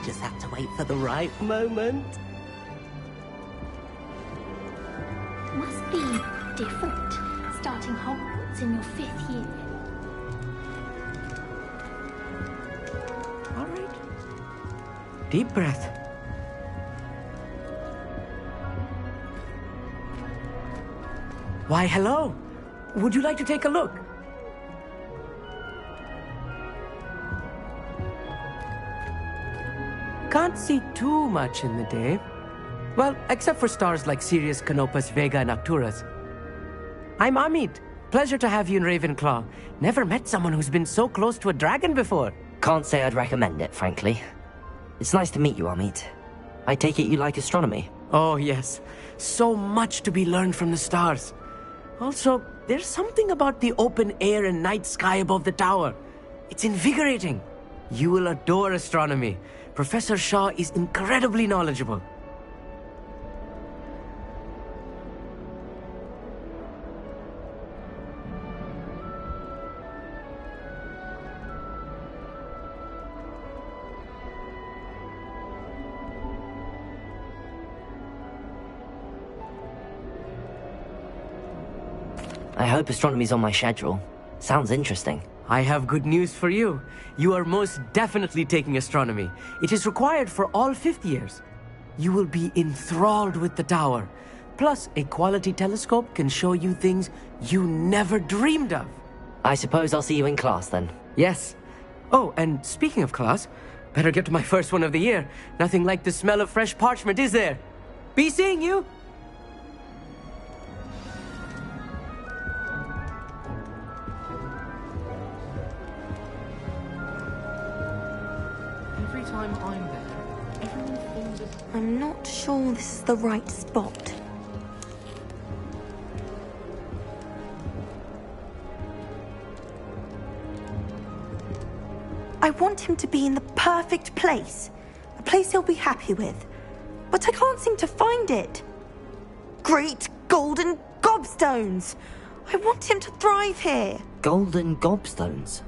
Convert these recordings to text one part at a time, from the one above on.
Just have to wait for the right moment. Must be different, starting Hogwarts in your 5th year. All right. Deep breath. Why, hello. Would you like to take a look? Can't see too much in the day. Well, except for stars like Sirius, Canopus, Vega, and Arcturus. I'm Amit. Pleasure to have you in Ravenclaw. Never met someone who's been so close to a dragon before. Can't say I'd recommend it, frankly. It's nice to meet you, Amit. I take it you like astronomy? Oh, yes. So much to be learned from the stars. Also, there's something about the open air and night sky above the tower. It's invigorating. You will adore astronomy. Professor Shaw is incredibly knowledgeable. I hope astronomy's on my schedule. Sounds interesting. I have good news for you. You are most definitely taking astronomy. It is required for all 5th years. You will be enthralled with the tower. Plus, a quality telescope can show you things you never dreamed of. I suppose I'll see you in class then. Yes. Oh, and speaking of class, better get to my first one of the year. Nothing like the smell of fresh parchment, is there? Be seeing you! Every time I'm there, everyone falls asleep. I'm not sure this is the right spot. I want him to be in the perfect place. A place he'll be happy with. But I can't seem to find it. Great golden gobstones! I want him to thrive here. Golden gobstones?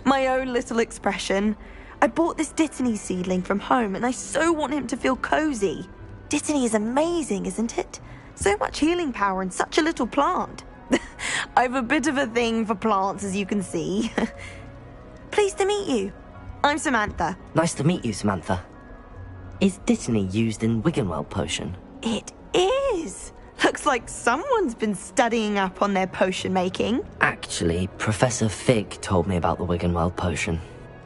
My own little expression. I bought this Dittany seedling from home and I so want him to feel cozy. Dittany is amazing, isn't it? So much healing power in such a little plant. I've a bit of a thing for plants, as you can see. Pleased to meet you. I'm Samantha. Nice to meet you, Samantha. Is Dittany used in Wiggenweld potion? It is. Looks like someone's been studying up on their potion making. Actually, Professor Fig told me about the Wiggenweld potion.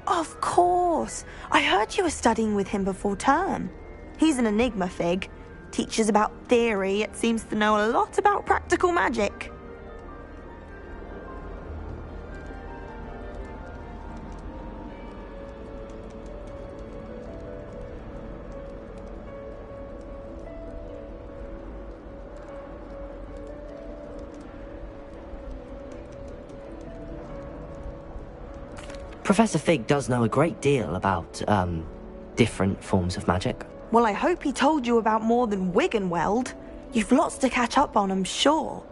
Of course. I heard you were studying with him before term. He's an enigma, Fig. Teaches about theory, yet seems to know a lot about practical magic. Professor Fig does know a great deal about, different forms of magic. Well, I hope he told you about more than Wiggenweld. You've lots to catch up on, I'm sure.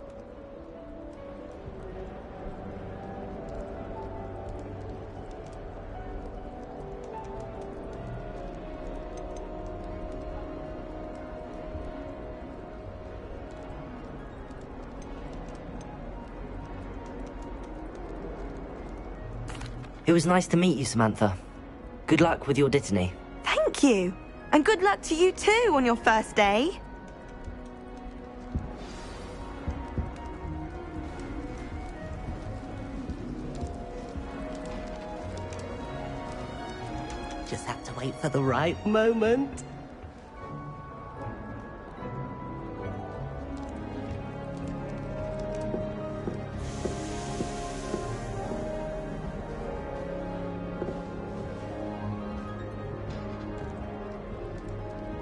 It was nice to meet you, Samantha. Good luck with your Dittany. Thank you. And good luck to you too on your first day. Just have to wait for the right moment.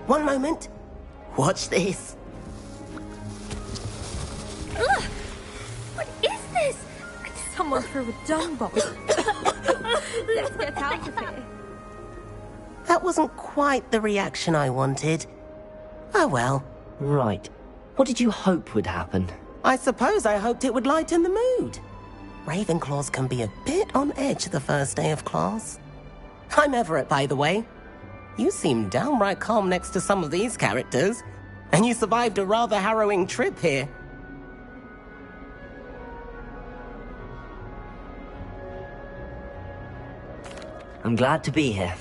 One moment. Watch this. Ugh! What is this? Someone threw a dung bomb. Let's get out of here. That wasn't quite the reaction I wanted. Oh well. Right. What did you hope would happen? I suppose I hoped it would lighten the mood. Ravenclaws can be a bit on edge the first day of class. I'm Everett, by the way. You seem downright calm next to some of these characters, and you survived a rather harrowing trip here. I'm glad to be here.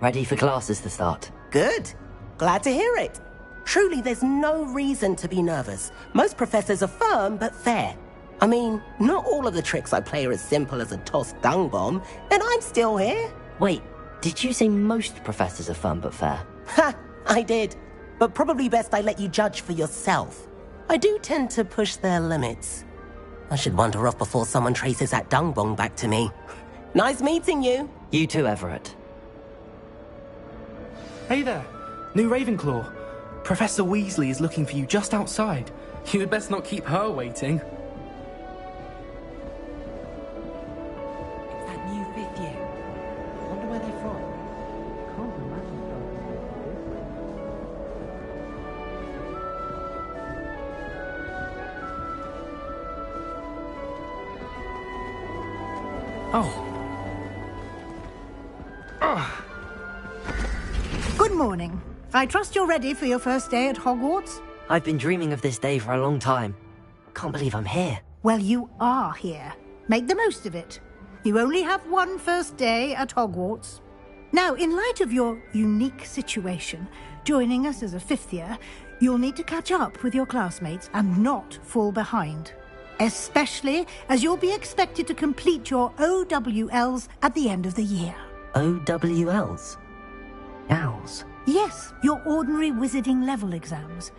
Ready for classes to start. Good. Glad to hear it. Truly, there's no reason to be nervous. Most professors are firm but fair. I mean, not all of the tricks I play are as simple as a tossed dung bomb, and I'm still here. Wait, did you say most professors are fun but fair? Ha! I did. But probably best I let you judge for yourself. I do tend to push their limits. I should wander off before someone traces that dung bomb back to me. Nice meeting you. You too, Everett. Hey there, new Ravenclaw. Professor Weasley is looking for you just outside. You had best not keep her waiting. It's that new fifth year. I wonder where they're from. Can't imagine Good morning. I trust you're ready for your first day at Hogwarts? I've been dreaming of this day for a long time. Can't believe I'm here. Well, you are here. Make the most of it. You only have one first day at Hogwarts. Now, in light of your unique situation, joining us as a fifth year, you'll need to catch up with your classmates and not fall behind. Especially as you'll be expected to complete your OWLs at the end of the year. OWLs? Owls? Yes, your ordinary wizarding level exams.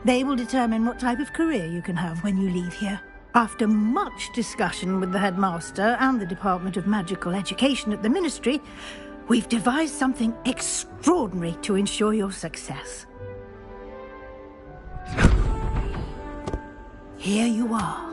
They will determine what type of career you can have when you leave here. After much discussion with the headmaster and the Department of Magical Education at the Ministry, we've devised something extraordinary to ensure your success. Here you are.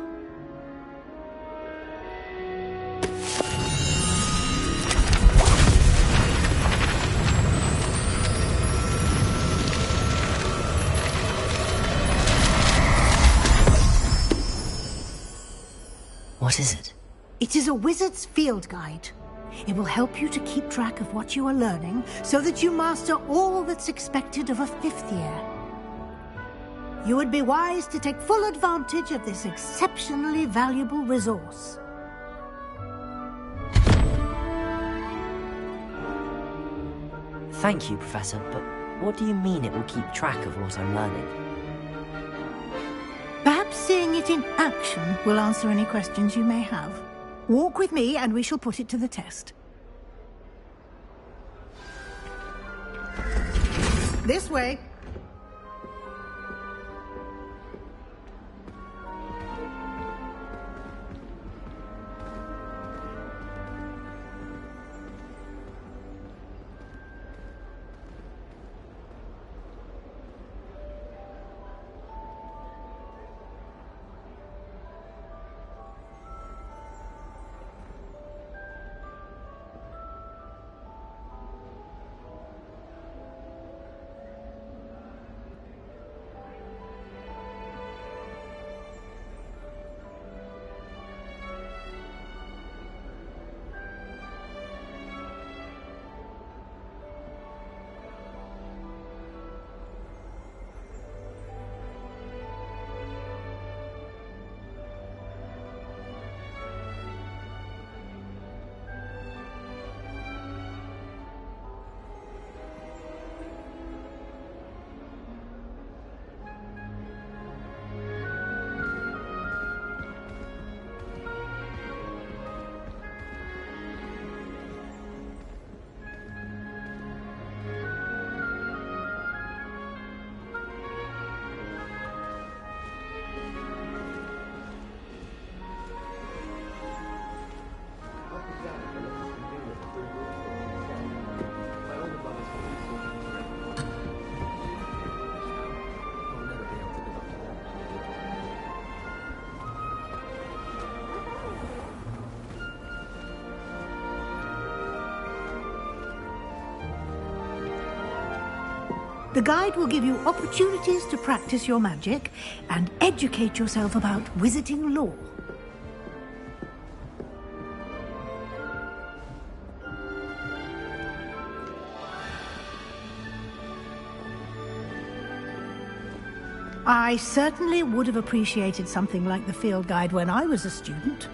What is it? It is a wizard's field guide. It will help you to keep track of what you are learning so that you master all that's expected of a fifth year. You would be wise to take full advantage of this exceptionally valuable resource. Thank you, Professor, but what do you mean it will keep track of what I'm learning? Perhaps seeing it in action will answer any questions you may have. Walk with me and we shall put it to the test. This way. The guide will give you opportunities to practice your magic and educate yourself about wizarding lore. I certainly would have appreciated something like the field guide when I was a student.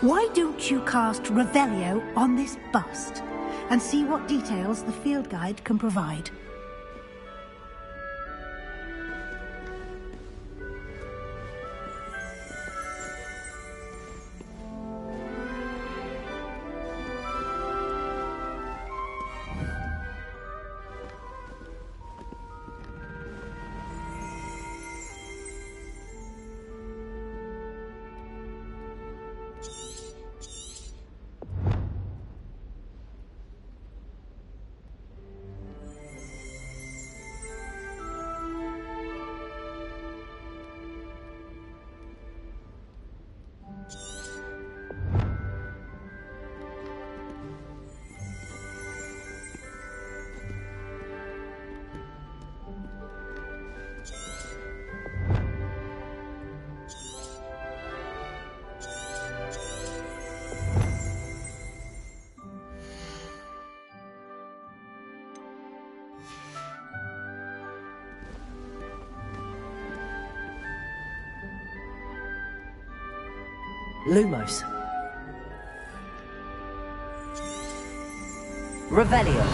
Why don't you cast Revelio on this bust and see what details the field guide can provide? Lumos. Revelio.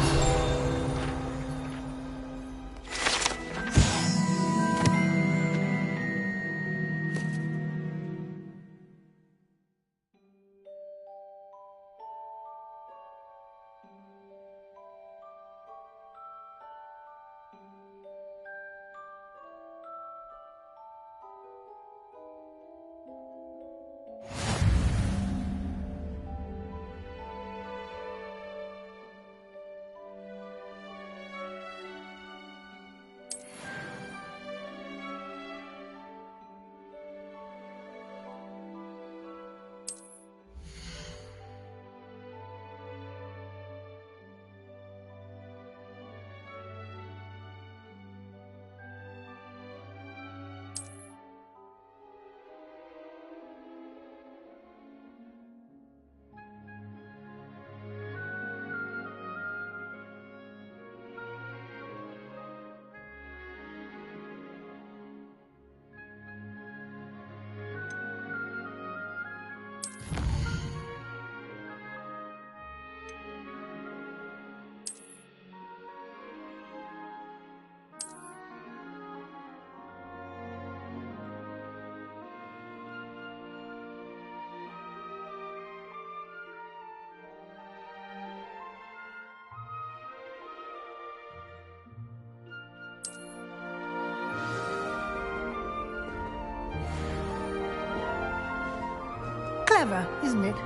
Clever, isn't it?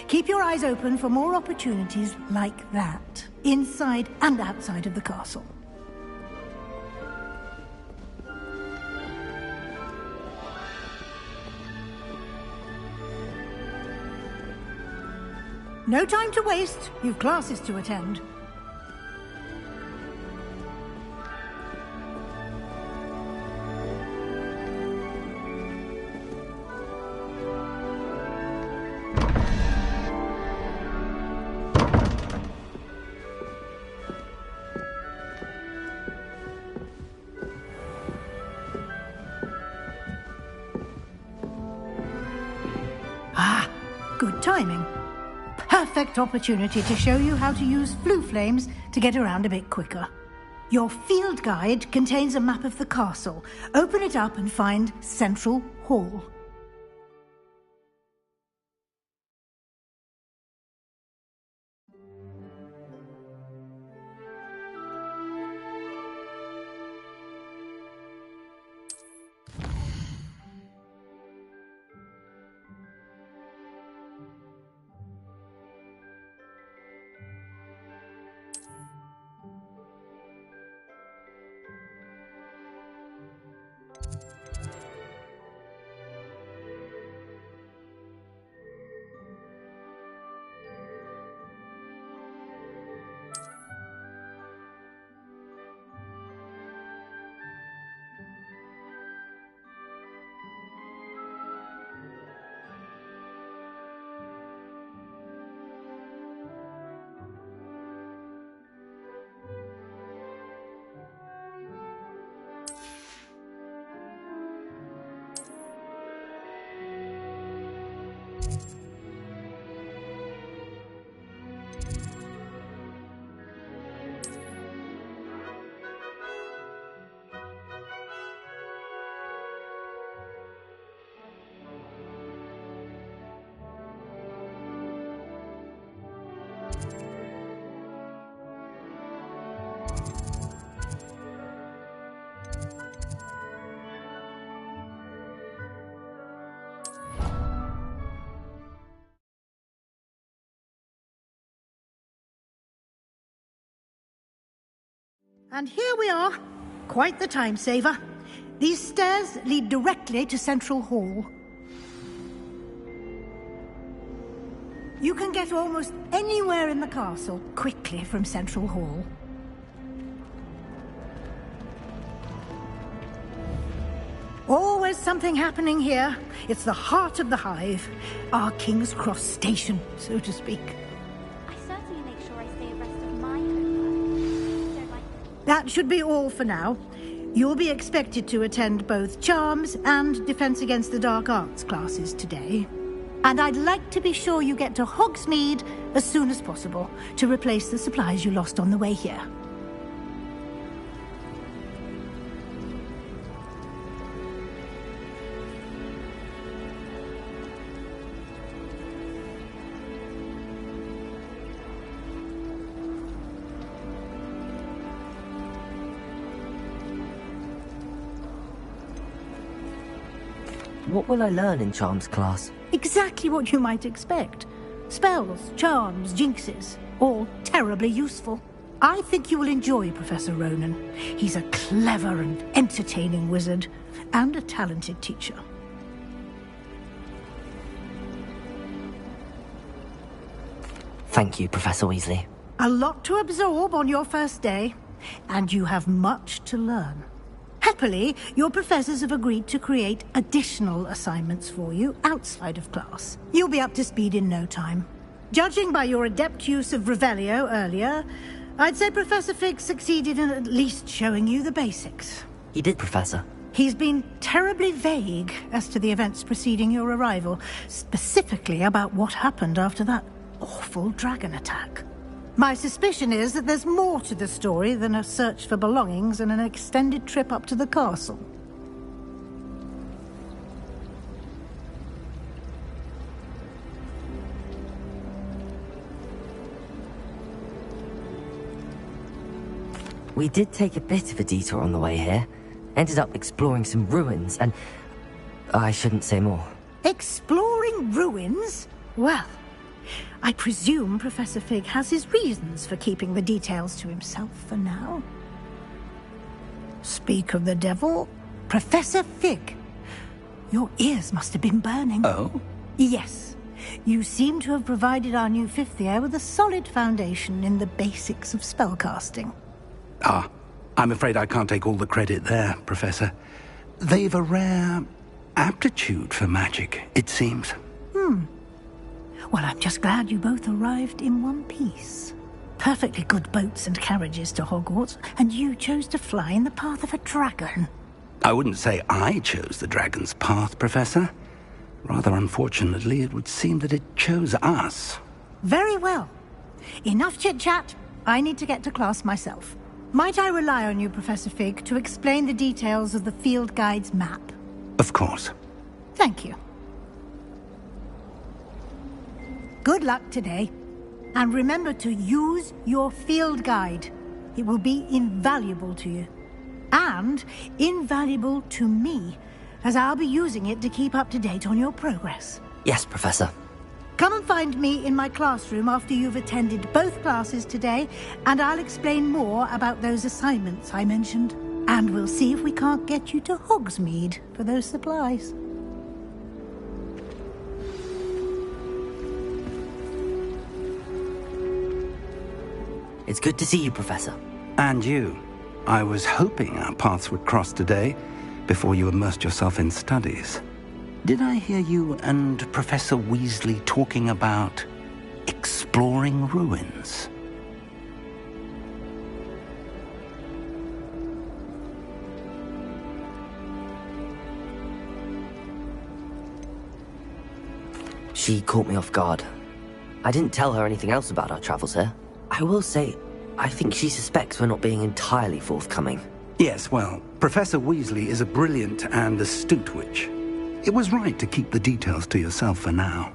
Keep your eyes open for more opportunities like that, inside and outside of the castle. No time to waste. You've classes to attend. Ah, good timing. Perfect opportunity to show you how to use flue flames to get around a bit quicker. Your field guide contains a map of the castle. Open it up and find Central Hall. And here we are. Quite the time saver. These stairs lead directly to Central Hall. You can get almost anywhere in the castle quickly from Central Hall. Always something happening here. It's the heart of the hive. Our King's Cross station, so to speak. I certainly make sure I stay abreast of my homework. That should be all for now. You'll be expected to attend both Charms and Defense Against the Dark Arts classes today. And I'd like to be sure you get to Hogsmeade as soon as possible to replace the supplies you lost on the way here. What will I learn in Charms class? Exactly what you might expect. Spells, charms, jinxes, all terribly useful. I think you will enjoy Professor Ronan. He's a clever and entertaining wizard, and a talented teacher. Thank you, Professor Weasley. A lot to absorb on your first day, and you have much to learn. Happily, your professors have agreed to create additional assignments for you outside of class. You'll be up to speed in no time. Judging by your adept use of Revelio earlier, I'd say Professor Fig succeeded in at least showing you the basics. He did, Professor. He's been terribly vague as to the events preceding your arrival, specifically about what happened after that awful dragon attack. My suspicion is that there's more to the story than a search for belongings and an extended trip up to the castle. We did take a bit of a detour on the way here. Ended up exploring some ruins and... I shouldn't say more. Exploring ruins? Well, I presume Professor Fig has his reasons for keeping the details to himself for now. Speak of the devil, Professor Fig. Your ears must have been burning. Oh? Yes. You seem to have provided our new fifth year with a solid foundation in the basics of spellcasting. Ah, I'm afraid I can't take all the credit there, Professor. They've a rare aptitude for magic, it seems. Well, I'm just glad you both arrived in one piece. Perfectly good boats and carriages to Hogwarts, and you chose to fly in the path of a dragon. I wouldn't say I chose the dragon's path, Professor. Rather unfortunately, it would seem that it chose us. Very well. Enough chit-chat. I need to get to class myself. Might I rely on you, Professor Fig, to explain the details of the field guide's map? Of course. Thank you. Good luck today. And remember to use your field guide. It will be invaluable to you. And invaluable to me, as I'll be using it to keep up to date on your progress. Yes, Professor. Come and find me in my classroom after you've attended both classes today, and I'll explain more about those assignments I mentioned. And we'll see if we can't get you to Hogsmeade for those supplies. It's good to see you, Professor. And you. I was hoping our paths would cross today, before you immersed yourself in studies. Did I hear you and Professor Weasley talking about exploring ruins? She caught me off guard. I didn't tell her anything else about our travels here. I will say, I think she suspects we're not being entirely forthcoming. Yes, well, Professor Weasley is a brilliant and astute witch. It was right to keep the details to yourself for now.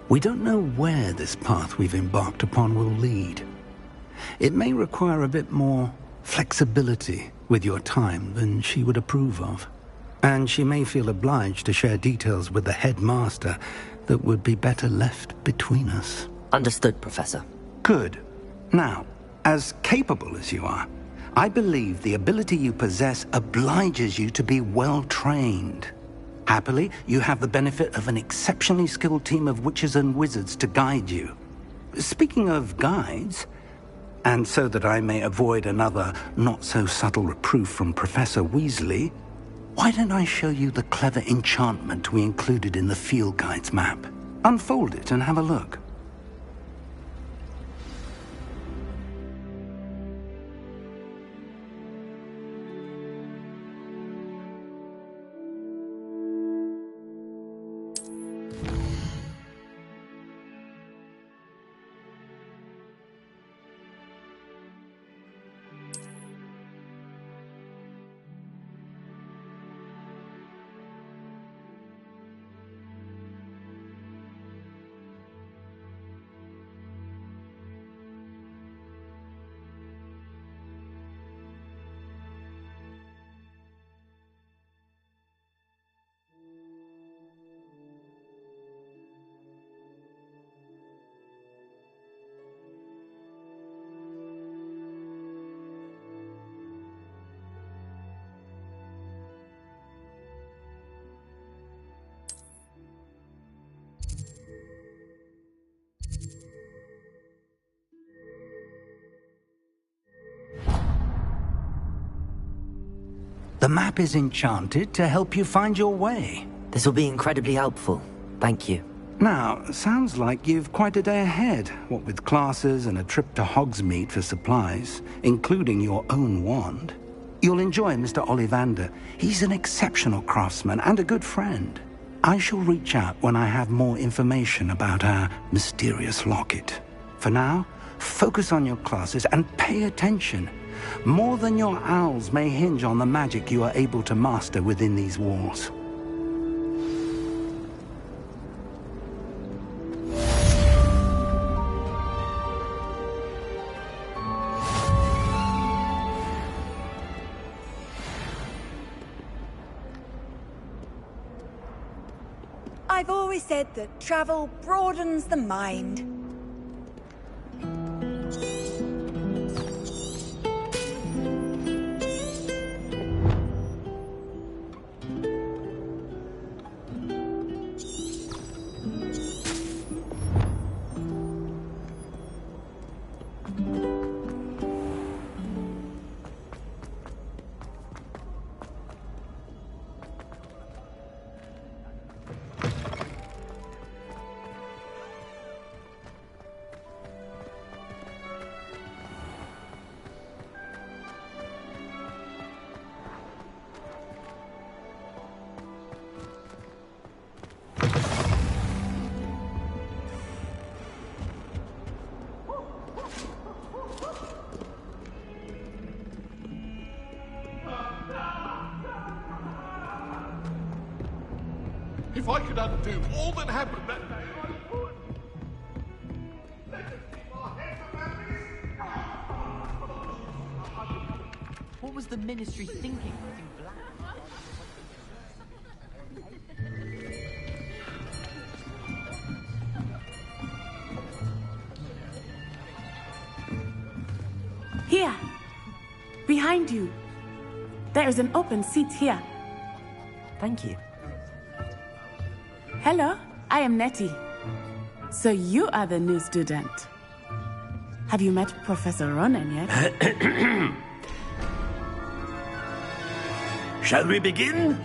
We don't know where this path we've embarked upon will lead. It may require a bit more flexibility with your time than she would approve of. And she may feel obliged to share details with the headmaster that would be better left between us. Understood, Professor. Good. Now, as capable as you are, I believe the ability you possess obliges you to be well trained. Happily, you have the benefit of an exceptionally skilled team of witches and wizards to guide you. Speaking of guides, and so that I may avoid another not-so-subtle reproof from Professor Weasley, why don't I show you the clever enchantment we included in the field guide's map? Unfold it and have a look. The map is enchanted to help you find your way. This will be incredibly helpful. Thank you. Now, sounds like you've quite a day ahead, what with classes and a trip to Hogsmeade for supplies, including your own wand. You'll enjoy Mr. Ollivander. He's an exceptional craftsman and a good friend. I shall reach out when I have more information about our mysterious locket. For now, focus on your classes and pay attention. More than your owls may hinge on the magic you are able to master within these walls. I've always said that travel broadens the mind. If I could undo all that happened that day, I would. What was the Ministry thinking? Here, behind you. There is an open seat here. Thank you. Hello, I am Nettie. So you are the new student. Have you met Professor Ronan yet? Shall we begin?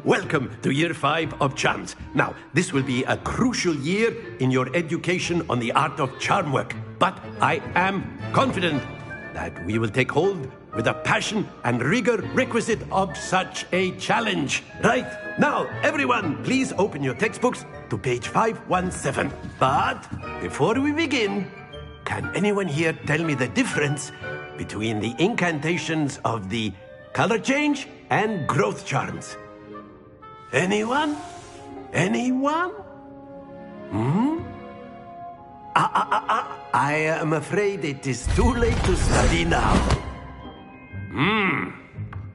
Welcome to Year 5 of Charms. Now, this will be a crucial year in your education on the art of charm work. But I am confident that we will take hold with the passion and rigor requisite of such a challenge. Right, now, everyone, please open your textbooks to page 517. But before we begin, can anyone here tell me the difference between the incantations of the color change and growth charms? Anyone? Anyone? I am afraid it is too late to study now.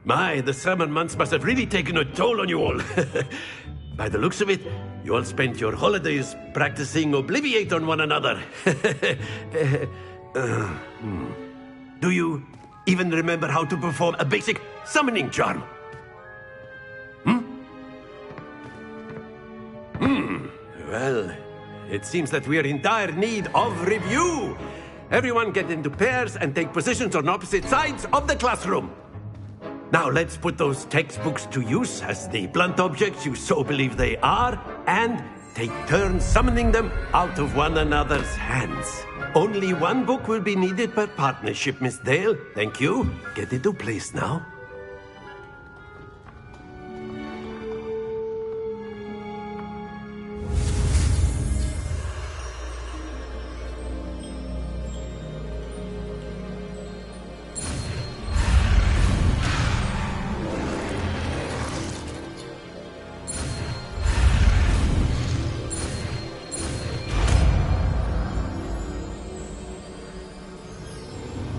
My, the summer months must have really taken a toll on you all. By the looks of it, you all spent your holidays practicing Obliviate on one another. Do even remember how to perform a basic summoning charm. Well, it seems that we are in dire need of review. Everyone get into pairs and take positions on opposite sides of the classroom. Now let's put those textbooks to use as the blunt objects you so believe they are, and take turns summoning them out of one another's hands. Only one book will be needed per partnership, Miss Dale. Thank you. Get into place now.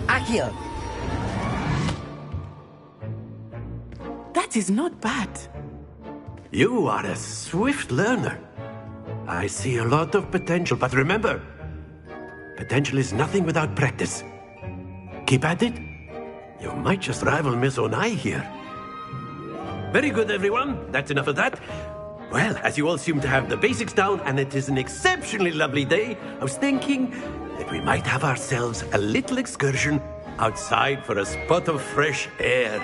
Accio! That is not bad. You are a swift learner. I see a lot of potential, but remember, potential is nothing without practice. Keep at it. You might just rival Miss Onai here. Very good, everyone. That's enough of that. Well, as you all seem to have the basics down, and it is an exceptionally lovely day, I was thinking that we might have ourselves a little excursion outside for a spot of fresh air.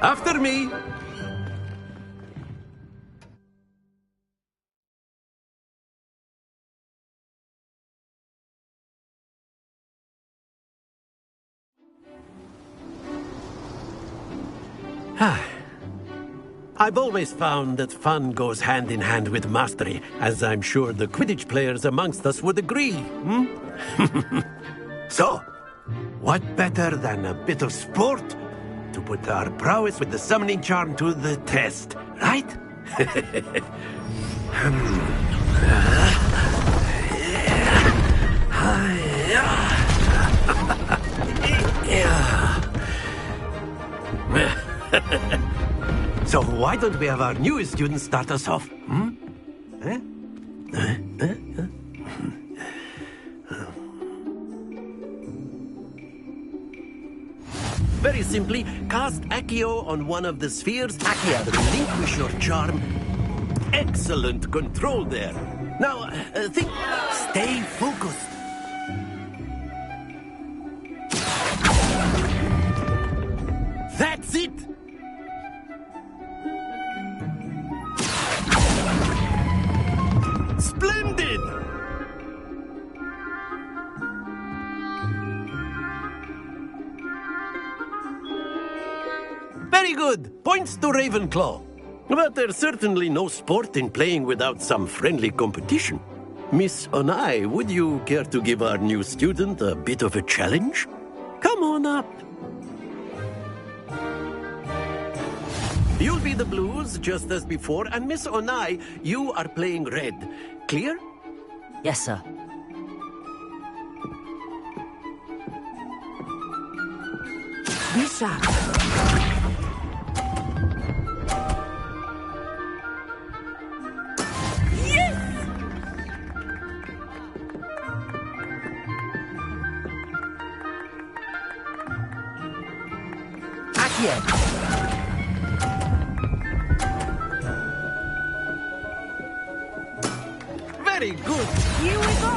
After me! I've always found that fun goes hand in hand with mastery, as I'm sure the Quidditch players amongst us would agree. So, what better than a bit of sport to put our prowess with the summoning charm to the test, right? So why don't we have our newest student start us off? Very simply, cast Accio on one of the spheres. Accio, relinquish your charm. Excellent control there. Now, think. Stay focused. That's it! Splendid! Very good. Points to Ravenclaw. But there's certainly no sport in playing without some friendly competition. Miss Onai, would you care to give our new student a bit of a challenge? Come on up. You'll be the blues, just as before, and Miss Onai, you are playing red. Clear? Yes, sir. Be sharp. Very good. Here we go.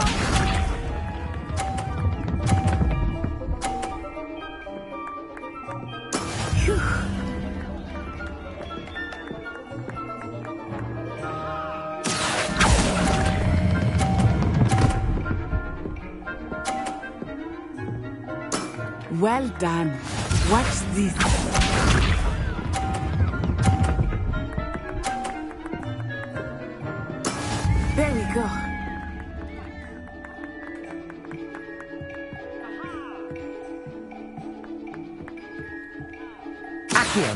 Well done. Watch this. There we go. Accio!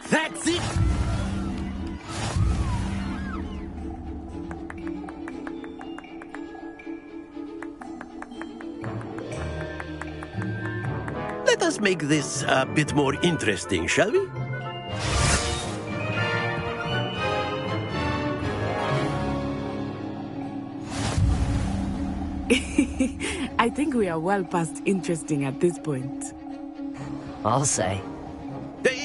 That's it! Let us make this a bit more interesting, shall we? I think we are well past interesting at this point. I'll say.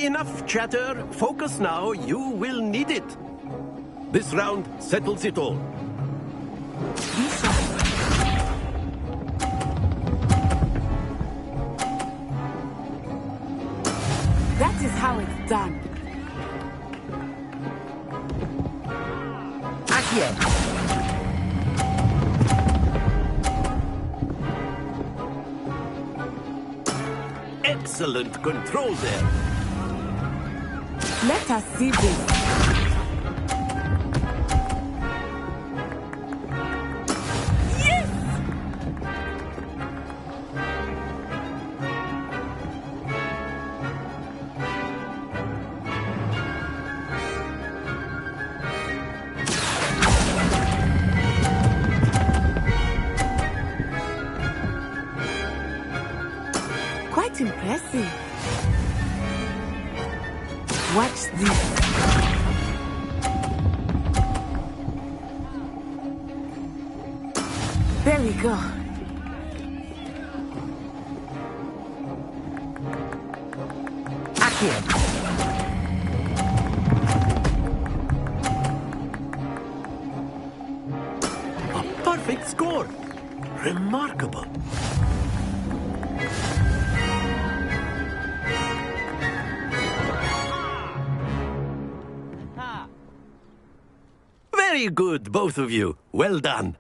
Enough chatter. Focus now. You will need it. This round settles it all. That is how it's done. Accio! Excellent control there. Let us see this. Quite impressive. Watch this. There we go. Accio! A perfect score. Remarkable. Very good, both of you. Well done.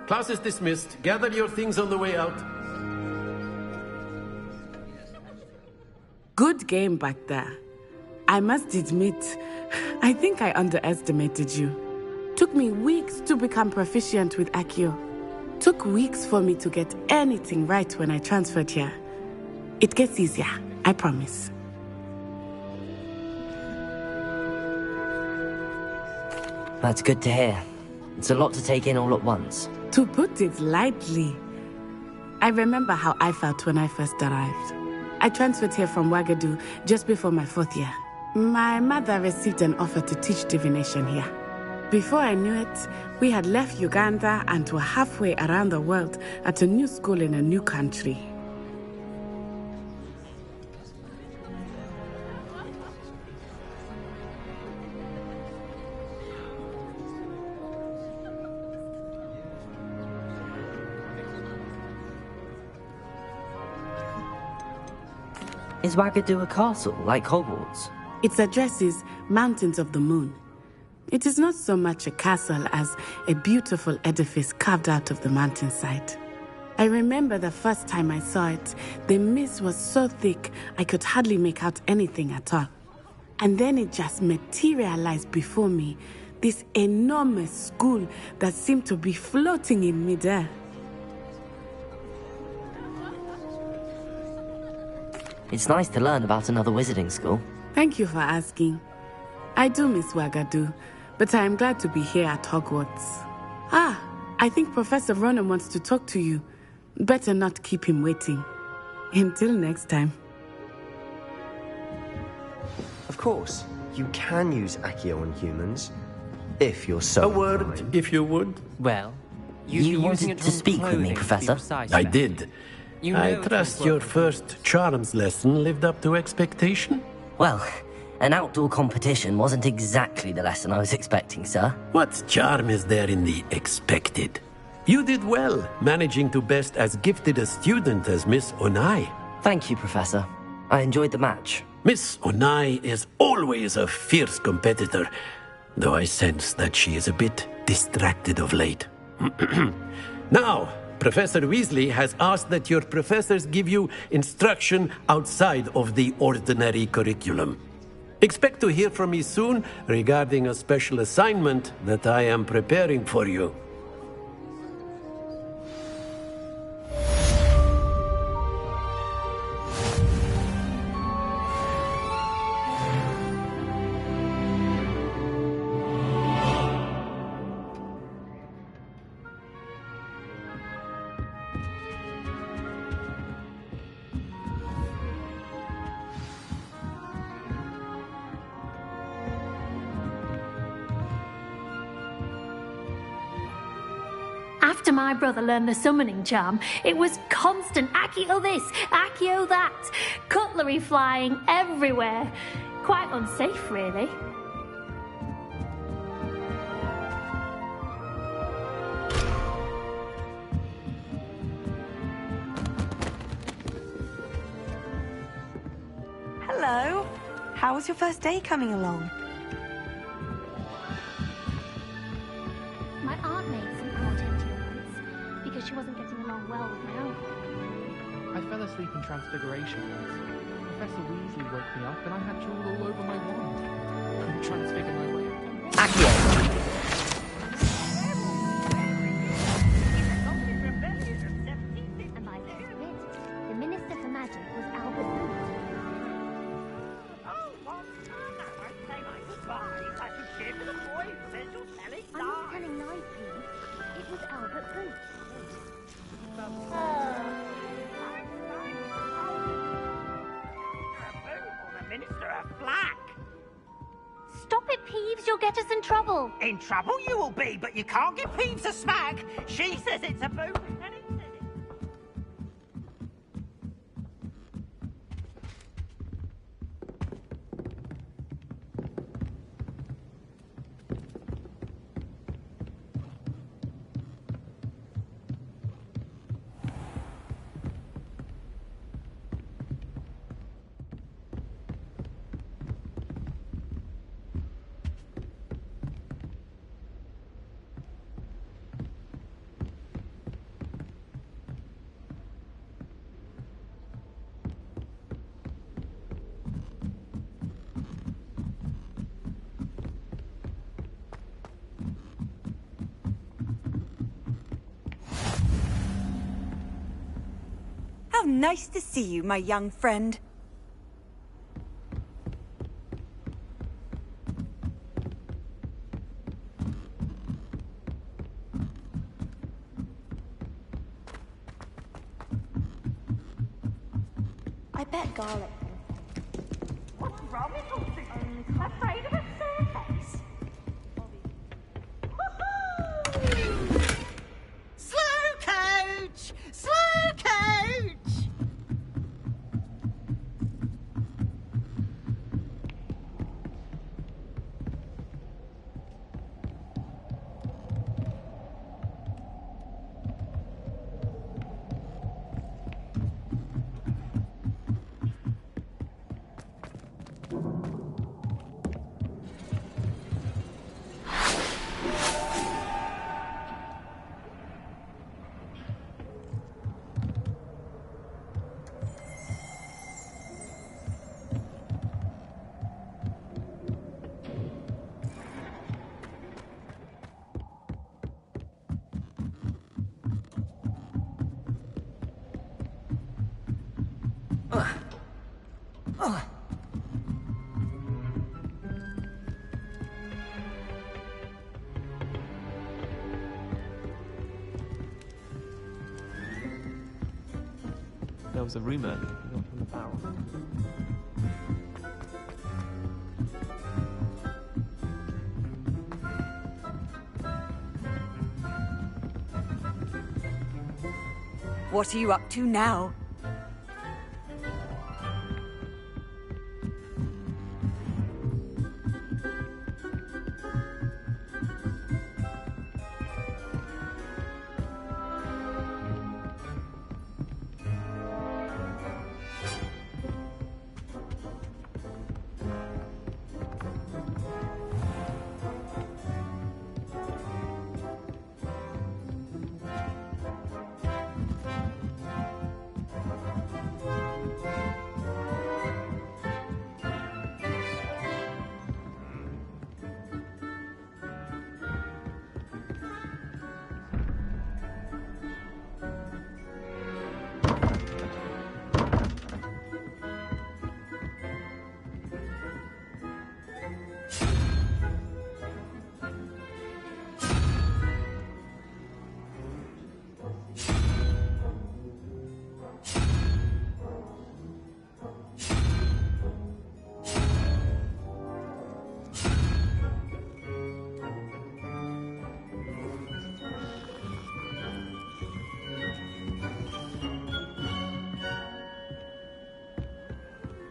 Class is dismissed. Gather your things on the way out. Good game back there. I must admit, I think I underestimated you. Took me weeks to become proficient with Accio. Took weeks for me to get anything right when I transferred here. It gets easier, I promise. That's good to hear. It's a lot to take in all at once. To put it lightly, I remember how I felt when I first arrived. I transferred here from Ouagadougou just before my 4th year. My mother received an offer to teach divination here. Before I knew it, we had left Uganda and were halfway around the world at a new school in a new country. Is Ouagadougou a castle, like Hogwarts? Its address is Mountains of the Moon. It is not so much a castle as a beautiful edifice carved out of the mountainside. I remember the first time I saw it, the mist was so thick I could hardly make out anything at all. And then it just materialized before me, this enormous school that seemed to be floating in midair. It's nice to learn about another wizarding school. Thank you for asking. I do miss Ouagadougou, but I am glad to be here at Hogwarts. Ah, I think Professor Ronan wants to talk to you. Better not keep him waiting. Until next time. Of course, you can use Accio on humans, if you're so A word, inclined. if you would. Well, you wanted to speak with me, Professor? I did. I trust your first charms lesson lived up to expectation? Well, an outdoor competition wasn't exactly the lesson I was expecting, sir. What charm is there in the expected? You did well, managing to best as gifted a student as Miss Onai. Thank you, Professor. I enjoyed the match. Miss Onai is always a fierce competitor, though I sense that she is a bit distracted of late. Now, Professor Weasley has asked that your professors give you instruction outside of the ordinary curriculum. Expect to hear from me soon regarding a special assignment that I am preparing for you. After my brother learned the summoning charm, it was constant Accio this, Accio that. Cutlery flying everywhere. Quite unsafe, really. Hello. How was your first day coming along? My aunt made some hortensia once, because she wasn't getting along well with my own. I fell asleep in Transfiguration once. Professor Weasley woke me up and I had jewel all over my wand. Couldn't transfigure my way up. Accio! And by this bit, the Minister for Magic was Albert Booth. I'm not telling lies, Pete. It was Albert Booth. Stop it, Peeves. You'll get us in trouble. In trouble you will be, but you can't give Peeves a smack. She says it's a boo. How nice to see you, my young friend. I bet garlic. What's wrong with you? Afraid of a staircase? Slow coach! Slow coach! There was a rumour you got from the barrel. What are you up to now?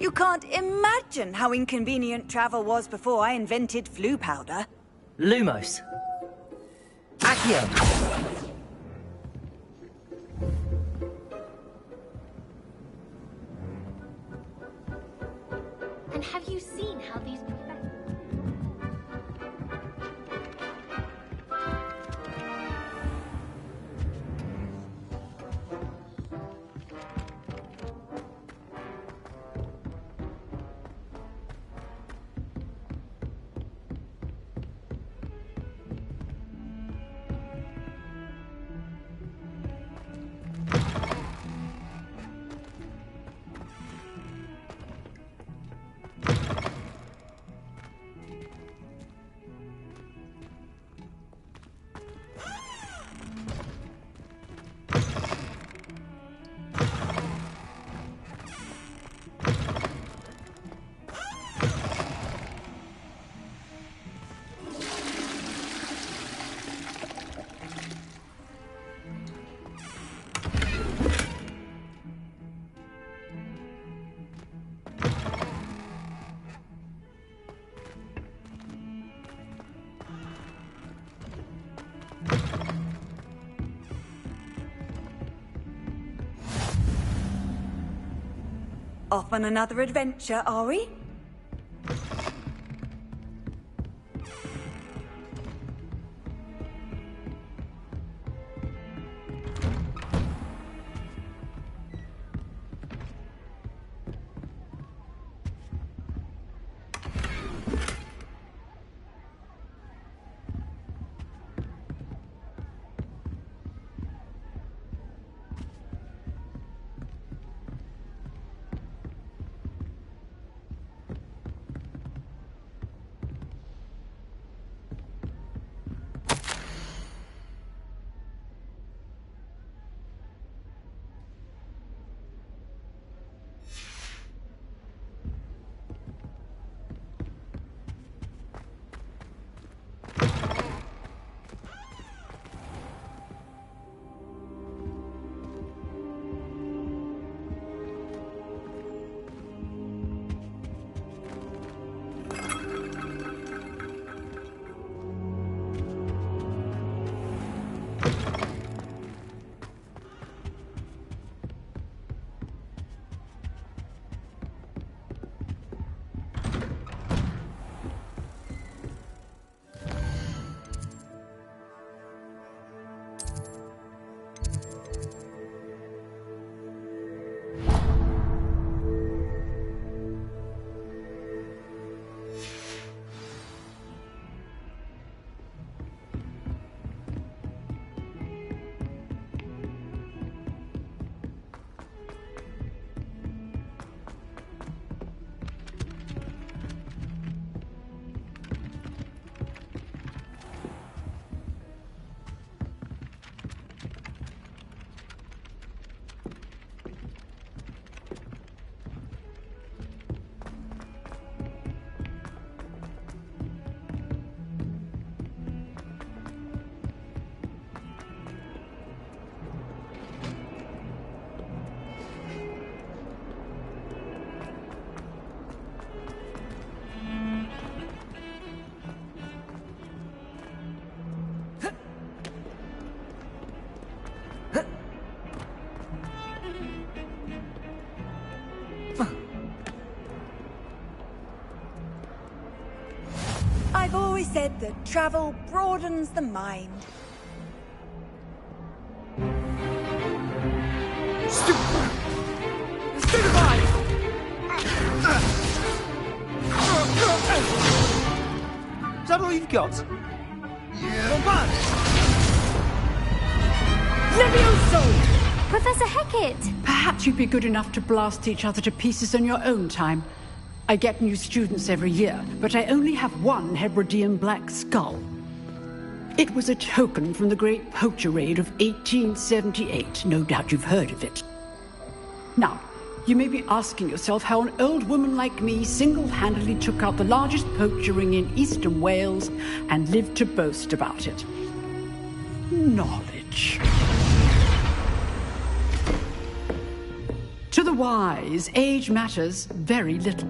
You can't imagine how inconvenient travel was before I invented flu powder. Lumos. Accio. And have you seen how these Off on another adventure, are we? I've always said that travel broadens the mind. Is that all you've got? Yeah. Levioso! Professor Hecat! Perhaps you'd be good enough to blast each other to pieces in your own time. I get new students every year, but I only have one Hebridean black skull. It was a token from the Great Poacher Raid of 1878. No doubt you've heard of it. Now, you may be asking yourself how an old woman like me single-handedly took out the largest poacher ring in eastern Wales and lived to boast about it. Knowledge. To the the wise, age matters very little.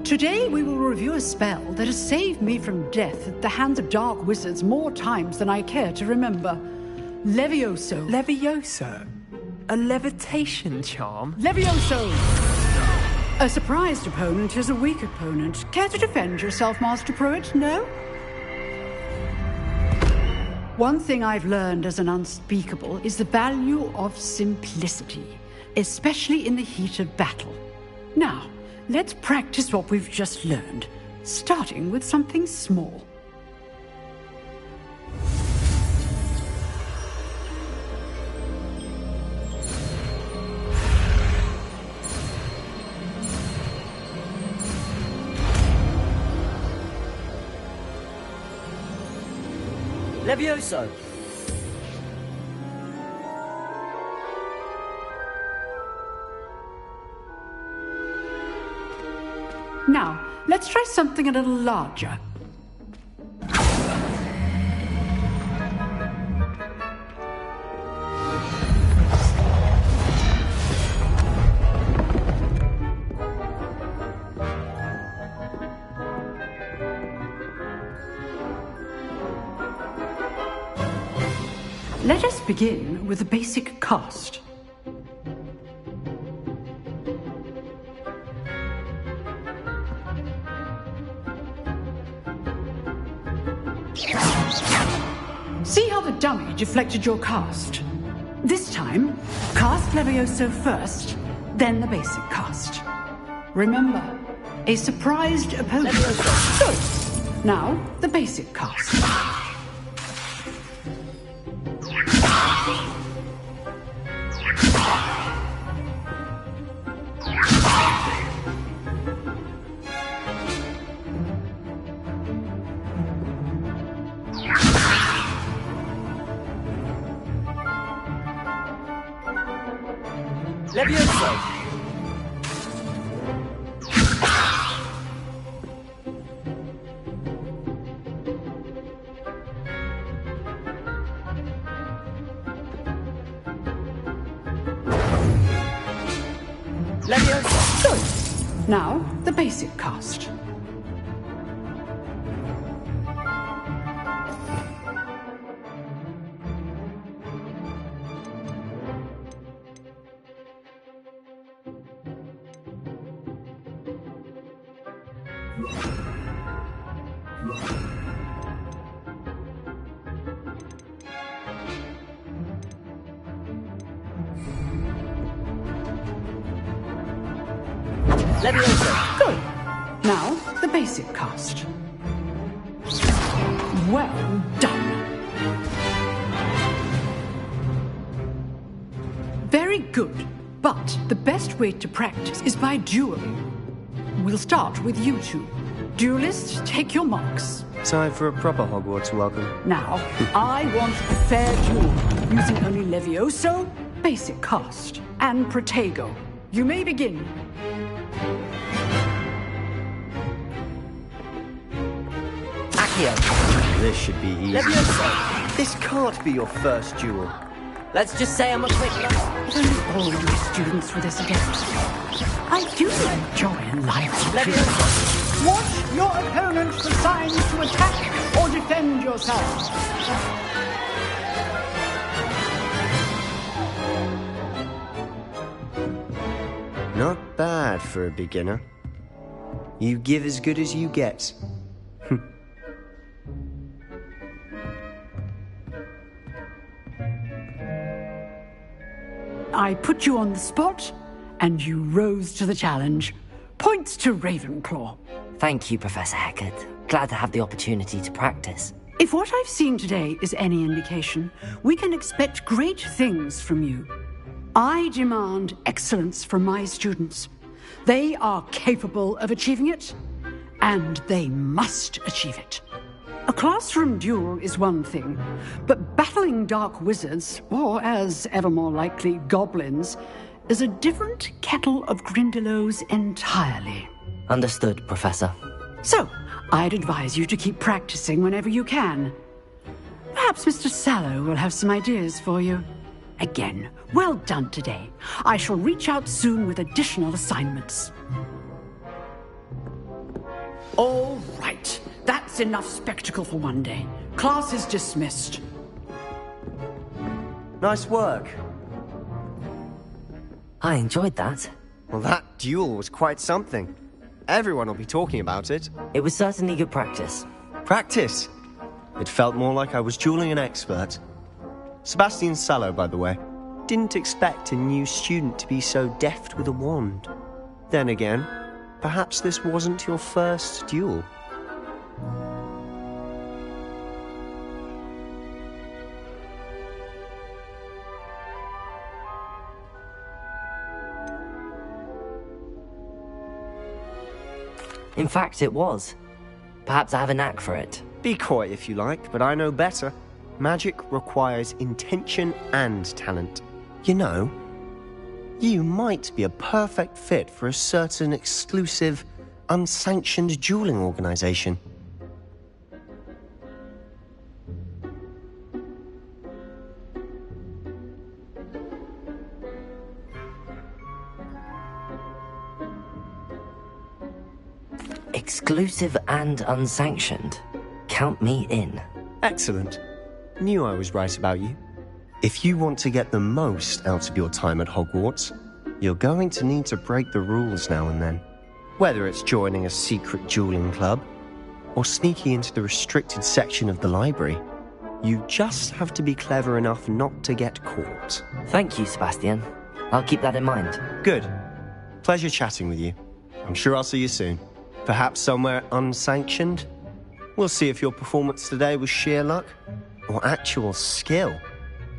Today we will review a spell that has saved me from death at the hands of dark wizards more times than I care to remember. Levioso. Levioso? A levitation charm? Levioso! A surprised opponent is a weak opponent. Care to defend yourself, Master Pruitt? No? One thing I've learned as an unspeakable is the value of simplicity, especially in the heat of battle. Now, let's practice what we've just learned, starting with something small. Levioso! Now, let's try something a little larger. Let us begin with the basic cast. See how the dummy deflected your cast? This time, cast Levioso first, then the basic cast. Remember, a surprised opponent. Good. Now, the basic cast. Levioso! Levioso! Good. Now, the basic cast. Levioso! Good. Now, the basic cast. Well done. Very good. But the best way to practice is by dueling. We'll start with you two. Duelists, take your marks. Time for a proper Hogwarts welcome. Now, I want a fair duel, using only Levioso, basic cast, and Protego. You may begin. Accio! This should be easy. Levioso! This can't be your first duel. Let's just say I'm a quick learner. If only all you students were this adept. I do enjoy life. Levioso! Watch your opponent for signs to attack or defend yourself. Not bad for a beginner. You give as good as you get. I put you on the spot, and you rose to the challenge. Points to Ravenclaw. Thank you, Professor Hecat. Glad to have the opportunity to practice. If what I've seen today is any indication, we can expect great things from you. I demand excellence from my students. They are capable of achieving it, and they must achieve it. A classroom duel is one thing, but battling dark wizards, or as ever more likely, goblins, is a different kettle of Grindylows entirely. Understood, Professor. So, I'd advise you to keep practicing whenever you can. Perhaps Mr. Sallow will have some ideas for you. again. Well done today. I shall reach out soon with additional assignments. All right. That's enough spectacle for one day. Class is dismissed. Nice work. I enjoyed that. Well, that duel was quite something. Everyone will be talking about it. It was certainly good practice. Practice? It felt more like I was dueling an expert. Sebastian Sallow, by the way. Didn't expect a new student to be so deft with a wand. Then again, perhaps this wasn't your first duel. In fact, it was. Perhaps I have a knack for it. Be coy if you like, but I know better. Magic requires intention and talent. You know, you might be a perfect fit for a certain exclusive, unsanctioned dueling organization. Exclusive and unsanctioned. Count me in. Excellent. Knew I was right about you. If you want to get the most out of your time at Hogwarts, you're going to need to break the rules now and then. Whether it's joining a secret dueling club, or sneaking into the restricted section of the library, you just have to be clever enough not to get caught. Thank you, Sebastian. I'll keep that in mind. Good. Pleasure chatting with you. I'm sure I'll see you soon. Perhaps somewhere unsanctioned? We'll see if your performance today was sheer luck or actual skill.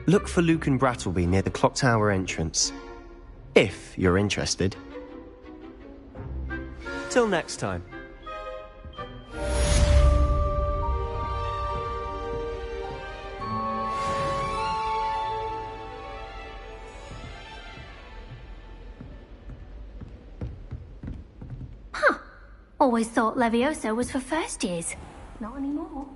Look for Luke and Brattleby near the clock tower entrance, if you're interested. Till next time. Always thought Levioso was for first years. Not anymore.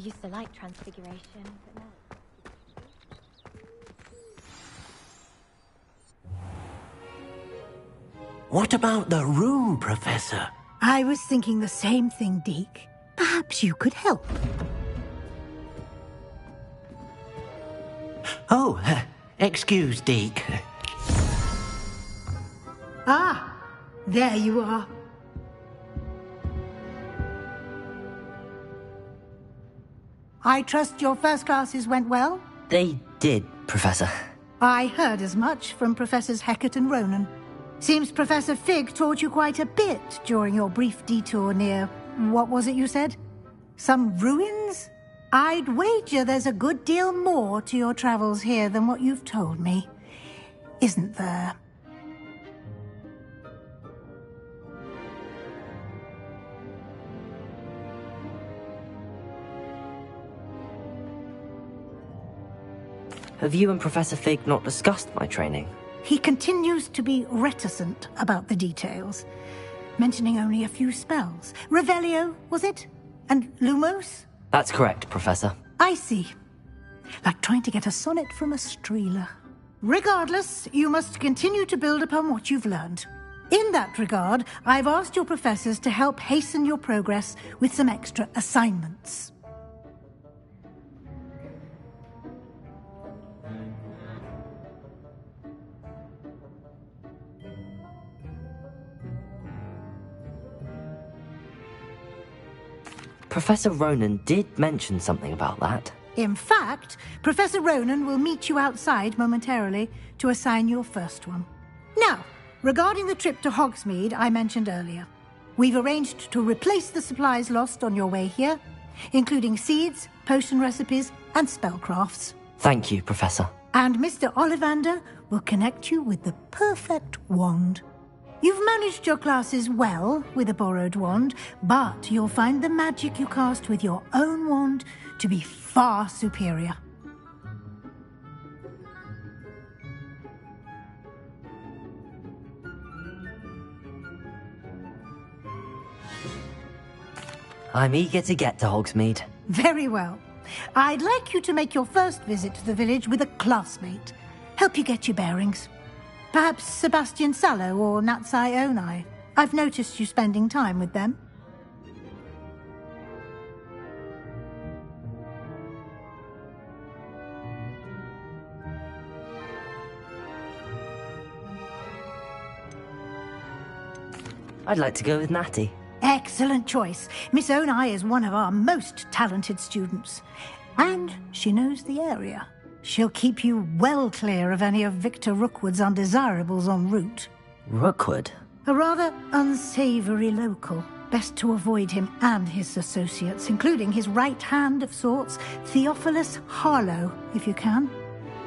used to like transfiguration, but no. What about the room, Professor? I was thinking the same thing, Deke. Perhaps you could help. Oh, excuse, Deke. Ah, there you are. I trust your first classes went well? They did, Professor. I heard as much from Professors Hecat and Ronan. Seems Professor Fig taught you quite a bit during your brief detour near... what was it you said? Some ruins? I'd wager there's a good deal more to your travels here than what you've told me. Isn't there? Have you and Professor Fig not discussed my training? He continues to be reticent about the details, mentioning only a few spells. Revelio, was it? And Lumos? That's correct, Professor. I see. Like trying to get a sonnet from a streeler. Regardless, you must continue to build upon what you've learned. In that regard, I've asked your professors to help hasten your progress with some extra assignments. Professor Ronan did mention something about that. In fact, Professor Ronan will meet you outside momentarily to assign your first one. Now, regarding the trip to Hogsmeade I mentioned earlier, we've arranged to replace the supplies lost on your way here, including seeds, potion recipes, and spellcrafts. Thank you, Professor. And Mr. Ollivander will connect you with the perfect wand. You've managed your classes well with a borrowed wand, but you'll find the magic you cast with your own wand to be far superior. I'm eager to get to Hogsmeade. Very well. I'd like you to make your first visit to the village with a classmate. Help you get your bearings. Perhaps Sebastian Sallow or Natsai Onai. I've noticed you spending time with them. I'd like to go with Natty. Excellent choice. Miss Onai is one of our most talented students. And she knows the area. She'll keep you well clear of any of Victor Rookwood's undesirables en route. Rookwood? A rather unsavory local. Best to avoid him and his associates, including his right hand of sorts, Theophilus Harlow, if you can.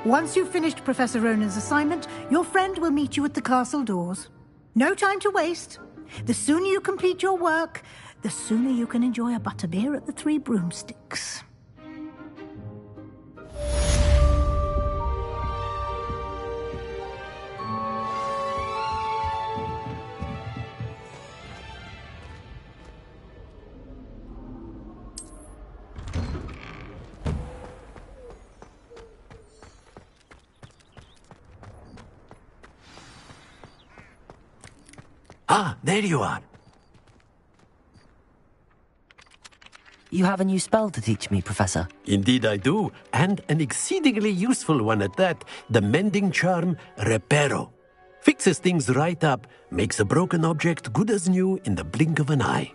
Once you've finished Professor Ronan's assignment, your friend will meet you at the castle doors. No time to waste. The sooner you complete your work, the sooner you can enjoy a butterbeer at the Three Broomsticks. Ah, there you are. You have a new spell to teach me, Professor. Indeed I do, and an exceedingly useful one at that. The mending charm, Reparo. Fixes things right up, makes a broken object good as new in the blink of an eye.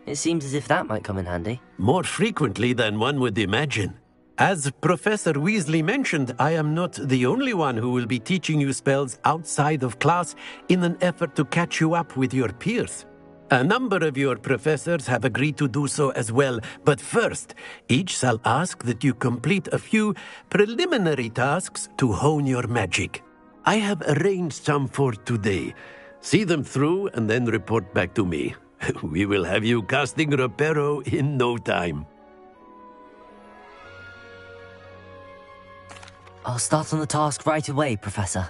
It seems as if that might come in handy. More frequently than one would imagine. As Professor Weasley mentioned, I am not the only one who will be teaching you spells outside of class in an effort to catch you up with your peers. A number of your professors have agreed to do so as well, but first, each shall ask that you complete a few preliminary tasks to hone your magic. I have arranged some for today. See them through and then report back to me. We will have you casting Reparo in no time. I'll start on the task right away, Professor.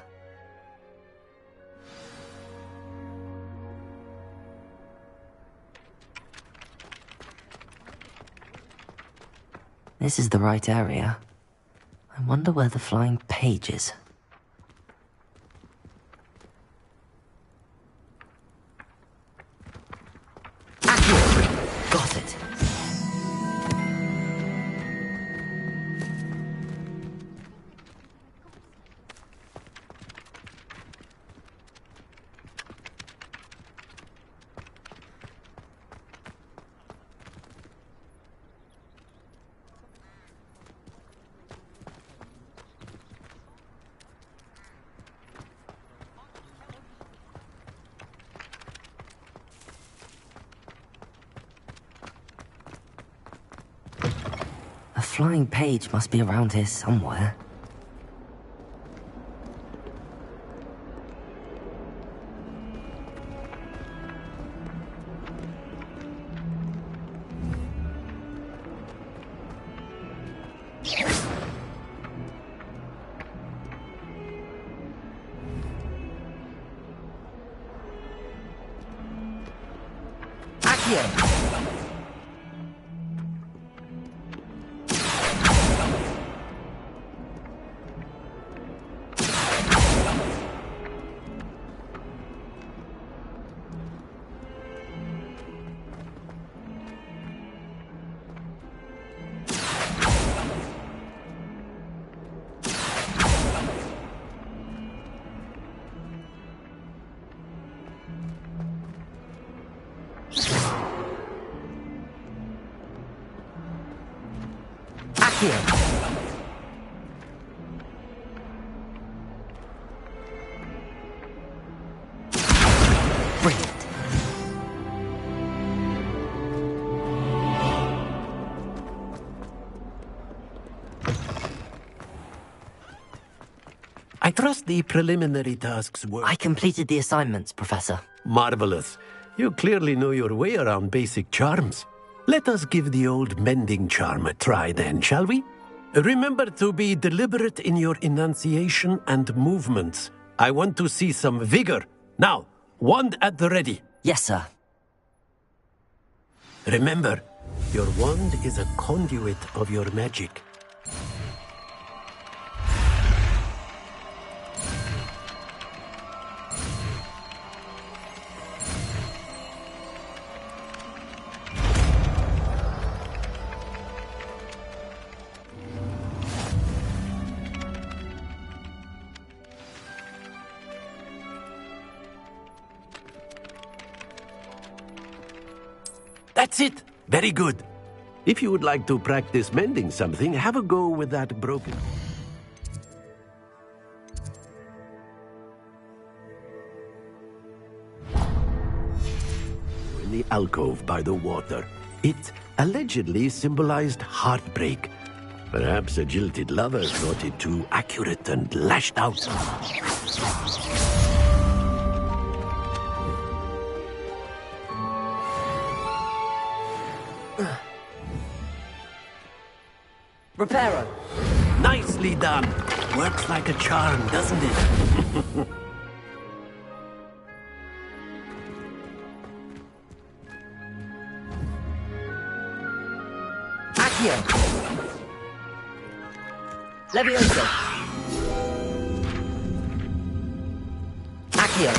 This is the right area. I wonder where the flying page is. Got it. A flying page must be around here somewhere. Brilliant. I trust the preliminary tasks were... I completed the assignments, Professor. Marvelous. You clearly know your way around basic charms. Let us give the old mending charm a try then, shall we? Remember to be deliberate in your enunciation and movements. I want to see some vigor. Now, wand at the ready. Yes, sir. Remember, your wand is a conduit of your magic. That's it! Very good. If you would like to practice mending something, have a go with that broken... in the alcove by the water. It allegedly symbolized heartbreak. Perhaps a jilted lover thought it too accurate and lashed out. Reparo! Nicely done! Works like a charm, doesn't it? Accio! Levioso! Accio!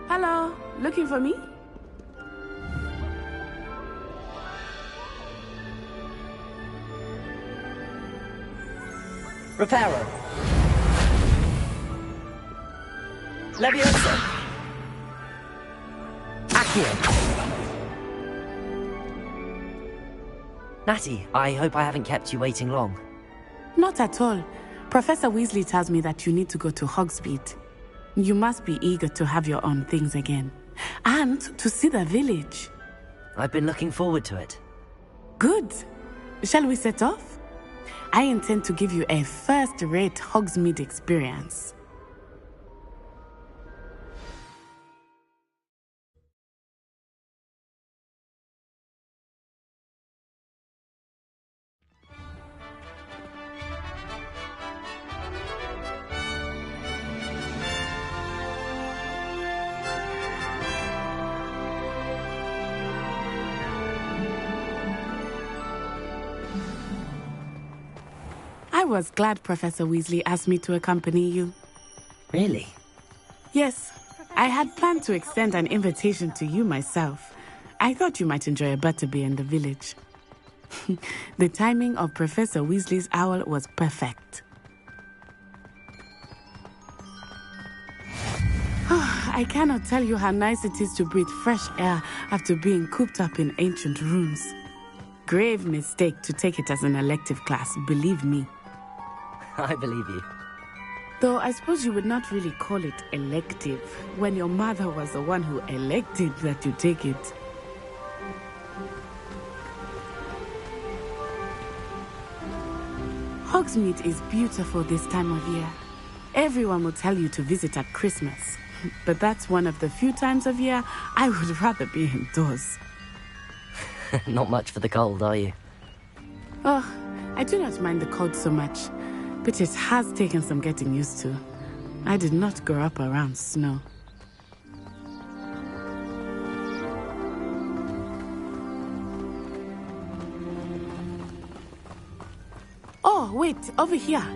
Hello, looking for me? Reparo! Levioso! Accio! Natty, I hope I haven't kept you waiting long. Not at all. Professor Weasley tells me that you need to go to Hogsmeade. You must be eager to have your own things again. And to see the village. I've been looking forward to it. Good. Shall we set off? I intend to give you a first-rate Hogsmeade experience. I was glad Professor Weasley asked me to accompany you. Really? Yes. I had planned to extend an invitation to you myself. I thought you might enjoy a butterbeer in the village. The timing of Professor Weasley's owl was perfect. I cannot tell you how nice it is to breathe fresh air after being cooped up in ancient rooms. Grave mistake to take it as an elective class, believe me. I believe you. Though I suppose you would not really call it elective when your mother was the one who elected that you take it. Hogsmeade is beautiful this time of year. Everyone will tell you to visit at Christmas, but that's one of the few times of year I would rather be indoors. Not much for the cold, are you? Oh, I do not mind the cold so much, but it has taken some getting used to. I did not grow up around snow. Oh, wait, over here.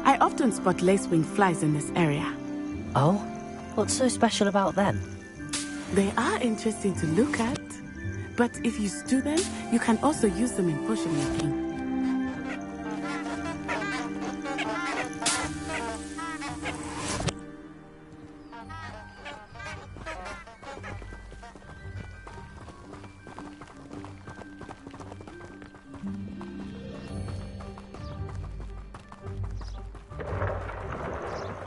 I often spot lacewing flies in this area. Oh? What's so special about them? They are interesting to look at, but if you stew them, you can also use them in potion making.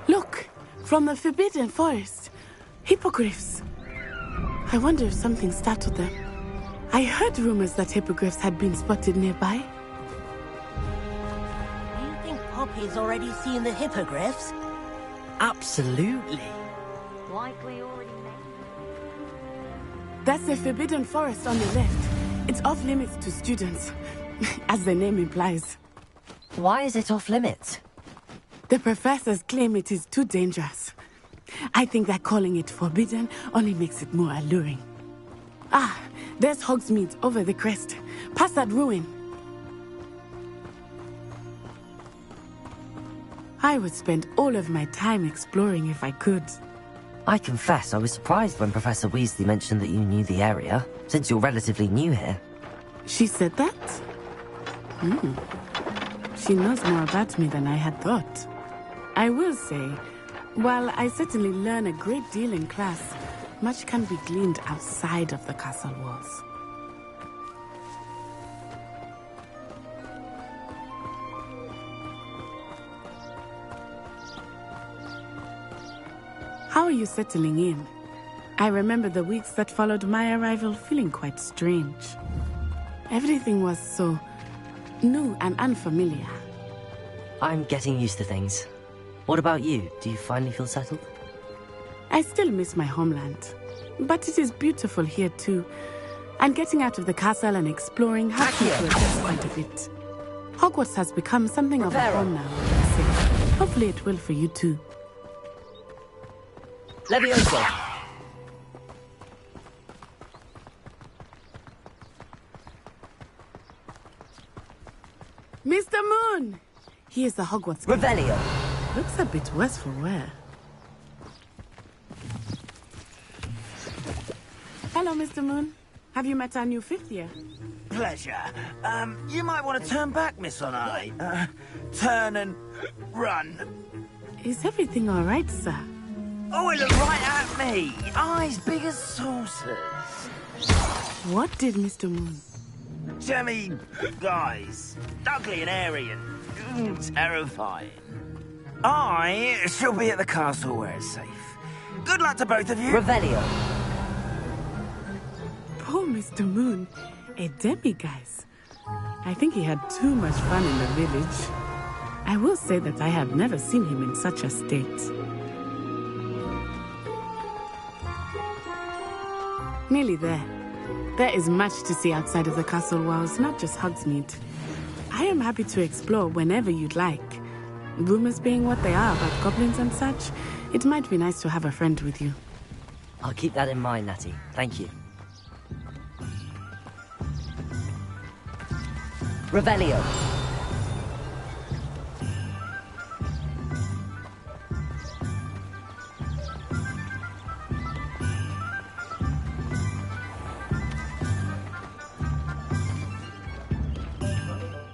Look, from the Forbidden Forest, hippogriffs. I wonder if something startled them. I heard rumors that hippogriffs had been spotted nearby. Do you think Poppy's already seen the hippogriffs? Absolutely. Like we already made. That's the Forbidden Forest on the left. It's off limits to students, as the name implies. Why is it off limits? The professors claim it is too dangerous. I think that calling it forbidden only makes it more alluring. Ah, there's Hogsmeade over the crest. Past that ruin. I would spend all of my time exploring if I could. I confess I was surprised when Professor Weasley mentioned that you knew the area, since you're relatively new here. She said that? She knows more about me than I had thought. I will say, while I certainly learn a great deal in class, much can be gleaned outside of the castle walls. How are you settling in? I remember the weeks that followed my arrival feeling quite strange. Everything was so new and unfamiliar. I'm getting used to things. What about you? Do you finally feel settled? I still miss my homeland, but it is beautiful here too. And getting out of the castle and exploring has me to adjust quite a bit. Hogwarts has become something of a home now, I say. Hopefully it will for you too. Levioso! Mr. Moon! He is the Hogwarts guy. Revelio! Looks a bit worse for wear. Hello, Mr. Moon. Have you met our new fifth year? Pleasure. You might want to turn back, Miss Onai. Turn and run. Is everything all right, sir? Oh, it looked right at me. Eyes big as saucers. What did Mr. Moon? Jemmy guys. Ugly and airy and terrifying. I shall be at the castle where it's safe. Good luck to both of you. Revelio. Poor Mr. Moon, a demiguise. I think he had too much fun in the village. I will say that I have never seen him in such a state. Nearly there. There is much to see outside of the castle walls, not just Hogsmeade. I am happy to explore whenever you'd like. Rumors being what they are about goblins and such, it might be nice to have a friend with you. I'll keep that in mind, Natty. Thank you. Revelio.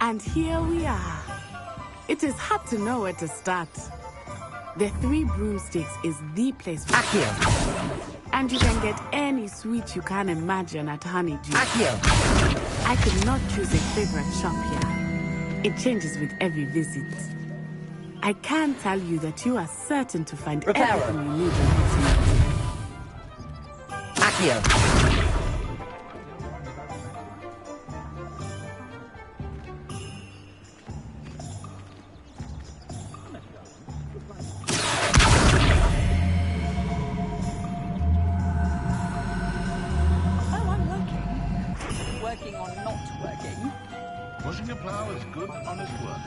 And here we are. It is hard to know where to start. The Three Broomsticks is the place for Accio. And you can get any sweet you can imagine at Honeydew. Accio. I could not choose a favorite shop here. It changes with every visit. I can tell you that you are certain to find everything you need in Hogsmeade. Accio. Pushing a plough is good, honest work.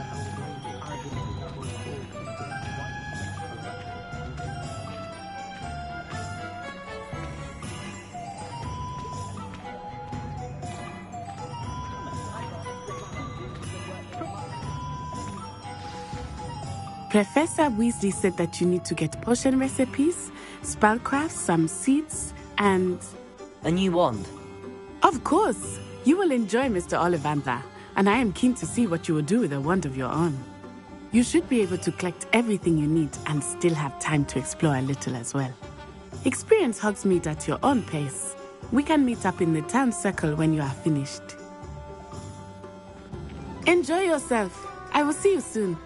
Professor Weasley said that you need to get potion recipes, spellcraft, some seeds, and... a new wand. Of course! You will enjoy Mr. Ollivander, and I am keen to see what you will do with a wand of your own. You should be able to collect everything you need and still have time to explore a little as well. Experience Hogsmeade at your own pace. We can meet up in the town circle when you are finished. Enjoy yourself. I will see you soon.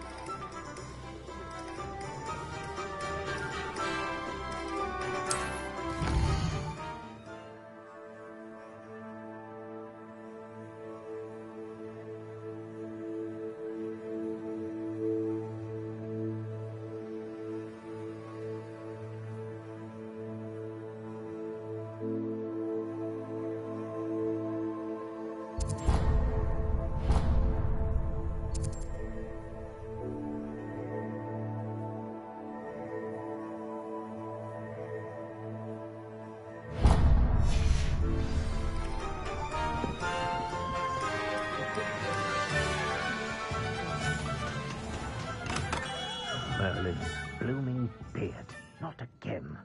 Merlin's blooming beard. Not again.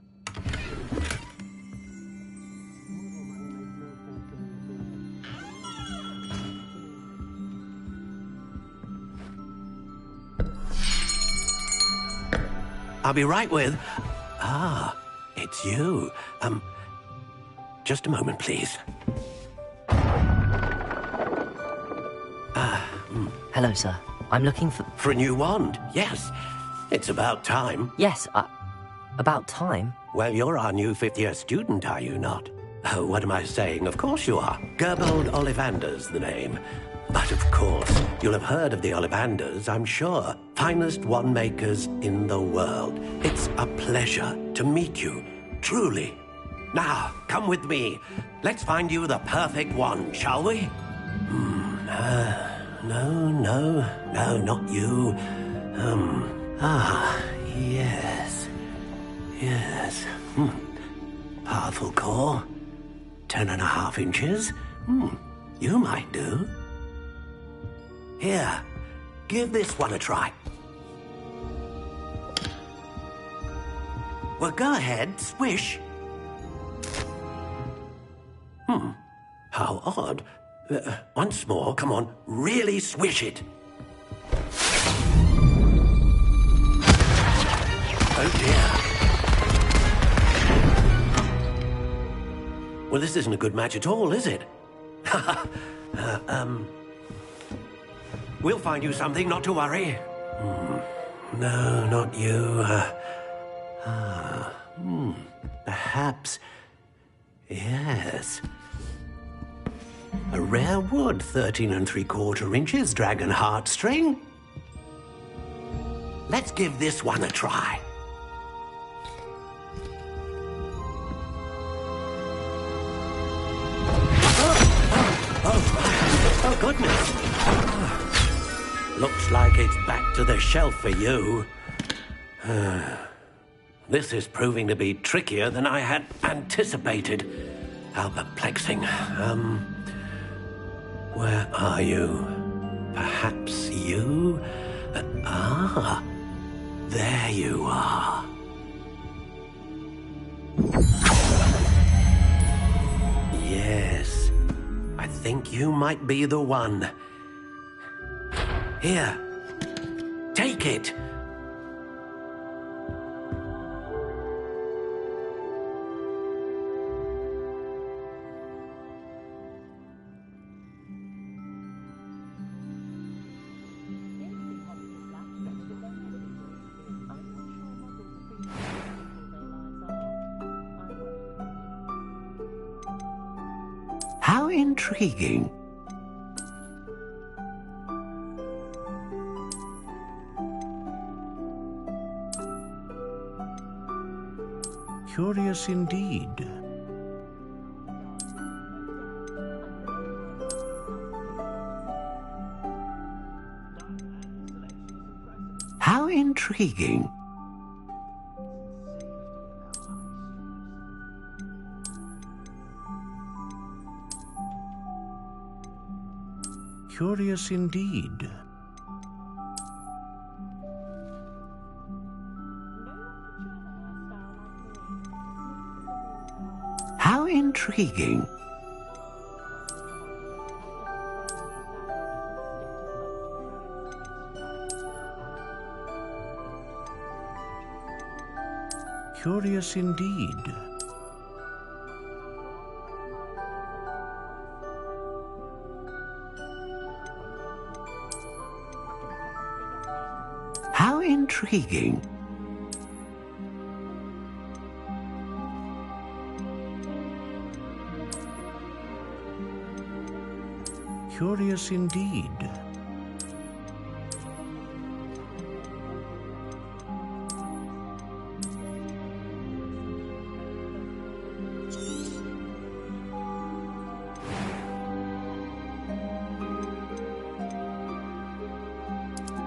I'll be right with... Ah, it's you. Just a moment, please. Hello, sir. I'm looking for... For a new wand, yes. It's about time. Yes, about time? Well, you're our new fifth-year student, are you not? Oh, what am I saying? Of course you are. Gerbold Ollivander's the name. But of course, you'll have heard of the Ollivanders, I'm sure. Finest wand makers in the world. It's a pleasure to meet you, truly. Now, come with me. Let's find you the perfect wand, shall we? No, not you. Yes. Powerful core. 10.5 inches. You might do. Here, give this one a try. Well, go ahead, swish. How odd. Once more, come on, really swish it. Oh dear. Well, this isn't a good match at all, is it? We'll find you something, not to worry. No, not you. Perhaps. Yes. A rare wood, 13 3/4 inches, dragon heartstring. Let's give this one a try. Oh, goodness. Looks like it's back to the shelf for you. This is proving to be trickier than I had anticipated. How perplexing. Where are you? Perhaps you? There you are. Yes, I think you might be the one. Here, take it. How intriguing. Curious indeed. How intriguing. Curious indeed. How intriguing. Curious indeed. How intriguing. Curious indeed.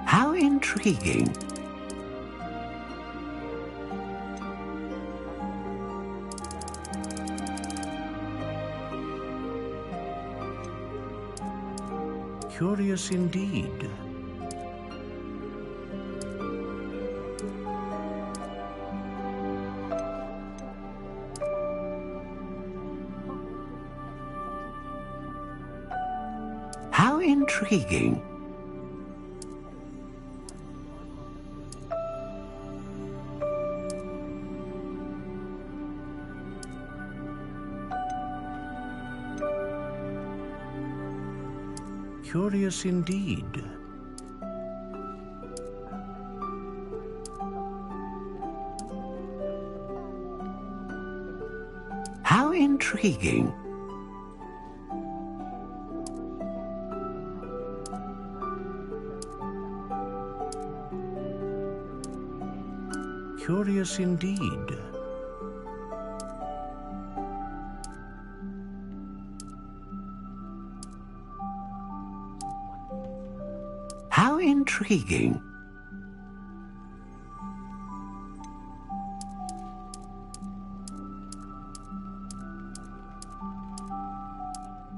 How intriguing. Curious indeed. How intriguing. Curious indeed. How intriguing. Curious indeed. How intriguing.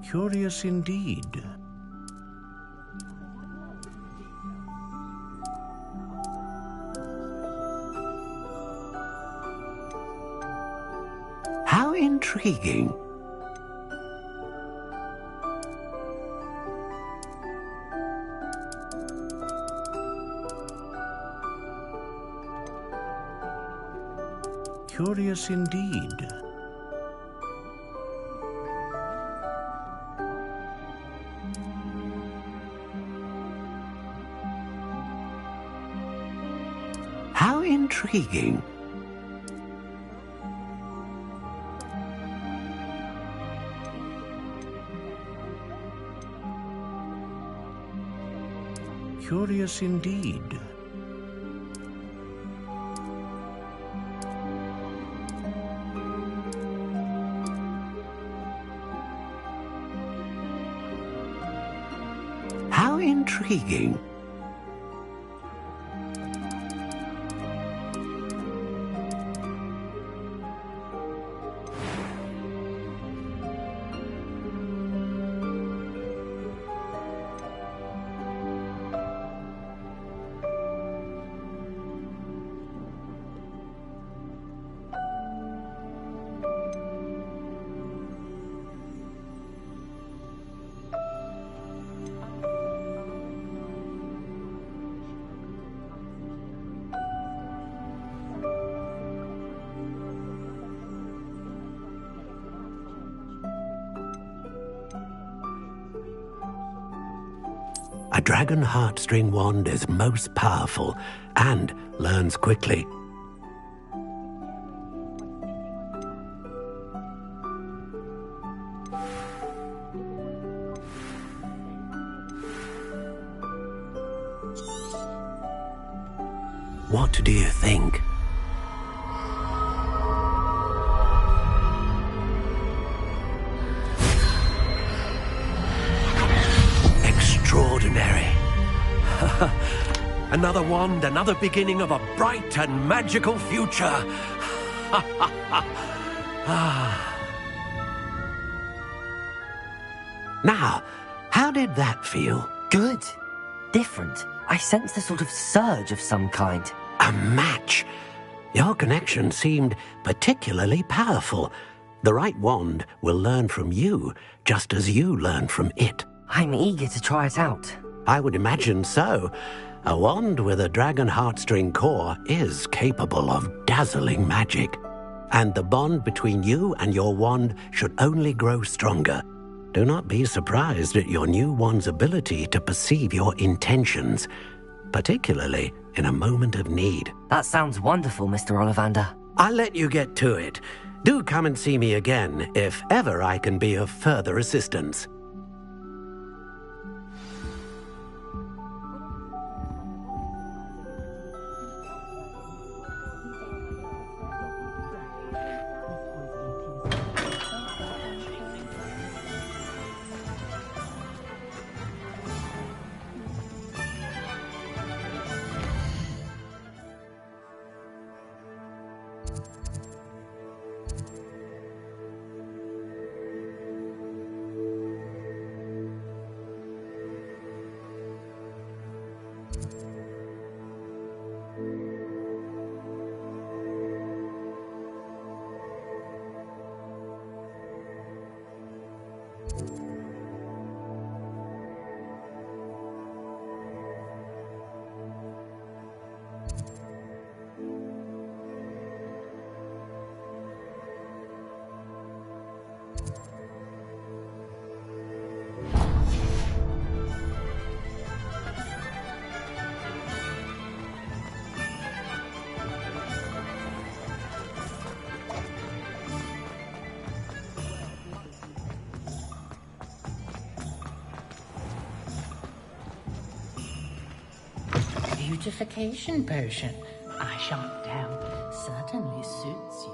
Curious indeed. How intriguing. Curious indeed. intriguing. Curious indeed. How intriguing. A dragon heartstring wand is most powerful and learns quickly. What do you think? Extraordinary. Another wand, another beginning of a bright and magical future. Now, how did that feel? Good. Different. I sensed a sort of surge of some kind. A match. Your connection seemed particularly powerful. The right wand will learn from you, just as you learn from it. I'm eager to try it out. I would imagine so. A wand with a dragon heartstring core is capable of dazzling magic. And the bond between you and your wand should only grow stronger. Do not be surprised at your new wand's ability to perceive your intentions, particularly in a moment of need. That sounds wonderful, Mr. Ollivander. I'll let you get to it. Do come and see me again if ever I can be of further assistance. Beautification potion. I shan't tell. Certainly suits you.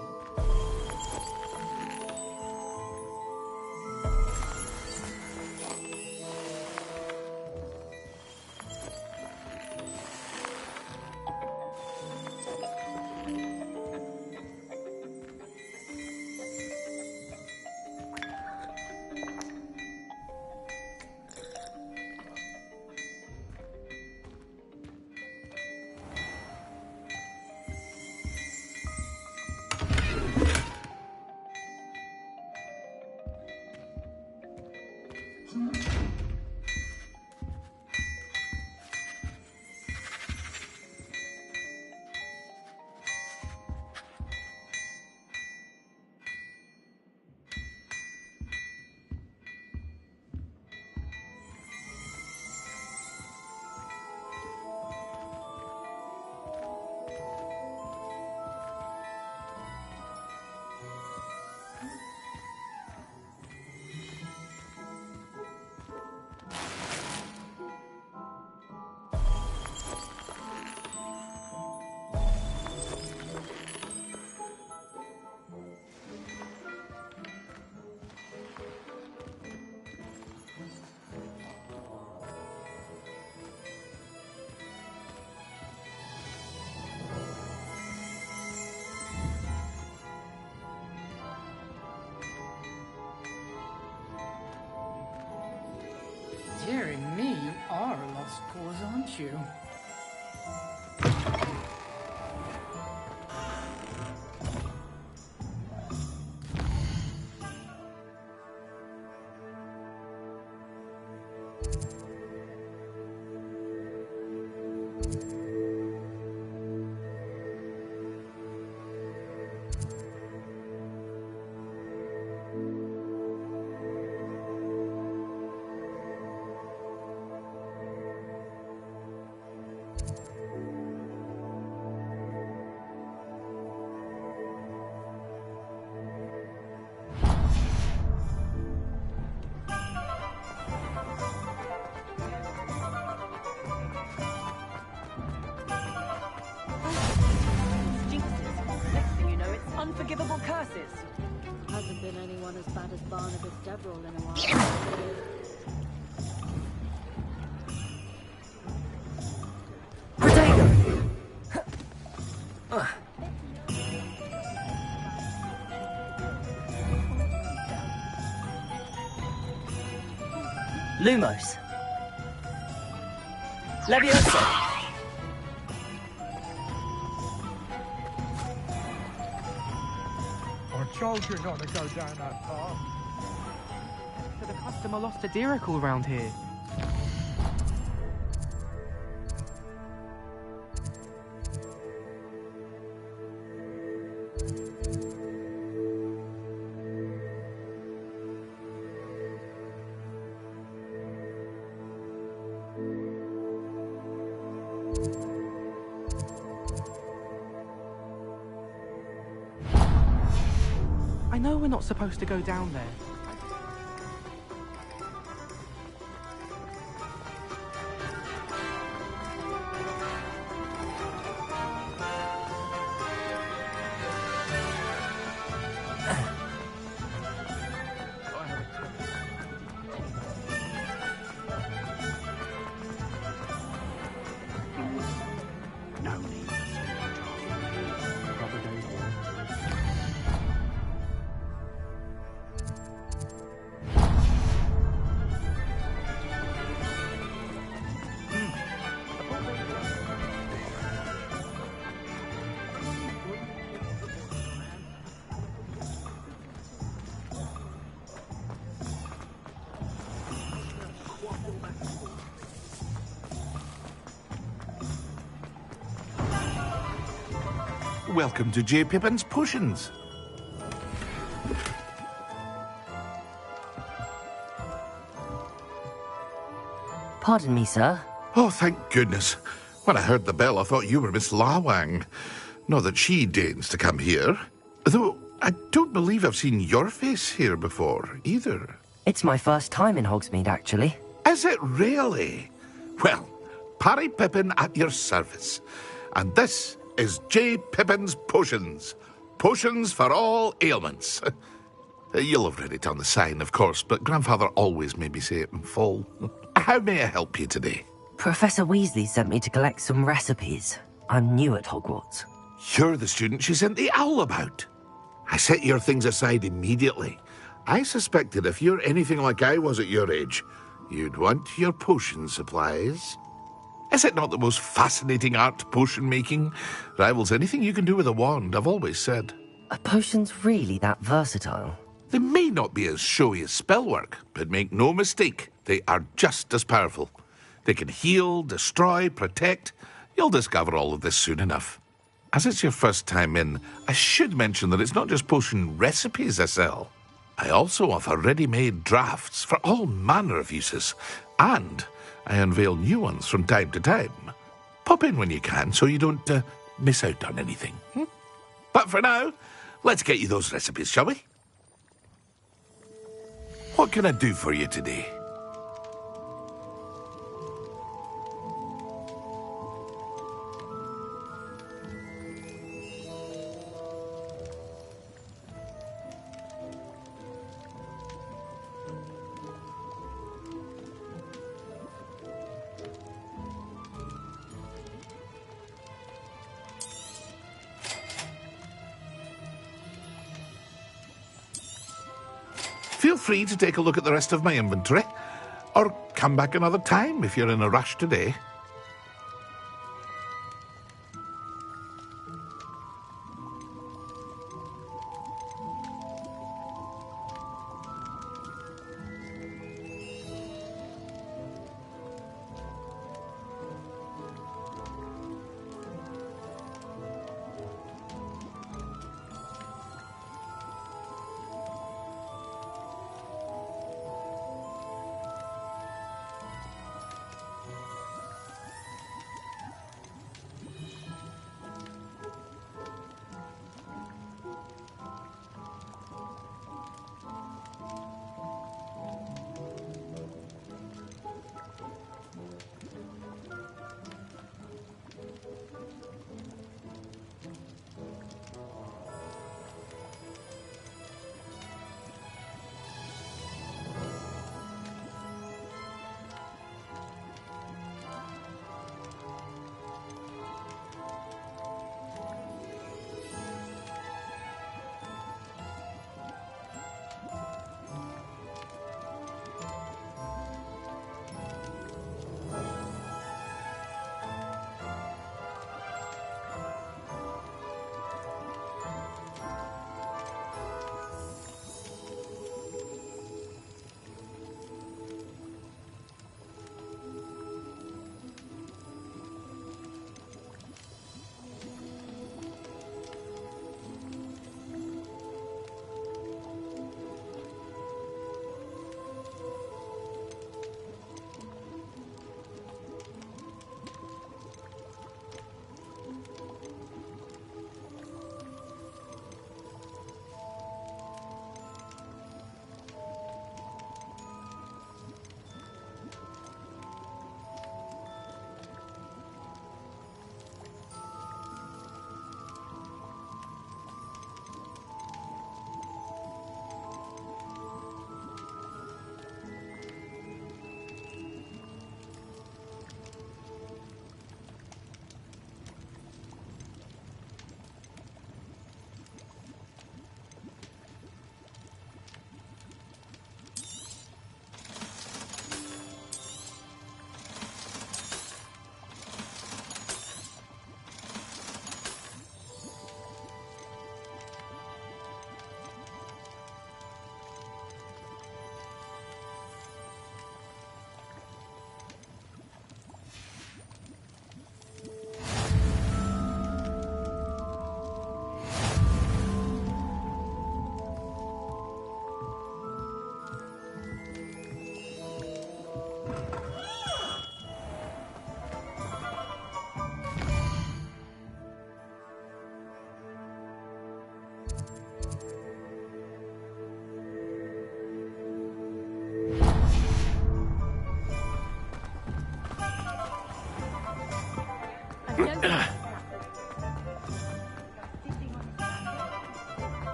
lost cause, aren't you? Unforgivable curses. Hasn't been anyone as bad as Barnabas Deverell in a while. Lumos. Leviosa. I told you not to go down that path. So the customer lost a diracle round here. I know we're not supposed to go down there. Welcome to J. Pippin's Potions. Pardon me, sir. Oh, thank goodness. When I heard the bell, I thought you were Miss Lawang. Not that she deigns to come here. Though I don't believe I've seen your face here before, either. It's my first time in Hogsmeade, actually. Is it really? Well, Parry Pippin at your service. And this is J. Pippin's Potions. Potions for all ailments. You'll have read it on the sign, of course, but Grandfather always made me say it in full. How may I help you today? Professor Weasley sent me to collect some recipes. I'm new at Hogwarts. You're the student she sent the owl about. I set your things aside immediately. I suspected if you're anything like I was at your age, you'd want your potion supplies. Is it not the most fascinating art, potion making? Rivals anything you can do with a wand, I've always said. Are potions really that versatile? They may not be as showy as spellwork, but make no mistake, they are just as powerful. They can heal, destroy, protect. You'll discover all of this soon enough. As it's your first time in, I should mention that it's not just potion recipes I sell. I also offer ready-made drafts for all manner of uses, and I unveil new ones from time to time. Pop in when you can so you don't miss out on anything. But for now, let's get you those recipes, shall we? What can I do for you today? Feel free to take a look at the rest of my inventory. Or come back another time if you're in a rush today.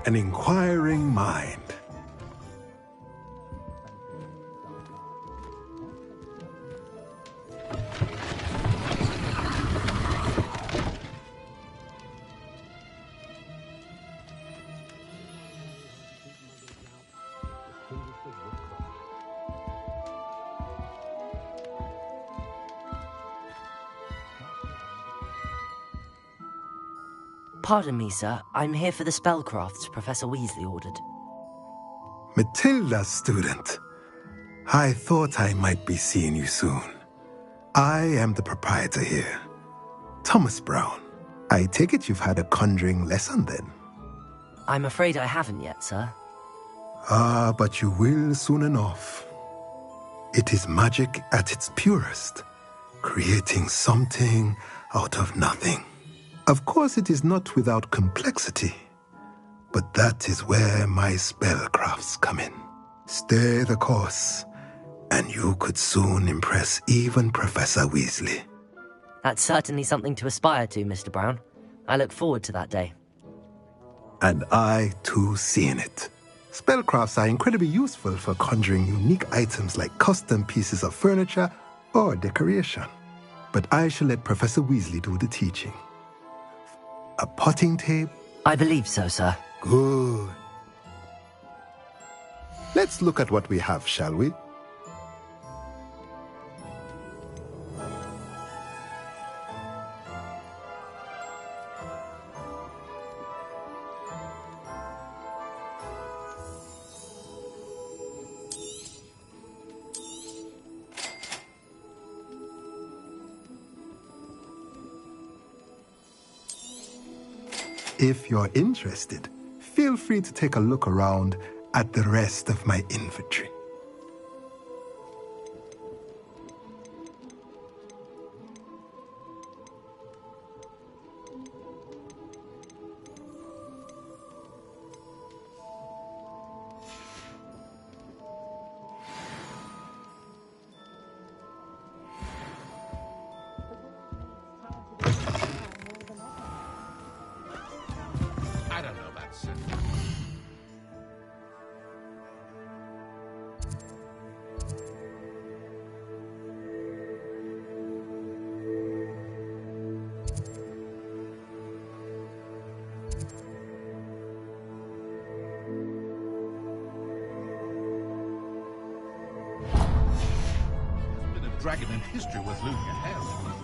An inquiring mind. Pardon me, sir. I'm here for the spellcrafts Professor Weasley ordered. Matilda's student. I thought I might be seeing you soon. I am the proprietor here, Thomas Brown. I take it you've had a conjuring lesson then? I'm afraid I haven't yet, sir. Ah, but you will soon enough. It is magic at its purest, creating something out of nothing. Of course, it is not without complexity, but that is where my spellcrafts come in. Stay the course, and you could soon impress even Professor Weasley. That's certainly something to aspire to, Mr. Brown. I look forward to that day. And I, too, seeing it. Spellcrafts are incredibly useful for conjuring unique items like custom pieces of furniture or decoration. But I shall let Professor Weasley do the teaching. A potting table? I believe so, sir. Good. Let's look at what we have, shall we? If you're interested, feel free to take a look around at the rest of my inventory. I don't know about sin. There's been a dragon in history worth losing a hair on.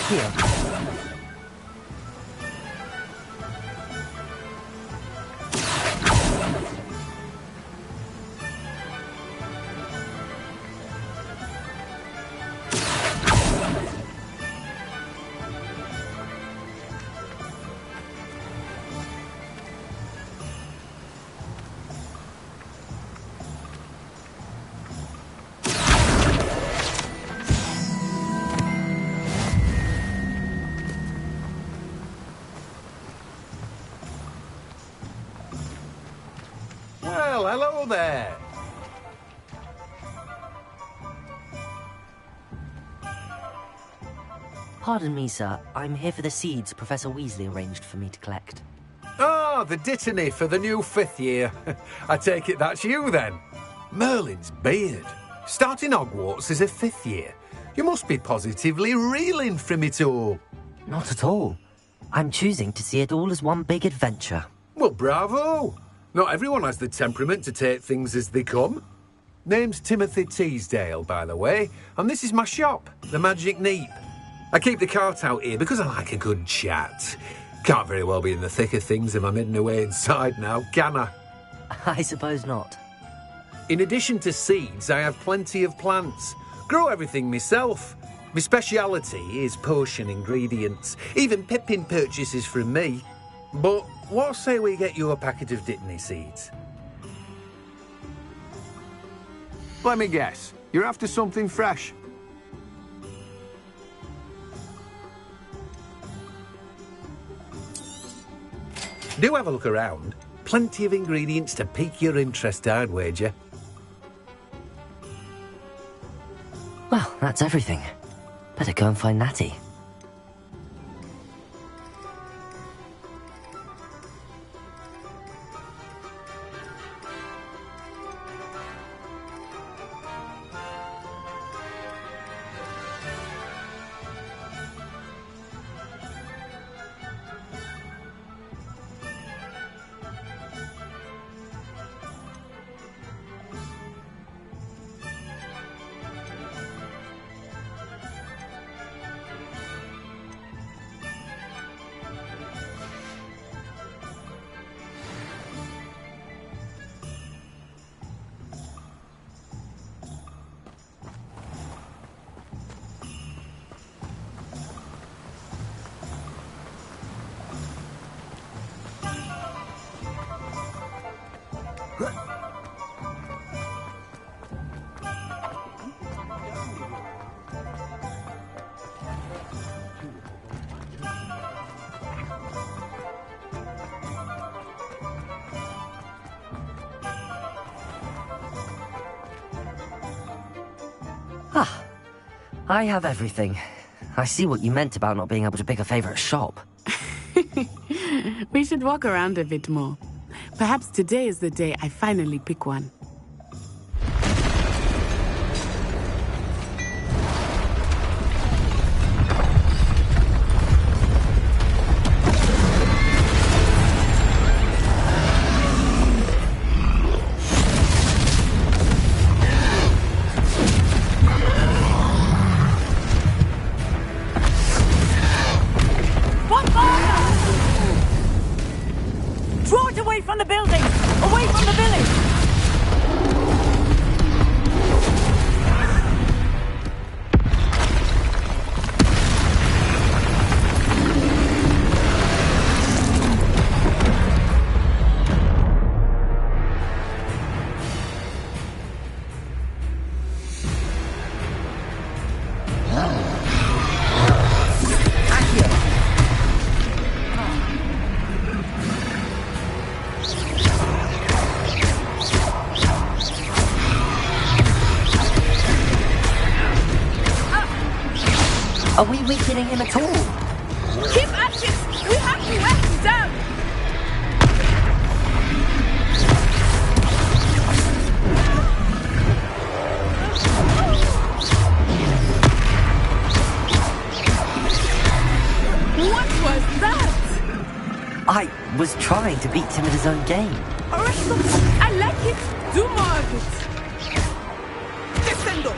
Here. Well, hello there. Pardon me, sir. I'm here for the seeds Professor Weasley arranged for me to collect. Ah, the dittany for the new 5th year. I take it that's you, then. Merlin's beard. Starting Hogwarts as a 5th year. You must be positively reeling from it all. Not at all. I'm choosing to see it all as one big adventure. Well, bravo. Not everyone has the temperament to take things as they come. Name's Timothy Teasdale, by the way, and this is my shop, the Magic Neep. I keep the cart out here because I like a good chat. Can't very well be in the thick of things if I'm hidden away inside now, can I? I suppose not. In addition to seeds, I have plenty of plants. Grow everything myself. My speciality is potion ingredients. Even Pippin purchases from me. But what say we get you a packet of dittany seeds? Let me guess. You're after something fresh. Do have a look around. Plenty of ingredients to pique your interest, I'd wager. Well, that's everything. Better go and find Natty. Ah, I have everything. I see what you meant about not being able to pick a favorite shop. We should walk around a bit more. Perhaps today is the day I finally pick one. Draw it away from the building! Away from the village! Are we weakening him at all? Keep at it! We have to wear him down! What was that? I was trying to beat him at his own game. I like it. Do more of it. Descendo.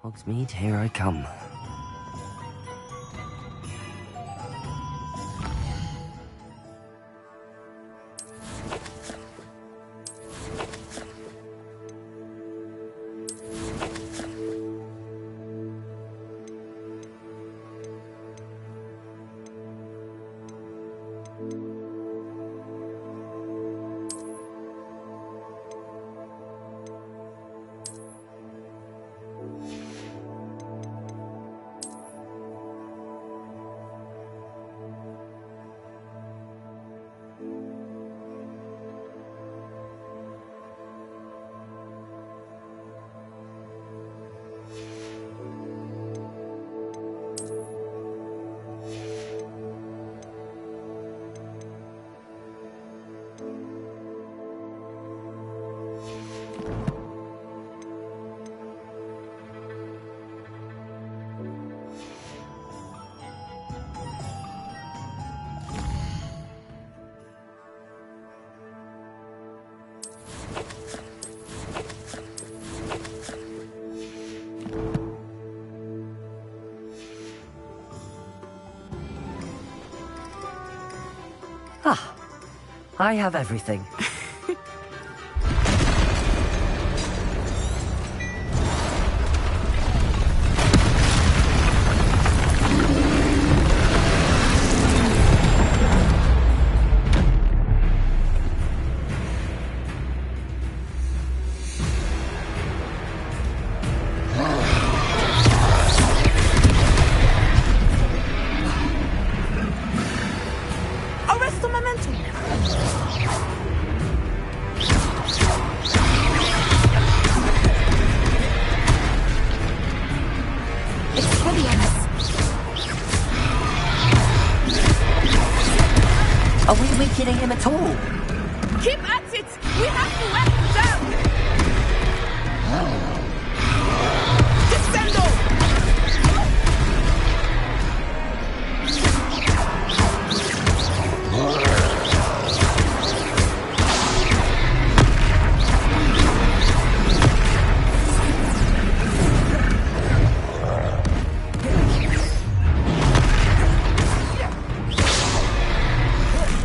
Hogsmeade, here I come. Ah, I have everything. Are we weakening him at all? Keep at it! We have to wear him down! Descendo!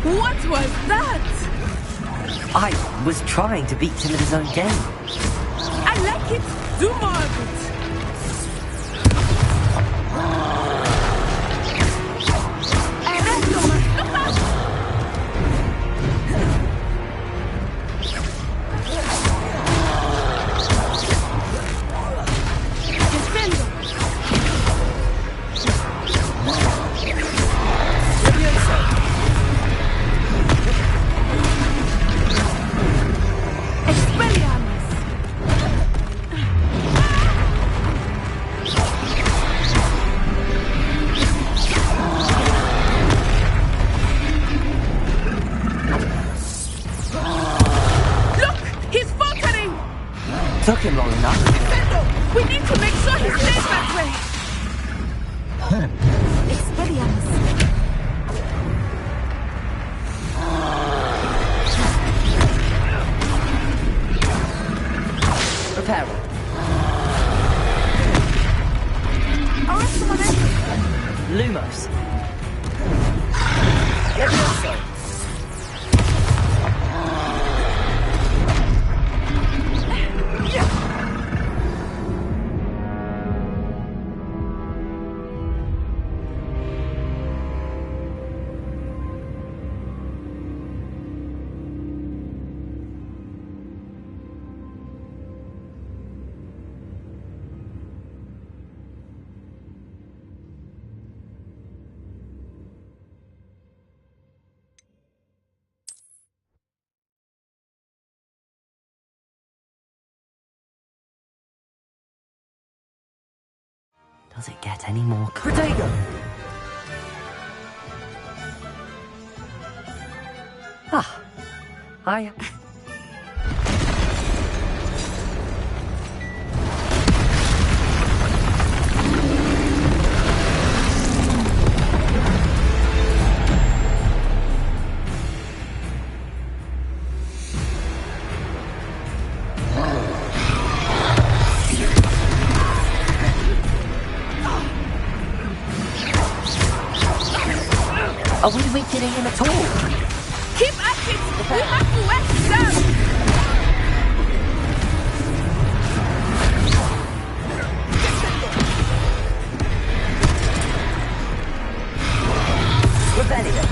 What was that? I was trying to beat him at his own game. I like it. Do more of it. Took him long enough. We need to make sure he stays that way. Expelliarmus. Prepare. Lumos. Levioso. Does it get any more Protego! Ah, I... Are we weakening him at all? Keep at it! We have to wet down! Rebellion!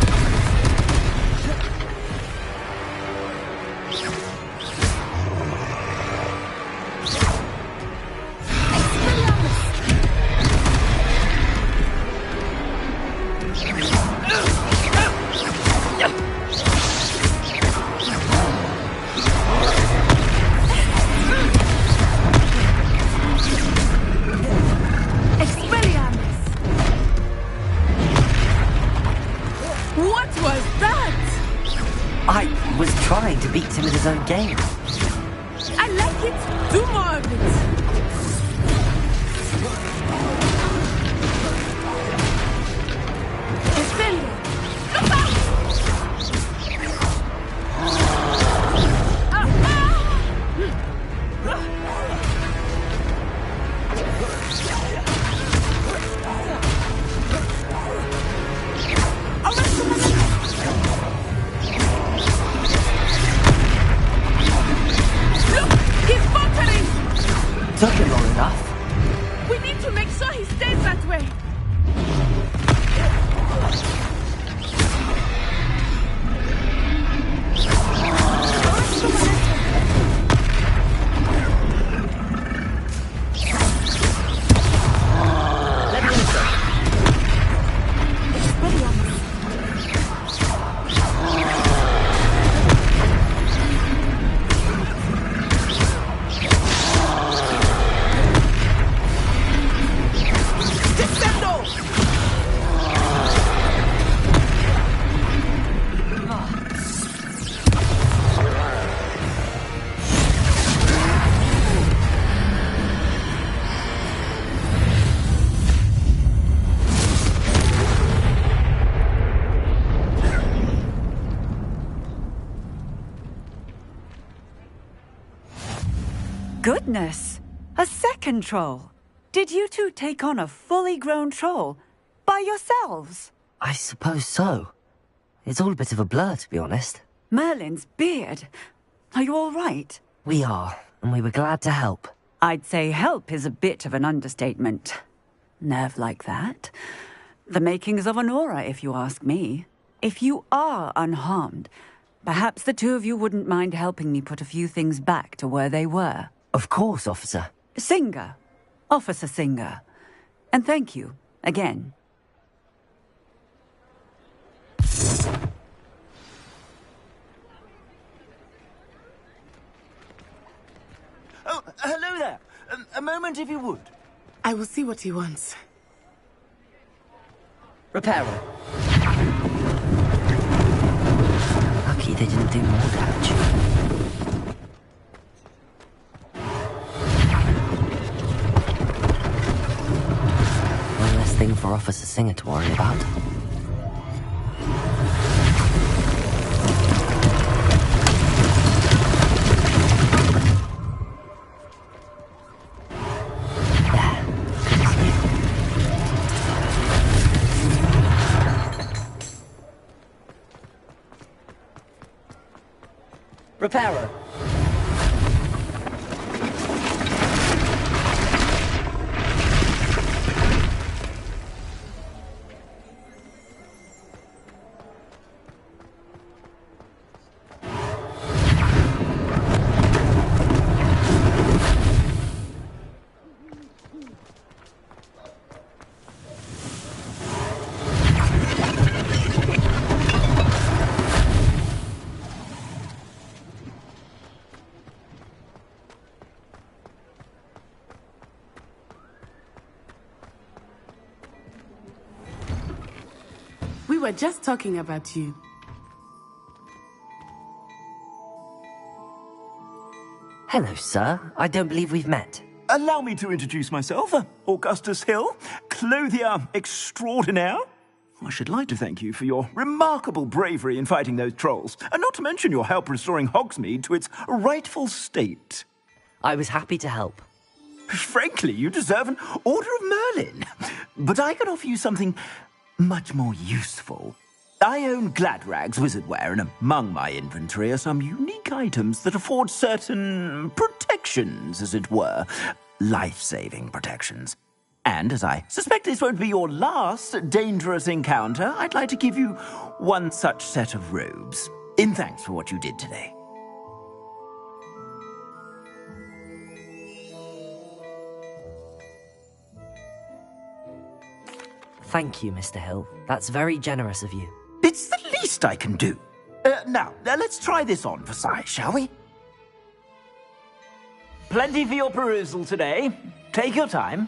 I was trying to beat him at his own game. I like it. Do more of it. Expelliarmus. Look out! Took him long enough. We need to make sure he stays that way. Goodness! A second troll! Did you two take on a fully grown troll? By yourselves? I suppose so. It's all a bit of a blur, to be honest. Merlin's beard. Are you all right? We are, and we were glad to help. I'd say help is a bit of an understatement. Nerve like that. The makings of an aura, if you ask me. If you are unharmed, perhaps the two of you wouldn't mind helping me put a few things back to where they were. Of course, officer. Singer. Officer Singer. And thank you, again. Oh, hello there. A moment, if you would. I will see what he wants. Repairer. Lucky they didn't do more damage. One less thing for Officer Singer to worry about. Repairer. We were just talking about you. Hello, sir. I don't believe we've met. Allow me to introduce myself, Augustus Hill, clothier extraordinaire. I should like to thank you for your remarkable bravery in fighting those trolls, and not to mention your help restoring Hogsmeade to its rightful state. I was happy to help. Frankly, you deserve an Order of Merlin. But I can offer you something much more useful. I own Gladrag's wizardwear, and among my inventory are some unique items that afford certain protections, as it were. Life-saving protections. And as I suspect this won't be your last dangerous encounter, I'd like to give you one such set of robes, in thanks for what you did today. Thank you, Mr. Hill. That's very generous of you. It's the least I can do. Now, let's try this on for size, shall we? Plenty for your perusal today. Take your time.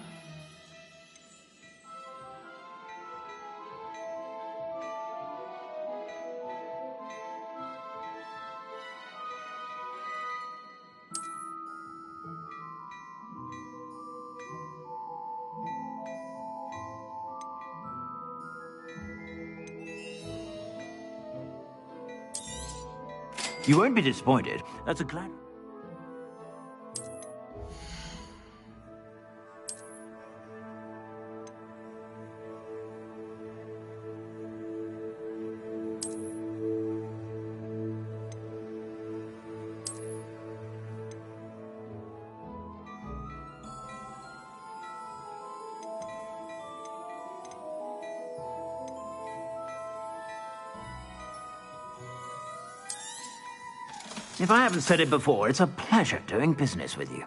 You won't be disappointed. That's a glad... If I haven't said it before, it's a pleasure doing business with you.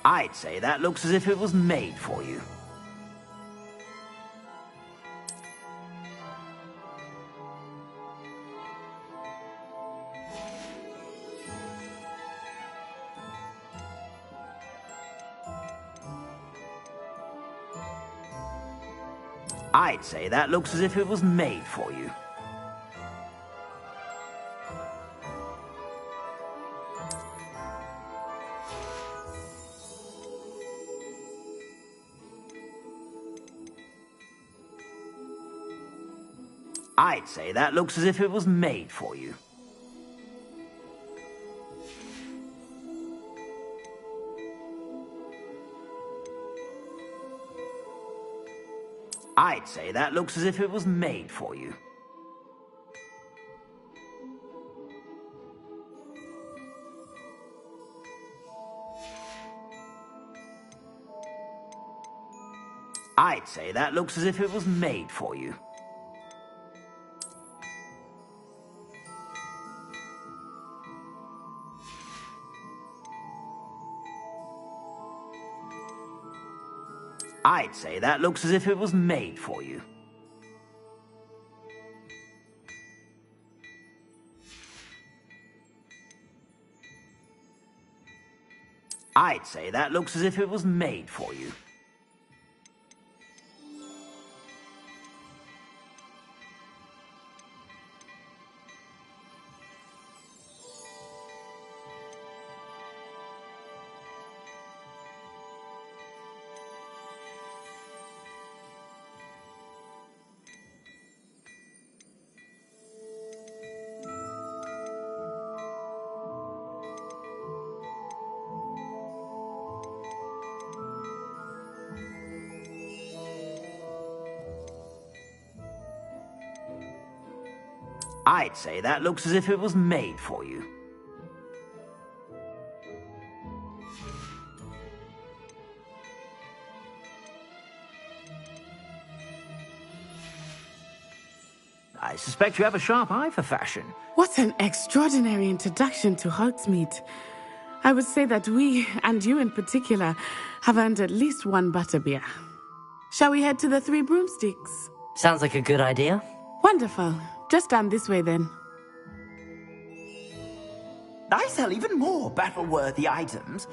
I'd say that looks as if it was made for you. I'd say that looks as if it was made for you. I'd say that looks as if it was made for you. I'd say that looks as if it was made for you. I'd say that looks as if it was made for you. I'd say that looks as if it was made for you. I'd say that looks as if it was made for you. I'd say that looks as if it was made for you. I suspect you have a sharp eye for fashion. What an extraordinary introduction to Hogsmeade. I would say that we, and you in particular, have earned at least one butterbeer. Shall we head to the Three Broomsticks? Sounds like a good idea. Wonderful. Just down this way then. I sell even more battle-worthy items.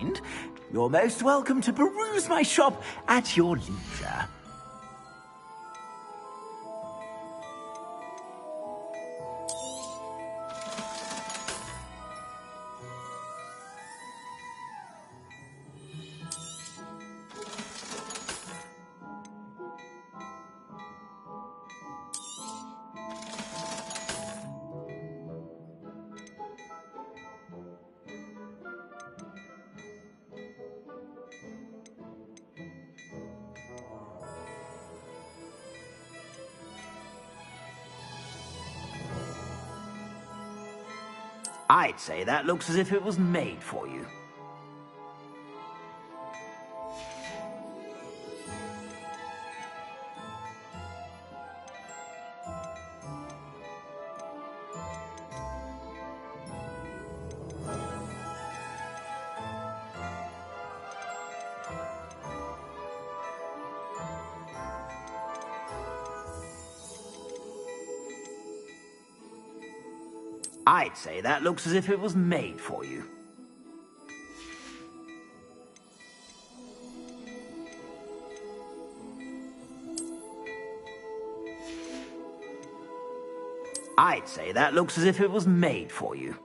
mind, you're most welcome to peruse my shop at your leisure. I'd say that looks as if it was made for you. I'd say that looks as if it was made for you. I'd say that looks as if it was made for you.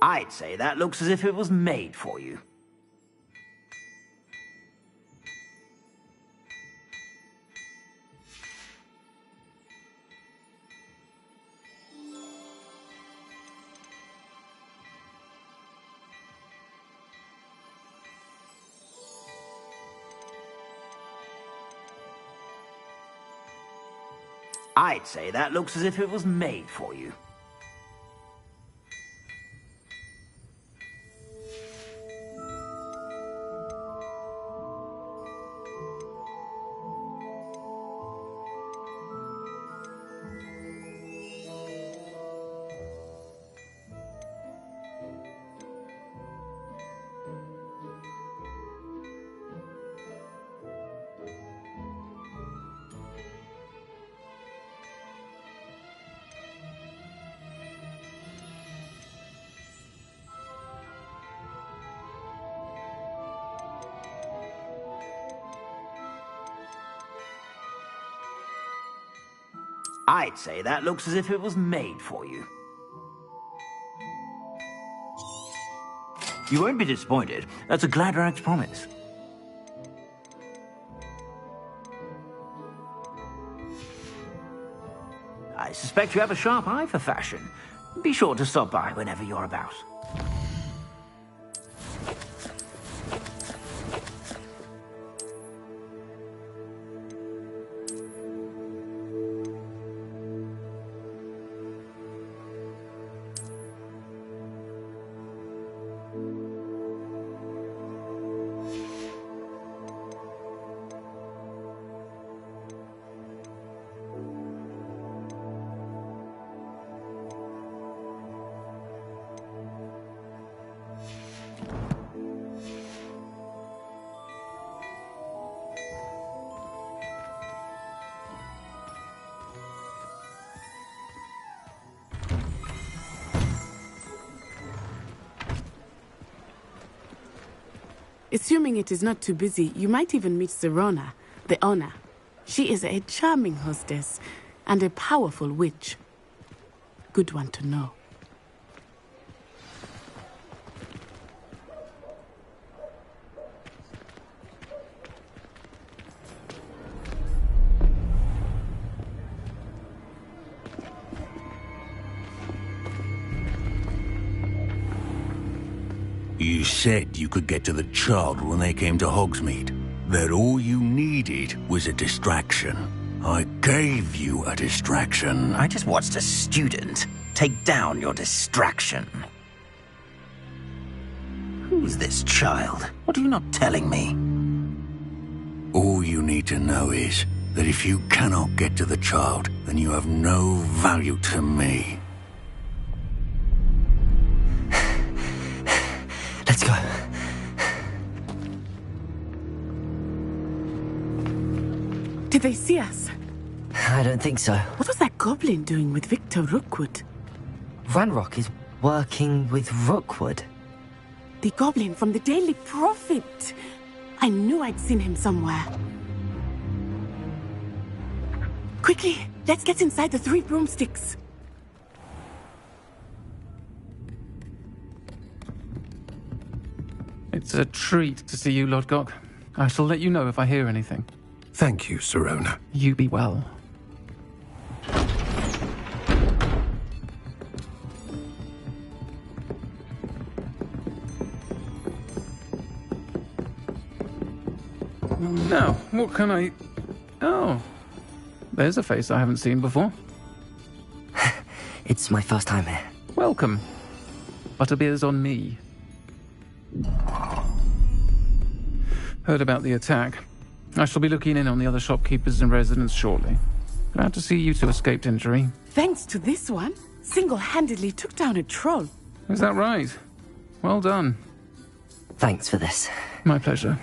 I'd say that looks as if it was made for you. I'd say that looks as if it was made for you. I'd say that looks as if it was made for you. You won't be disappointed. That's a Gladrag's promise. I suspect you have a sharp eye for fashion. Be sure to stop by whenever you're about. Assuming it is not too busy, you might even meet Serona, the owner. She is a charming hostess and a powerful witch. Good one to know. You said you could get to the child when they came to Hogsmeade. That all you needed was a distraction. I gave you a distraction. I just watched a student take down your distraction. Who's this child? What are you not telling me? All you need to know is that if you cannot get to the child, then you have no value to me. Let's go. Did they see us? I don't think so. What was that goblin doing with Victor Rookwood? Ranrock is working with Rookwood. The goblin from the Daily Prophet. I knew I'd seen him somewhere. Quickly, let's get inside the 3 broomsticks. It's a treat to see you, Lodgok. I shall let you know if I hear anything. Thank you, Sirona. You be well. Now, what can I... Oh, there's a face I haven't seen before. It's my first time here. Welcome. Butterbeer's on me. Heard about the attack. I shall be looking in on the other shopkeepers and residents shortly. Glad to see you two escaped injury. Thanks to this one, single-handedly took down a troll. Is that right? Well done. Thanks for this. My pleasure.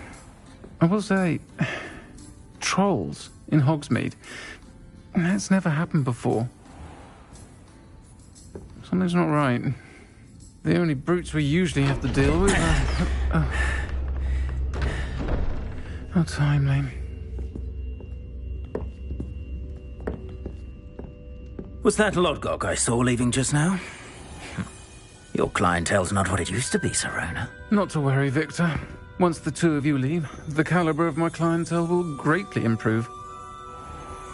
I will say, trolls in Hogsmeade. That's never happened before. Something's not right. The only brutes we usually have to deal with are... How timely. Was that Lodgok I saw leaving just now? Your clientele's not what it used to be, Sirona. Not to worry, Victor. Once the two of you leave, the caliber of my clientele will greatly improve.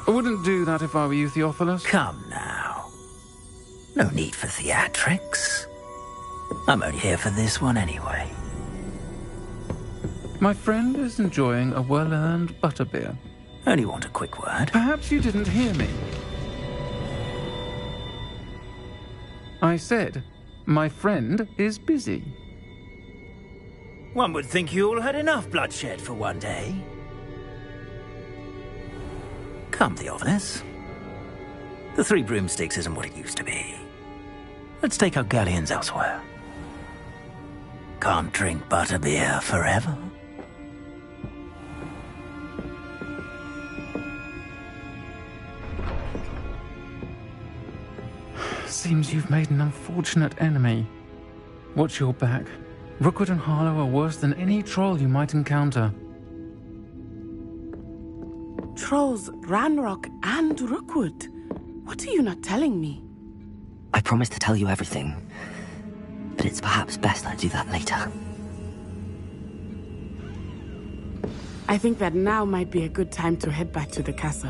I wouldn't do that if I were you, Theophilus. Come now. No need for theatrics. I'm only here for this one anyway. My friend is enjoying a well-earned butterbeer. Only want a quick word. Perhaps you didn't hear me. I said, my friend is busy. One would think you all had enough bloodshed for one day. Come, Theophilus. The 3 broomsticks isn't what it used to be. Let's take our galleons elsewhere. Can't drink butterbeer forever. Seems you've made an unfortunate enemy. Watch your back. Rookwood and Harlow are worse than any troll you might encounter. Trolls, Ranrock, and Rookwood. What are you not telling me? I promised to tell you everything, but it's perhaps best I do that later. I think that now might be a good time to head back to the castle.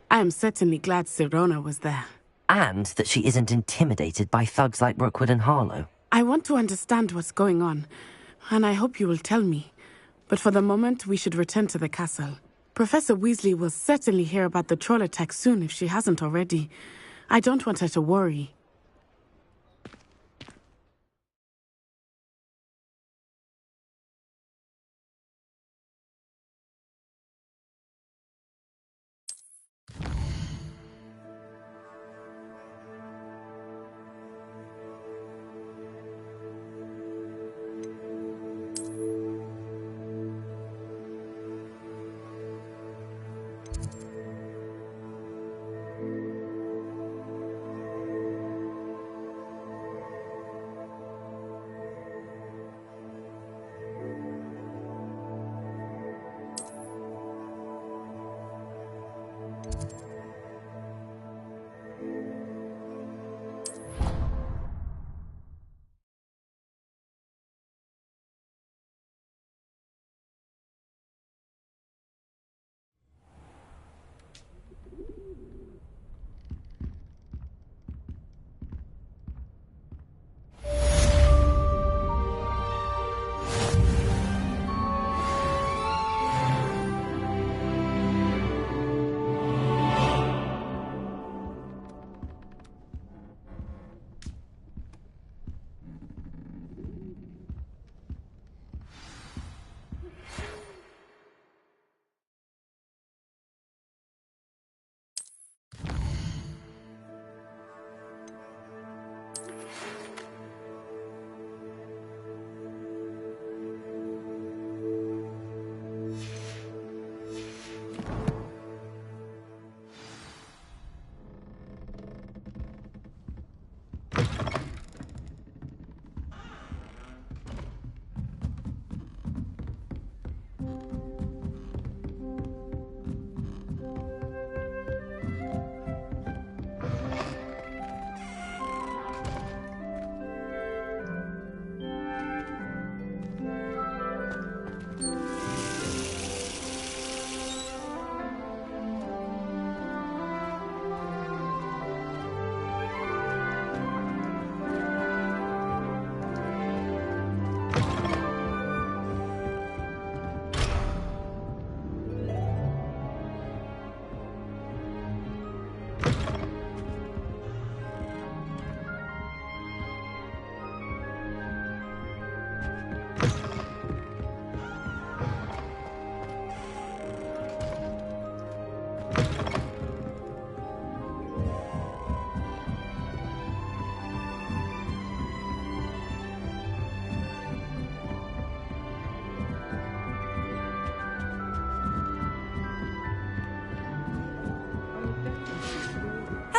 I am certainly glad Sirona was there. And that she isn't intimidated by thugs like Rookwood and Harlow. I want to understand what's going on, and I hope you will tell me. But for the moment, we should return to the castle. Professor Weasley will certainly hear about the troll attack soon if she hasn't already. I don't want her to worry.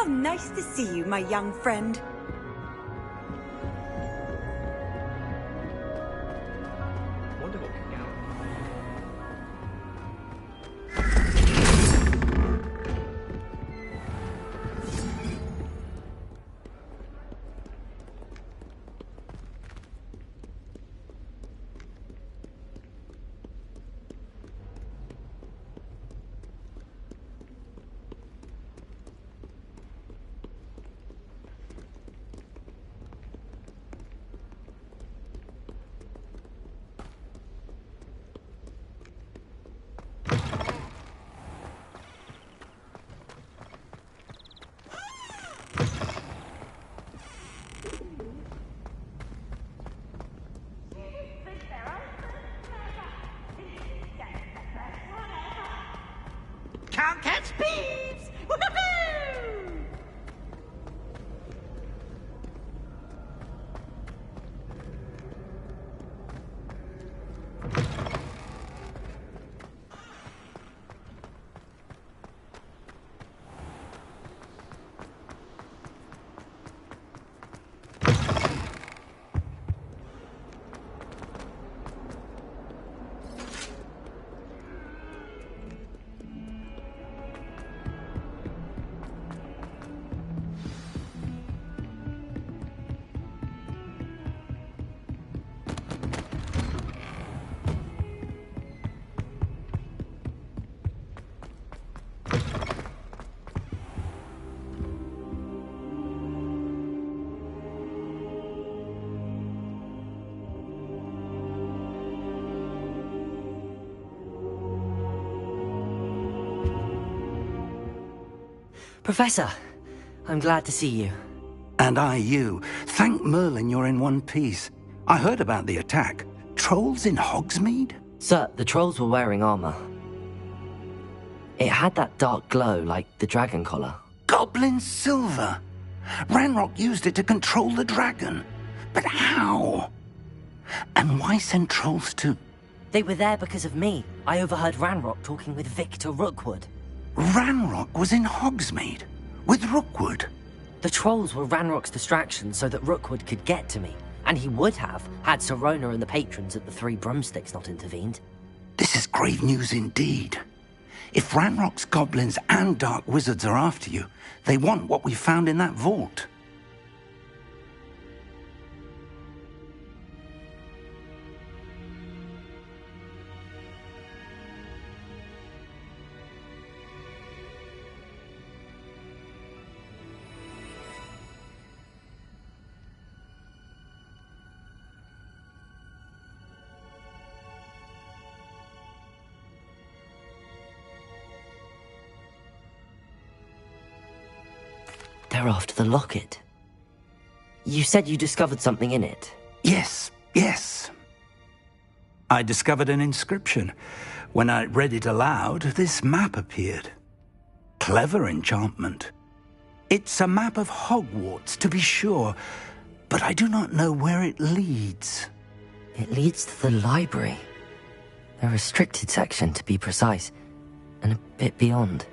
nice to see you, my young friend. Can't catch bees! Woohoo! Professor, I'm glad to see you. And I you. Thank Merlin you're in one piece. I heard about the attack. Trolls in Hogsmeade? Sir, the trolls were wearing armor. It had that dark glow like the dragon collar. Goblin silver! Ranrock used it to control the dragon. But how? And why send trolls to... They were there because of me. I overheard Ranrock talking with Victor Rookwood. Ranrock was in Hogsmeade? With Rookwood? The trolls were Ranrock's distraction so that Rookwood could get to me. And he would have, had Sirona and the patrons at the Three Broomsticks not intervened. This is grave news indeed. If Ranrock's goblins and dark wizards are after you, they want what we found in that vault. They're after the locket. You said you discovered something in it. Yes. I discovered an inscription. When I read it aloud, this map appeared. Clever enchantment. It's a map of Hogwarts, to be sure, but I do not know where it leads. It leads to the library. A restricted section, to be precise, and a bit beyond.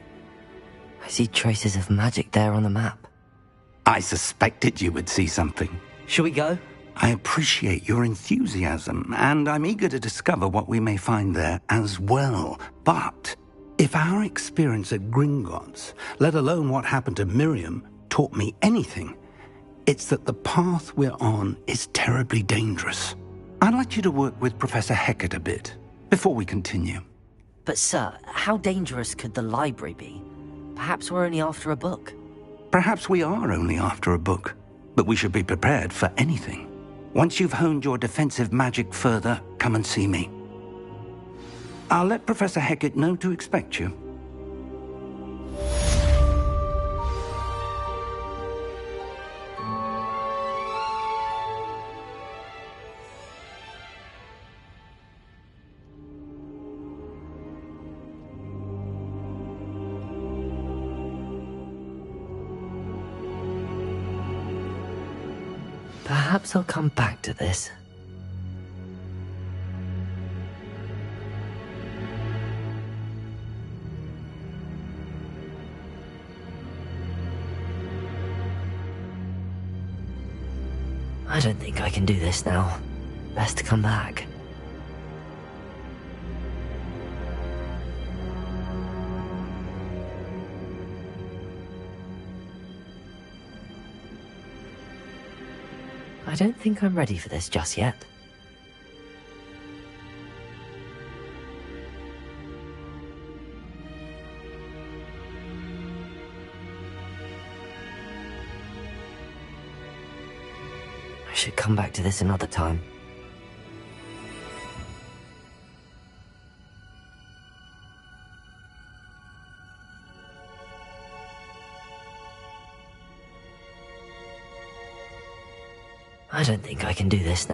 I see traces of magic there on the map. I suspected you would see something. Shall we go? I appreciate your enthusiasm, and I'm eager to discover what we may find there as well. But if our experience at Gringotts, let alone what happened to Miriam, taught me anything, it's that the path we're on is terribly dangerous. I'd like you to work with Professor Hecat a bit before we continue. But sir, how dangerous could the library be? Perhaps we're only after a book. Perhaps we are only after a book, but we should be prepared for anything. Once you've honed your defensive magic further, come and see me. I'll let Professor Hecat know to expect you. Perhaps I'll come back to this. I don't think I can do this now. Best to come back. I don't think I'm ready for this just yet. I should come back to this another time. I don't think I can do this now.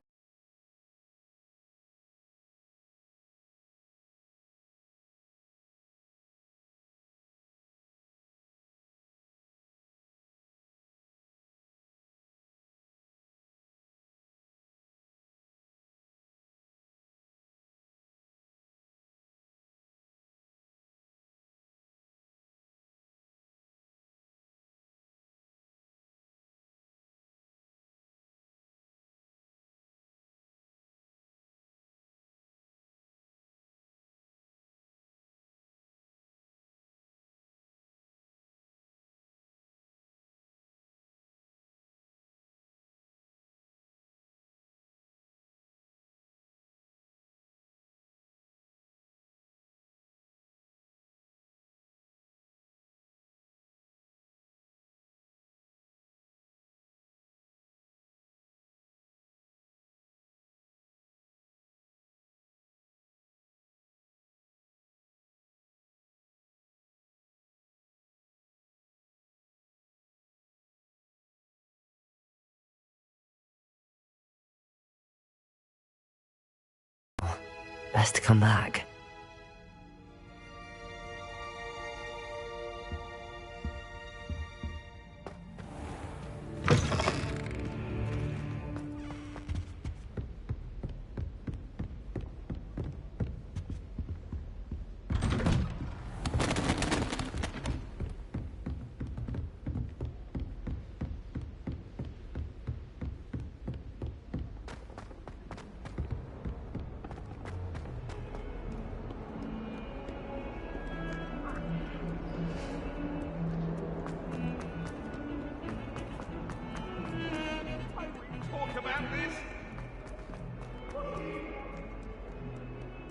Best to come back.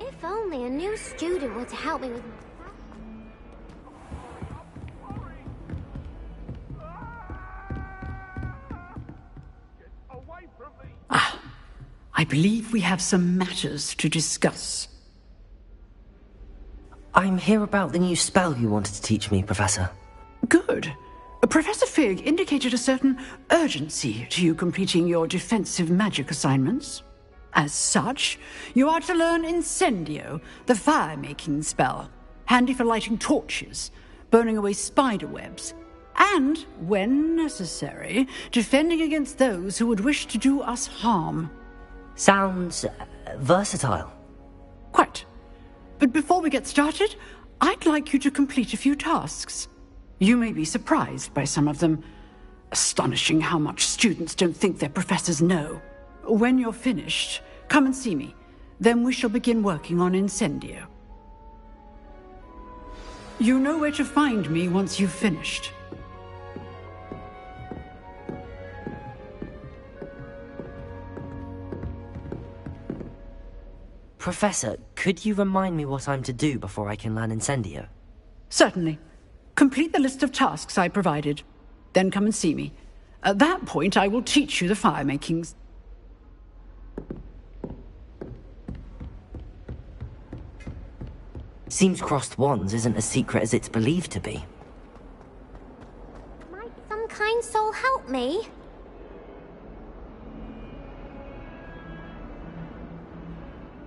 If only a new student were to help me with... I believe we have some matters to discuss. I'm here about the new spell you wanted to teach me, Professor. Good. Professor Fig indicated a certain urgency to you completing your defensive magic assignments. As such, you are to learn Incendio, the fire-making spell, handy for lighting torches, burning away spider webs, and, when necessary, defending against those who would wish to do us harm. Sounds versatile. Quite. But before we get started, I'd like you to complete a few tasks. You may be surprised by some of them. Astonishing how much students don't think their professors know. When you're finished, come and see me. Then we shall begin working on Incendio. You know where to find me once you've finished. Professor, could you remind me what I'm to do before I can learn Incendio? Certainly. Complete the list of tasks I provided. Then come and see me. At that point, I will teach you the fire-makings. Seems crossed wands isn't as secret as it's believed to be. Might some kind soul help me?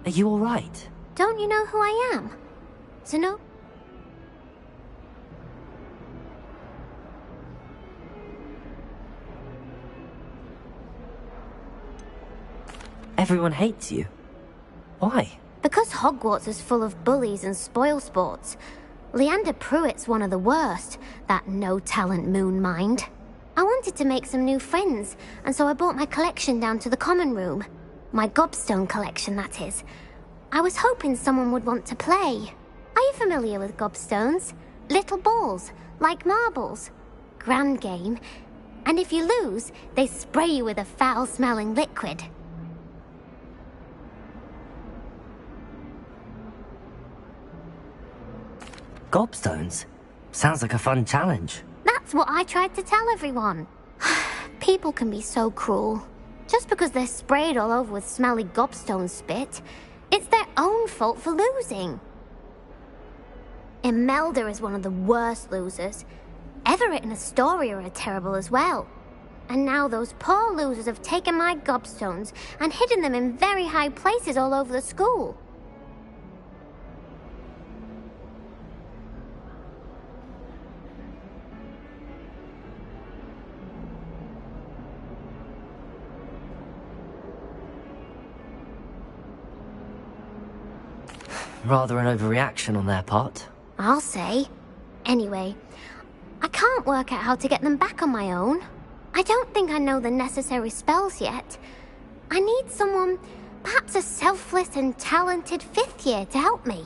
Are you all right? Don't you know who I am? To know? Everyone hates you. Why? Because Hogwarts is full of bullies and spoilsports. Leander Pruitt's one of the worst, that no-talent moon mind. I wanted to make some new friends, and so I brought my collection down to the common room. My gobstone collection, that is. I was hoping someone would want to play. Are you familiar with gobstones? Little balls, like marbles. Grand game. And if you lose, they spray you with a foul-smelling liquid. Gobstones? Sounds like a fun challenge. That's what I tried to tell everyone. People can be so cruel. Just because they're sprayed all over with smelly gobstone spit, it's their own fault for losing. Imelda is one of the worst losers. Everett and Astoria are terrible as well. And now those poor losers have taken my gobstones and hidden them in very high places all over the school. Rather an overreaction on their part. I'll say. Anyway, I can't work out how to get them back on my own. I don't think I know the necessary spells yet. I need someone, perhaps a selfless and talented 5th year to help me.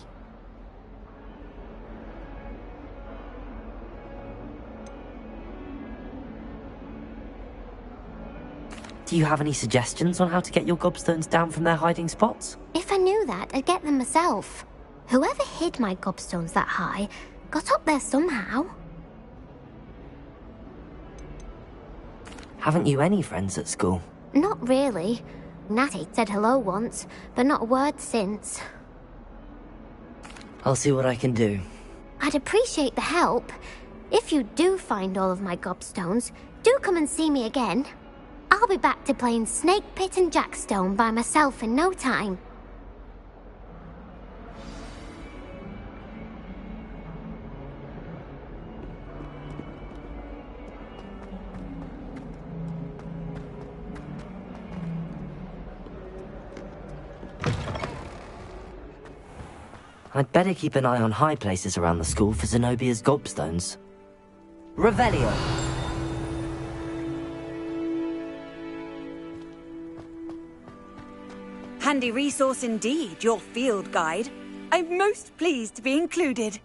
Do you have any suggestions on how to get your gobstones down from their hiding spots? If I knew that, I'd get them myself. Whoever hid my gobstones that high got up there somehow. Haven't you any friends at school? Not really. Natty said hello once, but not a word since. I'll see what I can do. I'd appreciate the help. If you do find all of my gobstones, do come and see me again. I'll be back to playing Snake Pit and Jackstone by myself in no time. I'd better keep an eye on high places around the school for Zenobia's gobstones. Revelio! Handy resource indeed, your field guide. I'm most pleased to be included.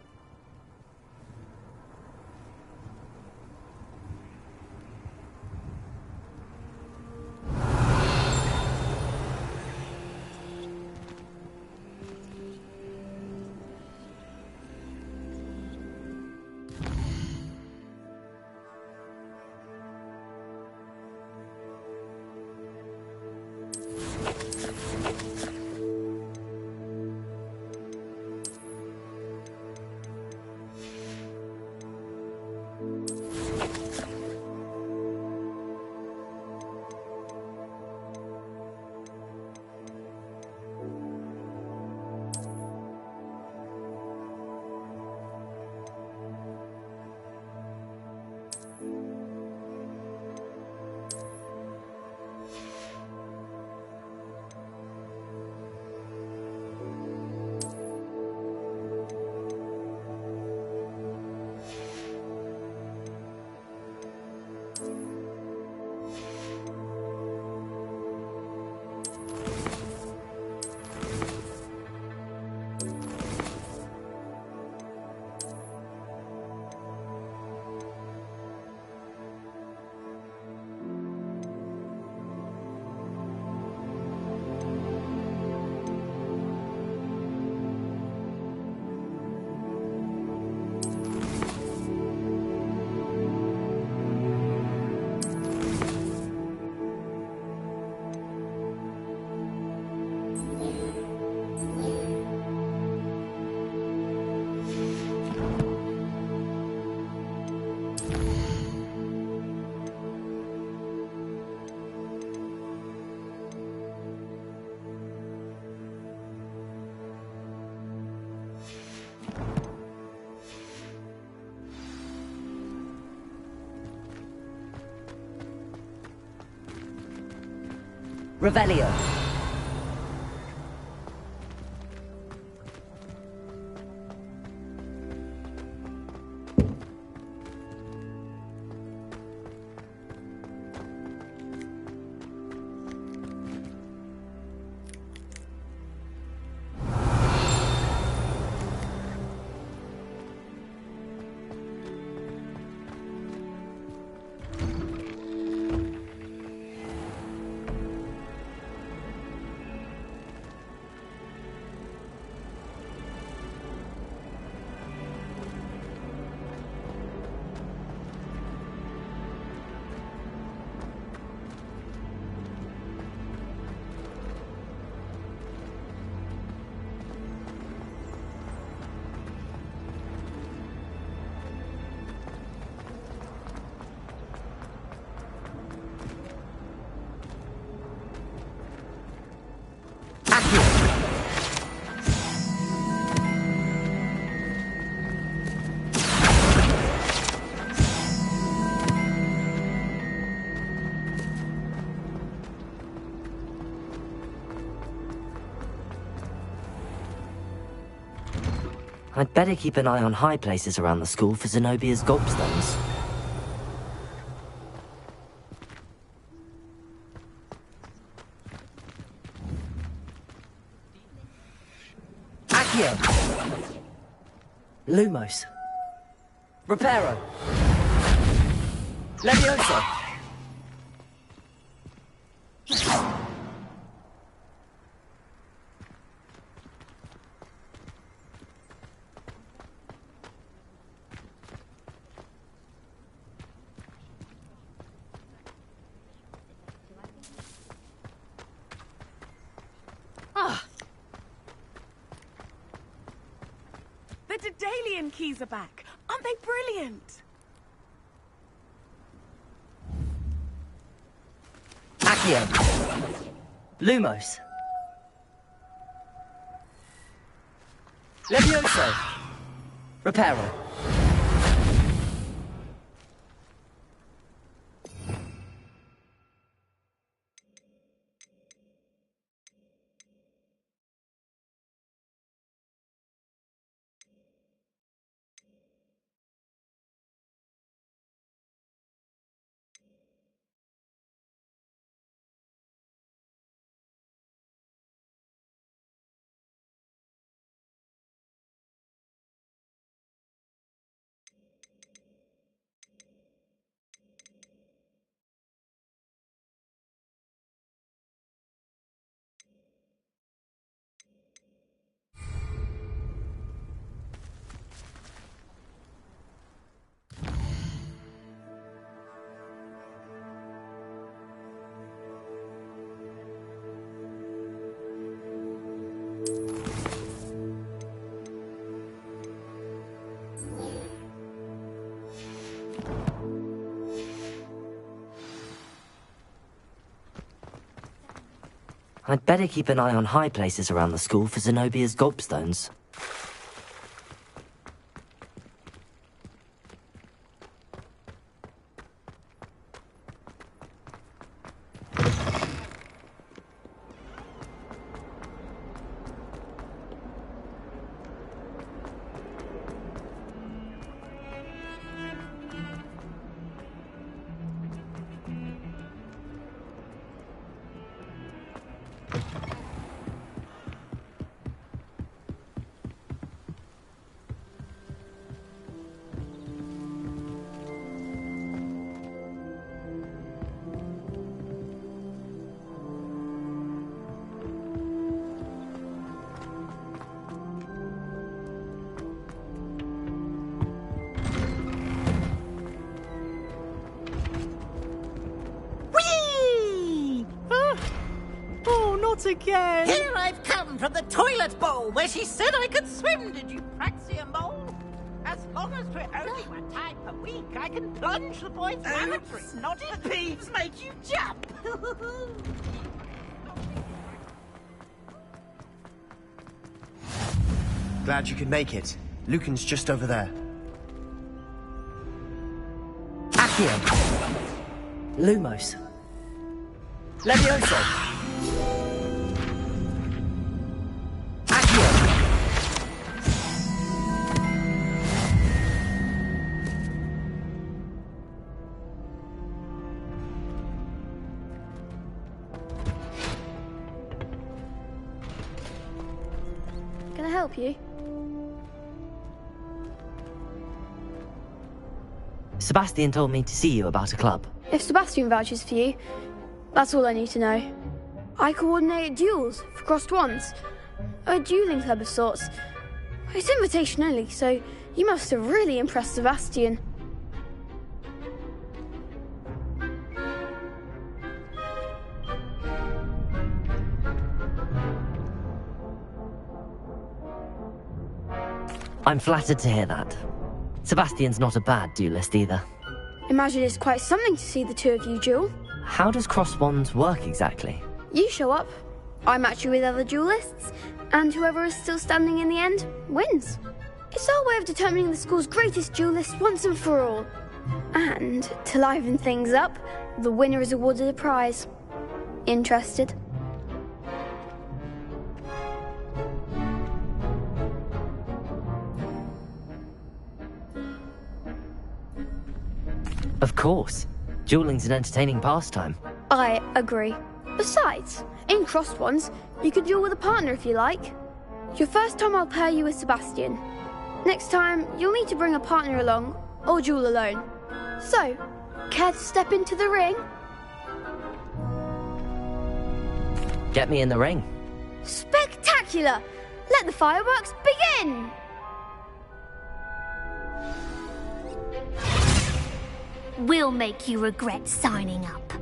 Revelio. I'd better keep an eye on high places around the school for Zenobia's gobstones. Accio! Lumos! Reparo! Levioso! The Daedalian keys are back. Aren't they brilliant? Accio! Lumos! Levioso! Reparo! I'd better keep an eye on high places around the school for Zenobia's gobstones. Again. Here I've come from the toilet bowl where she said I could swim, did you praxia mole? As long as we're only one time per week, I can plunge the boy's lavatory. Not if peeves make you jump. Glad you could make it. Lucan's just over there. Accio! Lumos! Levioso! Can I help you? Sebastian told me to see you about a club. If Sebastian vouches for you, that's all I need to know. I coordinate duels for crossed wands. A dueling club of sorts. It's invitation only, so you must have really impressed Sebastian. I'm flattered to hear that. Sebastian's not a bad duelist either. Imagine it's quite something to see the two of you duel. How does cross wands work exactly? You show up, I match you with other duelists, and whoever is still standing in the end wins. It's our way of determining the school's greatest duelist once and for all. And, to liven things up, the winner is awarded a prize. Interested? Of course. Dueling's an entertaining pastime. I agree. Besides, in crossed ones, you could duel with a partner if you like. Your first time I'll pair you with Sebastian. Next time, you'll need to bring a partner along, or duel alone. So, care to step into the ring? Get me in the ring. Spectacular! Let the fireworks begin! We'll make you regret signing up.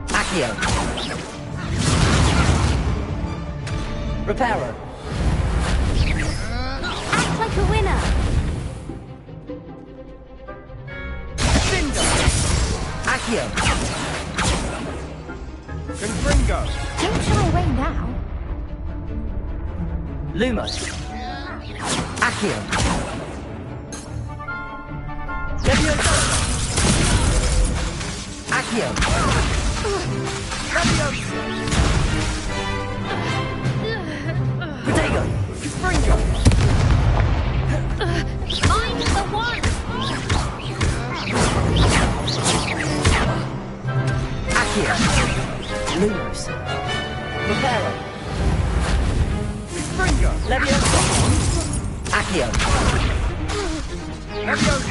Accio. Reparo. Act like a winner. Accio. Confringo. Don't shy away now. Lumos. Accio. Accio. Protego. Confringo. I'm the one. Accio. Lumos. Reparo. Confringo. Leviosa. Accio. Leviosa.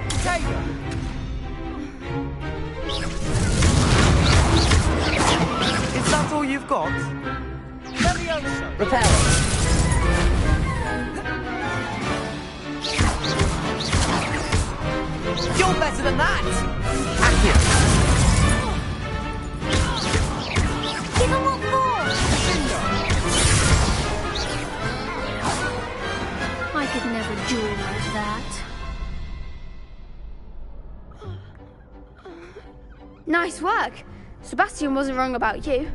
Protego. Is that all you've got? Leviosa. Reparo. You're better than that! Accio. Give him what for. I could never duel like that. Nice work. Sebastian wasn't wrong about you.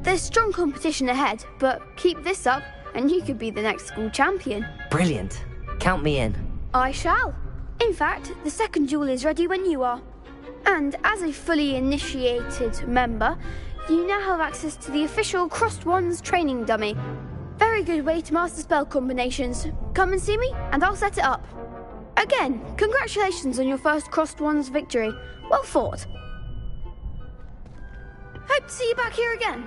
There's strong competition ahead, but keep this up and you could be the next school champion. Brilliant. Count me in. I shall. In fact, the second duel is ready when you are. And as a fully initiated member, you now have access to the official Crossed Wands training dummy. Very good way to master spell combinations. Come and see me and I'll set it up. Again, congratulations on your first Crossed Wands victory. Well fought. Hope to see you back here again.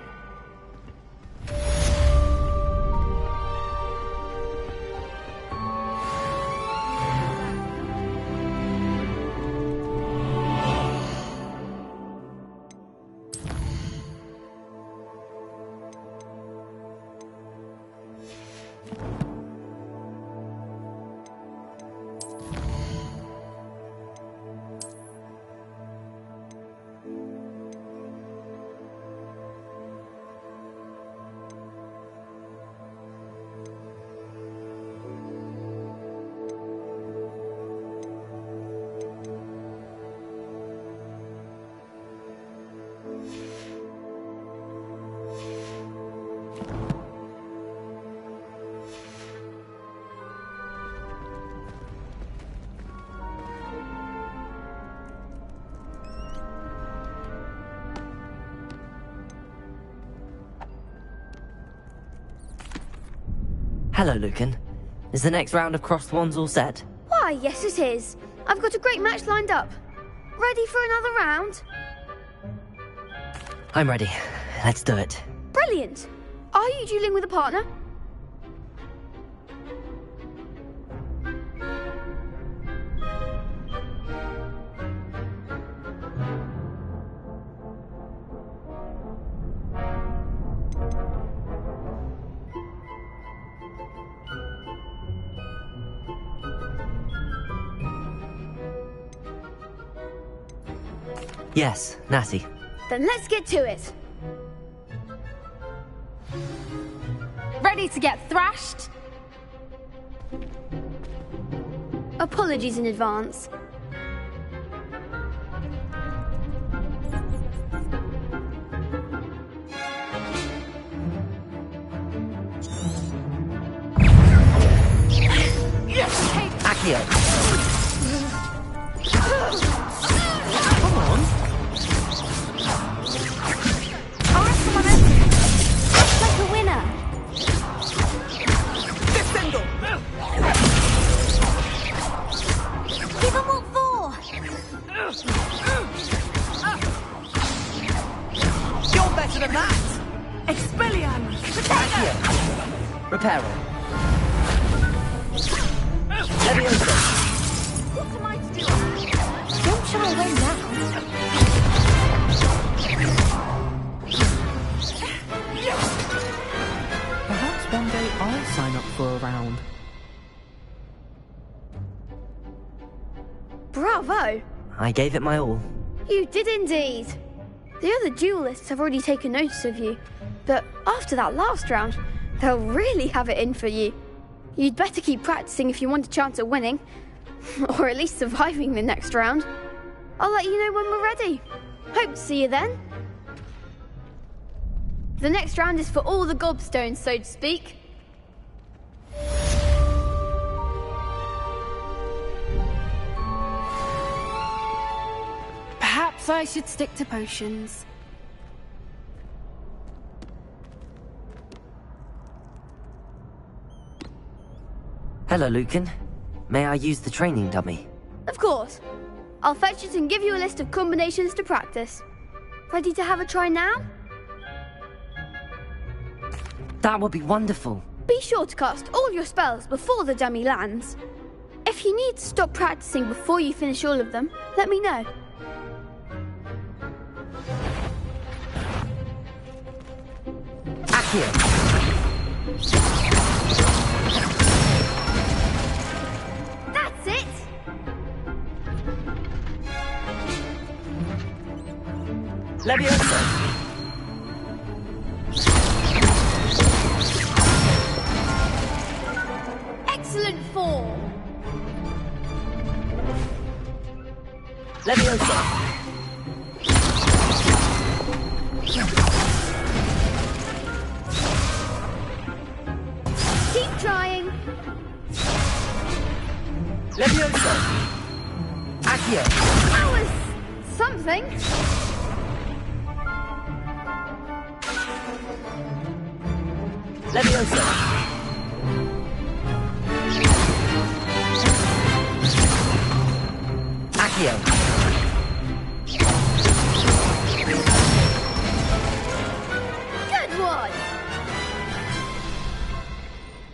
Hello, Lucan. Is the next round of Crossed Wands all set? Why, yes it is. I've got a great match lined up. Ready for another round? I'm ready. Let's do it. Brilliant. Are you dueling with a partner? Yes, Natty. Then let's get to it. Ready to get thrashed? Apologies in advance. Accio. better than that! Expelliarmus! Accio! Reparo. Leviosa. What am I to do? Don't shy away now. Perhaps one day I'll sign up for a round. Bravo! I gave it my all. You did indeed. The other duelists have already taken notice of you, but after that last round, they'll really have it in for you. You'd better keep practicing if you want a chance at winning, or at least surviving the next round. I'll let you know when we're ready. Hope to see you then. The next round is for all the gobstones, so to speak. Perhaps I should stick to potions. Hello, Lucan. May I use the training dummy? Of course. I'll fetch it and give you a list of combinations to practice. Ready to have a try now? That would be wonderful. Be sure to cast all your spells before the dummy lands. If you need to stop practicing before you finish all of them, let me know. Accio! That's it! Leviosa! Excellent form! Leviosa! Keep trying! Leviosa! Accio! That was something! Leviosa! Accio! Good one!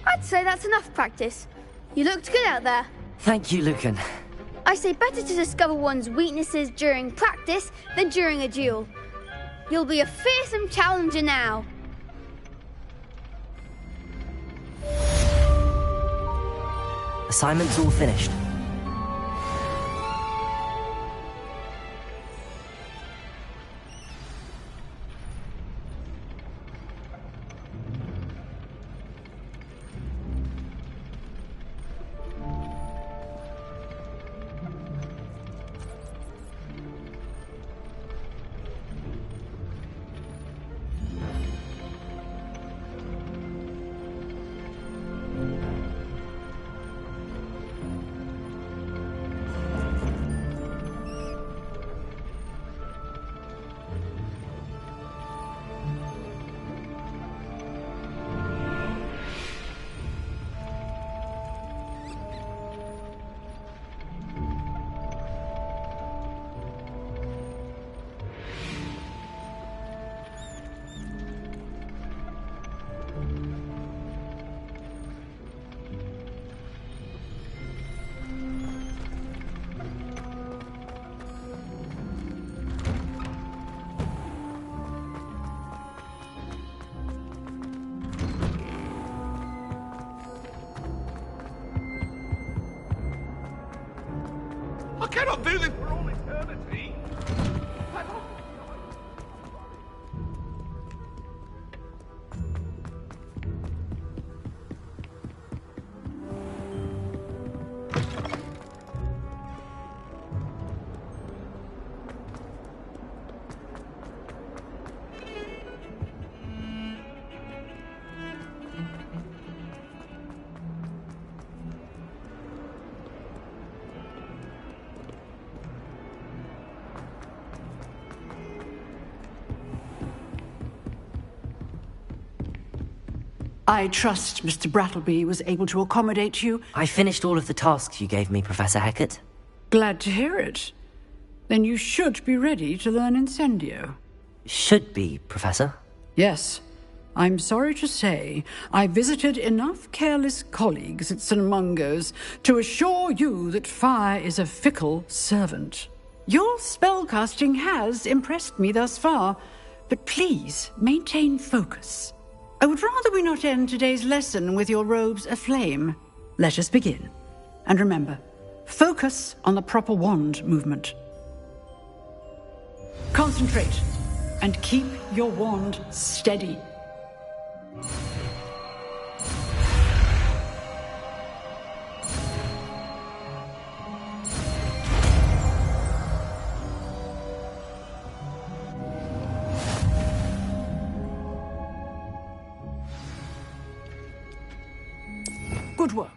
I'd say that's enough practice. You looked good out there. Thank you, Lucan. I say better to discover one's weaknesses during practice than during a duel. You'll be a fearsome challenger now. Assignment's all finished. I cannot do this for all eternity. I trust Mr. Brattleby was able to accommodate you. I finished all of the tasks you gave me, Professor Hecat. Glad to hear it. Then you should be ready to learn Incendio. should be, Professor. Yes. I'm sorry to say, I visited enough careless colleagues at St. Mungo's to assure you that fire is a fickle servant. Your spellcasting has impressed me thus far, but please maintain focus. I would rather we not end today's lesson with your robes aflame. Let us begin. And remember, focus on the proper wand movement. Concentrate, and keep your wand steady. Good work.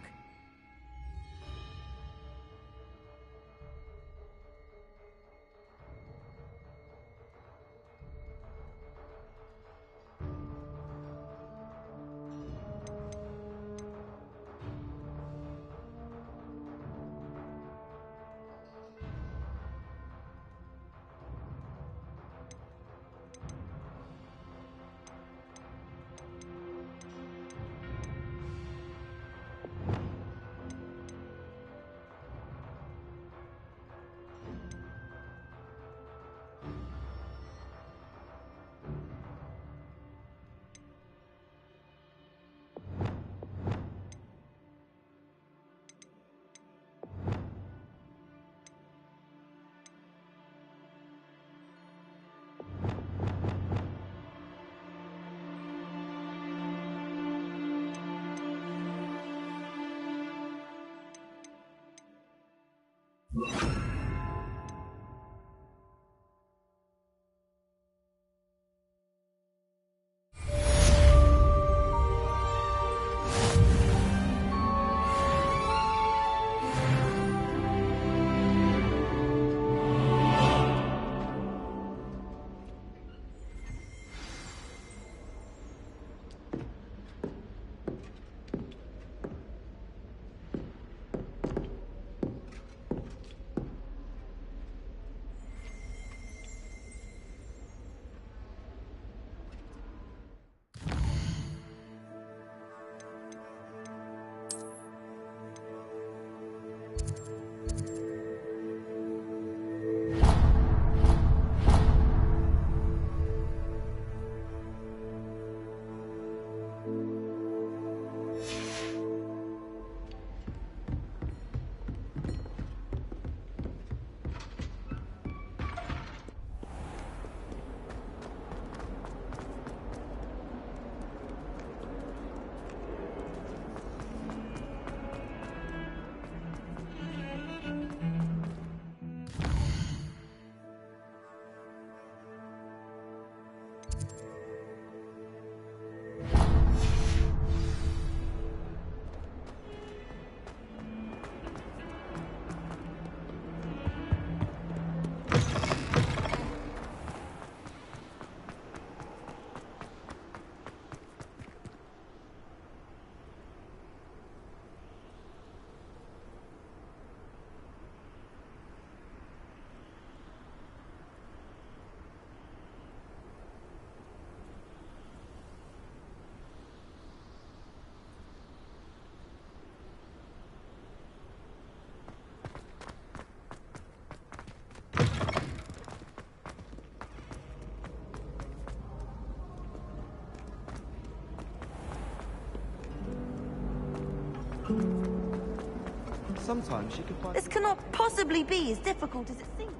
Sometimes she can find... This cannot possibly be as difficult as it seems.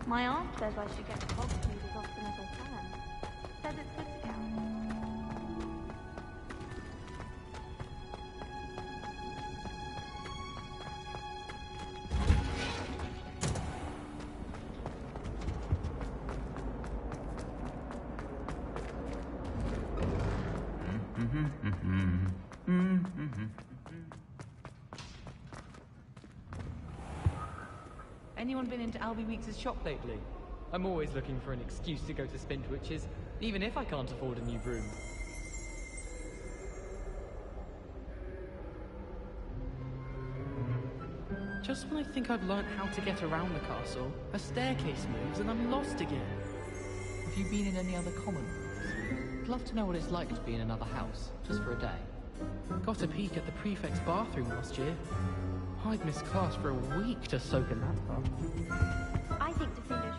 My aunt says I should get to Hogsmeade as often as I can. Says it's good to go. Anyone been into Albie Weeks' shop lately? I'm always looking for an excuse to go to Spintwitch's, even if I can't afford a new broom. Just when I think I've learnt how to get around the castle, a staircase moves and I'm lost again. Have you been in any other common rooms? I'd love to know what it's like to be in another house, just for a day. Got a peek at the prefect's bathroom last year. I'd missed class for a week to soak in that bath. I think to finish.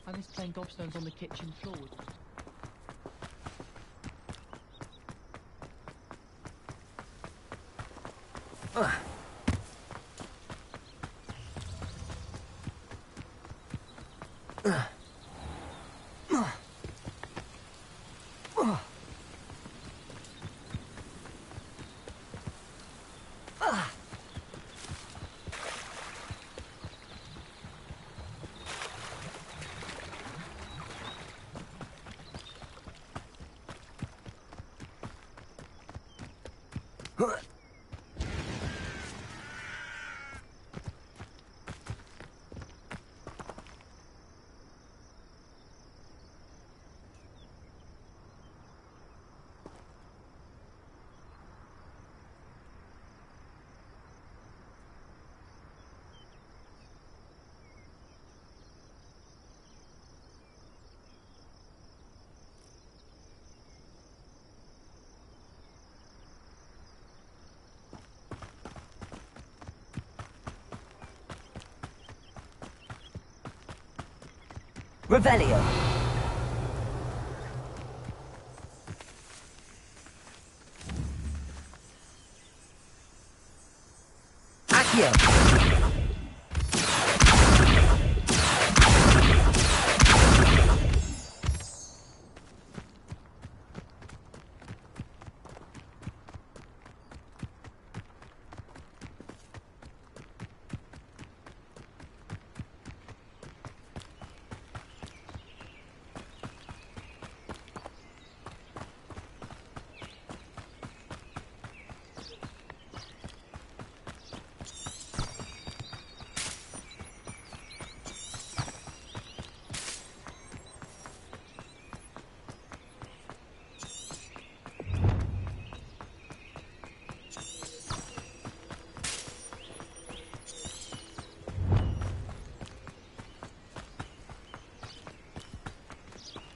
I miss playing gobstones on the kitchen floor. Revelio. Accio.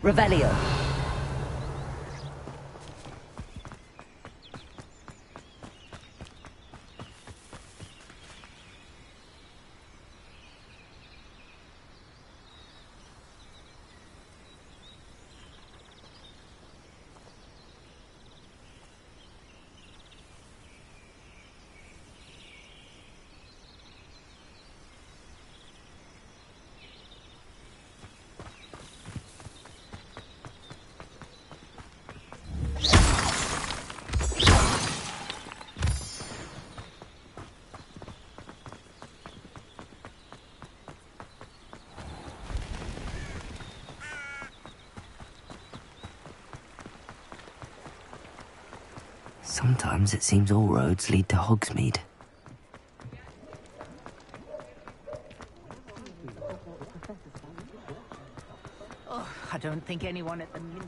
Revelio. Sometimes it seems all roads lead to Hogsmeade. don't think anyone at the minute.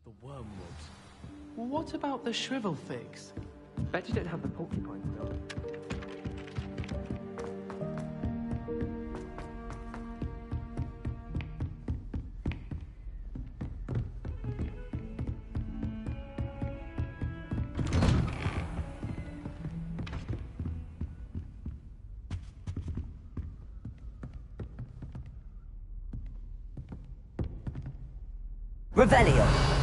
The wormwood. What about the shrivel figs? Bet you don't have the porcupine though. Revelio.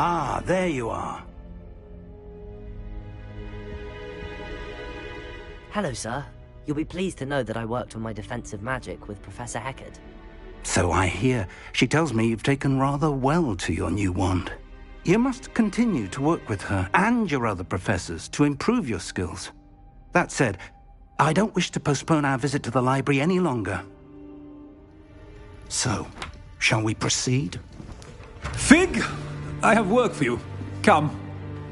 Ah, there you are. Hello, sir. You'll be pleased to know that I worked on my defensive magic with Professor Heckard. So I hear. She tells me you've taken rather well to your new wand. You must continue to work with her and your other professors to improve your skills. That said, I don't wish to postpone our visit to the library any longer. So, shall we proceed? Fig! I have work for you. Come.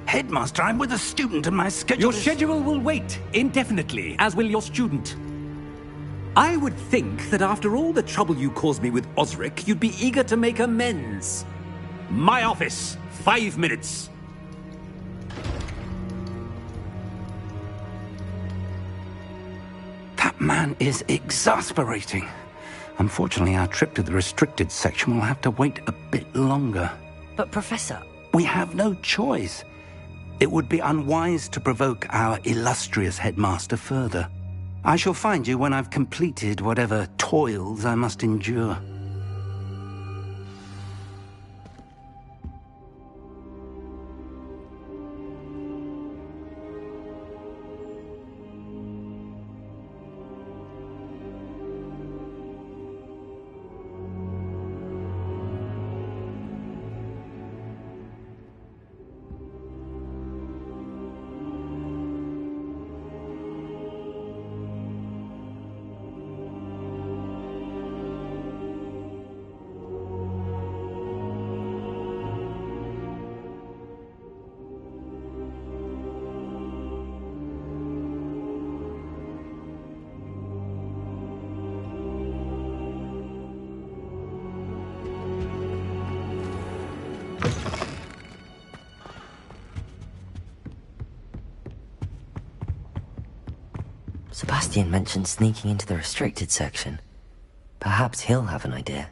Headmaster, I'm with a student and my schedule Your schedule will wait indefinitely, as will your student. I would think that after all the trouble you caused me with Osric, you'd be eager to make amends. My office, 5 minutes. That man is exasperating. Unfortunately, our trip to the restricted section will have to wait a bit longer. But, Professor... We have no choice. It would be unwise to provoke our illustrious headmaster further. I shall find you when I've completed whatever toils I must endure. Sebastian mentioned sneaking into the restricted section. Perhaps he'll have an idea.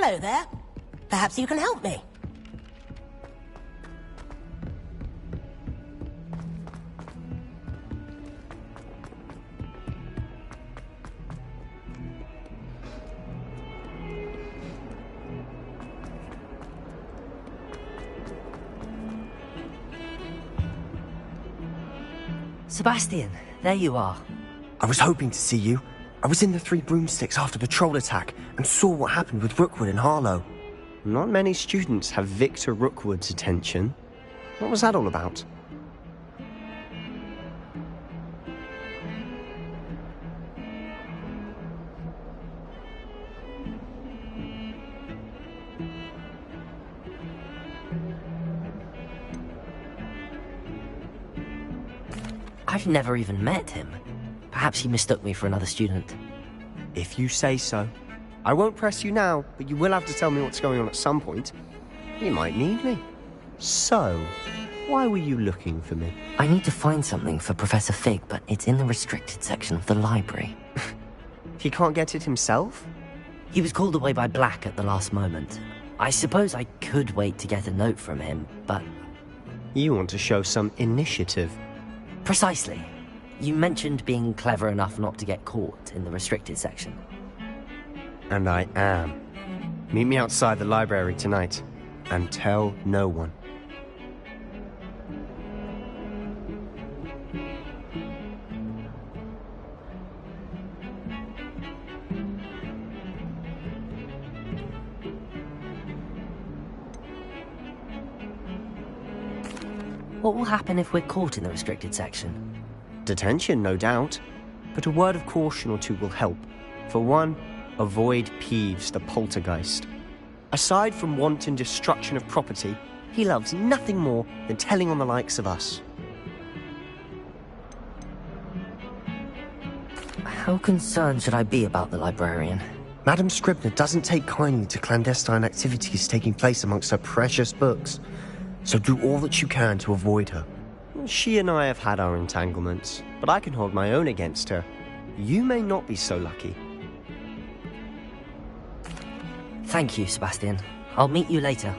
Hello there. Perhaps you can help me. Sebastian, there you are. I was hoping to see you. I was in the Three Broomsticks after the troll attack and saw what happened with Rookwood and Harlow. Not many students have Victor Rookwood's attention. What was that all about? I've never even met him. Perhaps he mistook me for another student. If you say so. I won't press you now, but you will have to tell me what's going on at some point. You might need me. So, why were you looking for me? I need to find something for Professor Fig, but it's in the restricted section of the library. He can't get it himself? He was called away by Black at the last moment. I suppose I could wait to get a note from him, but... You want to show some initiative. Precisely. You mentioned being clever enough not to get caught in the restricted section. And I am. Meet me outside the library tonight, and tell no one. What will happen if we're caught in the restricted section? Detention, no doubt. But a word of caution or two will help. For one, avoid Peeves, the poltergeist. Aside from wanton destruction of property, he loves nothing more than telling on the likes of us. How concerned should I be about the librarian? Madame Scribner doesn't take kindly to clandestine activities taking place amongst her precious books. So do all that you can to avoid her. She and I have had our entanglements, but I can hold my own against her. You may not be so lucky. Thank you, Sebastian. I'll meet you later.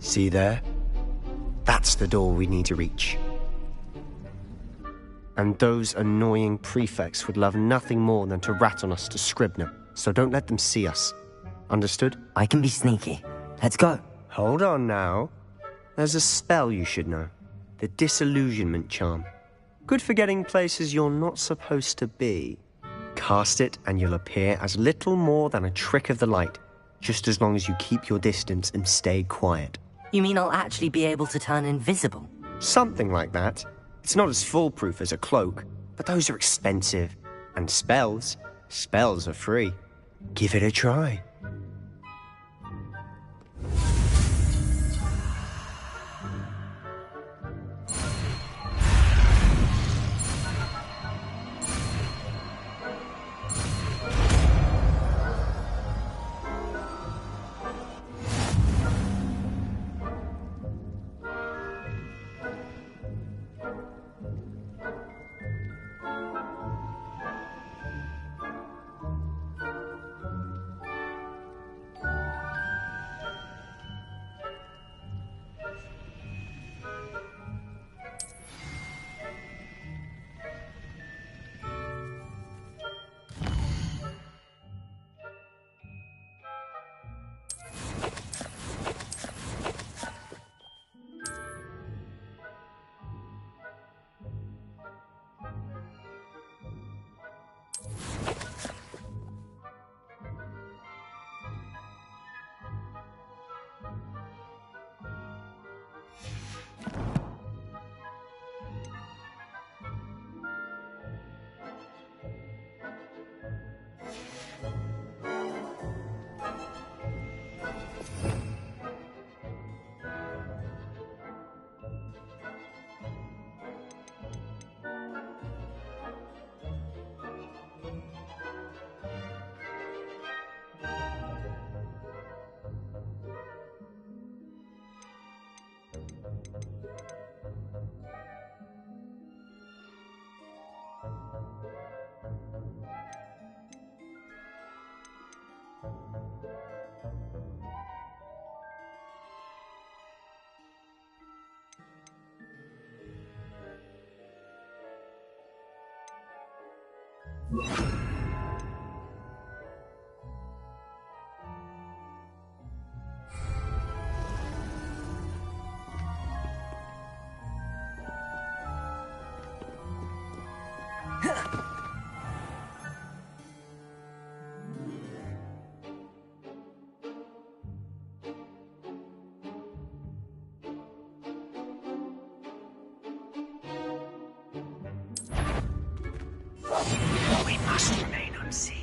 See there? That's the door we need to reach. And those annoying prefects would love nothing more than to rat on us to Scribner, so don't let them see us. Understood? I can be sneaky. Let's go. Hold on now. There's a spell you should know. The Disillusionment Charm. Good for getting places you're not supposed to be. Cast it and you'll appear as little more than a trick of the light, just as long as you keep your distance and stay quiet. You mean I'll actually be able to turn invisible? Something like that. It's not as foolproof as a cloak, but those are expensive. And spells are free. Give it a try. We must remain unseen.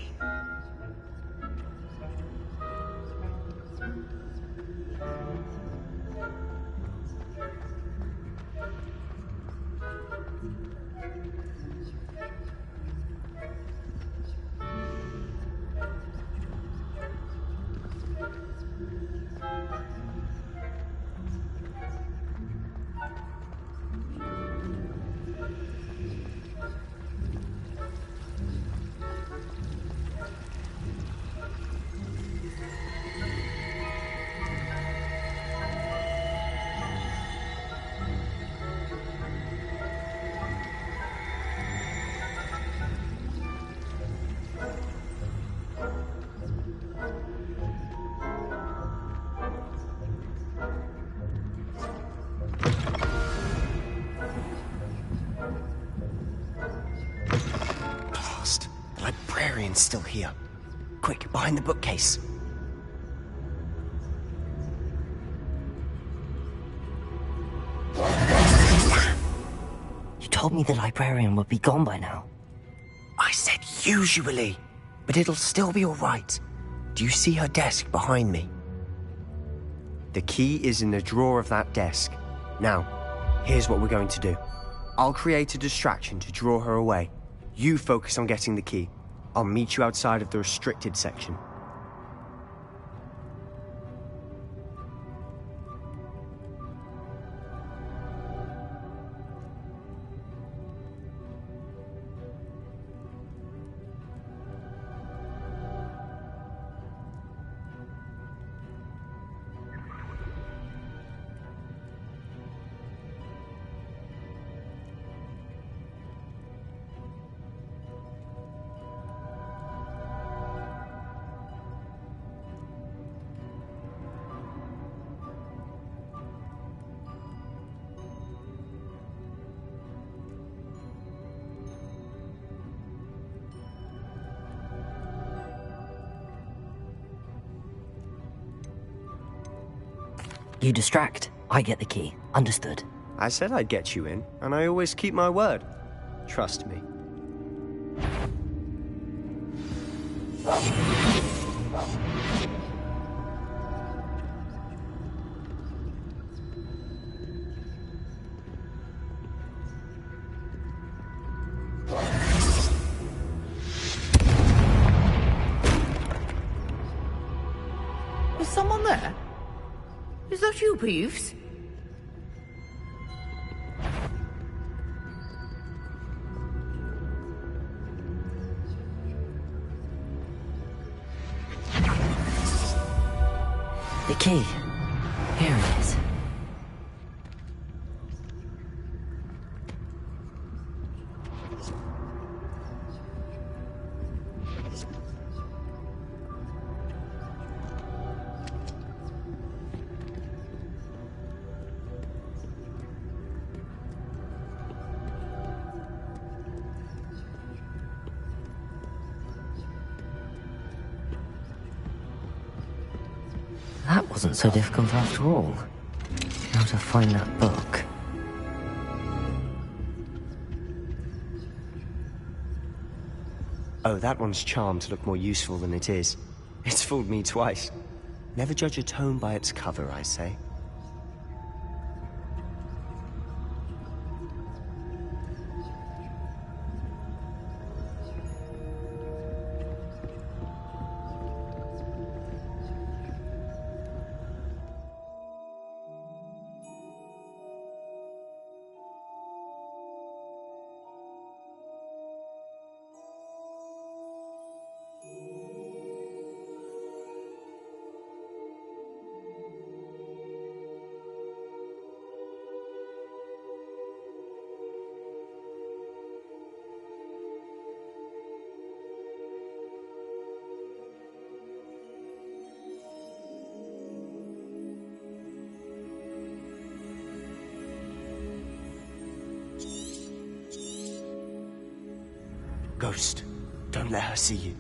The librarian's still here. Quick, behind the bookcase. You told me the librarian would be gone by now. I said usually, but it'll still be all right. Do you see her desk behind me? The key is in the drawer of that desk. Now, here's what we're going to do. I'll create a distraction to draw her away. You focus on getting the key. I'll meet you outside of the restricted section. You distract, I get the key. Understood. I said I'd get you in, and I always keep my word. Trust me. Is someone there? Is that you, Peeves? The key. Here it is. That wasn't so difficult after all. How to find that book. Oh, that one's charmed to look more useful than it is. It's fooled me twice. Never judge a tome by its cover, I say. Ghost, don't let her see you.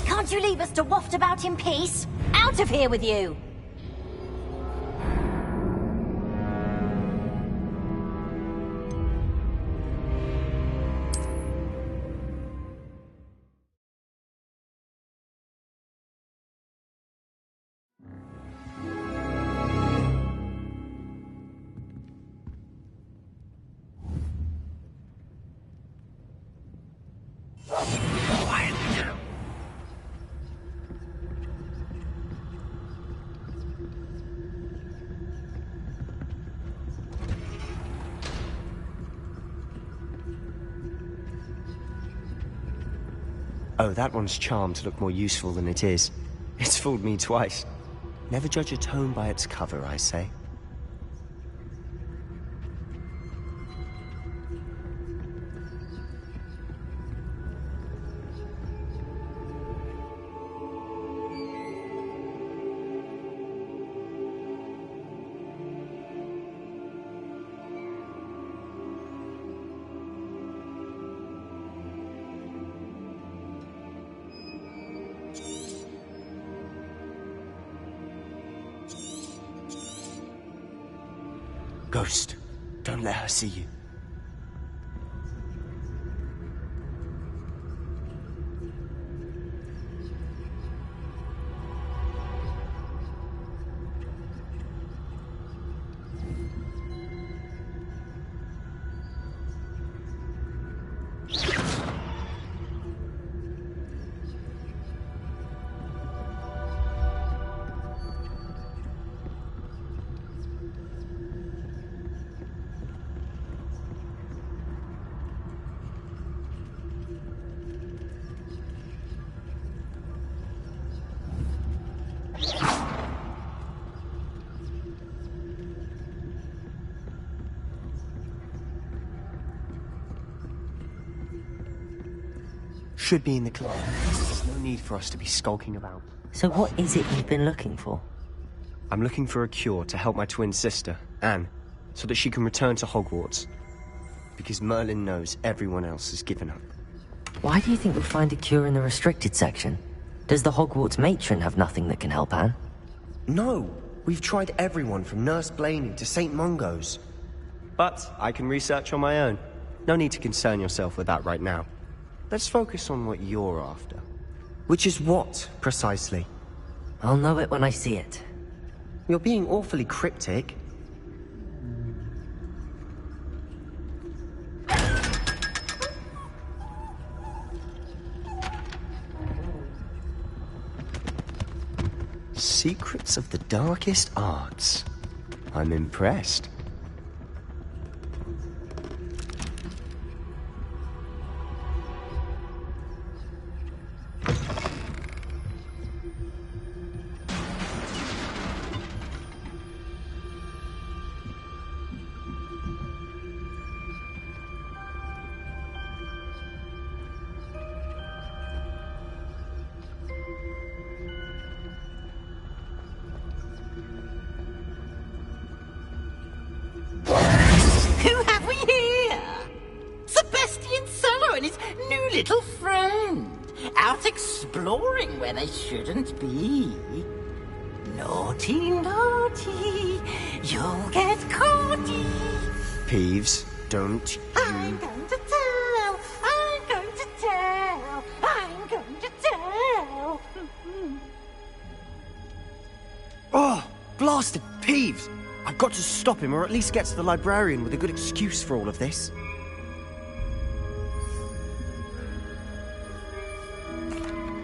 Can't you leave us to waft about in peace? Out of here with you! Oh, that one's charmed to look more useful than it is. It's fooled me twice. Never judge a tome by its cover, I say. Ghost, don't let her see you. Should be in the club. There's no need for us to be skulking about. So what is it you've been looking for? I'm looking for a cure to help my twin sister, Anne, so that she can return to Hogwarts. Because Merlin knows everyone else has given up. Why do you think we'll find a cure in the restricted section? Does the Hogwarts matron have nothing that can help Anne? No! We've tried everyone from Nurse Blaney to St. Mungo's. But I can research on my own. No need to concern yourself with that right now. Let's focus on what you're after. Which is what, precisely? I'll know it when I see it. You're being awfully cryptic. Secrets of the darkest arts. I'm impressed. Who have we here? Sebastian Solo and his new little friend. Out exploring where they shouldn't be. Naughty, naughty. You'll get caughty. Peeves, don't you... I'm going to tell. I'm going to tell. I'm going to tell. Oh, blasted Peeves! I've got to stop him, or at least get to the librarian with a good excuse for all of this.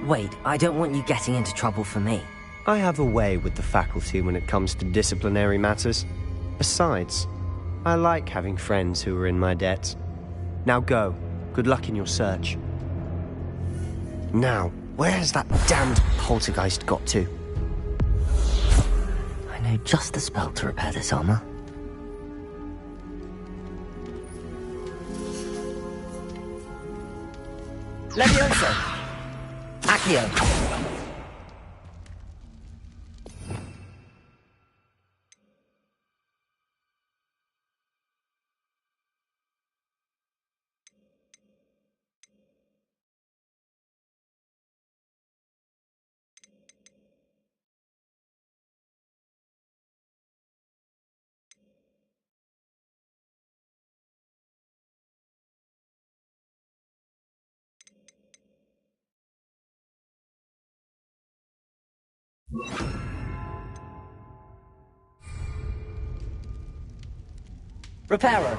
Wait, I don't want you getting into trouble for me. I have a way with the faculty when it comes to disciplinary matters. Besides, I like having friends who are in my debt. Now go. Good luck in your search. Now, where has that damned poltergeist got to? I know just the spell to repair this armor. Levioso! Accio! Reparo.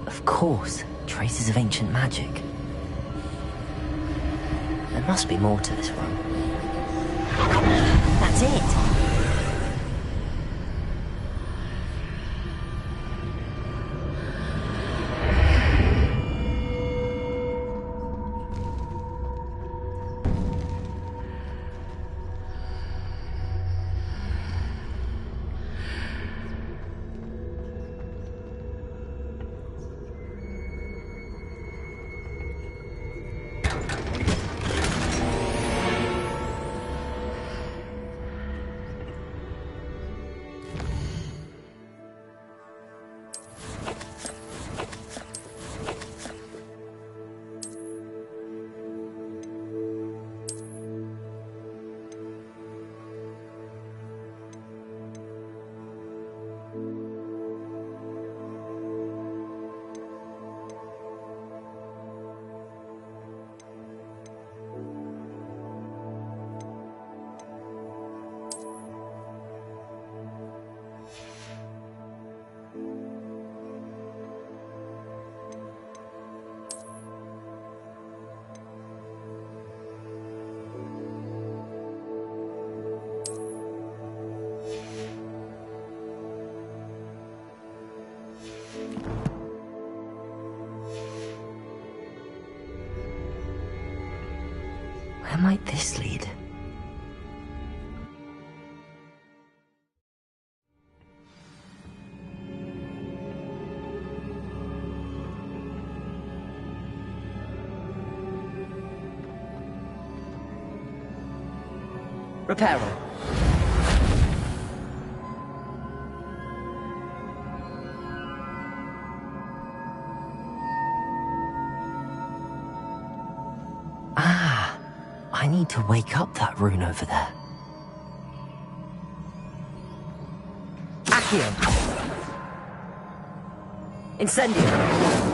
Of course, traces of ancient magic. There must be more to this room. That's it! Where might this lead? Reparo. I need to wake up that rune over there. Accio! Incendio!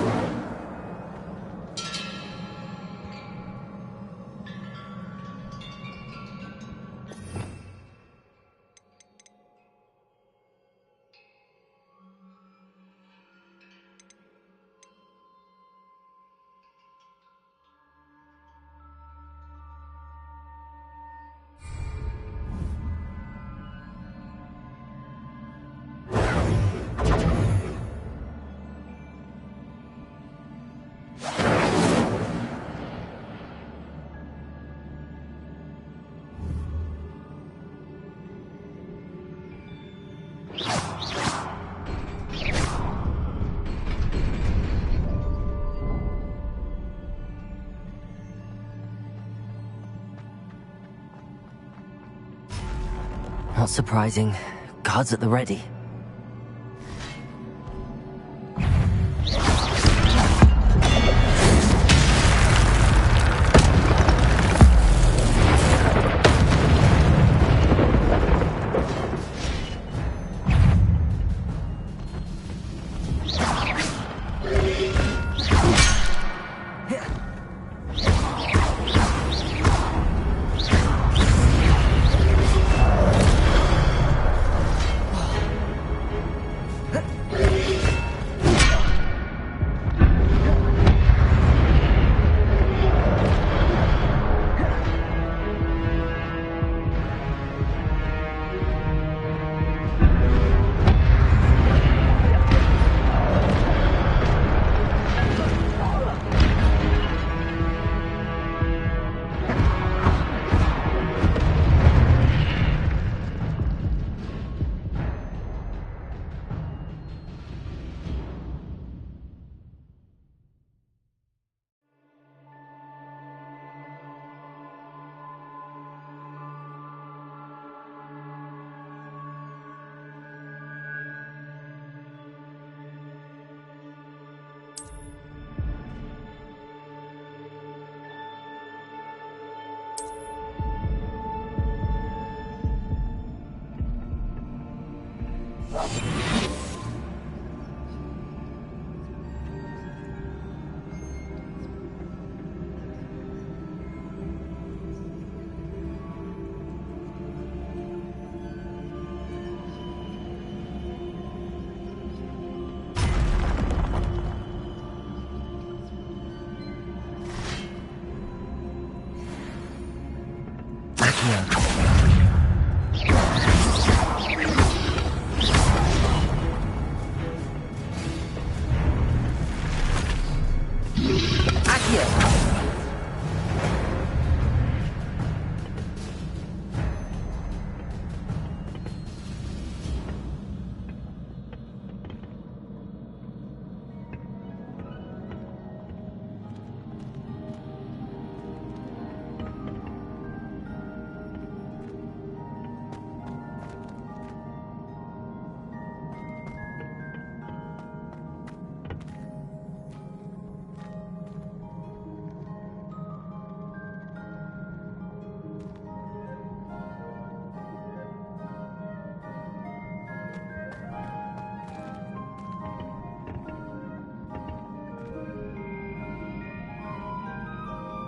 Not surprising. Guards at the ready.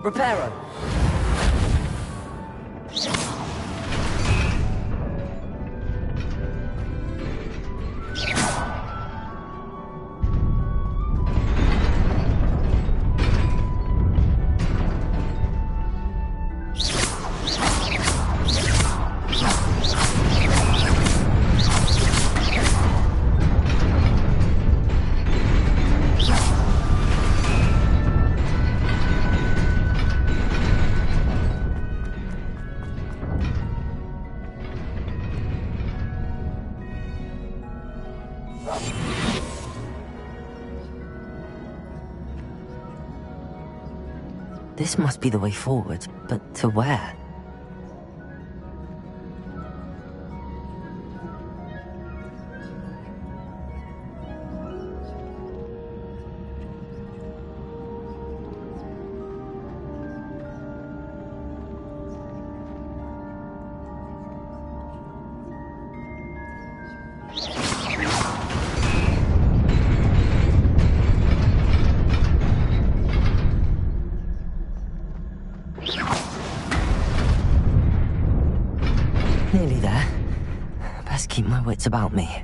Reparo. This must be the way forward, but to where? Nearly there. Best keep my wits about me.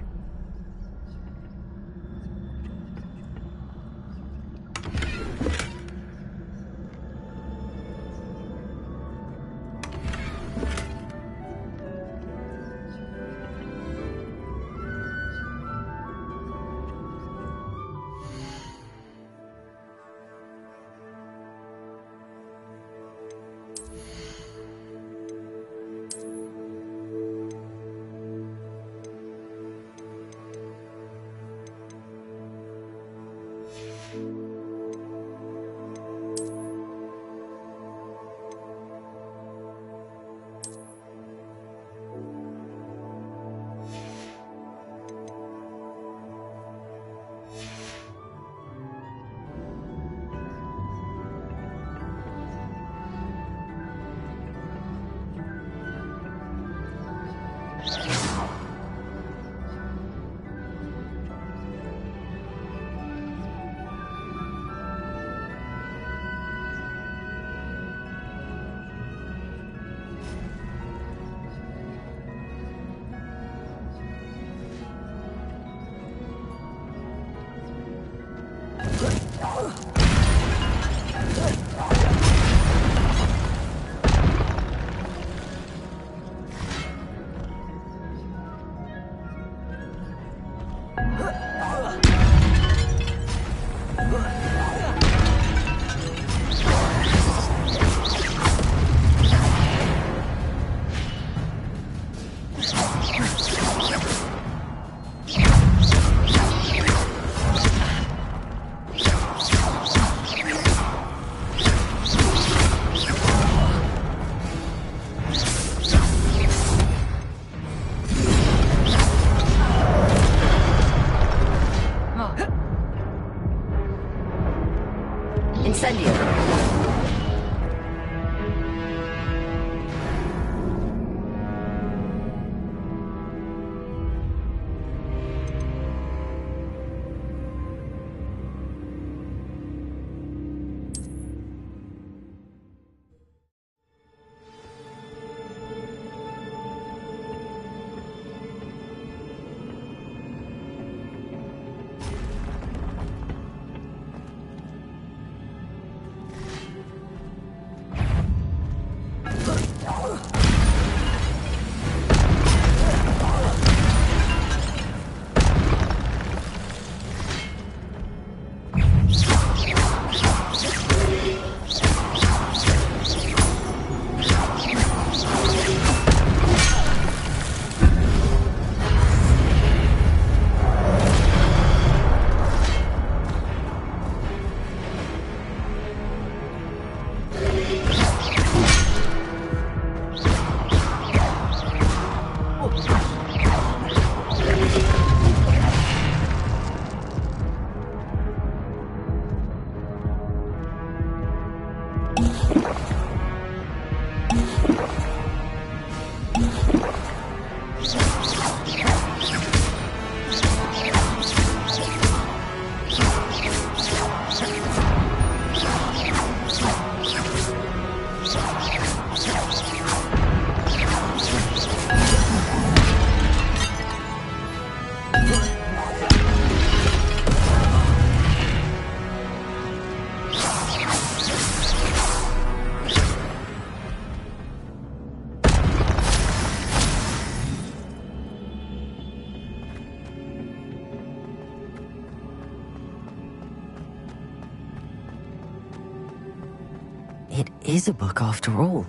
It is a book after all.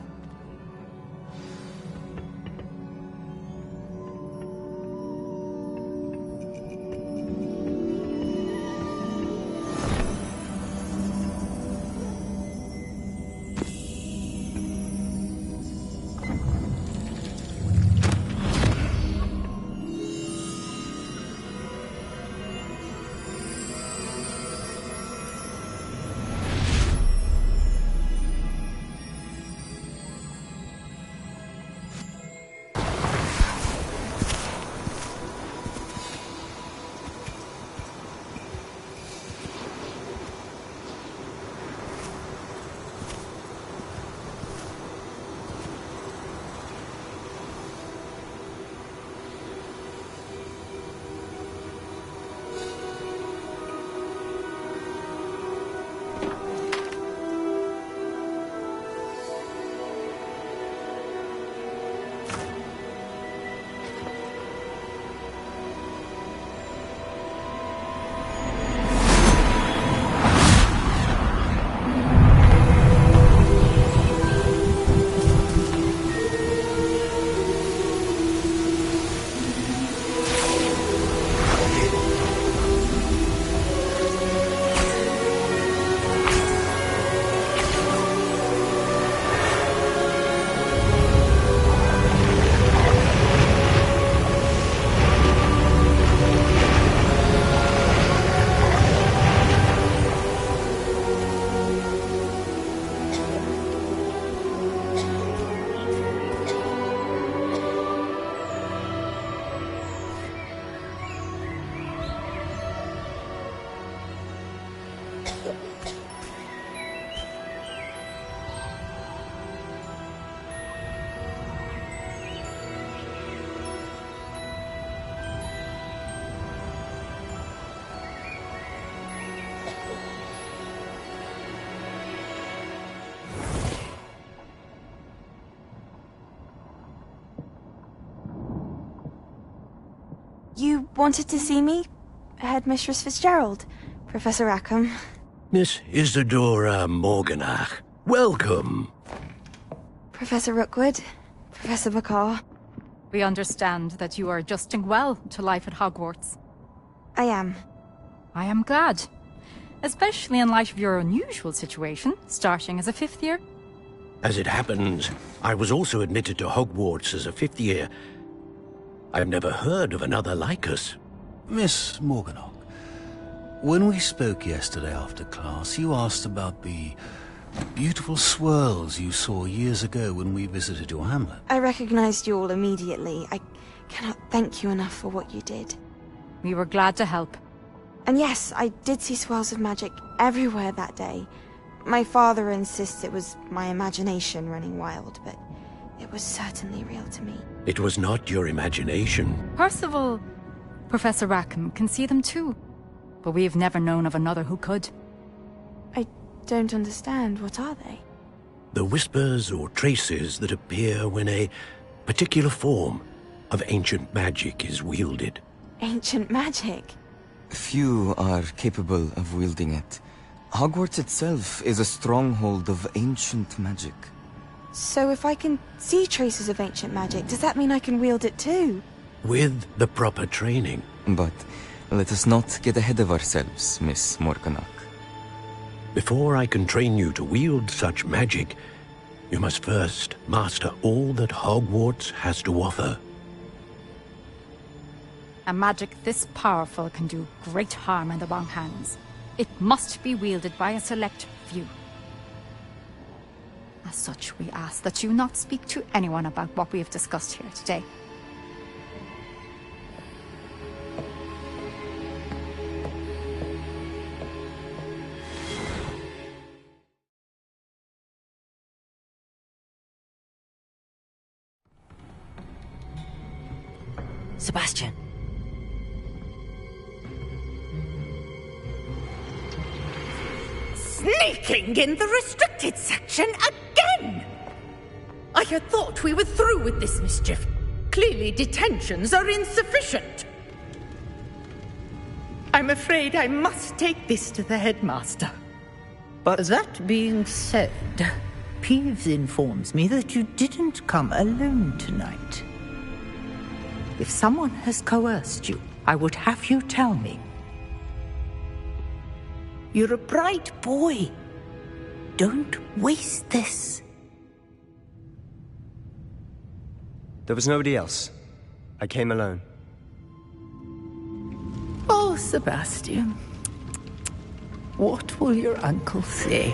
You wanted to see me? Headmistress Fitzgerald? Professor Rackham? Miss Isadora Morganach, welcome. Professor Rookwood? Professor Bakar? We understand that you are adjusting well to life at Hogwarts. I am. I am glad. Especially in light of your unusual situation, starting as a 5th year. As it happens, I was also admitted to Hogwarts as a 5th year. I've never heard of another like us. Miss Morganach, when we spoke yesterday after class, you asked about the beautiful swirls you saw years ago when we visited your hamlet. I recognized you all immediately. I cannot thank you enough for what you did. We were glad to help. And yes, I did see swirls of magic everywhere that day. My father insists it was my imagination running wild, but it was certainly real to me. It was not your imagination. Percival, Professor Rackham can see them too. But we have never known of another who could. I don't understand. What are they? The whispers or traces that appear when a particular form of ancient magic is wielded. Ancient magic? Few are capable of wielding it. Hogwarts itself is a stronghold of ancient magic. So if I can see traces of ancient magic, does that mean I can wield it too? With the proper training. But let us not get ahead of ourselves, Miss Morganach. Before I can train you to wield such magic, you must first master all that Hogwarts has to offer. A magic this powerful can do great harm in the wrong hands. It must be wielded by a select few. As such, we ask that you not speak to anyone about what we have discussed here today. Sebastian. Sneaking in the restricted section again! I had thought we were through with this mischief. Clearly detentions are insufficient. I'm afraid I must take this to the headmaster. But that being said, Peeves informs me that you didn't come alone tonight. If someone has coerced you, I would have you tell me. You're a bright boy. Don't waste this. There was nobody else. I came alone. Oh, Sebastian. What will your uncle say?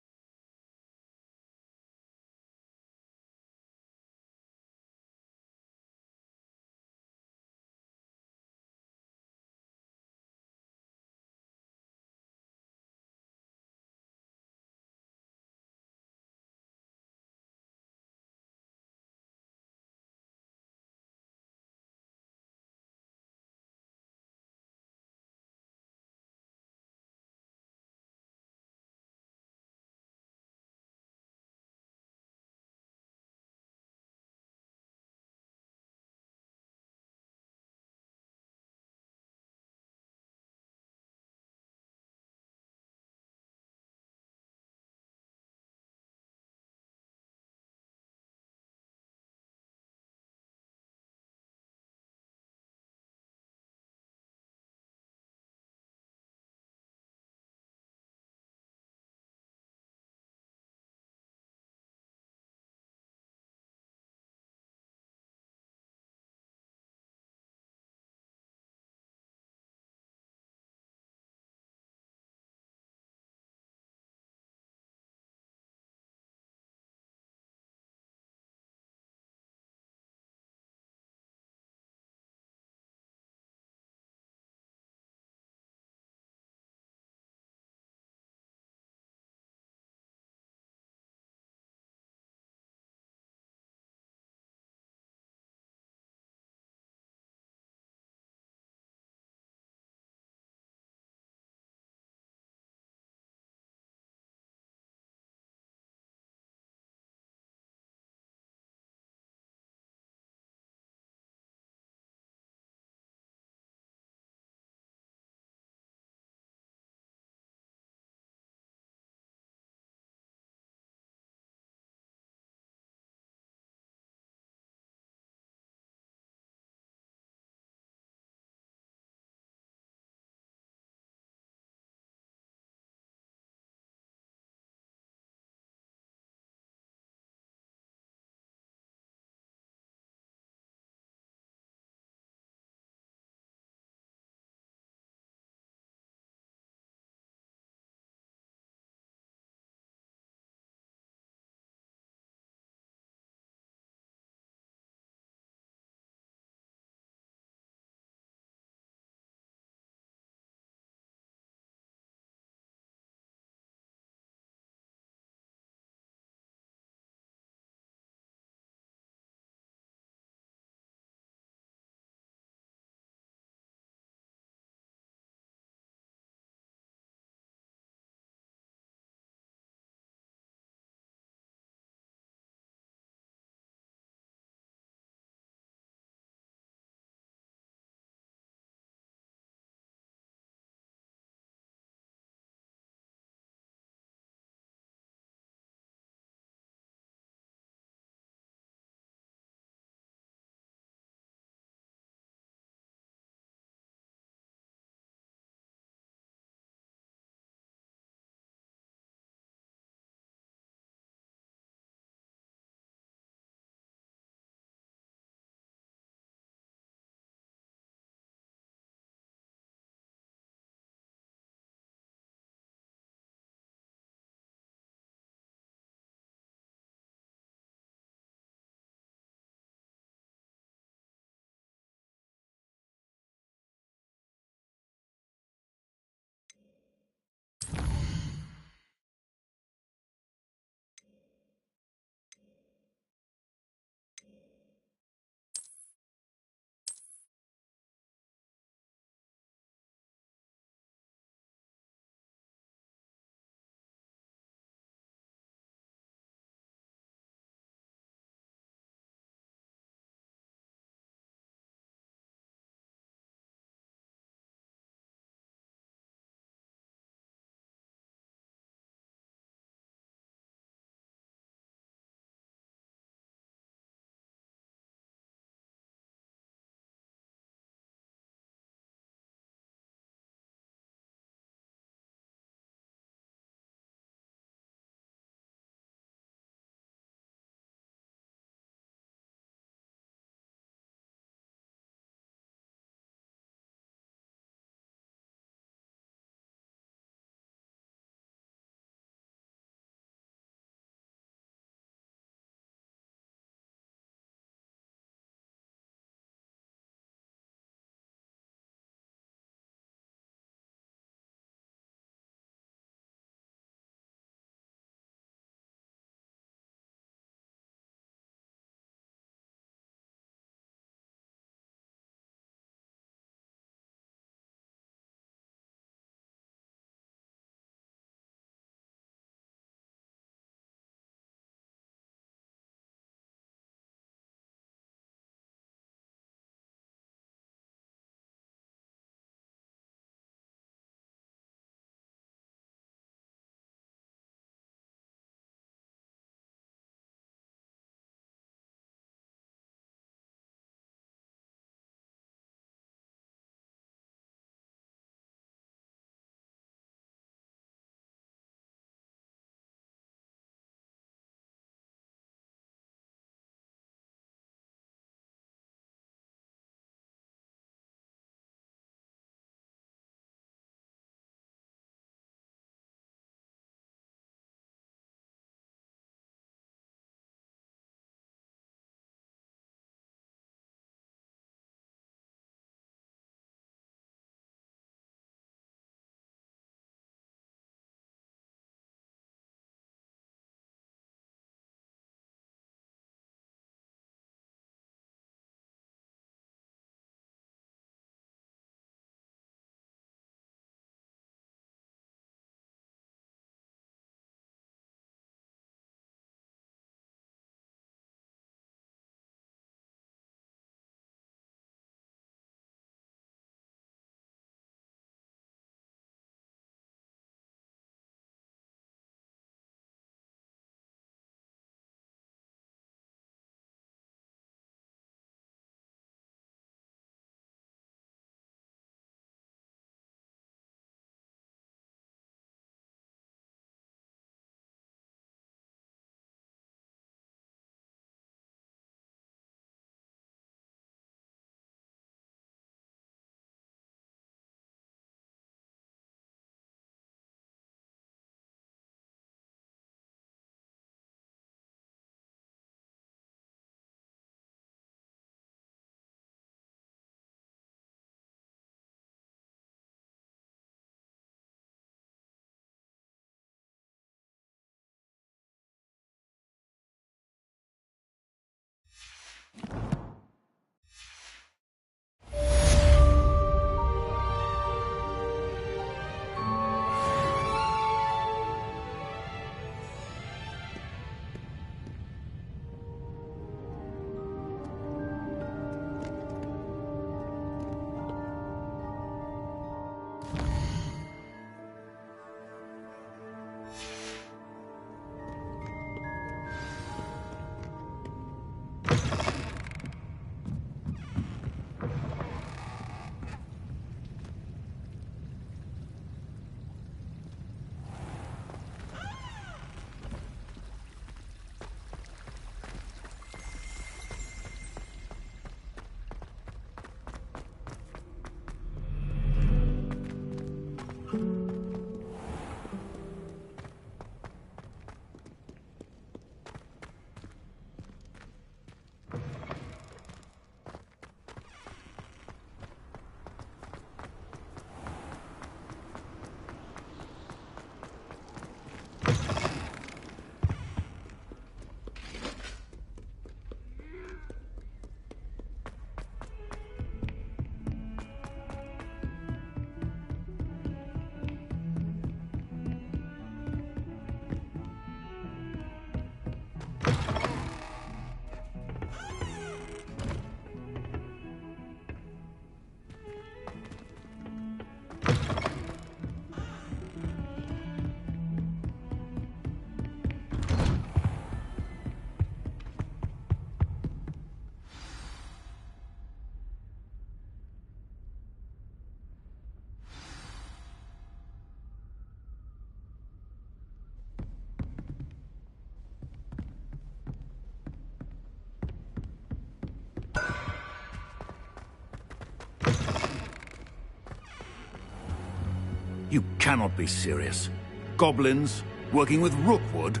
You cannot be serious. Goblins working with Rookwood?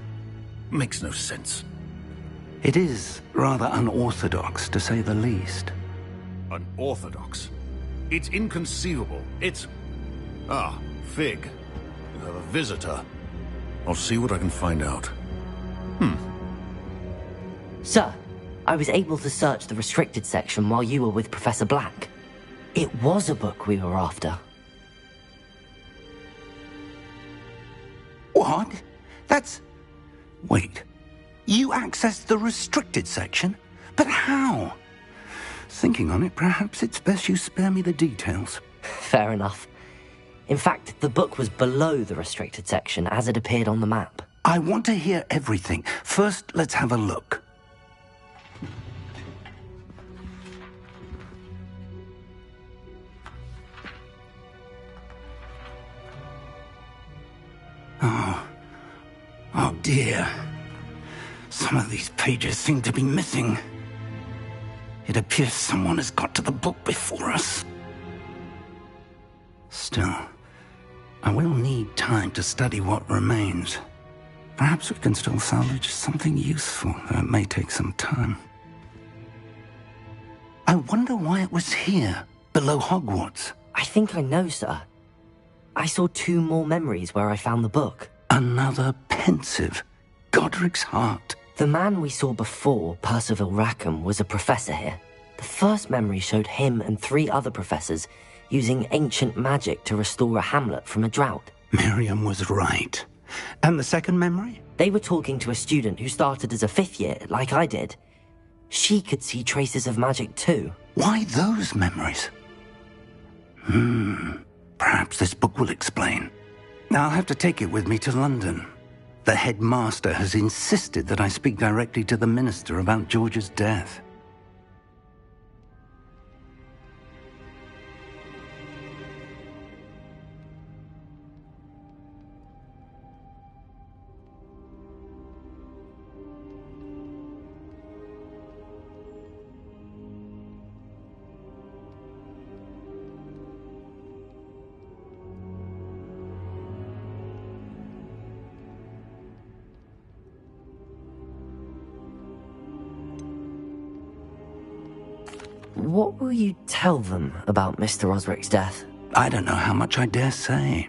Makes no sense. It is rather unorthodox, to say the least. Unorthodox? It's inconceivable. It's... Ah, Fig. You have a visitor. I'll see what I can find out. Sir, I was able to search the restricted section while you were with Professor Black. It was a book we were after. What? That's... Wait. You accessed the restricted section? But how? Thinking on it, perhaps it's best you spare me the details. Fair enough. In fact, the book was below the restricted section as it appeared on the map. I want to hear everything. First, let's have a look. Oh dear. Some of these pages seem to be missing. It appears someone has got to the book before us. Still, I will need time to study what remains. Perhaps we can still salvage something useful, though it may take some time. I wonder why it was here, below Hogwarts. I think I know, sir. I saw 2 more memories where I found the book. Another pensive. Godric's heart. The man we saw before, Percival Rackham, was a professor here. The first memory showed him and 3 other professors using ancient magic to restore a hamlet from a drought. Miriam was right. And the second memory? They were talking to a student who started as a 5th year, like I did. She could see traces of magic too. Why those memories? Perhaps this book will explain. I'll have to take it with me to London. The headmaster has insisted that I speak directly to the minister about George's death. What will you tell them about Mr. Osric's death? I don't know how much I dare say.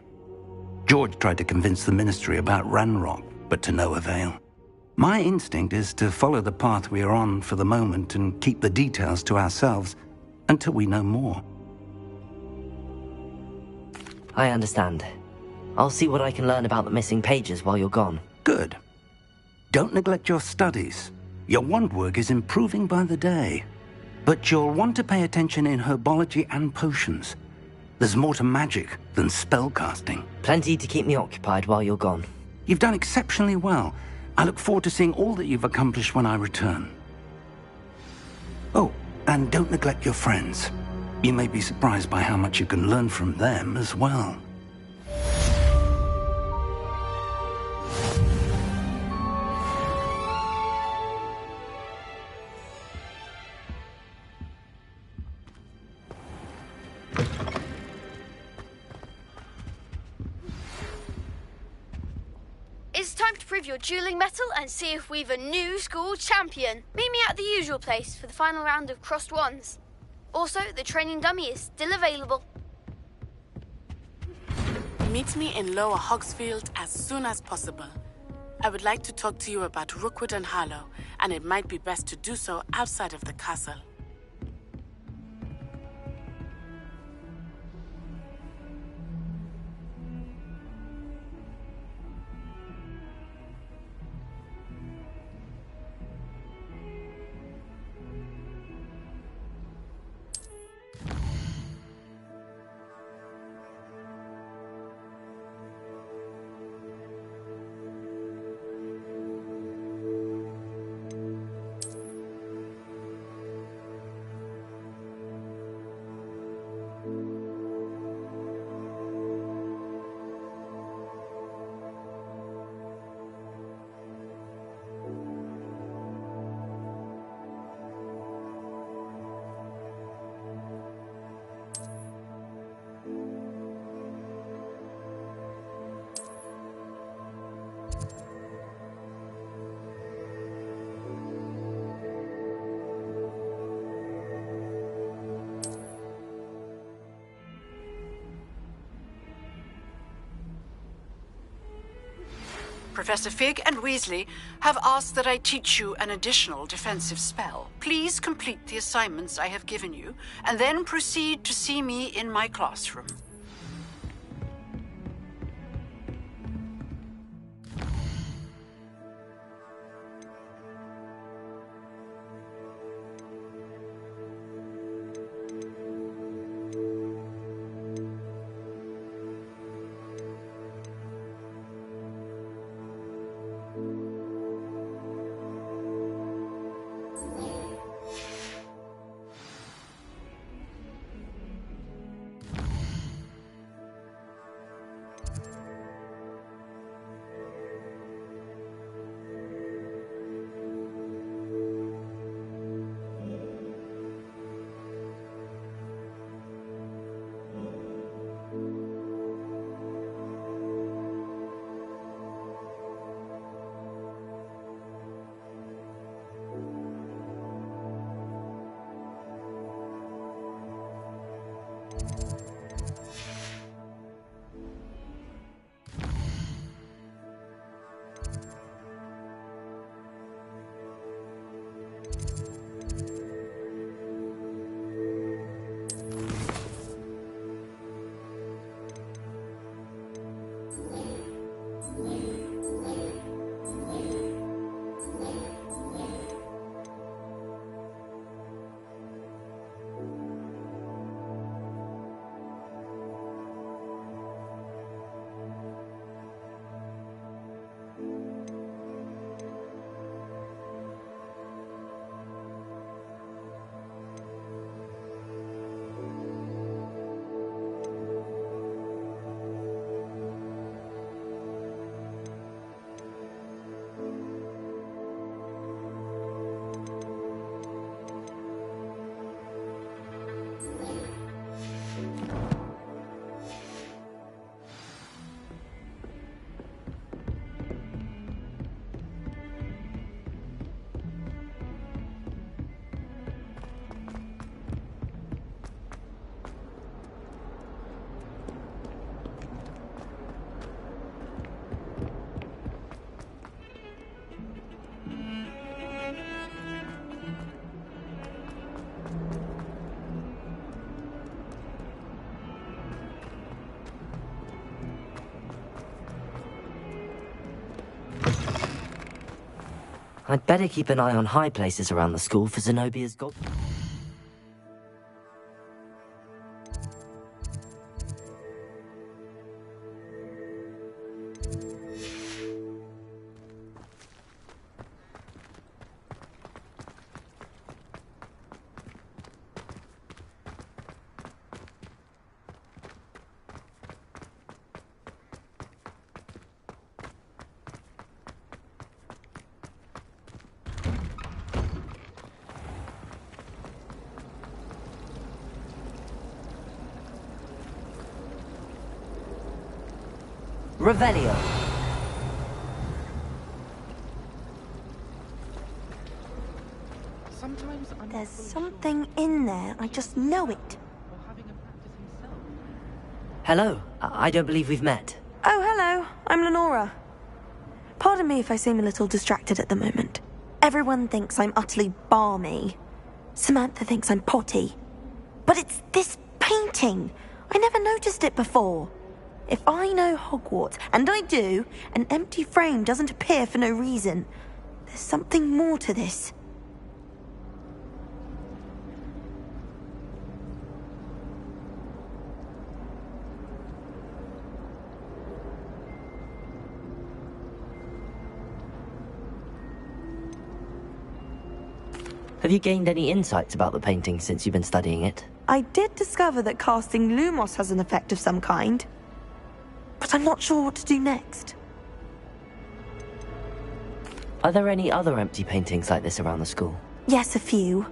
George tried to convince the ministry about Ranrock, but to no avail. My instinct is to follow the path we are on for the moment and keep the details to ourselves until we know more. I understand. I'll see what I can learn about the missing pages while you're gone. Good. Don't neglect your studies. Your wand work is improving by the day. But you'll want to pay attention in herbology and potions. There's more to magic than spellcasting. Plenty to keep me occupied while you're gone. You've done exceptionally well. I look forward to seeing all that you've accomplished when I return. Oh, and don't neglect your friends. You may be surprised by how much you can learn from them as well. It's time to prove your dueling mettle and see if we've a new school champion. Meet me at the usual place for the final round of crossed wands. Also, the training dummy is still available. Meet me in Lower Hogsfield as soon as possible. I would like to talk to you about Rookwood and Harlow, and it might be best to do so outside of the castle. Professor Fig and Weasley have asked that I teach you an additional defensive spell. Please complete the assignments I have given you, and then proceed to see me in my classroom. I'd better keep an eye on high places around the school for Zenobia's gold. Revelio. There's something in there. I just know it. Hello. I don't believe we've met. Oh, hello. I'm Lenora. Pardon me if I seem a little distracted at the moment. Everyone thinks I'm utterly balmy. Samantha thinks I'm potty. But it's this painting. I never noticed it before. If I know Hogwarts, and I do, an empty frame doesn't appear for no reason. There's something more to this. Have you gained any insights about the painting since you've been studying it? I did discover that casting Lumos has an effect of some kind. But I'm not sure what to do next. Are there any other empty paintings like this around the school? Yes, a few.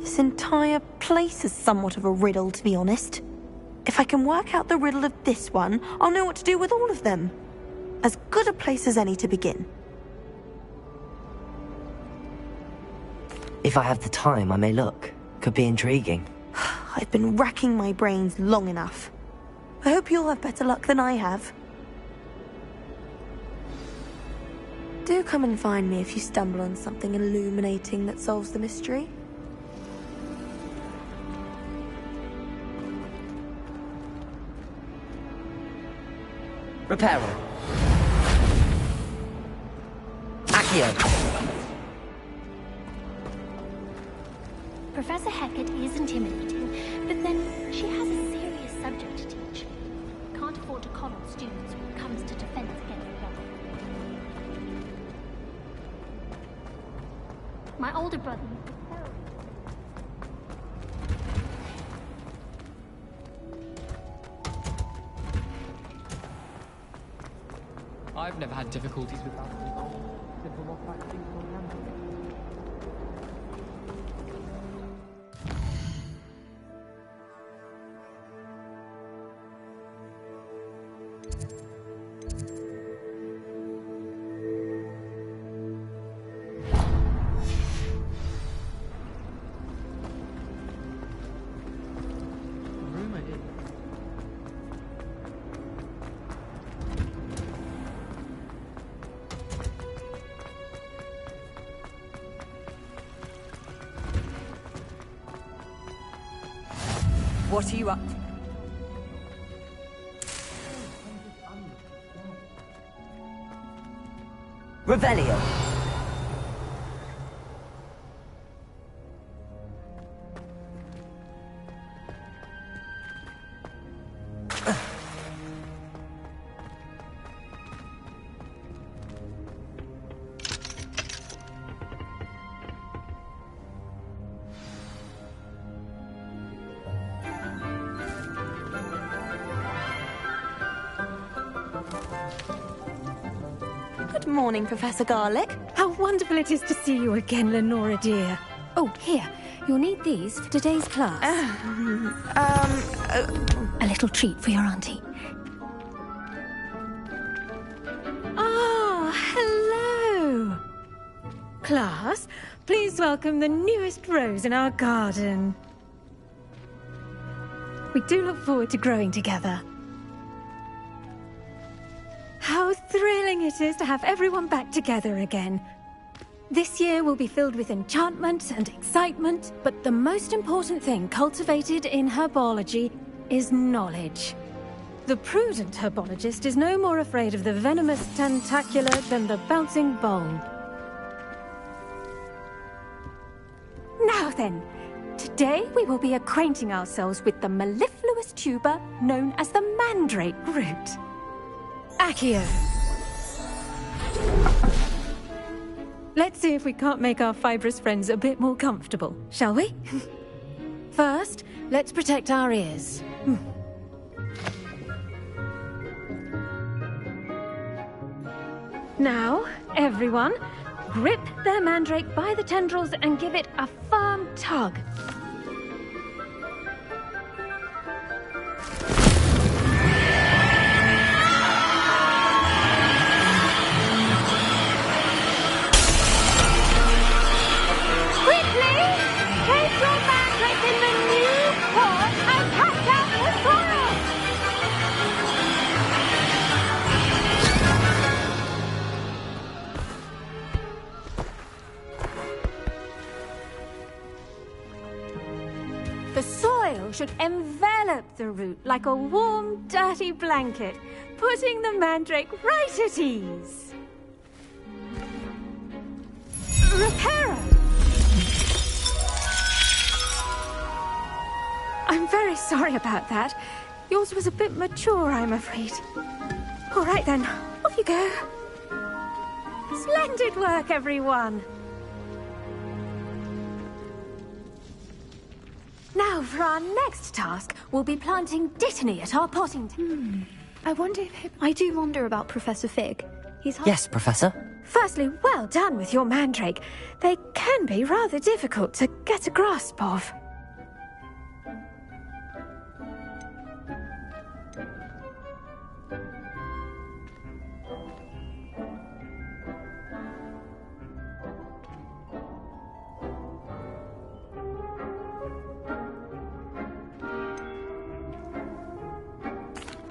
This entire place is somewhat of a riddle, to be honest. If I can work out the riddle of this one, I'll know what to do with all of them. As good a place as any to begin. If I have the time, I may look. Could be intriguing. I've been racking my brains long enough. I hope you'll have better luck than I have. Do come and find me if you stumble on something illuminating that solves the mystery. Reparo. Accio. Professor Hecat is intimidating, but then she has a serious subject to teach. Can't afford to coddle students when it comes to defense against the government. My older brother used to tell me. I've never had difficulties with that. Simple more practicing for handling. What are you up to? Revelio. Good morning, Professor Garlic. How wonderful it is to see you again, Lenora dear. Oh, here. You'll need these for today's class. A little treat for your auntie. Ah, hello. Class, please welcome the newest rose in our garden. We do look forward to growing together. How thrilling it is to have everyone back together again. This year will be filled with enchantment and excitement, but the most important thing cultivated in herbology is knowledge. The prudent herbologist is no more afraid of the venomous tentacula than the bouncing bulb. Now then, today we will be acquainting ourselves with the mellifluous tuber known as the mandrake root. Accio. Let's see if we can't make our fibrous friends a bit more comfortable, shall we? First, let's protect our ears. Now, everyone, grip their mandrake by the tendrils and give it a firm tug. The soil should envelop the root like a warm, dirty blanket, putting the mandrake right at ease. Reparo! I'm very sorry about that. Yours was a bit mature, I'm afraid. All right then, off you go. Splendid work, everyone. Now, for our next task, we'll be planting Dittany at our potting. I do wonder about Professor Fig. Yes, Professor. Firstly, well done with your mandrake. They can be rather difficult to get a grasp of.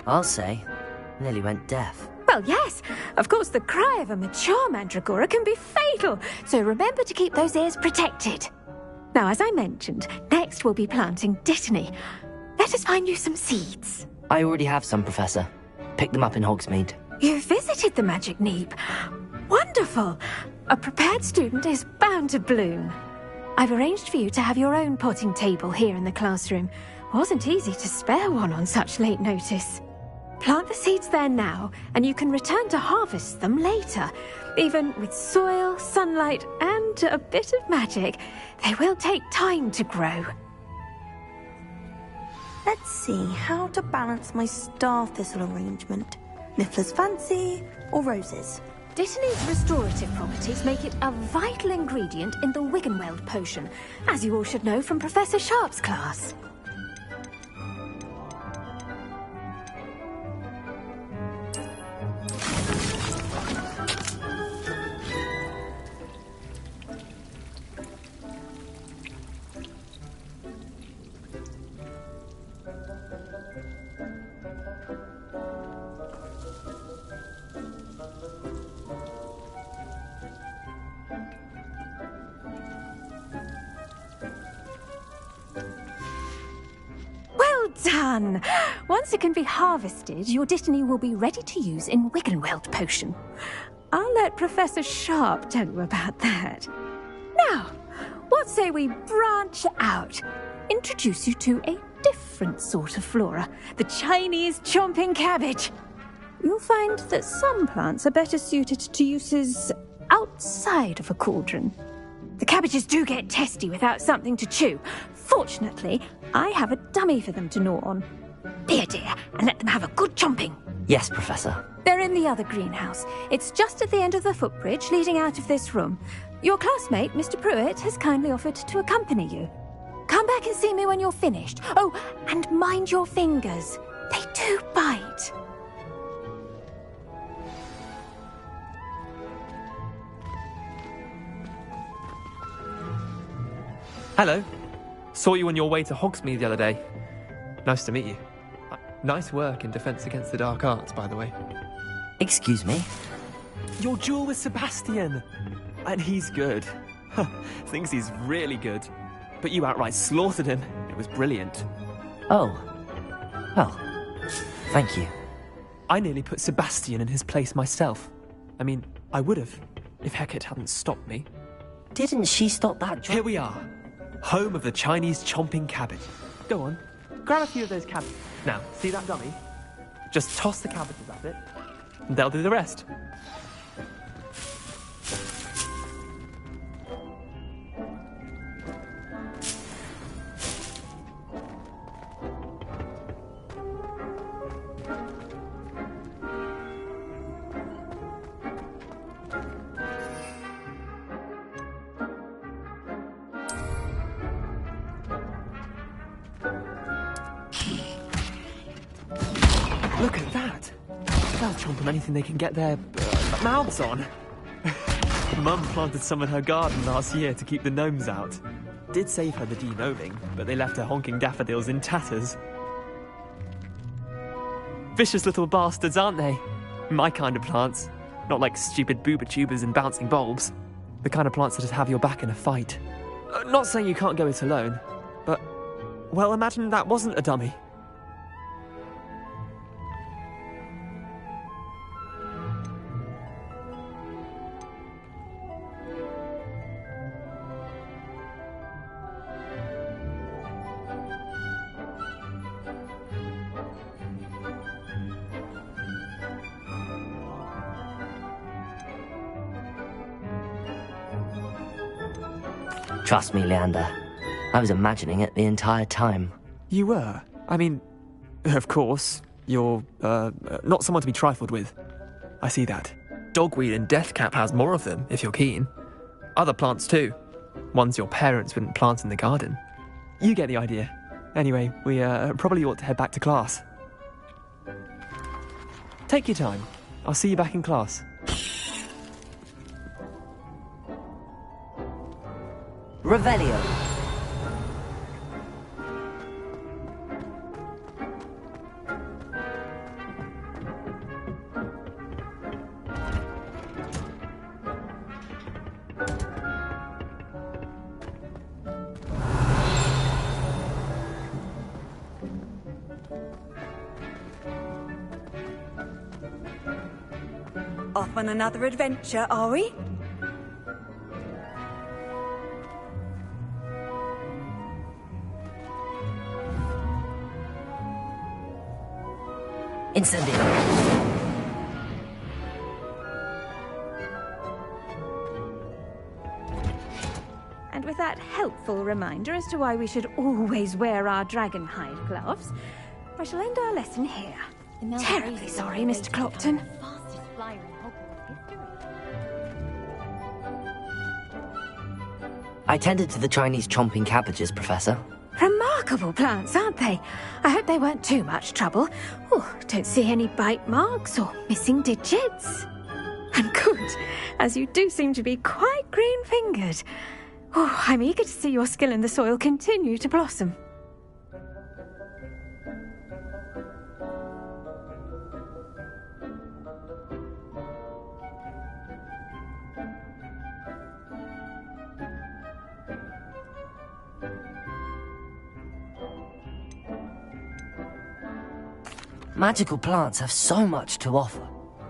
I'll say, nearly went deaf. Well, yes. Of course, the cry of a mature mandragora can be fatal, so remember to keep those ears protected. Now, as I mentioned, next we'll be planting Dittany. Let us find you some seeds. I already have some, Professor. Picked them up in Hogsmeade. You visited the Magic Neep. Wonderful! A prepared student is bound to bloom. I've arranged for you to have your own potting table here in the classroom. Wasn't easy to spare one on such late notice. Plant the seeds there now, and you can return to harvest them later. Even with soil, sunlight, and a bit of magic, they will take time to grow. Let's see how to balance my star thistle arrangement. Niffler's fancy or roses? Dittany's restorative properties make it a vital ingredient in the Wiggenweld potion, as you all should know from Professor Sharp's class. Done! Once it can be harvested, your Dittany will be ready to use in Wiggenweld potion. I'll let Professor Sharp tell you about that. Now, what say we branch out? Introduce you to a different sort of flora, the Chinese chomping cabbage. You'll find that some plants are better suited to uses outside of a cauldron. The cabbages do get testy without something to chew. Fortunately, I have a dummy for them to gnaw on. Be a dear, and let them have a good chomping. Yes, Professor. They're in the other greenhouse. It's just at the end of the footbridge leading out of this room. Your classmate, Mr. Pruitt, has kindly offered to accompany you. Come back and see me when you're finished. Oh, and mind your fingers. They do bite. Hello. Saw you on your way to Hogsmeade the other day. Nice to meet you. Nice work in Defense Against the Dark Arts, by the way. Excuse me? Your duel with Sebastian. And he's good. Thinks he's really good. But you outright slaughtered him. It was brilliant. Oh. Well, thank you. I nearly put Sebastian in his place myself. I mean, I would have, if Hecate hadn't stopped me. Didn't she stop that? Here we are. Home of the Chinese chomping cabbage. Go on, grab a few of those cabbages. Now, see that dummy? Just toss the cabbages at it, and they'll do the rest. Look at that! They'll chomp on anything they can get their mouths on. Mum planted some in her garden last year to keep the gnomes out. Did save her the de-gnoming, but they left her honking daffodils in tatters. Vicious little bastards, aren't they? My kind of plants. Not like stupid booba tubers and bouncing bulbs. The kind of plants that just have your back in a fight. Not saying you can't go it alone, but... well, imagine that wasn't a dummy. Trust me, Leander. I was imagining it the entire time. You were? I mean, of course, you're, not someone to be trifled with. I see that. Dogweed and deathcap has more of them, if you're keen. Other plants too. Ones your parents wouldn't plant in the garden. You get the idea. Anyway, we, probably ought to head back to class. Take your time. I'll see you back in class. Revelio. off on another adventure, are we? Incendio. And with that helpful reminder as to why we should always wear our dragon hide gloves, I shall end our lesson here. Terribly sorry, Mr. Clopton. Fastest flyer in Hogwarts history. I tended to the Chinese chomping cabbages, Professor. Remarkable plants, aren't they? I hope they weren't too much trouble. Oh, don't see any bite marks or missing digits. And good, as you do seem to be quite green-fingered. Oh, I'm eager to see your skill in the soil continue to blossom. Magical plants have so much to offer.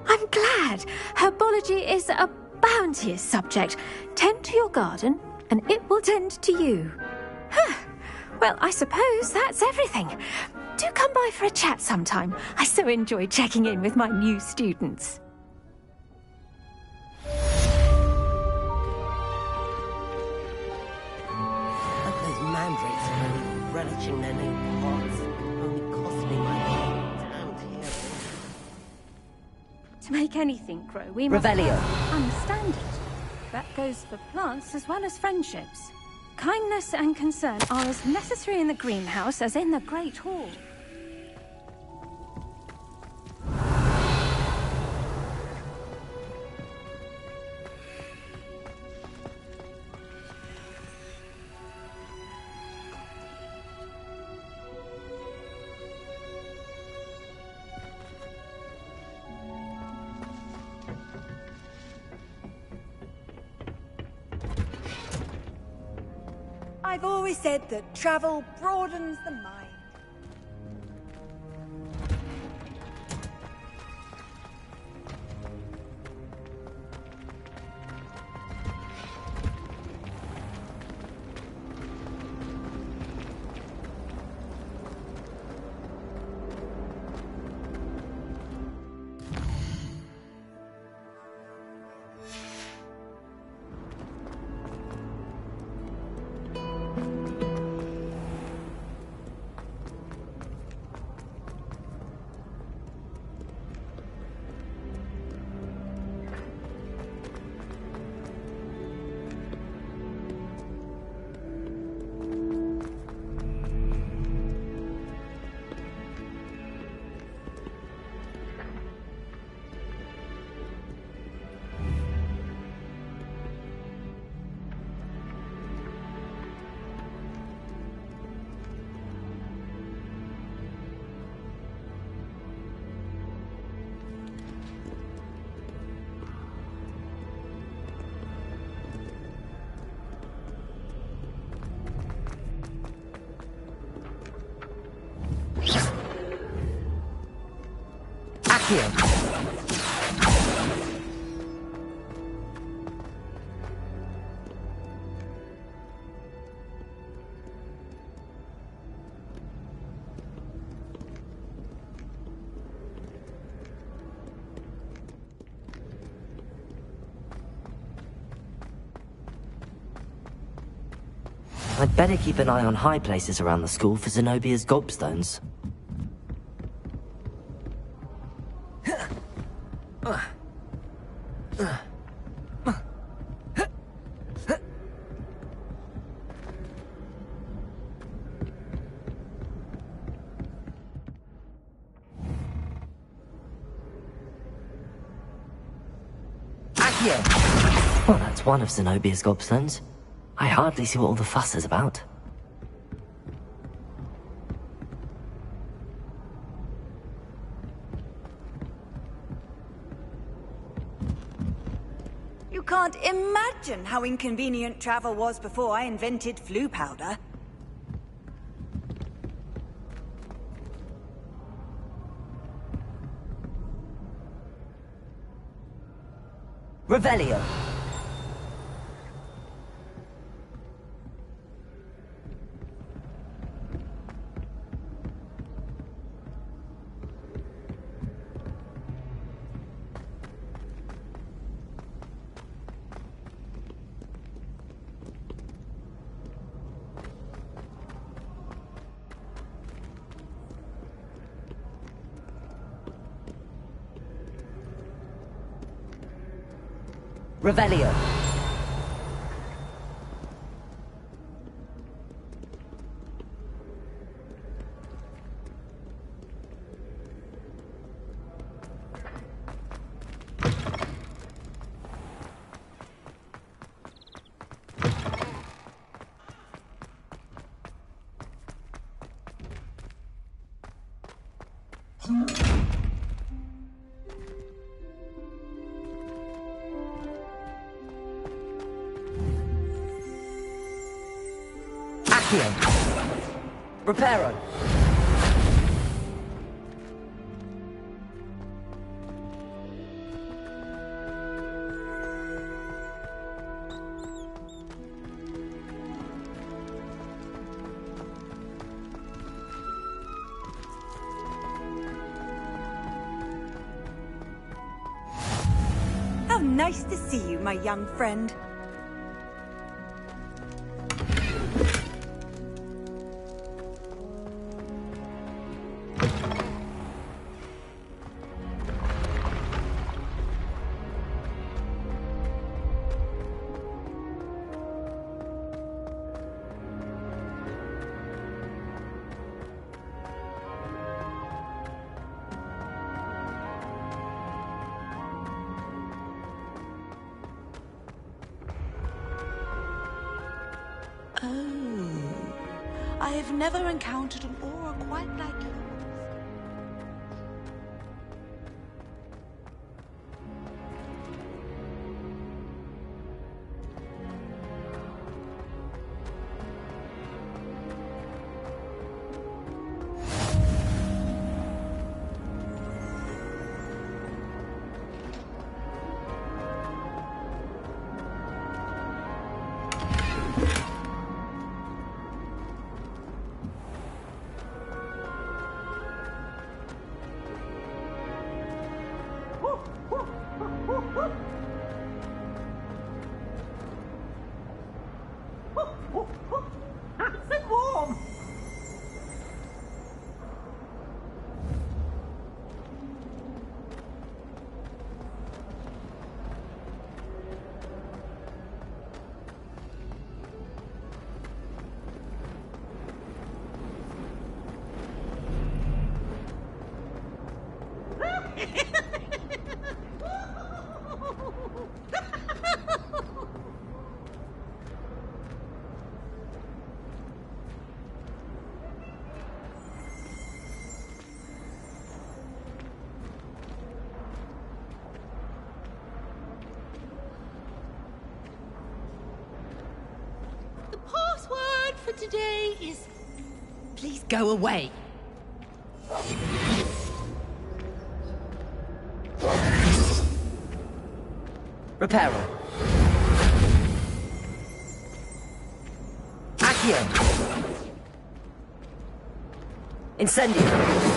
I'm glad. Herbology is a bounteous subject. Tend to your garden, and it will tend to you. Well, I suppose that's everything. Do come by for a chat sometime. I so enjoy checking in with my new students. But those mandrakes are only relishing their new pots. Only cost me my damned hero. To make anything grow, we must Revelio. understand it. That goes for plants as well as friendships. Kindness and concern are as necessary in the greenhouse as in the Great Hall. I've always said that travel broadens the mind. Accio. I'd better keep an eye on high places around the school for Zenobia's gobstones. Well, that's one of Zenobia's gobstones. I hardly see what all the fuss is about. You can't imagine how inconvenient travel was before I invented flu powder. Revelio. Revelio. Reparo. How nice to see you, my young friend. I have never encountered an aura quite like yours. The password for today is... Please go away. Reparo. Accio. Incendio.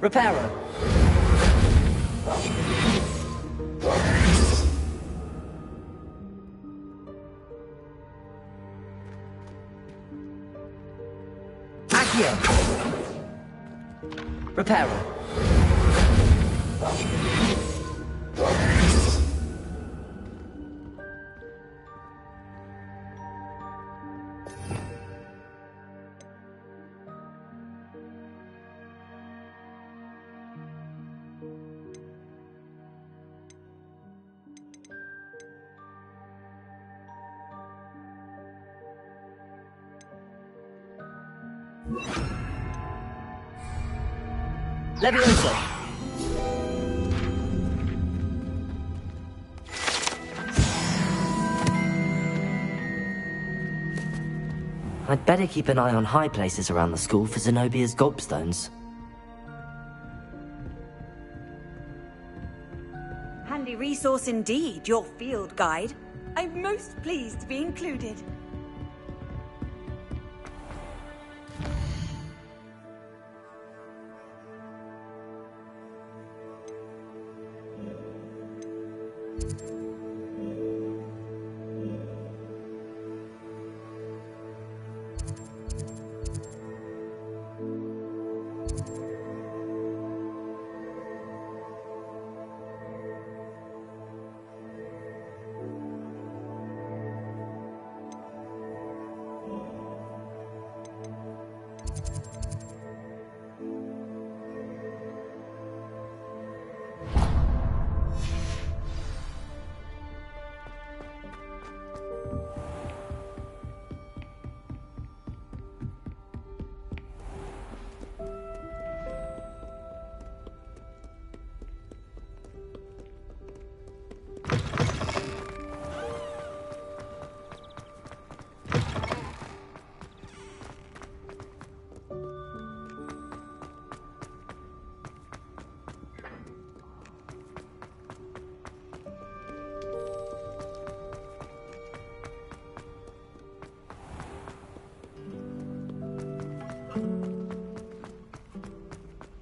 Reparo. Accio. Reparo. Leviosa. I'd better keep an eye on high places around the school for Zenobia's gobstones. Handy resource indeed, your field guide. I'm most pleased to be included.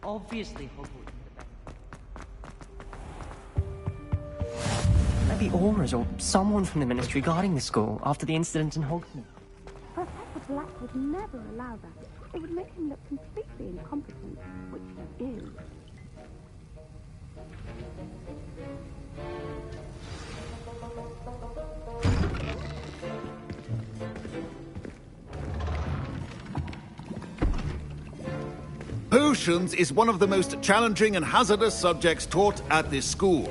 Obviously, Hogwarts. Maybe Auras or someone from the Ministry guarding the school after the incident in Hogsmeade. Professor Black would never allow that. It would make him look completely incompetent, which he is. Potions is one of the most challenging and hazardous subjects taught at this school.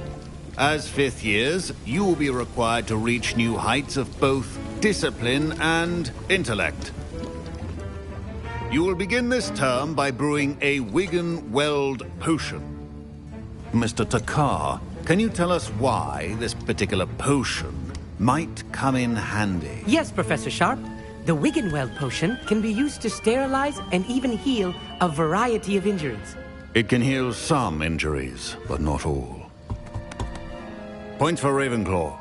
As fifth years, you will be required to reach new heights of both discipline and intellect. You will begin this term by brewing a Wiggenweld potion. Mr. Takar, can you tell us why this particular potion might come in handy? Yes, Professor Sharp. The Wiggenweld potion can be used to sterilize and even heal a variety of injuries. It can heal some injuries, but not all. Points for Ravenclaw.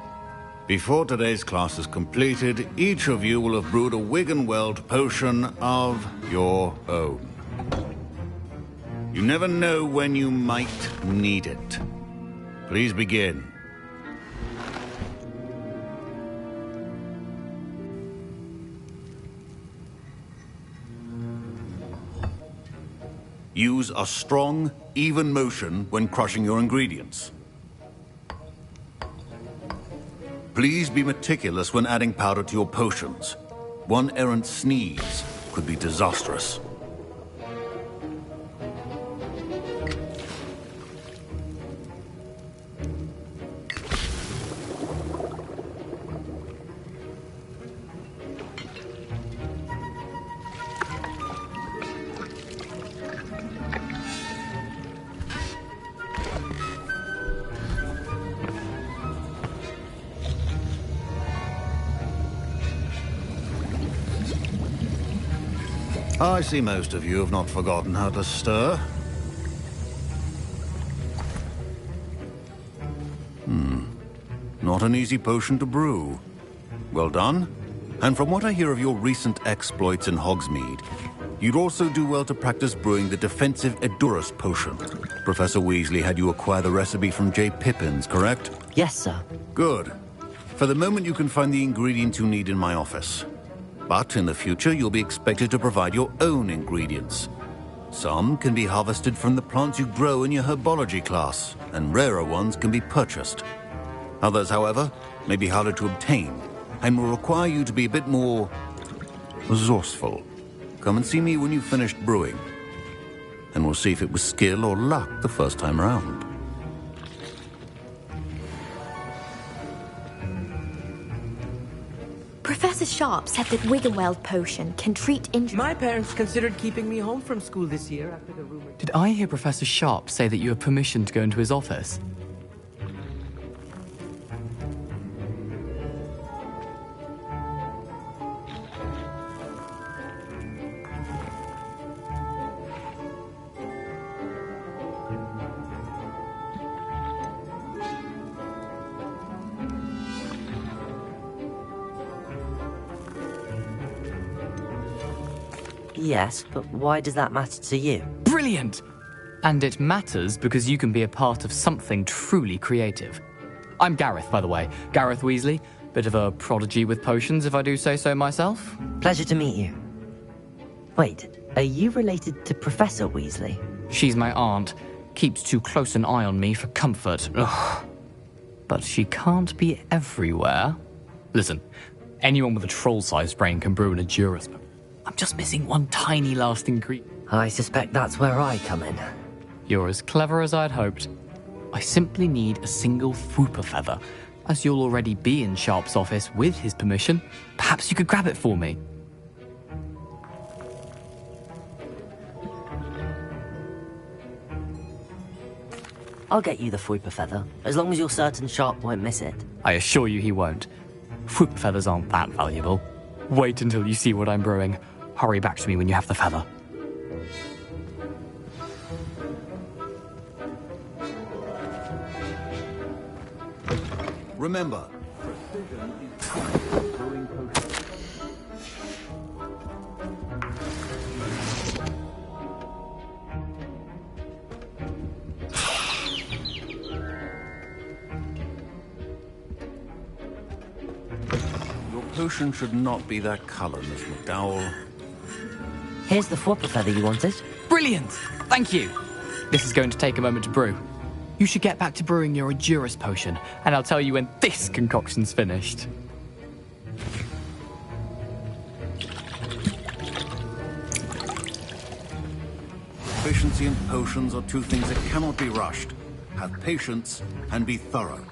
Before today's class is completed, each of you will have brewed a Wiggenweld potion of your own. You never know when you might need it. Please begin. Use a strong, even motion when crushing your ingredients. Please be meticulous when adding powder to your potions. One errant sneeze could be disastrous. I see most of you have not forgotten how to stir. Not an easy potion to brew. Well done. And from what I hear of your recent exploits in Hogsmeade, You'd also do well to practice brewing the defensive Edurus potion. Professor Weasley had you acquire the recipe from J. Pippin's, correct? Yes, sir. Good. For the moment, you can find the ingredients you need in my office. But in the future, you'll be expected to provide your own ingredients. Some can be harvested from the plants you grow in your herbology class, and rarer ones can be purchased. Others, however, may be harder to obtain, and will require you to be a bit more resourceful. Come and see me when you've finished brewing, and we'll see if it was skill or luck the first time around. Professor Sharp said that Wiggenweld potion can treat injuries. My parents considered keeping me home from school this year after the rumor. Did I hear Professor Sharp say that you have permission to go into his office? Yes, but why does that matter to you? Brilliant! And it matters because you can be a part of something truly creative. I'm Gareth, by the way. Gareth Weasley. Bit of a prodigy with potions, if I do say so myself. Pleasure to meet you. Wait, are you related to Professor Weasley? She's my aunt. Keeps too close an eye on me for comfort. Ugh. But she can't be everywhere. Listen, anyone with a troll-sized brain can brew an Edurus. I'm just missing one tiny last ingredient. I suspect that's where I come in. You're as clever as I'd hoped. I simply need a single Fwooper feather. As you'll already be in Sharp's office with his permission, perhaps you could grab it for me. I'll get you the Fwooper feather, as long as you're certain Sharp won't miss it. I assure you he won't. Fwooper feathers aren't that valuable. Wait until you see what I'm brewing. Hurry back to me when you have the feather. Remember, precision is brewing potions. Your potion should not be that color, Miss McDowell. Here's the Fwooper feather you wanted. Brilliant! Thank you! This is going to take a moment to brew. You should get back to brewing your Edurus potion, and I'll tell you when this concoction's finished. Efficiency and potions are two things that cannot be rushed. Have patience and be thorough.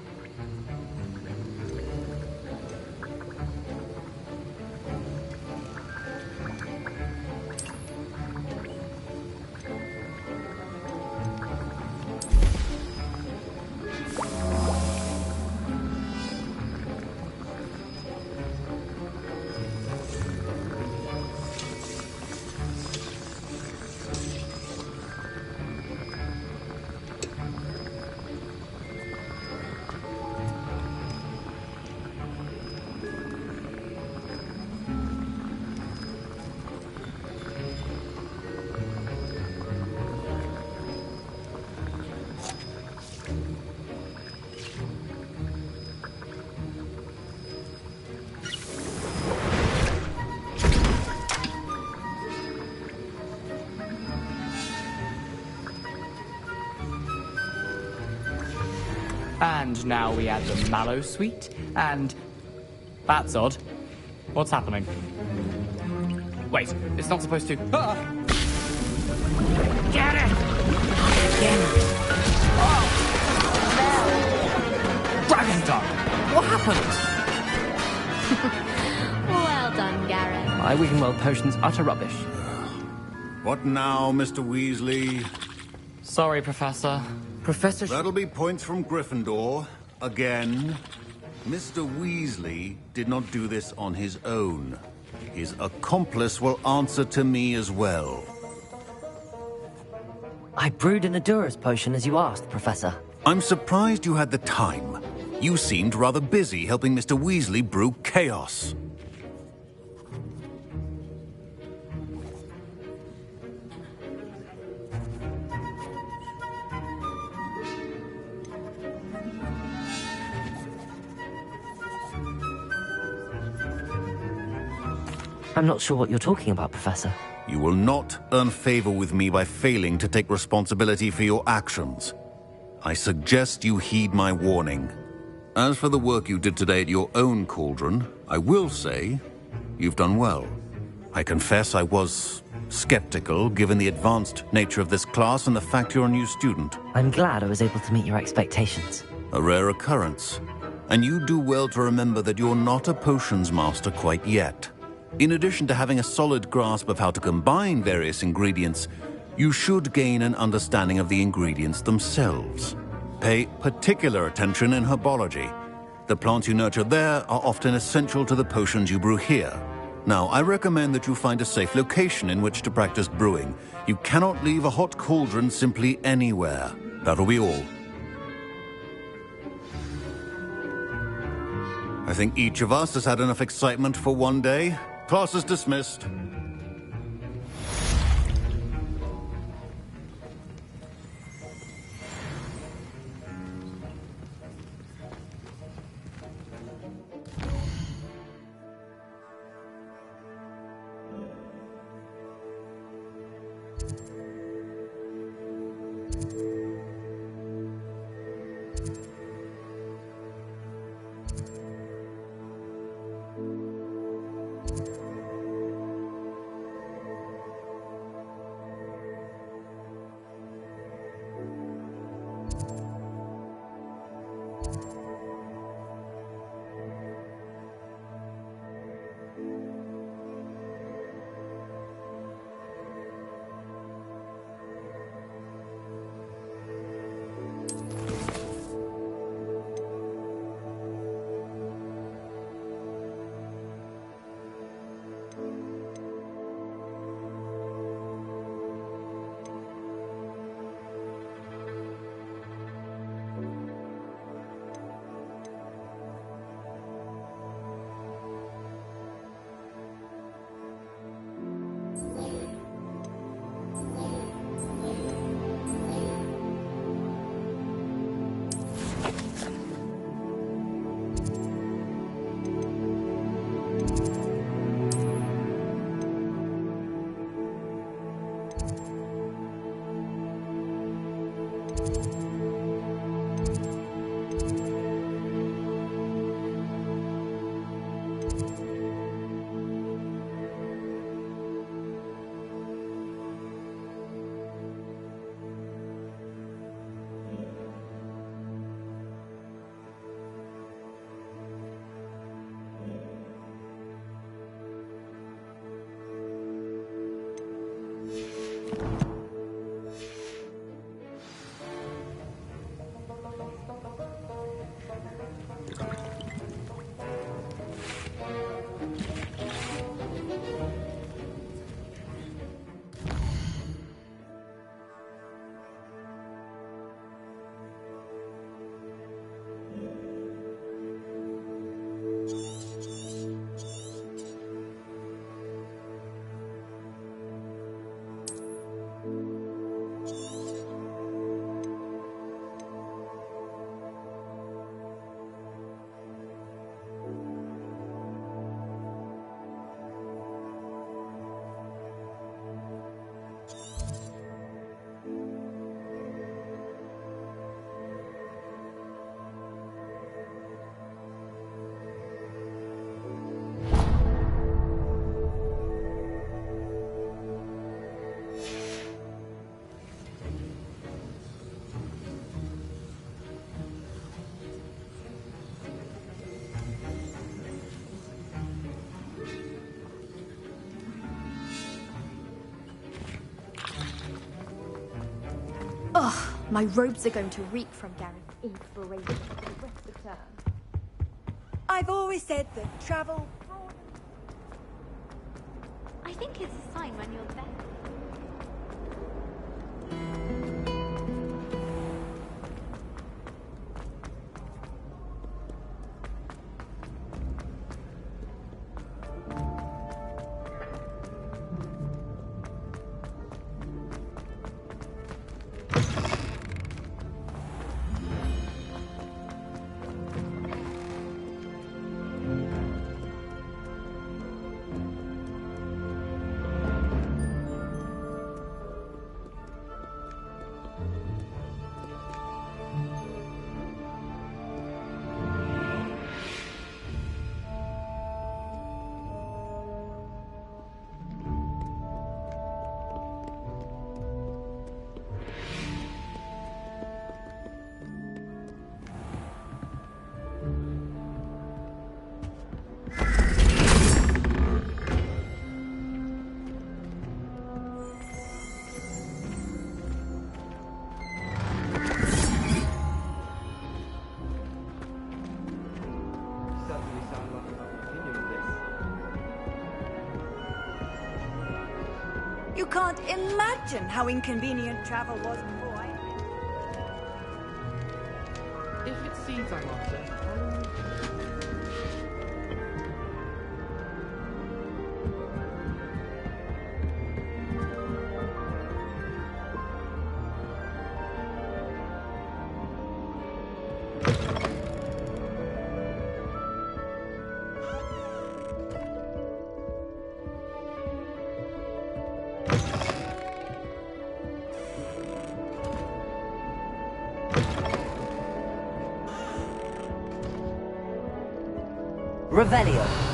And now we add the mallow sweet, and... That's odd. What's happening? Wait, it's not supposed to... Ah! Get it! Oh! Dragon Dog! What happened? Well done, Gareth. My Wiggenweld potion's utter rubbish. What now, Mr. Weasley? Sorry, Professor. That'll be points from Gryffindor. Again. Mr. Weasley did not do this on his own. His accomplice will answer to me as well. I brewed an Edurus potion as you asked, Professor. I'm surprised you had the time. You seemed rather busy helping Mr. Weasley brew chaos. I'm not sure what you're talking about, Professor. You will not earn favor with me by failing to take responsibility for your actions. I suggest you heed my warning. As for the work you did today at your own cauldron, I will say you've done well. I confess I was skeptical, given the advanced nature of this class and the fact you're a new student. I'm glad I was able to meet your expectations. A rare occurrence. And you do well to remember that you're not a potions master quite yet. In addition to having a solid grasp of how to combine various ingredients, you should gain an understanding of the ingredients themselves. Pay particular attention in herbology. The plants you nurture there are often essential to the potions you brew here. Now, I recommend that you find a safe location in which to practice brewing. You cannot leave a hot cauldron simply anywhere. That'll be all. I think each of us has had enough excitement for one day. Class is dismissed. Ugh, my robes are going to reek from Gareth's inspiration for the rest of the term. I've always said that travel... I think it's a sign when you're there. certainly sound like an opinion of this. You can't imagine how inconvenient travel was before I... If it seems I'm after, Revelio.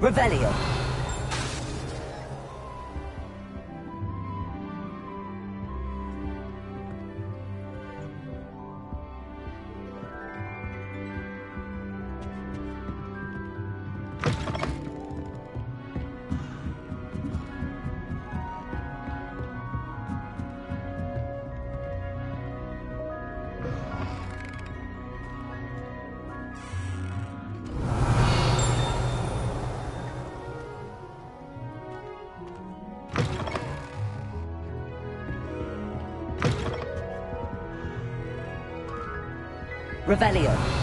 Revelio. Revelio.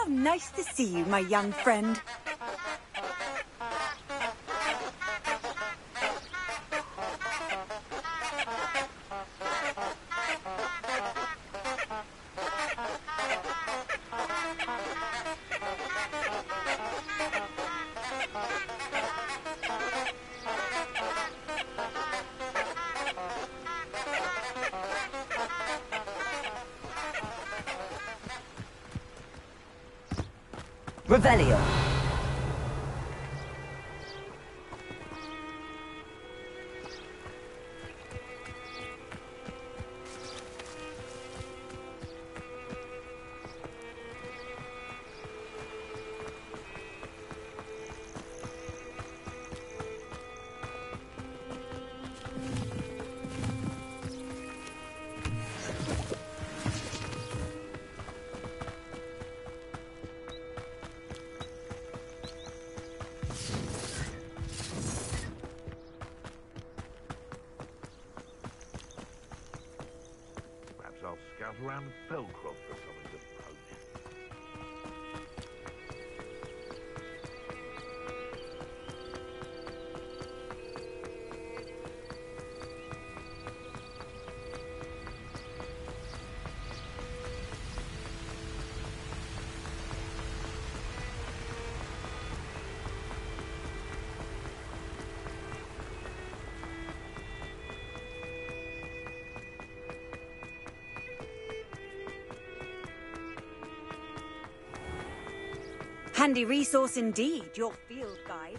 nice to see you, my young friend. Revelio. I'll scout around Felcroft for something to poke. Handy resource indeed, your field guide.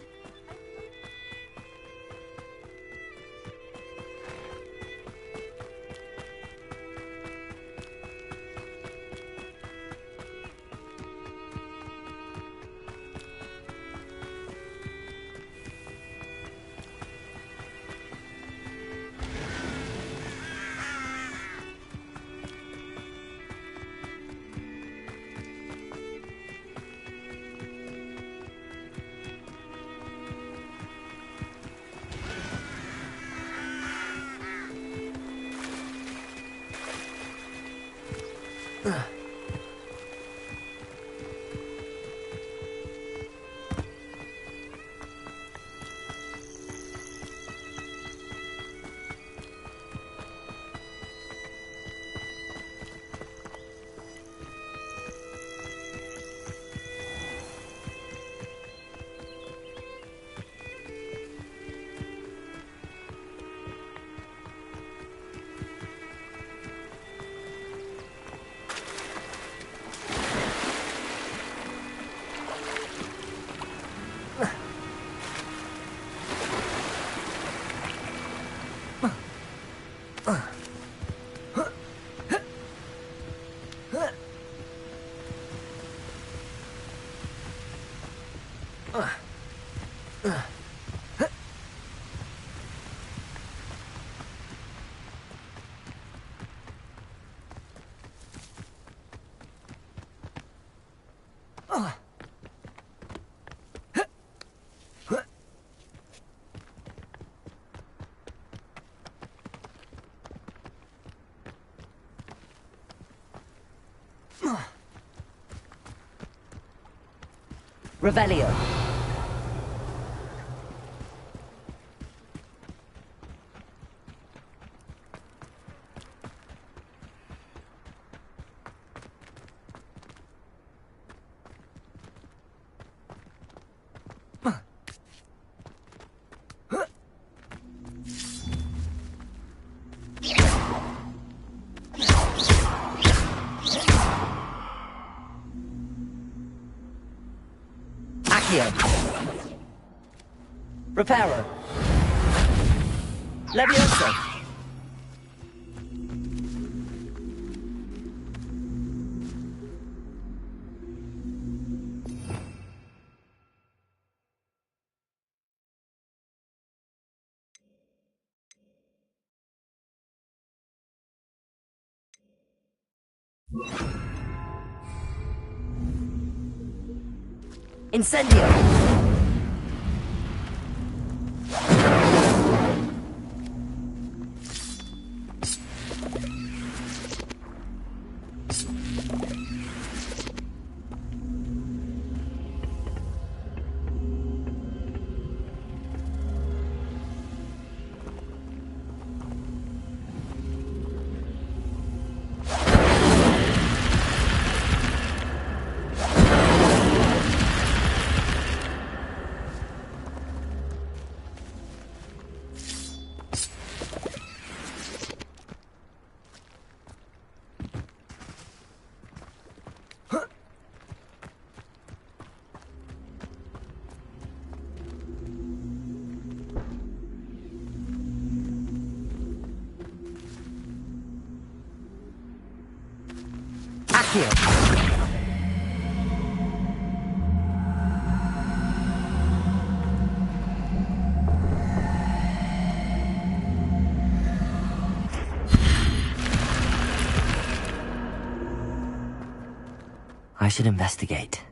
Revelio. Reparo. Leviosa. Incendio. Here. I should investigate.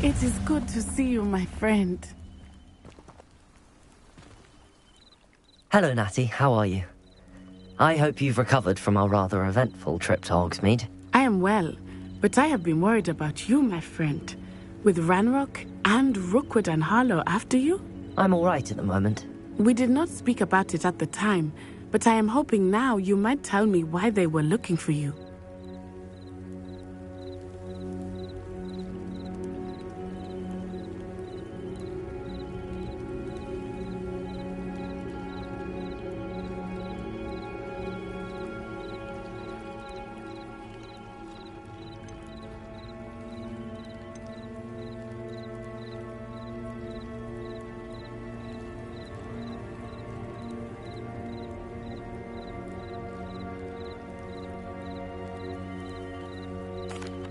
It is good to see you, my friend. Hello, Natty. How are you? I hope you've recovered from our rather eventful trip to Hogsmeade. I am well, but I have been worried about you, my friend. With Ranrock and Rookwood and Harlow after you? I'm all right at the moment. We did not speak about it at the time, but I am hoping now you might tell me why they were looking for you.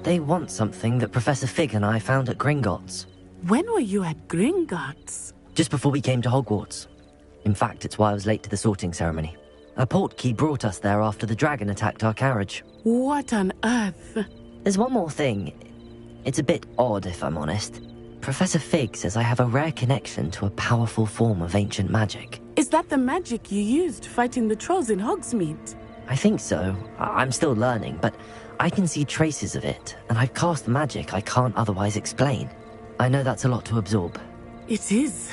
They want something that Professor Fig and I found at Gringotts. When were you at Gringotts? Just before we came to Hogwarts. In fact, it's why I was late to the sorting ceremony. A portkey brought us there after the dragon attacked our carriage. What on earth? There's one more thing. It's a bit odd, if I'm honest. Professor Fig says I have a rare connection to a powerful form of ancient magic. Is that the magic you used fighting the trolls in Hogsmeade? I think so. I'm still learning, but I can see traces of it, and I've cast magic I can't otherwise explain. I know that's a lot to absorb. It is.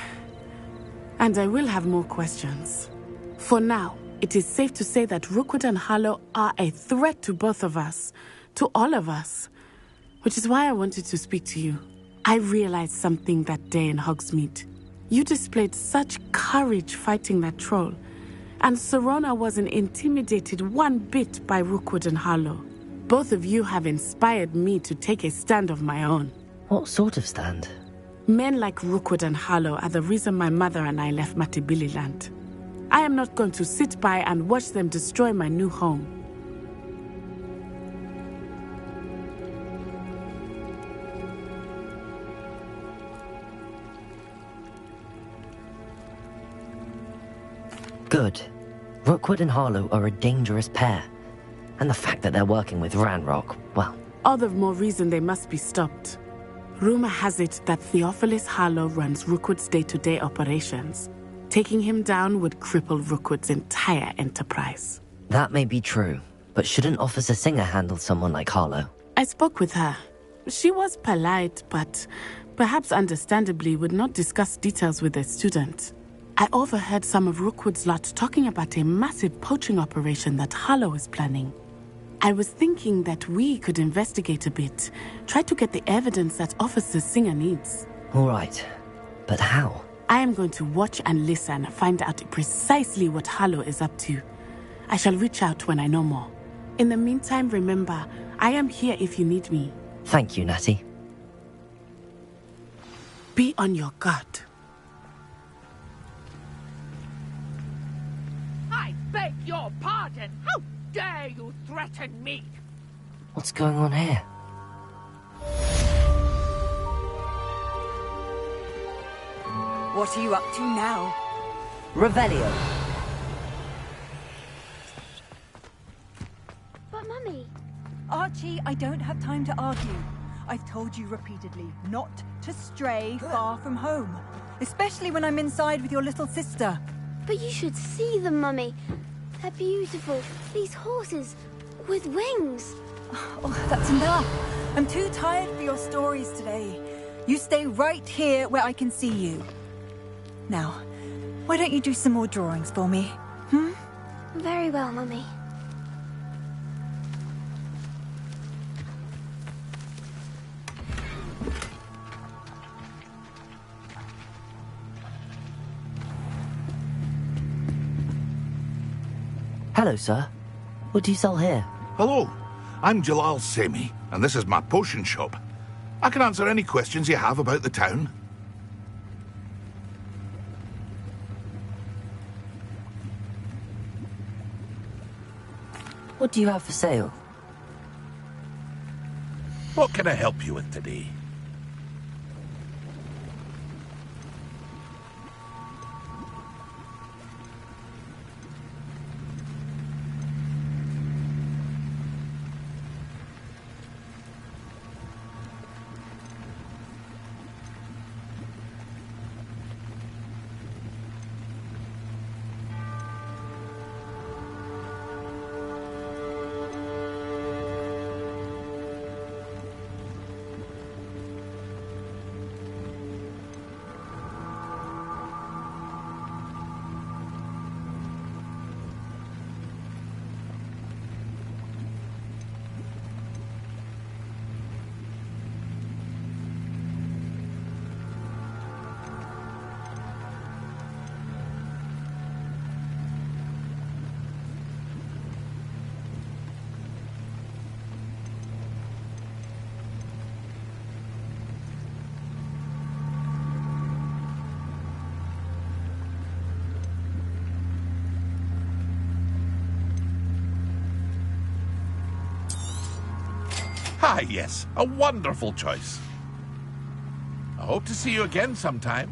And I will have more questions. For now, it is safe to say that Rookwood and Harlow are a threat to both of us, to all of us. Which is why I wanted to speak to you. I realized something that day in Hogsmeade. You displayed such courage fighting that troll, and Serona wasn't intimidated one bit by Rookwood and Harlow. Both of you have inspired me to take a stand of my own. What sort of stand? Men like Rookwood and Harlow are the reason my mother and I left Mattibililand. I am not going to sit by and watch them destroy my new home. Good. Rookwood and Harlow are a dangerous pair. And the fact that they're working with Ranrock, well... All the more reason they must be stopped. Rumor has it that Theophilus Harlow runs Rookwood's day-to-day operations. Taking him down would cripple Rookwood's entire enterprise. That may be true, but shouldn't Officer Singer handle someone like Harlow? I spoke with her. She was polite, but perhaps understandably would not discuss details with a student. I overheard some of Rookwood's lot talking about a massive poaching operation that Harlow is planning. I was thinking that we could investigate a bit, try to get the evidence that Officer Singer needs. All right, but how? I am going to watch and listen, find out precisely what Harlow is up to. I shall reach out when I know more. In the meantime, remember, I am here if you need me. Thank you, Natty. Be on your guard. I beg your pardon. How dare you threaten me? What's going on here? What are you up to now? Revelio. But Mummy... Archie, I don't have time to argue. I've told you repeatedly not to stray far from home. Especially when I'm inside with your little sister. But you should see them, Mummy. They're beautiful. These horses with wings. Oh, that's enough. I'm too tired for your stories today. You stay right here where I can see you. Now, why don't you do some more drawings for me? Very well, Mummy. Hello, sir. What do you sell here? Hello, I'm Jalal Semi, and this is my potion shop. I can answer any questions you have about the town. What do you have for sale? What can I help you with today? Ah, yes, a wonderful choice. I hope to see you again sometime.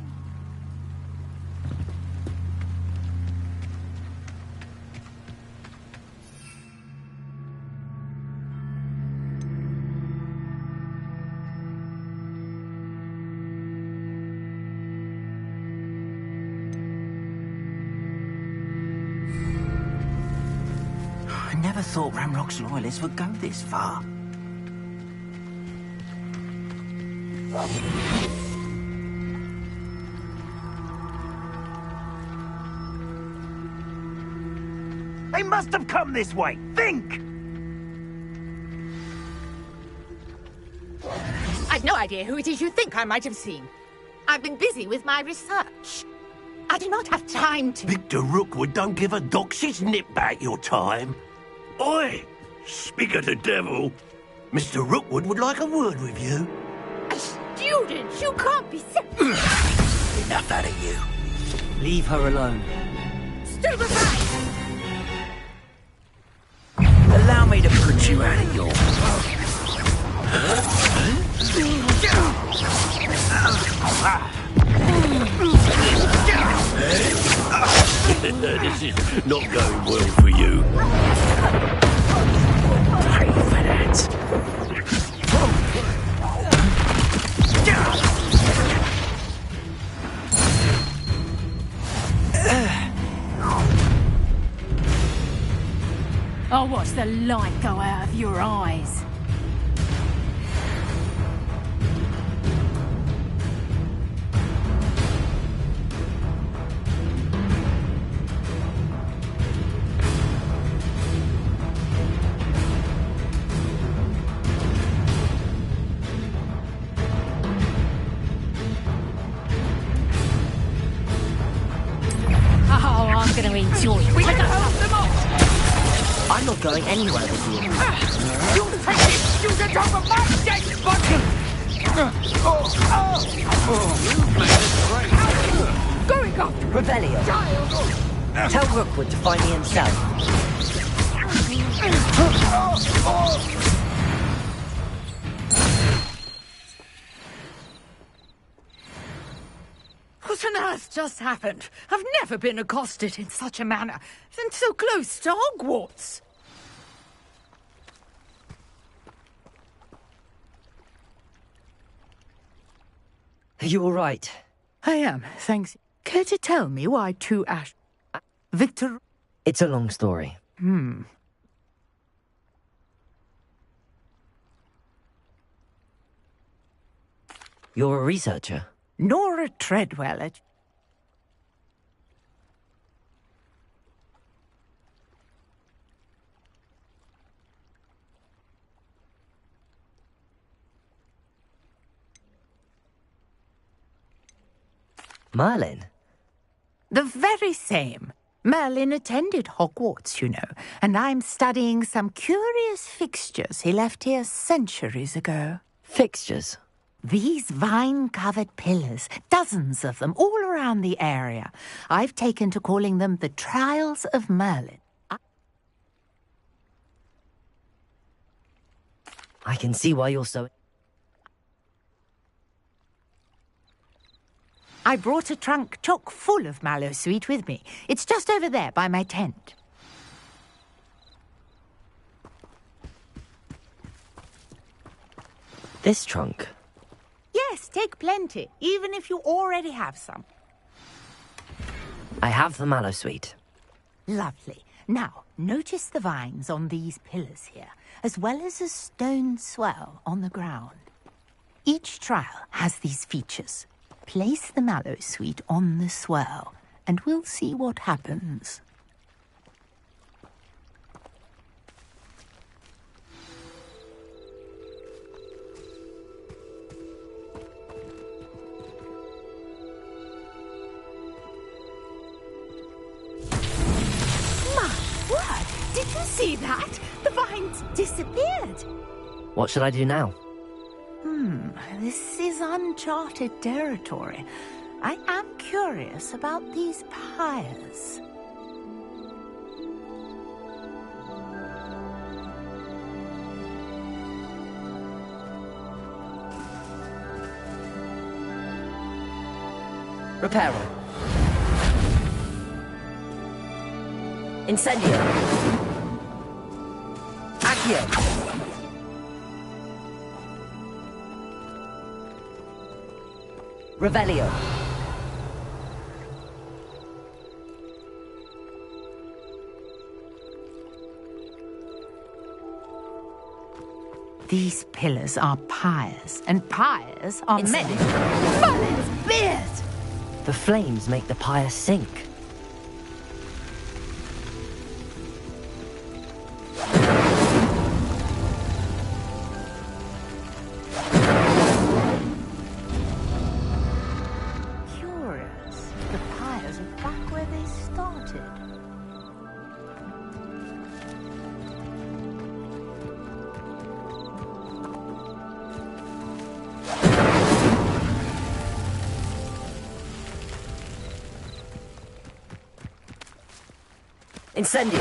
I never thought Ramrock's loyalists would go this far. They must have come this way. Think! I've no idea who it is you think I might have seen. I've been busy with my research. I do not have time to... Victor Rookwood don't give a doxy's nip back your time. Oi! Speak of the devil. Mr. Rookwood would like a word with you. Students, you can't be sick. Enough out of you. Leave her alone. Stupefy! Allow me to put you out of your... This is not going well for you. Pay for that. I'll watch the light go out of your eyes. Oh, I'm going to enjoy it. We can hold them off! I'm not going anywhere with you. You take it! You get off of my dead button! Going off! Revelio. Tell Rookwood to find me himself. What's on earth just happened? I've never been accosted in such a manner, and so close to Hogwarts. Are you all right? I am, thanks. Care to tell me why two Victor... It's a long story. You're a researcher? Nora Treadwell at... Merlin? The very same. Merlin attended Hogwarts, you know, and I'm studying some curious fixtures he left here centuries ago. Fixtures? These vine-covered pillars, dozens of them, all around the area. I've taken to calling them the Trials of Merlin. I can see why you're so... I brought a trunk chock full of mallowsweet with me. It's just over there by my tent. This trunk? Yes, take plenty, even if you already have some. I have the mallowsweet. Lovely. Now, notice the vines on these pillars here, as well as a stone swell on the ground. Each trial has these features. Place the mallowsweet on the swell, and we'll see what happens. My word! Did you see that? The vines disappeared. What should I do now? This is uncharted territory. I am curious about these pyres. Reparo. Incendio. Accio. Revelio. These pillars are pyres, and pyres are many. Merlin's beard! The flames make the pyre sink. Incendio.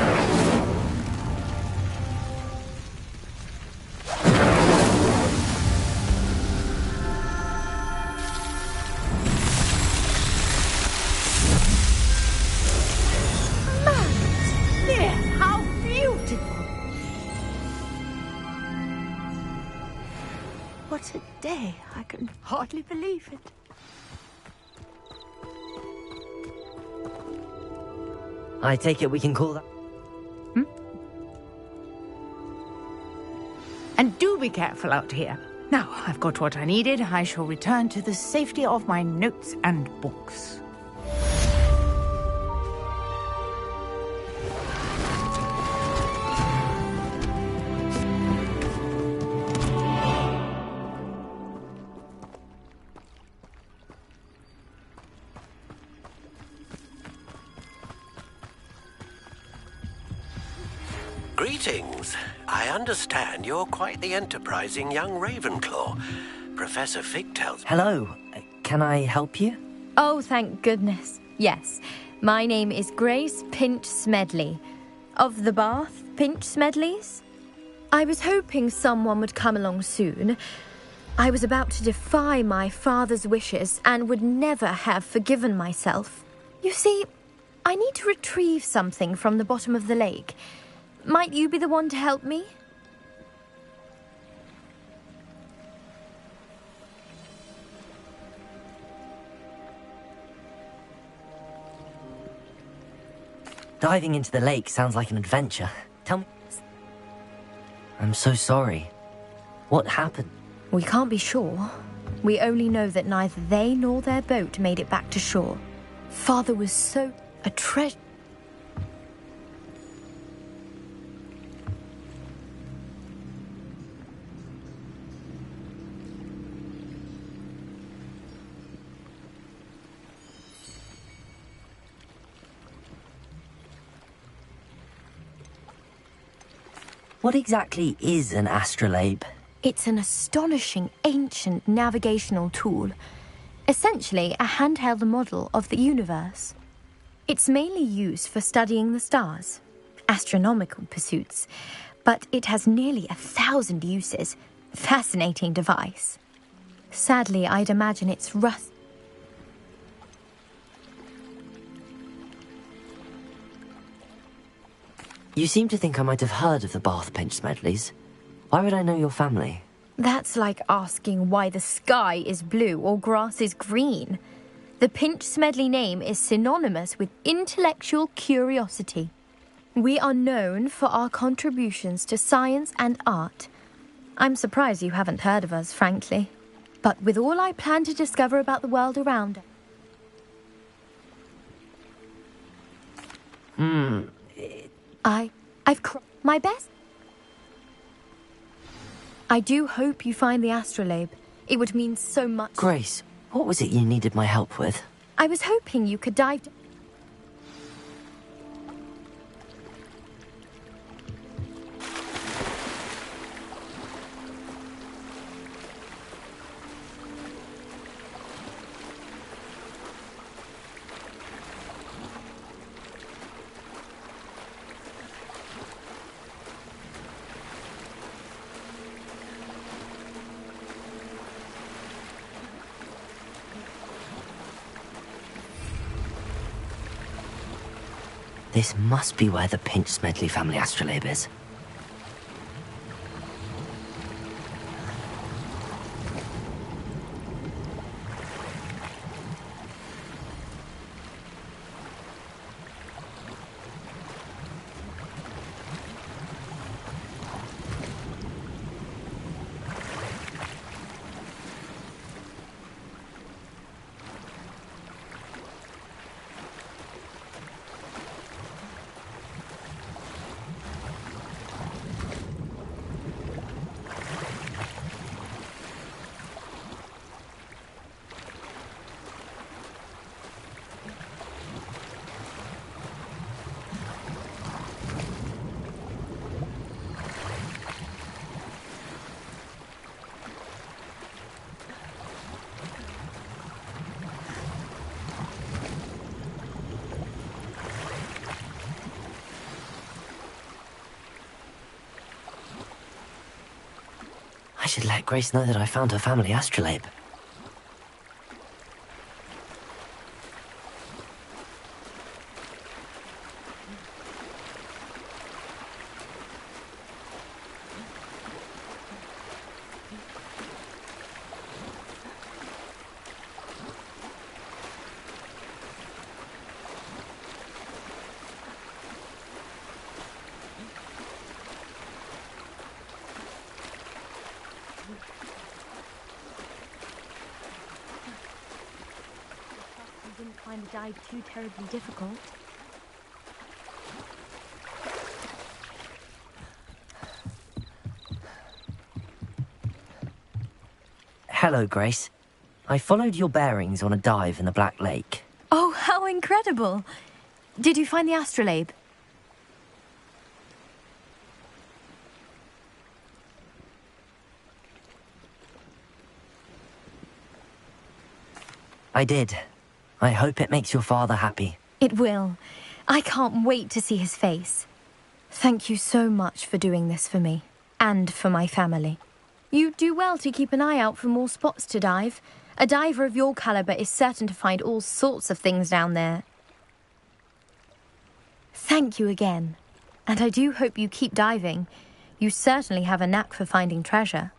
How beautiful! What a day! I can hardly believe it. I take it we can call that... And do be careful out here. Now, I've got what I needed. I shall return to the safety of my notes and books. Greetings. I understand you're quite the enterprising young Ravenclaw. Professor Fig tells me... Hello. Can I help you? Oh, thank goodness. Yes. My name is Grace Pinch Smedley. Of the Bath Pinch Smedleys. I was hoping someone would come along soon. I was about to defy my father's wishes and would never have forgiven myself. You see, I need to retrieve something from the bottom of the lake. Might you be the one to help me? Diving into the lake sounds like an adventure. Tell me... I'm so sorry. What happened? We can't be sure. We only know that neither they nor their boat made it back to shore. Father was so... a treasure. What exactly is an astrolabe? It's an astonishing ancient navigational tool. Essentially, a handheld model of the universe. It's mainly used for studying the stars, astronomical pursuits, but it has nearly 1,000 uses. Fascinating device. Sadly, I'd imagine it's rust. You seem to think I might have heard of the Bath Pinch Smedleys. Why would I know your family? That's like asking why the sky is blue or grass is green. The Pinch Smedley name is synonymous with intellectual curiosity. We are known for our contributions to science and art. I'm surprised you haven't heard of us, frankly. But with all I plan to discover about the world around... I've my best. I do hope you find the astrolabe. It would mean so much. Grace, what was it you needed my help with? I was hoping you could dive... This must be where the Pinch Smedley family astrolabe is. I should let Grace know that I found her family astrolabe. Find the dive too terribly difficult. Hello, Grace. I followed your bearings on a dive in the Black Lake. Oh, how incredible! Did you find the astrolabe? I did. I hope it makes your father happy. It will. I can't wait to see his face. Thank you so much for doing this for me, and for my family. You do well to keep an eye out for more spots to dive. A diver of your caliber is certain to find all sorts of things down there. Thank you again. And I do hope you keep diving. You certainly have a knack for finding treasure.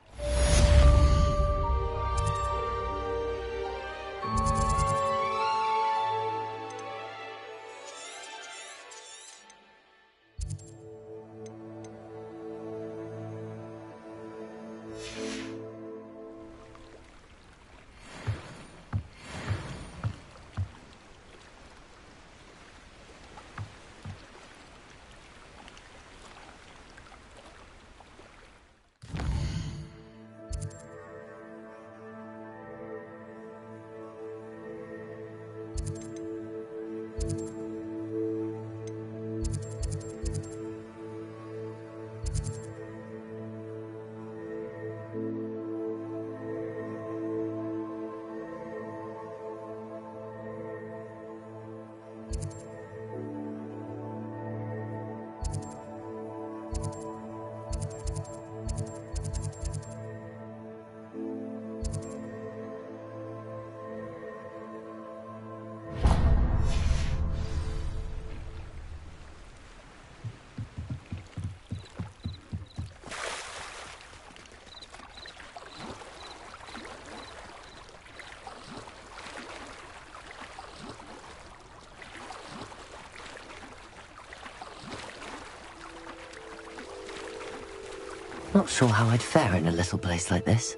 Not sure how I'd fare in a little place like this.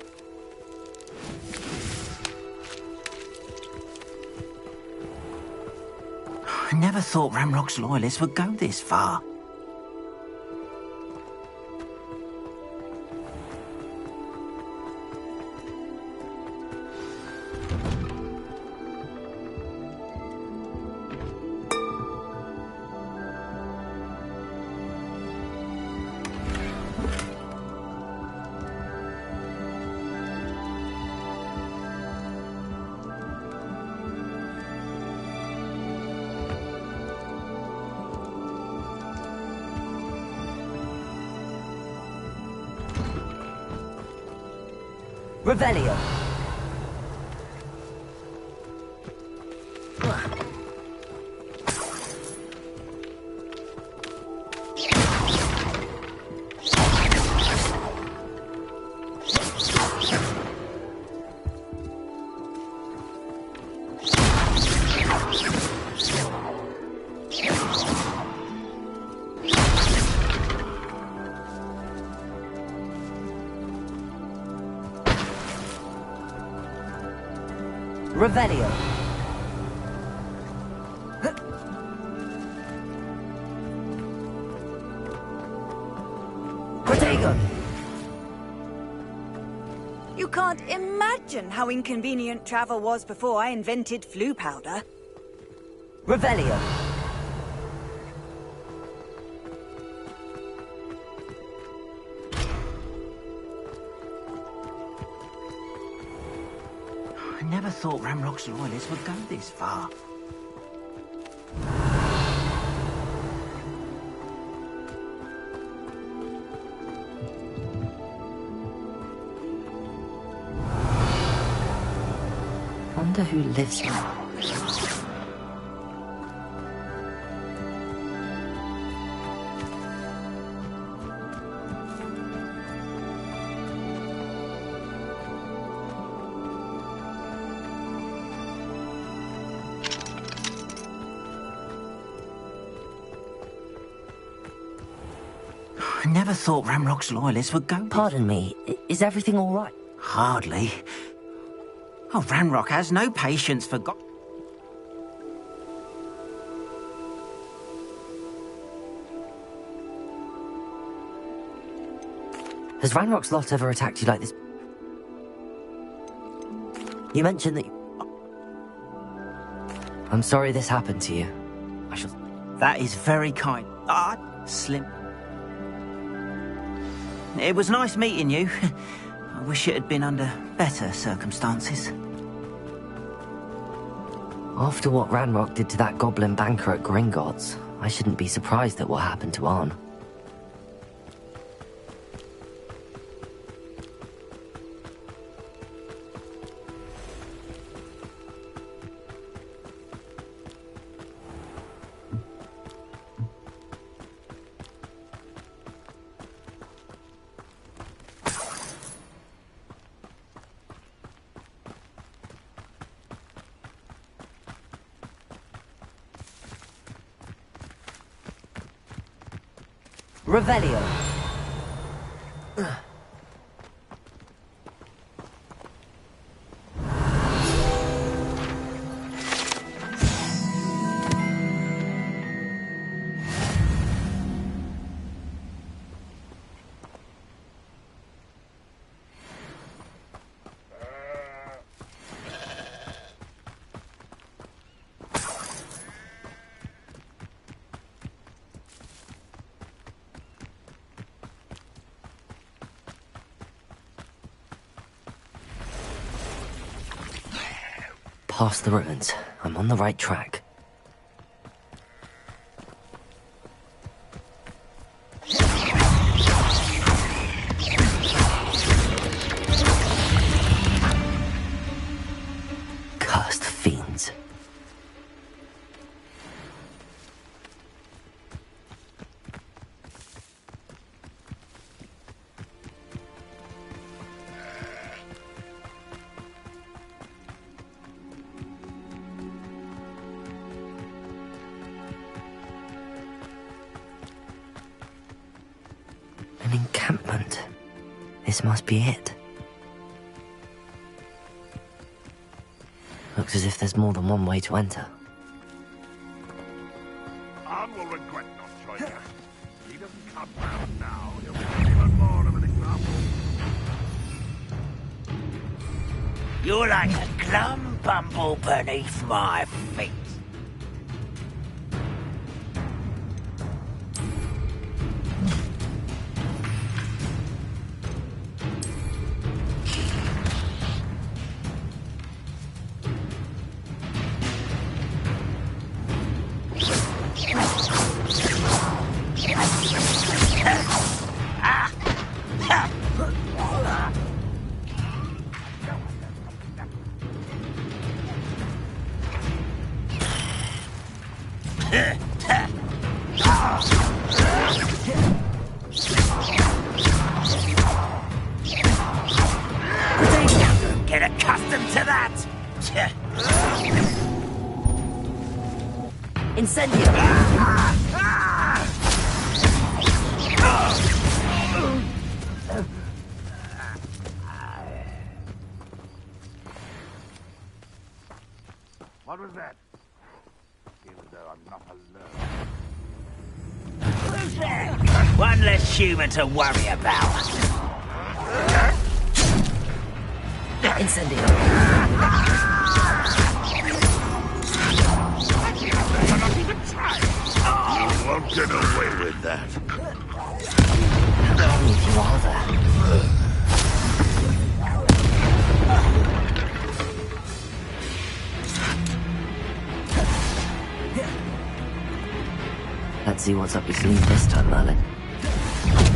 I never thought Ramrock's loyalists would go this far. Revelio. Revelio. Protego. You can't imagine how inconvenient travel was before I invented flu powder. Revelio. I never thought Ramrock's loyalists would go this far. Wonder who lives here. I never thought Ramrock's loyalists would go. Pardon me, is everything all right? Hardly. Oh, Ramrock has no patience for God. Has Ranrock's lot ever attacked you like this? You mentioned that I'm sorry this happened to you. I shall... That is very kind. Slim. It was nice meeting you. I wish it had been under better circumstances. After what Ranrock did to that goblin banker at Gringotts, I shouldn't be surprised at what happened to Arn. Revelio. Past the ruins. I'm on the right track. Cursed fiends. An encampment. This must be it. Looks as if there's more than one way to enter. Anne will regret not joining us. He doesn't come round now. He'll be even more of an example. You're like a glum bumble beneath my feet. Get accustomed to that! Incendio! What was that? Even though I'm not alone. Who's there? One less human to worry about. Incendio! You won't get away with that. Only if you are there. Let's see what's up your sleeve this time, Merlin.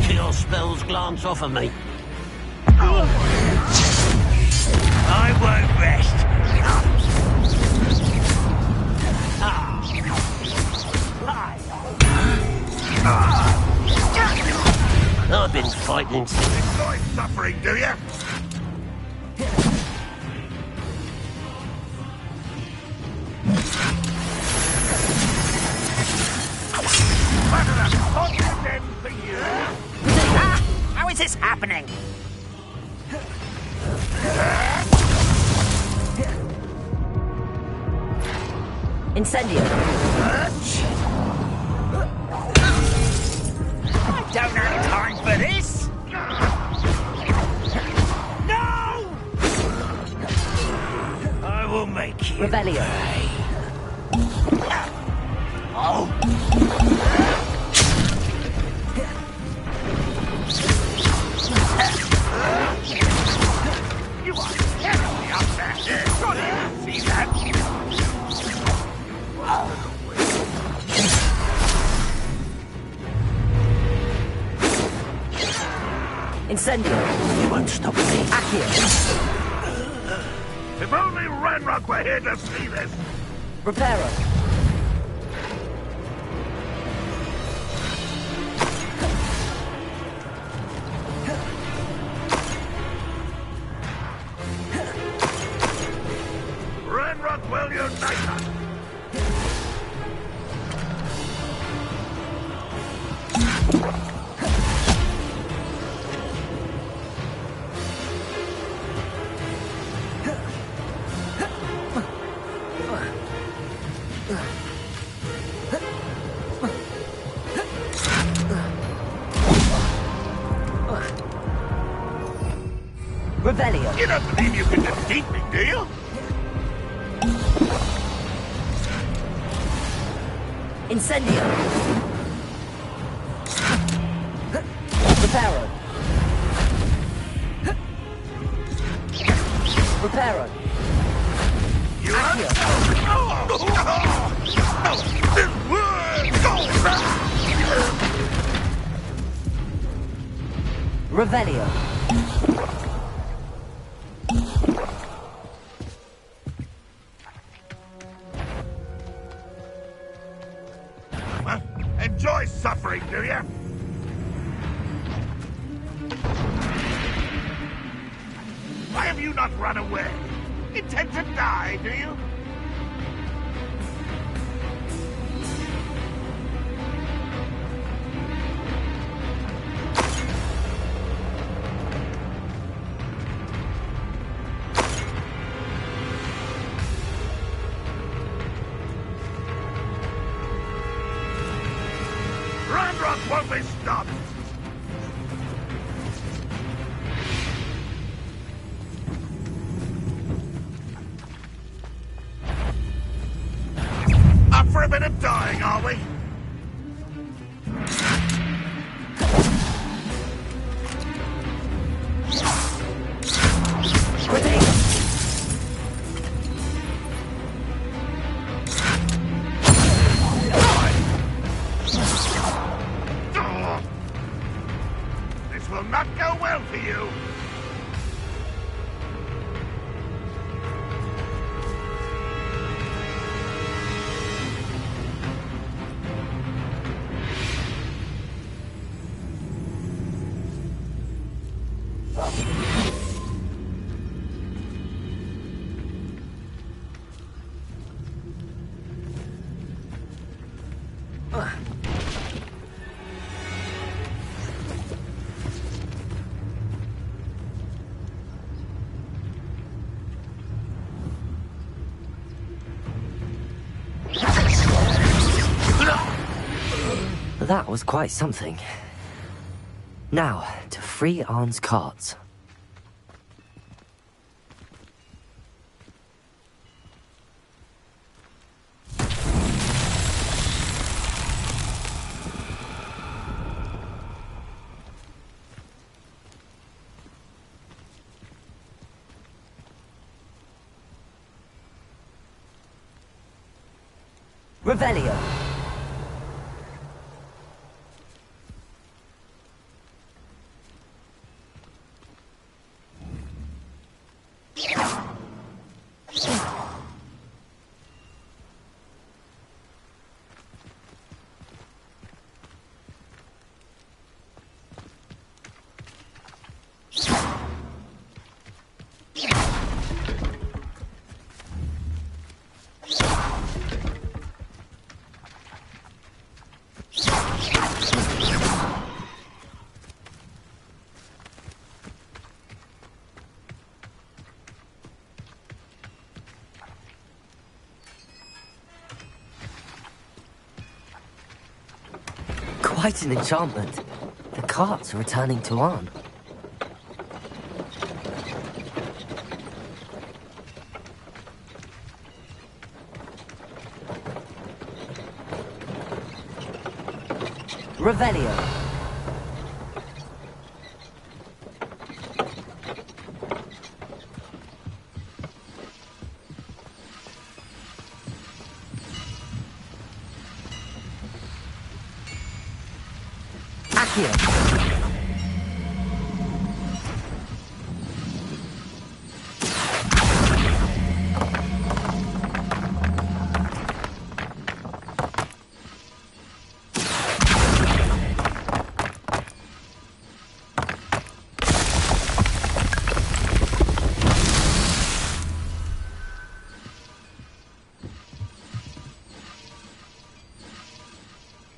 Kill spells glance off of me. I won't rest. I've been fighting since. Enjoy suffering, do you? How is this happening? Incendio! I don't have time for this! No! I will make you. Revelio. Oh! You are terribly up there. Surely you can see that. Incendio! You won't stop me. Accio! If only Ranrock were here to see this. Reparo! Ranrock will unite us. Revelio. You don't believe you can defeat me, do you? Incendio. Reparo. Reparo. Revelio. Well, enjoy suffering, do you? Why have you not run away? Intend to die, do you? Rock won't be stopped! Up for a bit of dying, are we? This will not go well for you. That was quite something. Now, to free Arn's carts. Revelio. Quite an enchantment. The carts are returning to Arn. Revelio.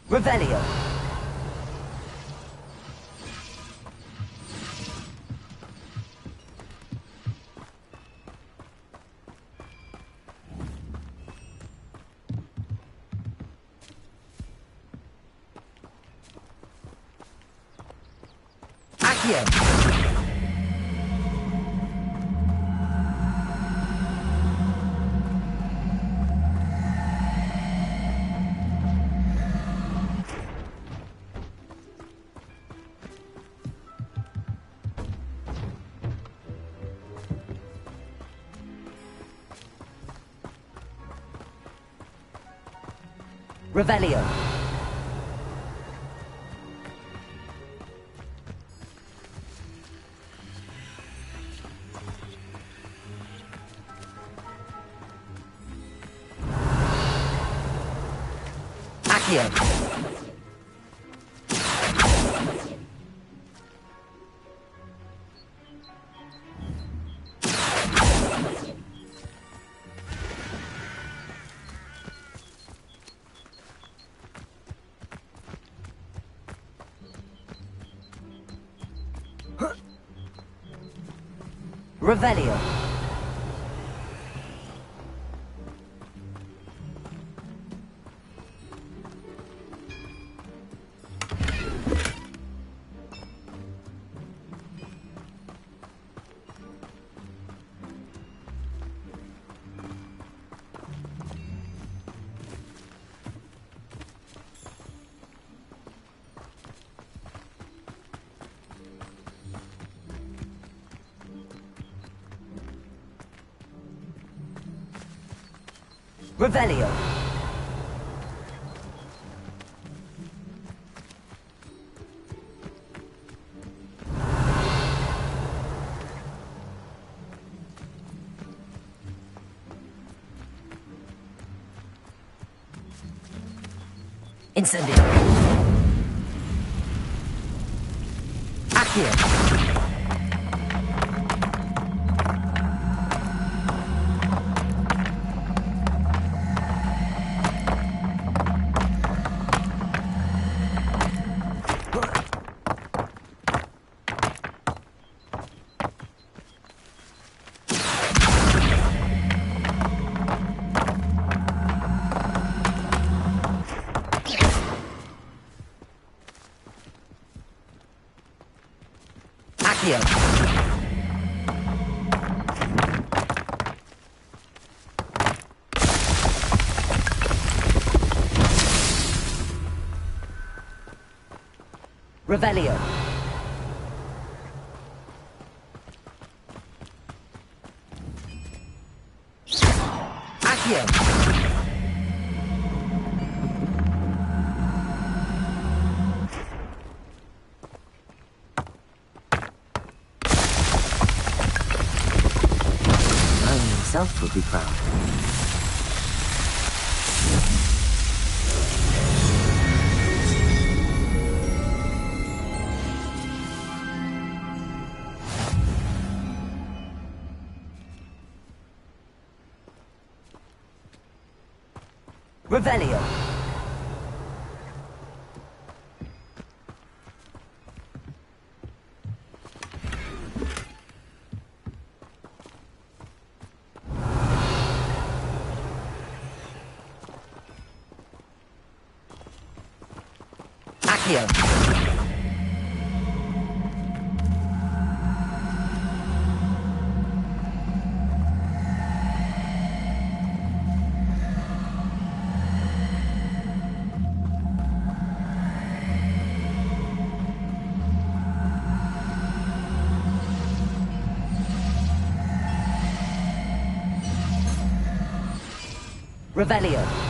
Revelio. Accio! Revelio. Accio. Revelio. Revelio. Incendio. Accio. Accio. Revelio. Accio. Himself would be proud. Revelio. Accio. Revelio.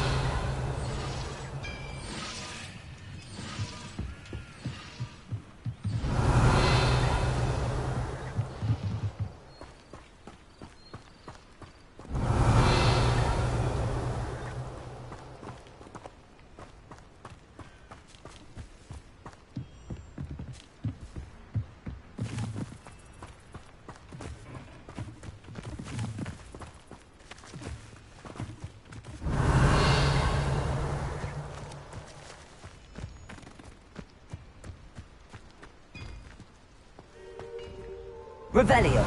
Revelio.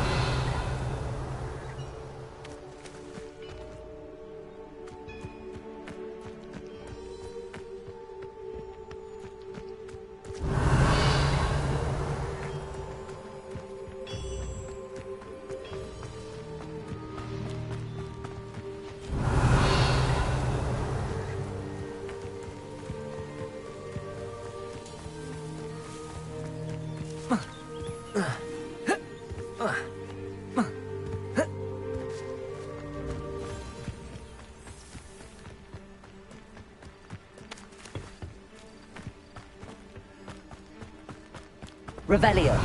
Revelio.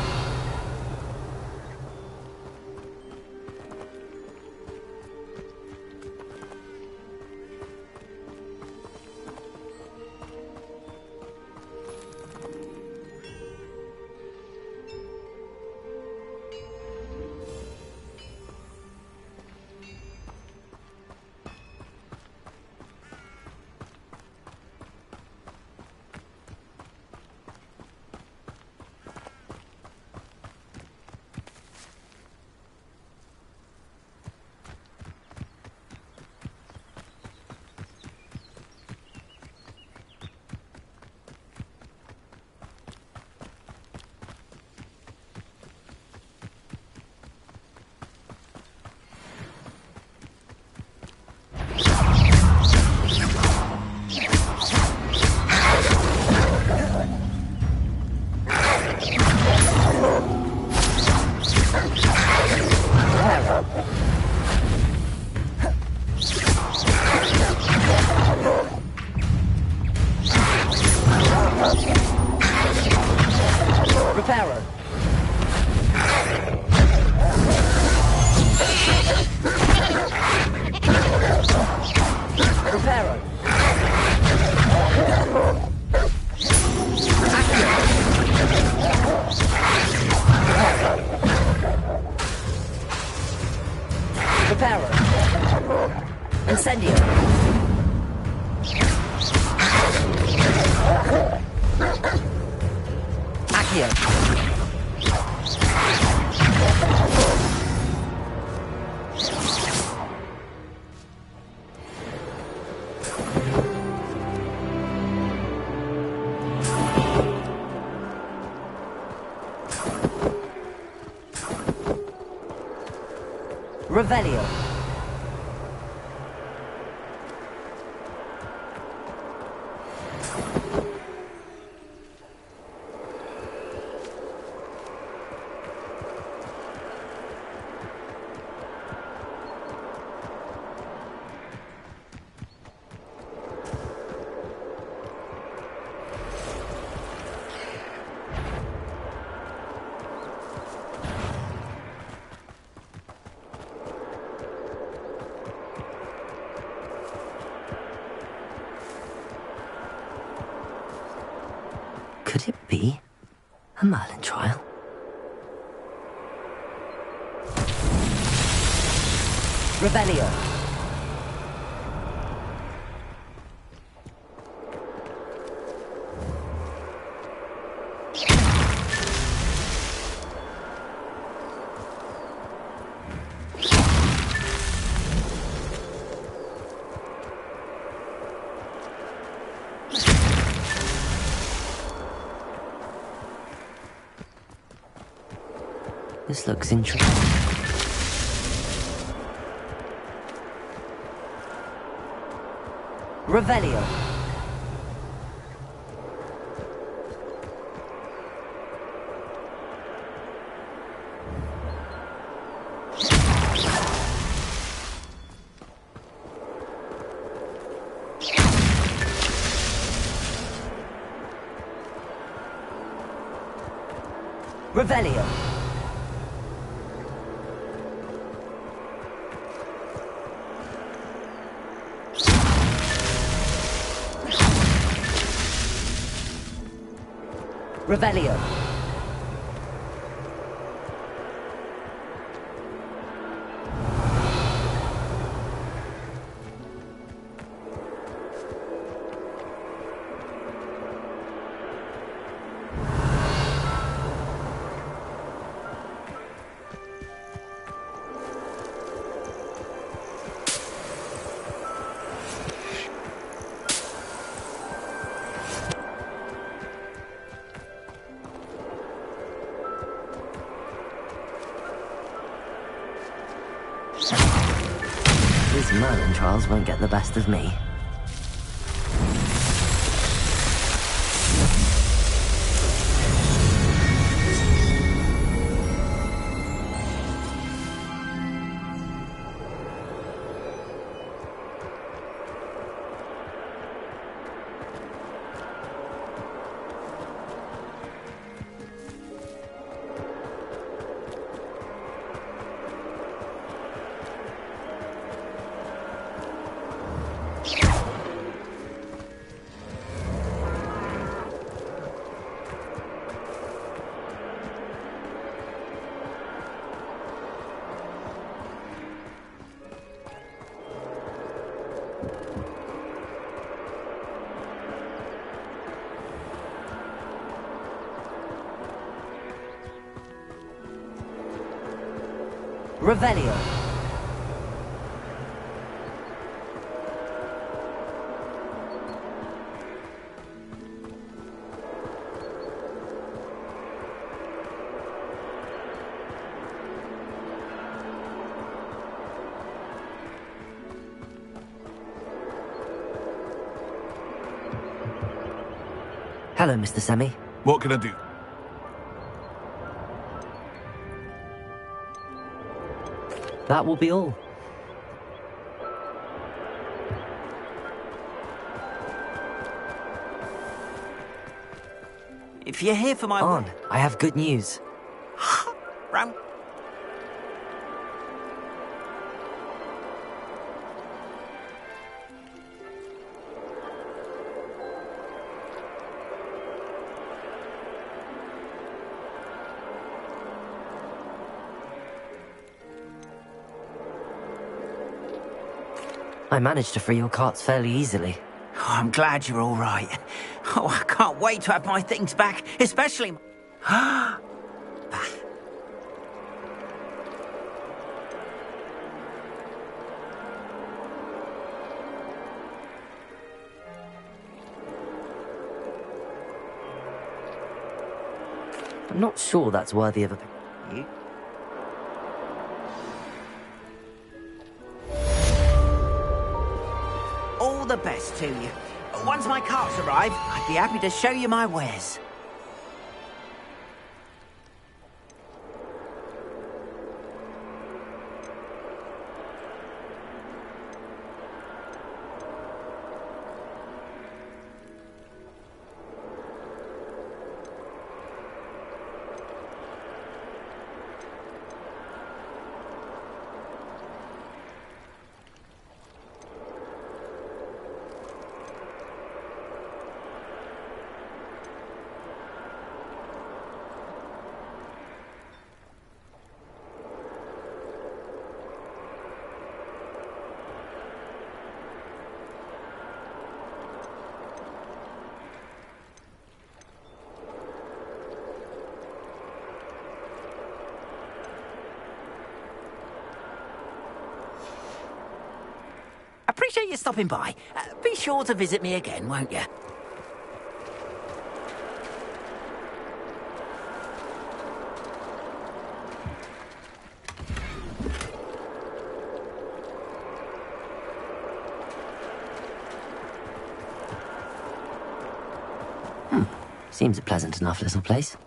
Revelio. Could it be a Merlin trial? Revelio. This looks interesting. Revelio. Revelio. Revelio. These Merlin trials won't get the best of me. Revelio. Hello, Mr. Semi. What can I do? That will be all. If you're here for my... On, I have good news. Round... I managed to free your carts fairly easily. Oh, I'm glad you're all right. Oh, I can't wait to have my things back, especially... I'm not sure that's worthy of a... All the best to you. Once my carts arrive, I'd be happy to show you my wares. Appreciate you stopping by. Be sure to visit me again, won't you? Seems a pleasant enough little place.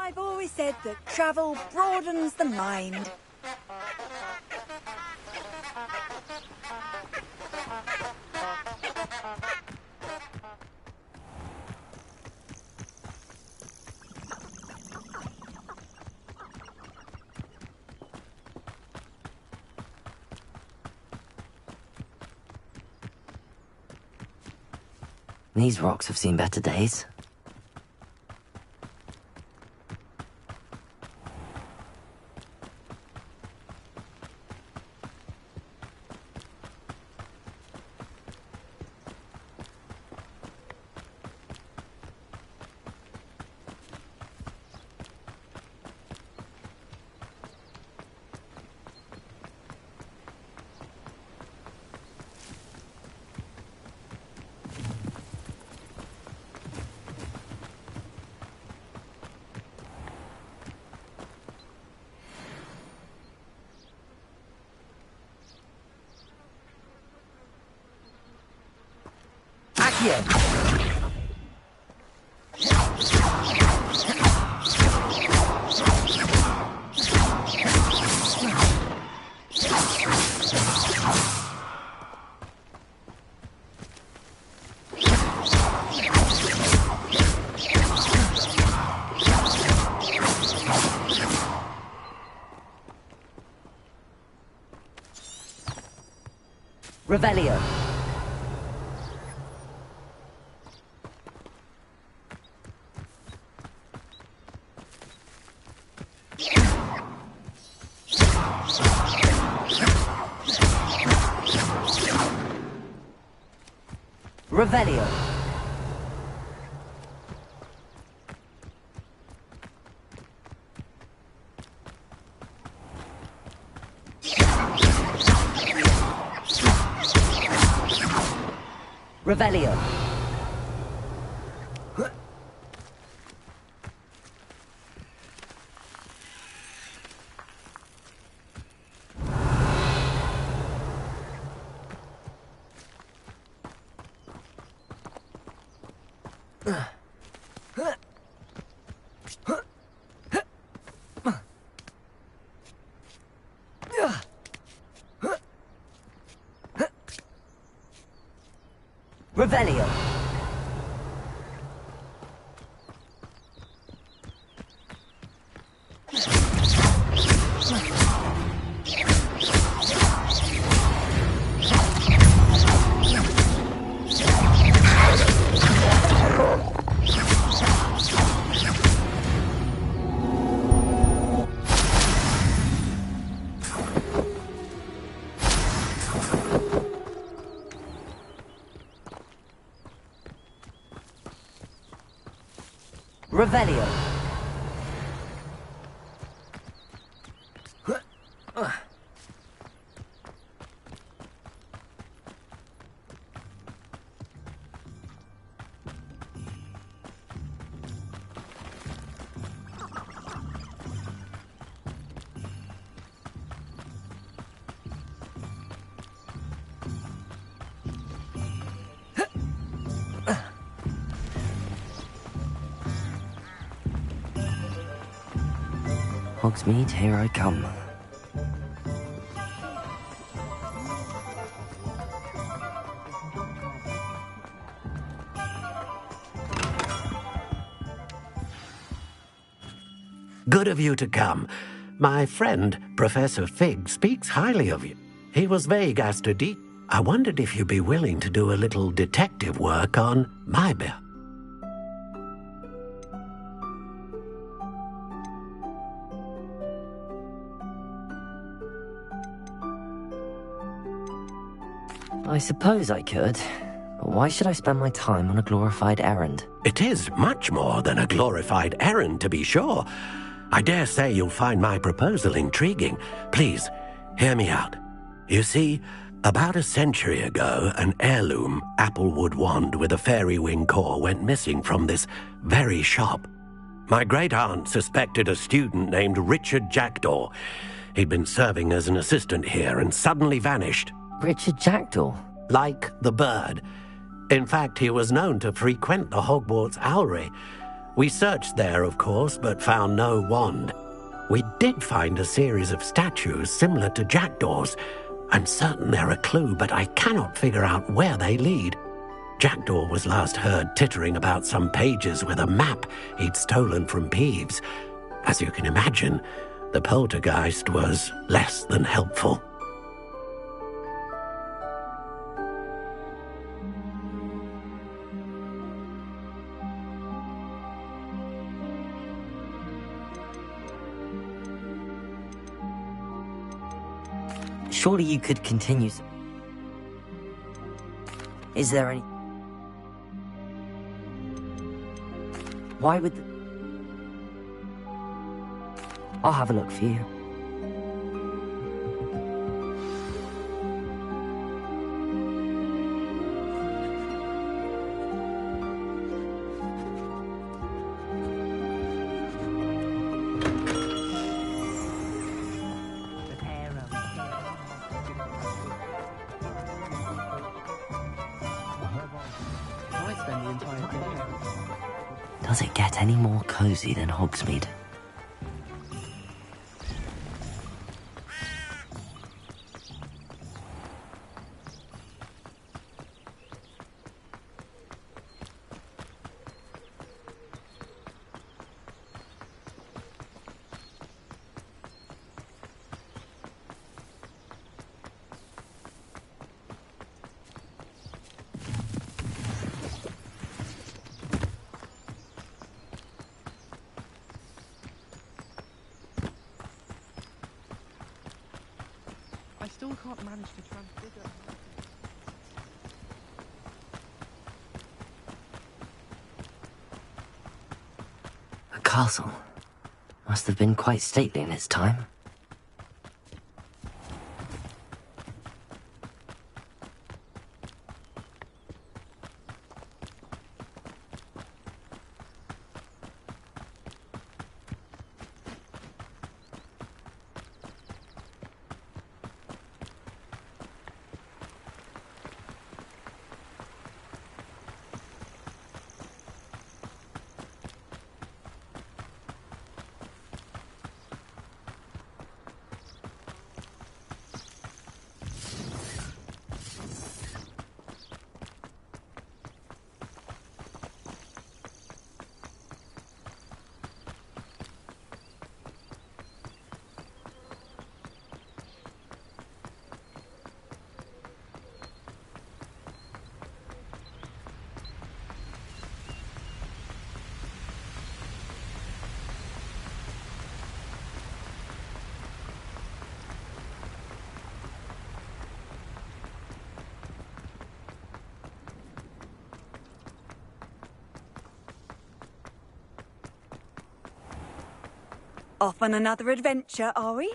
I've always said that travel broadens the mind. These rocks have seen better days. Revelio. Revelio. Revelio. Revelio. Revelio. Hogsmeade, here I come. Good of you to come. My friend, Professor Fig, speaks highly of you. He was vague as to details. I wondered if you'd be willing to do a little detective work on my behalf. I suppose I could, but why should I spend my time on a glorified errand? It is much more than a glorified errand, to be sure. I dare say you'll find my proposal intriguing. Please, hear me out. You see, about a century ago, an heirloom applewood wand with a fairy wing core went missing from this very shop. My great-aunt suspected a student named Richard Jackdaw. He'd been serving as an assistant here and suddenly vanished. Richard Jackdaw? Like the bird. In fact, he was known to frequent the Hogwarts owlry. We searched there, of course, but found no wand. We did find a series of statues similar to jackdaws. I'm certain they're a clue, but I cannot figure out where they lead. Jackdaw was last heard tittering about some pages with a map he'd stolen from Peeves. As you can imagine, the poltergeist was less than helpful. Surely you could continue. Is there any... Why would... I'll have a look for you. Does it get any more cozy than Hogsmeade? I still can't manage to transfigure. A castle. Must have been quite stately in its time. Off on another adventure, are we?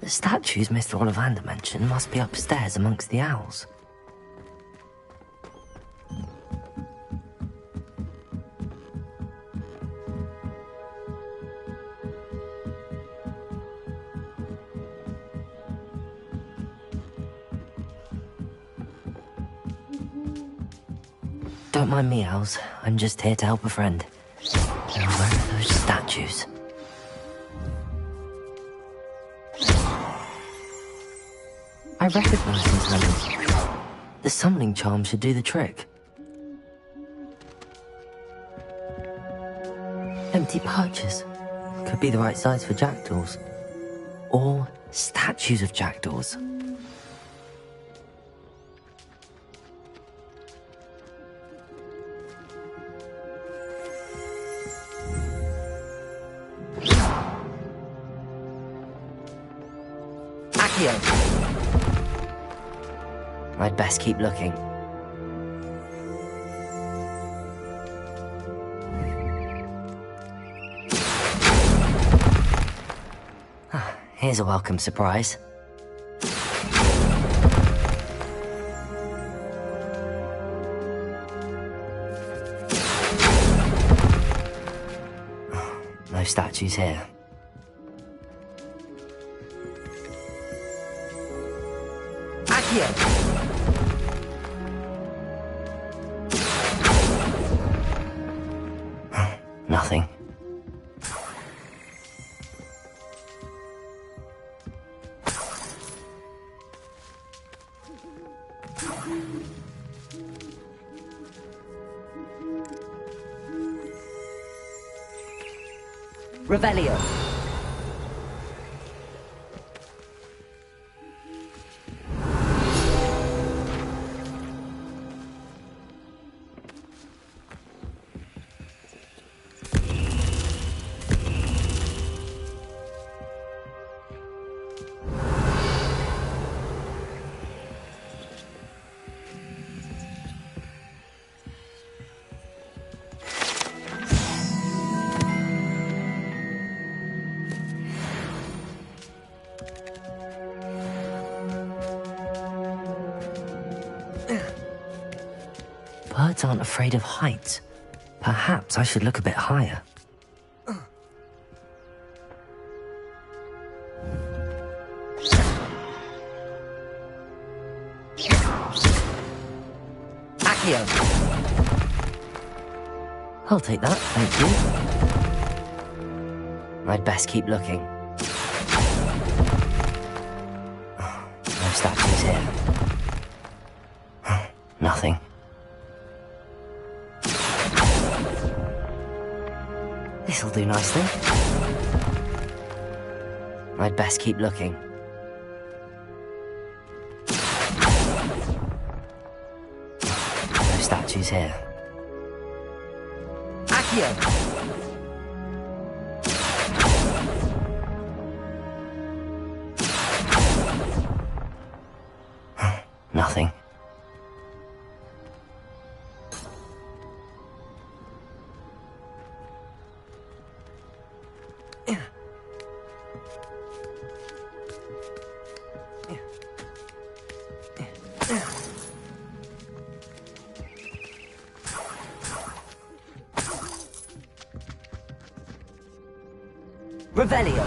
The statues Mr. Ollivander mentioned must be upstairs amongst the owls. Don't mind me, Owls. I'm just here to help a friend. Now, where are those statues? I recognize these numbers. The summoning charm should do the trick. Empty perches. Could be the right size for jackdaws. Or statues of jackdaws. I'd best keep looking. Here's a welcome surprise. No statues here. Nothing. Revelio. Birds aren't afraid of heights. Perhaps I should look a bit higher. Accio. I'll take that, thank you. I'd best keep looking. No statues here. Nothing. This'll do nicely. I'd best keep looking. No statues here. Accio. Nothing. Revelio.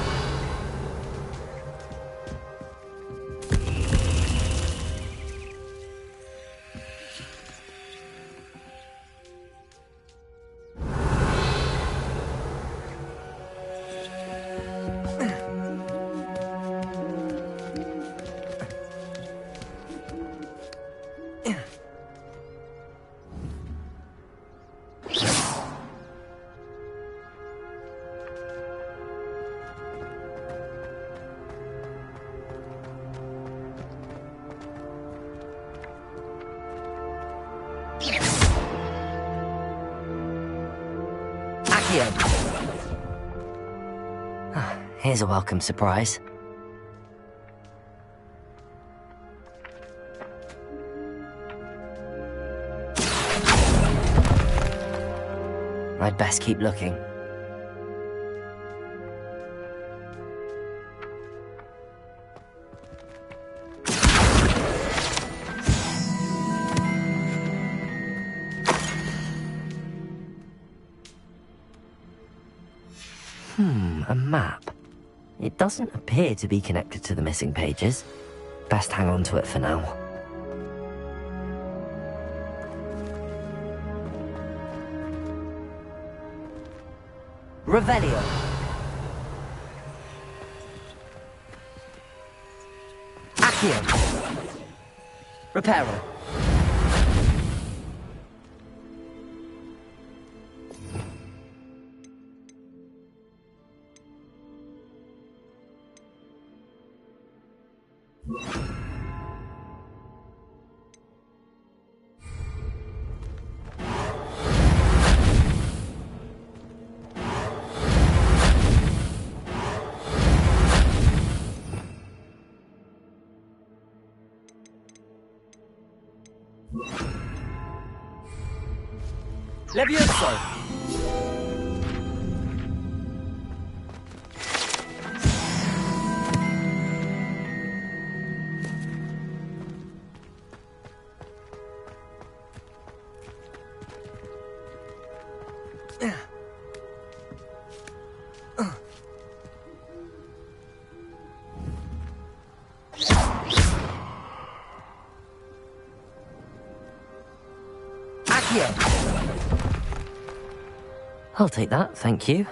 Here's a welcome surprise. I'd best keep looking. A map. It doesn't appear to be connected to the missing pages. Best hang on to it for now. Revelio. Accio. Reparo. Levioso! I'll take that, thank you.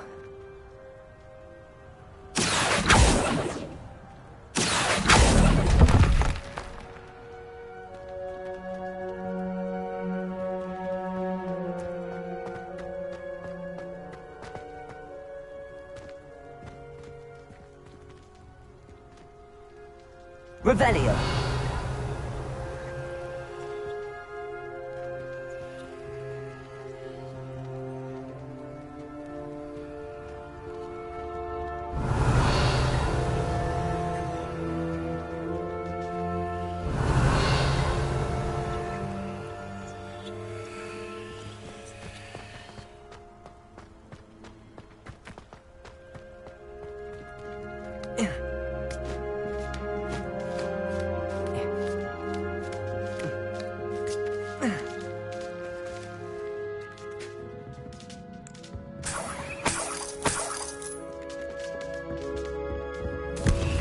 Revelio.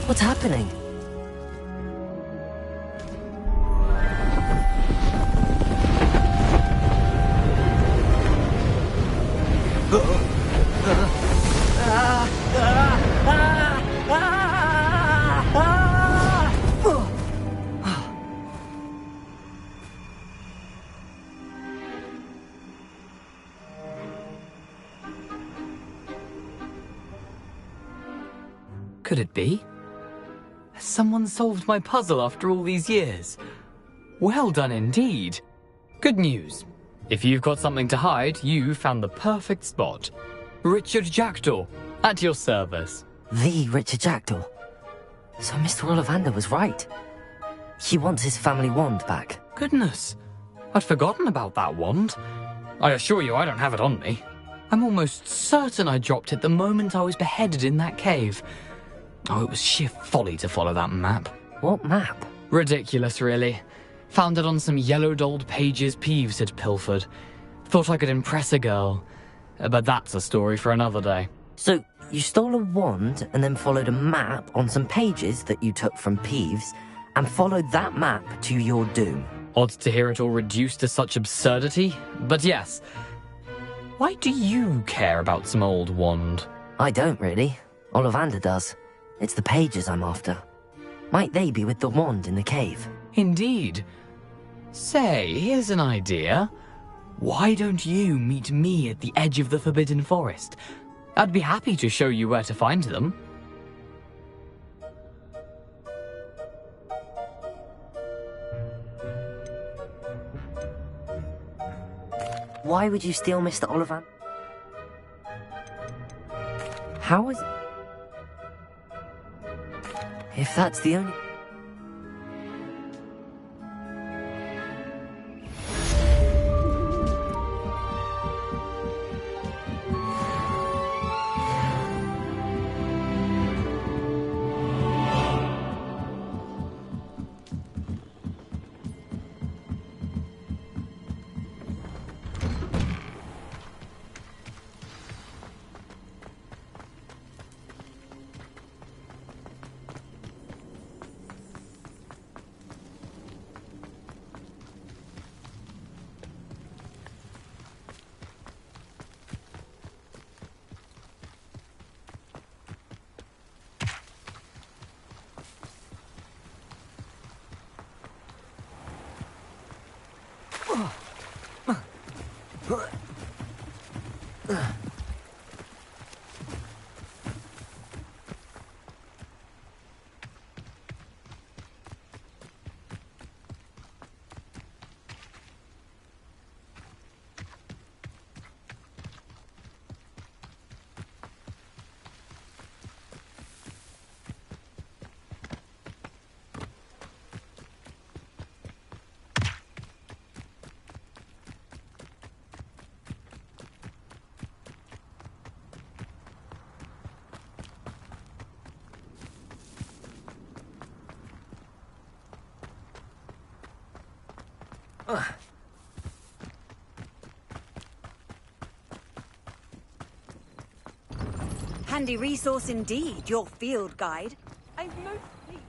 What's happening? Could it be? Has someone solved my puzzle after all these years? Well done indeed. Good news. If you've got something to hide, you found the perfect spot. Richard Jackdaw, at your service. The Richard Jackdaw. So Mr. Ollivander was right. He wants his family wand back. Goodness, I'd forgotten about that wand. I assure you I don't have it on me. I'm almost certain I dropped it the moment I was beheaded in that cave. Oh, it was sheer folly to follow that map. What map? Ridiculous, really. Found it on some yellowed old pages Peeves had pilfered. Thought I could impress a girl. But that's a story for another day. So, you stole a wand and then followed a map on some pages that you took from Peeves and followed that map to your doom. Odd to hear it all reduced to such absurdity, but yes. Why do you care about some old wand? I don't, really. Ollivander does. It's the pages I'm after. Might they be with the wand in the cave? Indeed. Say, here's an idea. Why don't you meet me at the edge of the Forbidden Forest? I'd be happy to show you where to find them. Why would you steal Mr. Ollivander? How is... If that's the only... Handy resource indeed, your field guide. I've no sleep.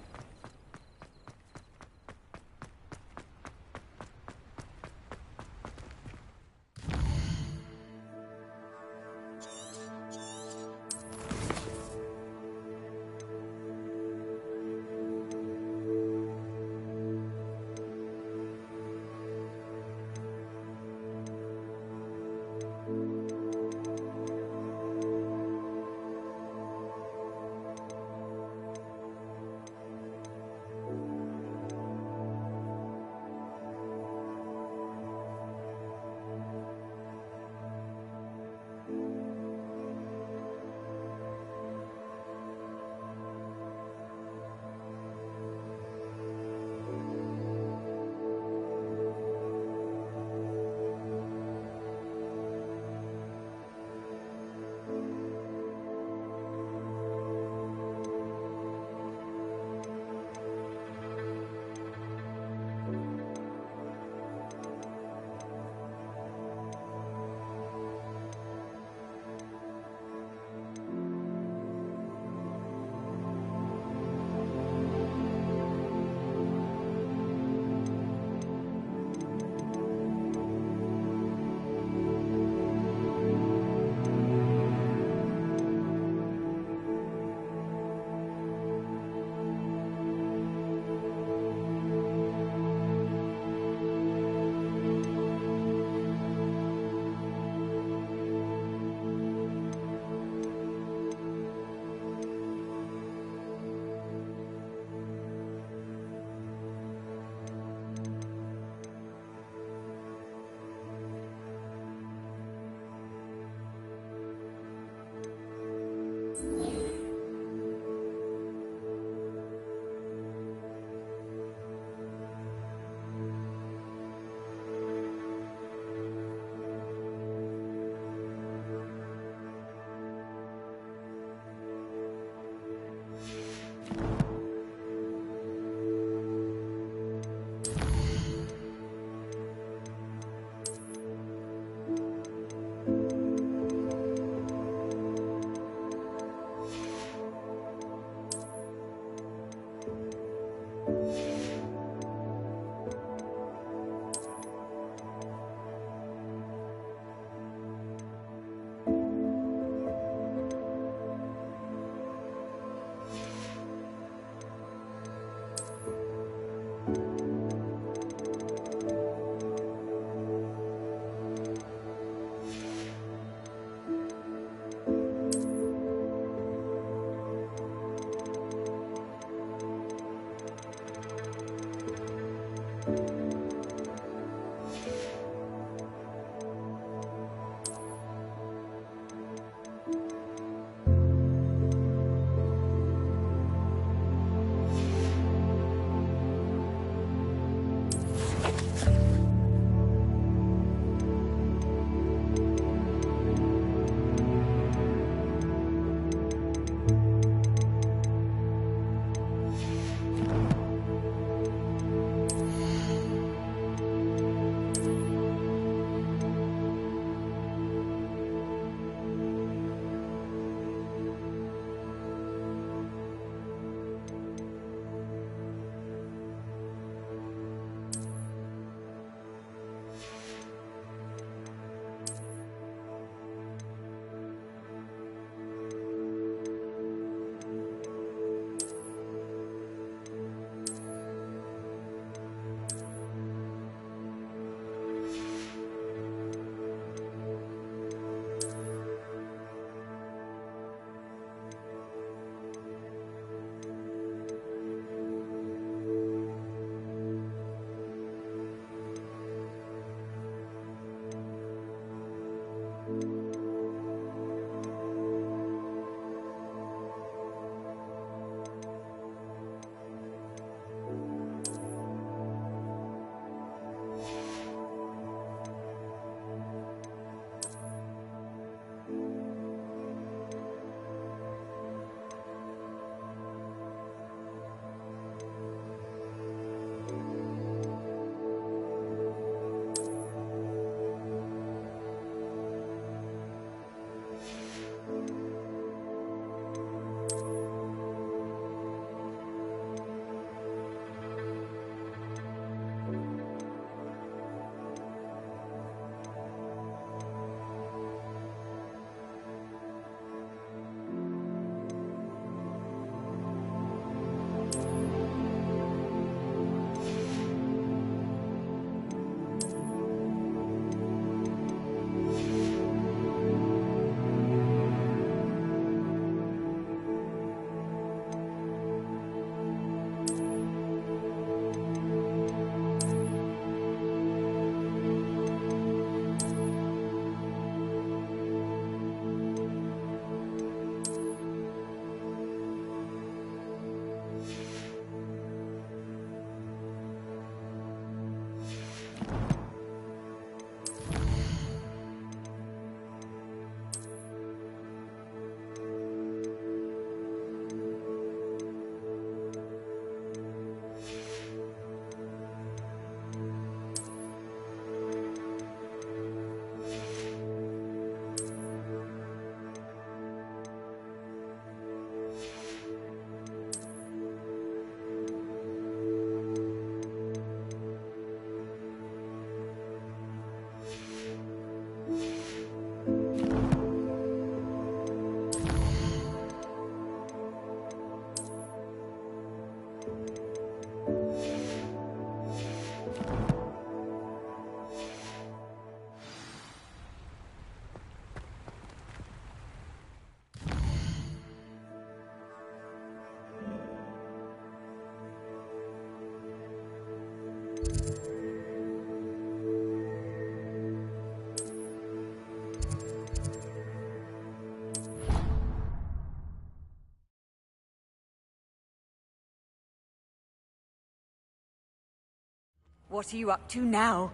What are you up to now?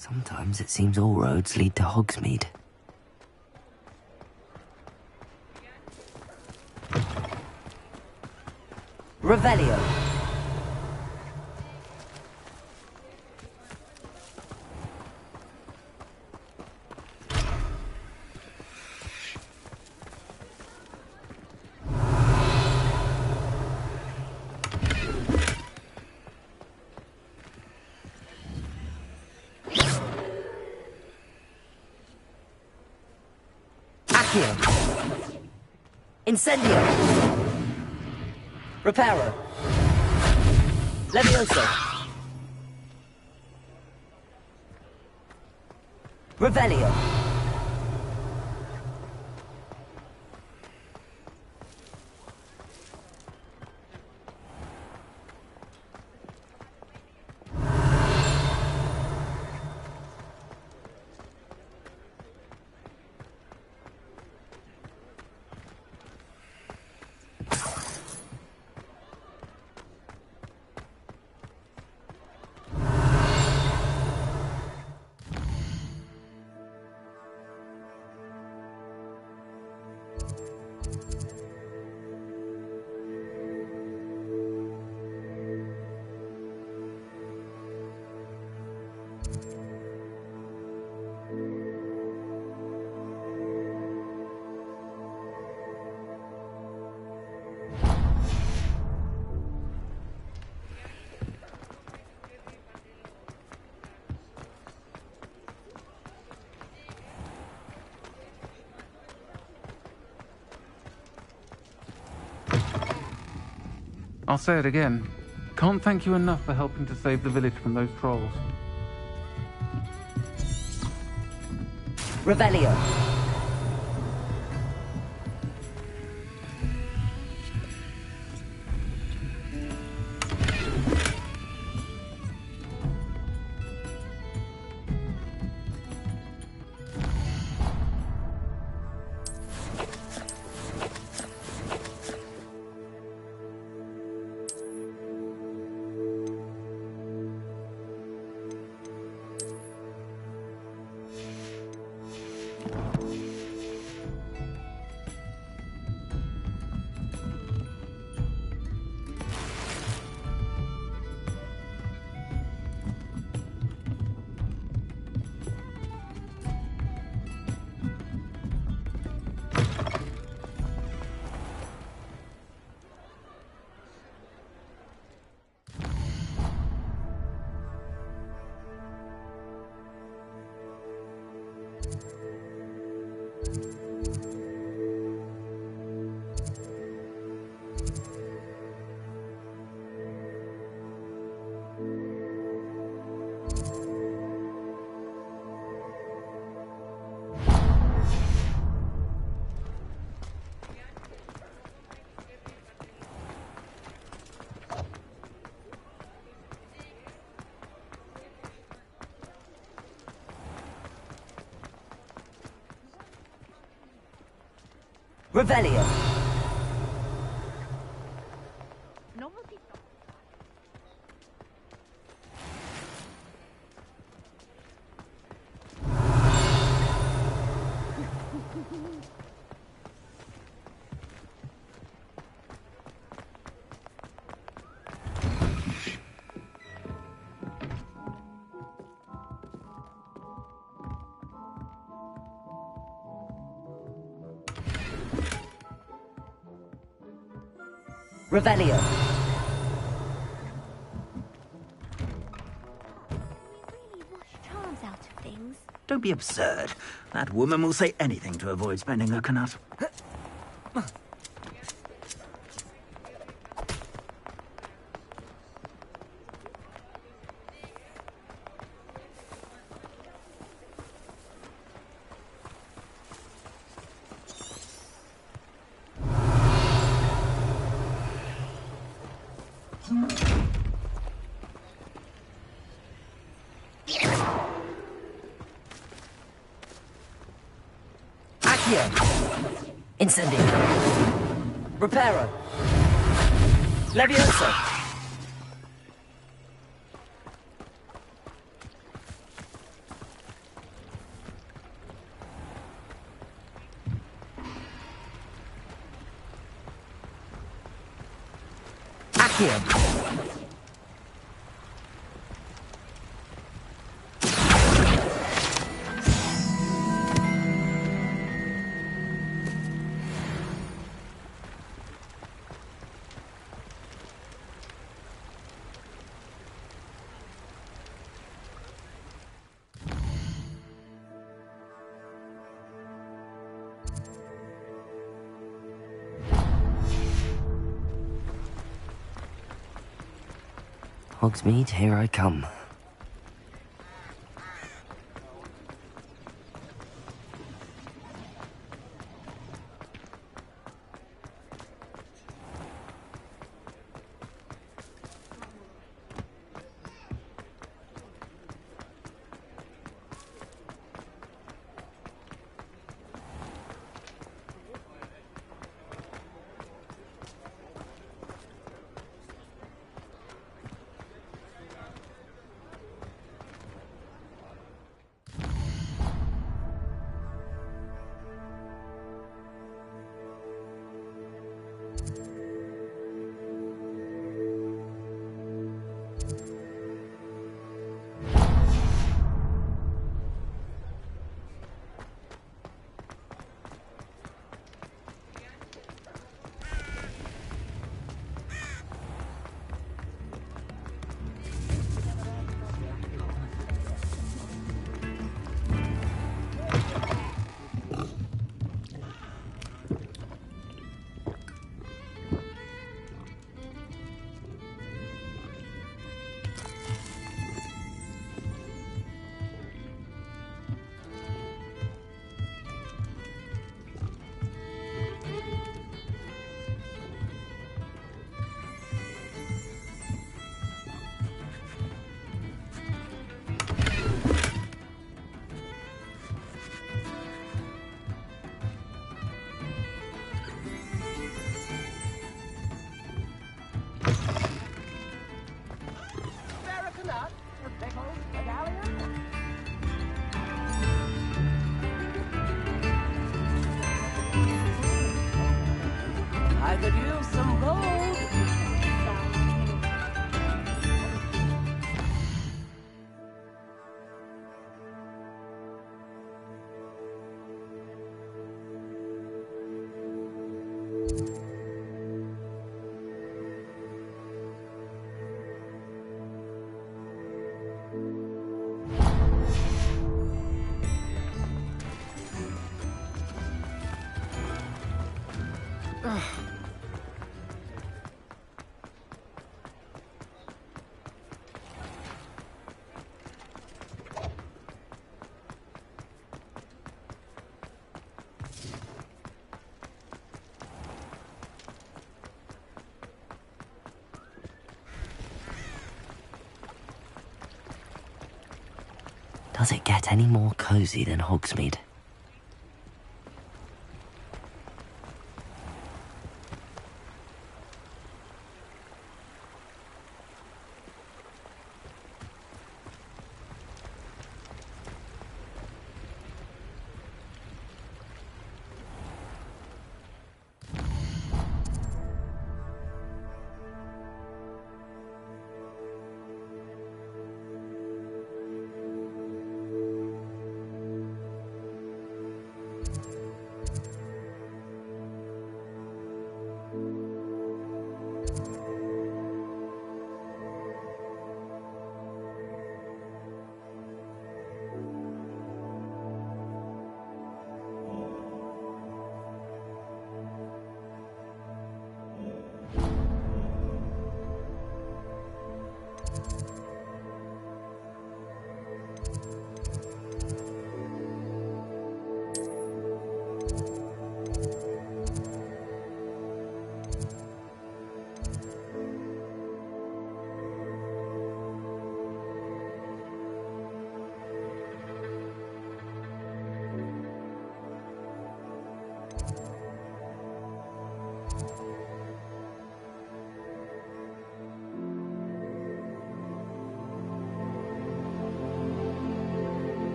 Sometimes it seems all roads lead to Hogsmeade. Revelio. Incendio! Reparo! Levioso! Revelio! I'll say it again. Can't thank you enough for helping to save the village from those trolls. Revelio. Revelio. Revelio. Charms out of things. Don't be absurd. That woman will say anything to avoid spending her canut. Incendio. Reparo. Levioso. Accio. Hogsmeade, here I come. I could use some gold. Does it get any more cozy than Hogsmeade?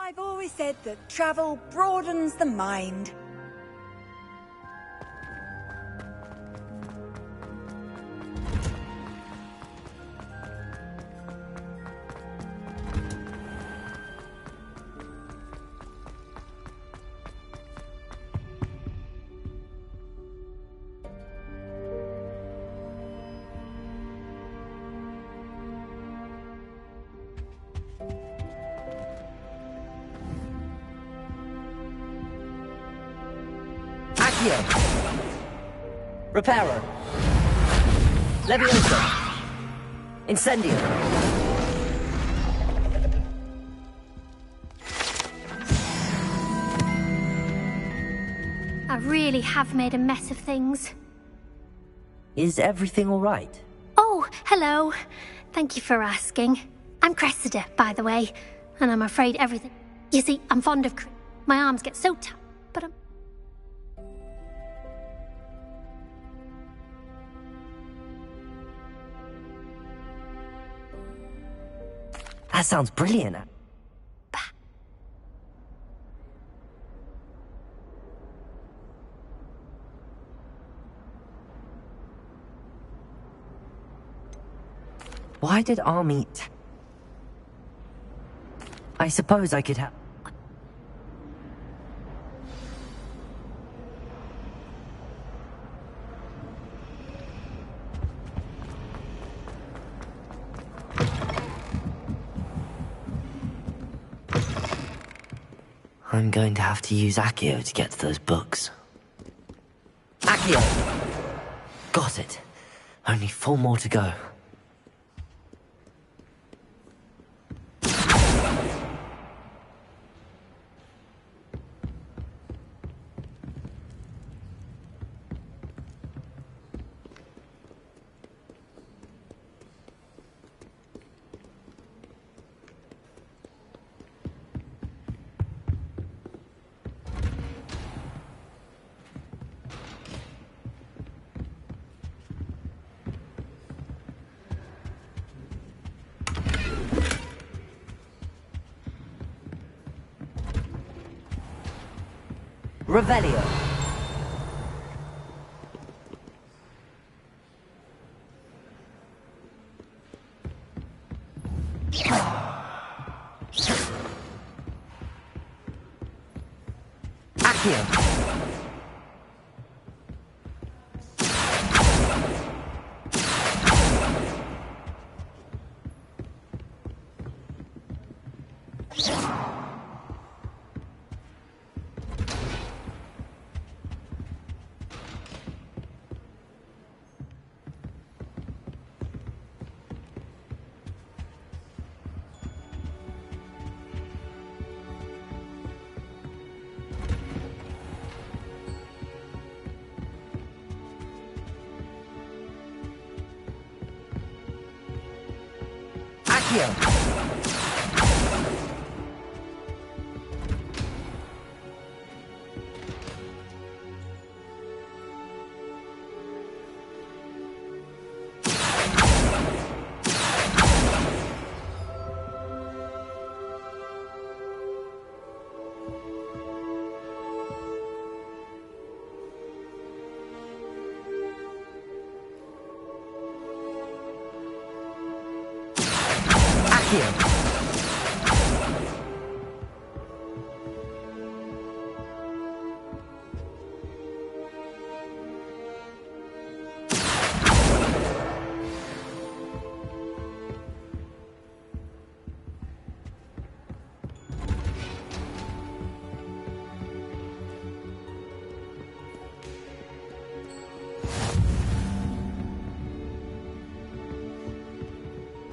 I've always said that travel broadens the mind. Reparo. Leviosa. Incendio. I really have made a mess of things. Is everything all right? Oh, hello. Thank you for asking. I'm Cressida, by the way, and I'm afraid everything... You see, I'm fond of... My arms get so tight, but I'm... That sounds brilliant. Why did Army... I suppose I could have... I'm going to have to use Accio to get to those books. Accio! Got it. Only 4 more to go. Revelio. Accio.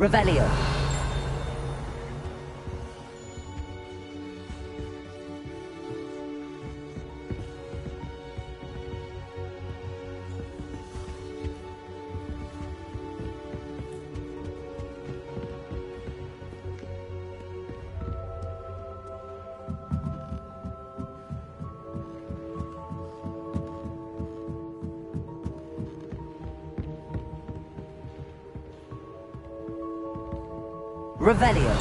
Revelio. Revelio.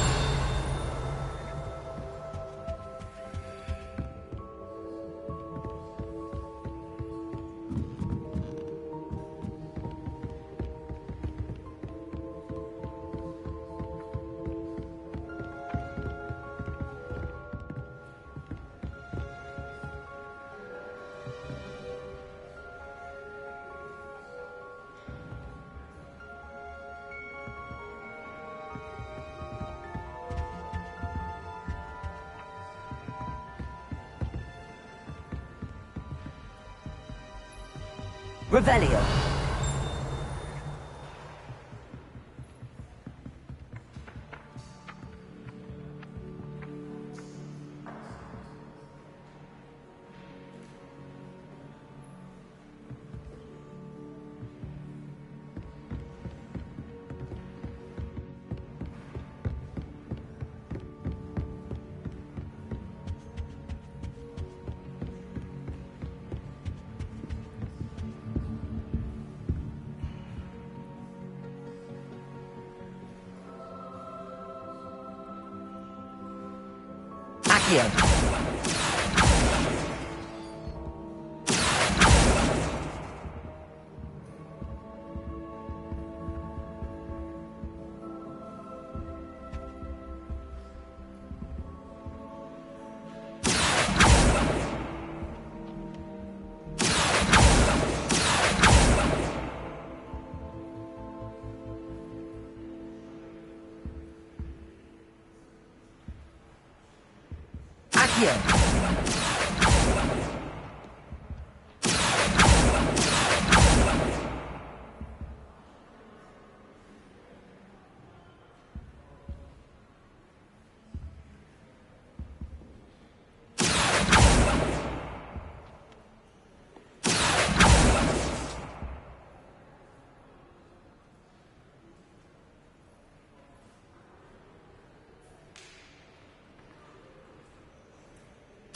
Revelio.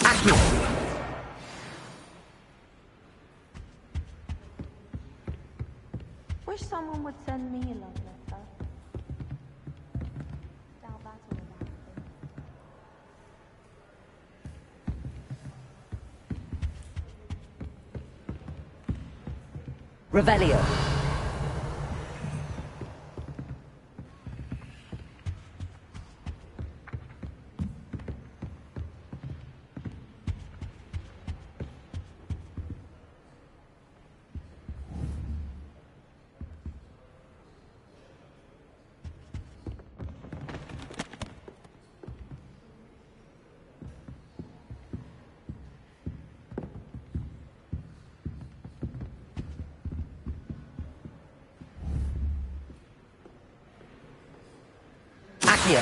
Accio. Wish someone would send me a love letter. Doubt that's all about Revelio. Accio.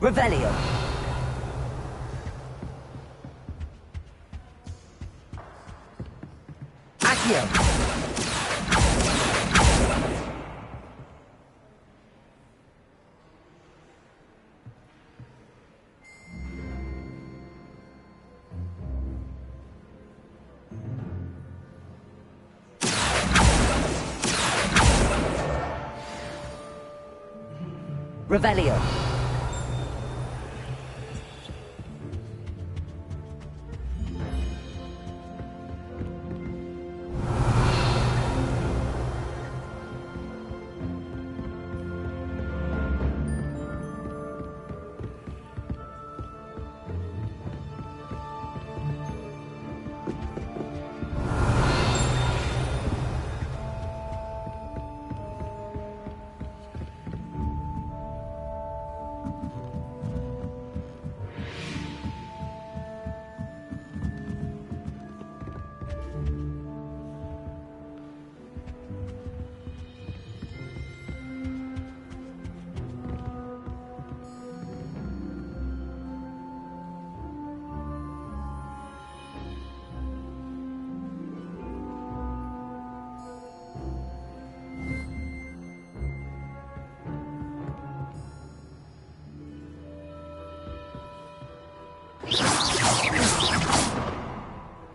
Revelio. Accio. Revelio.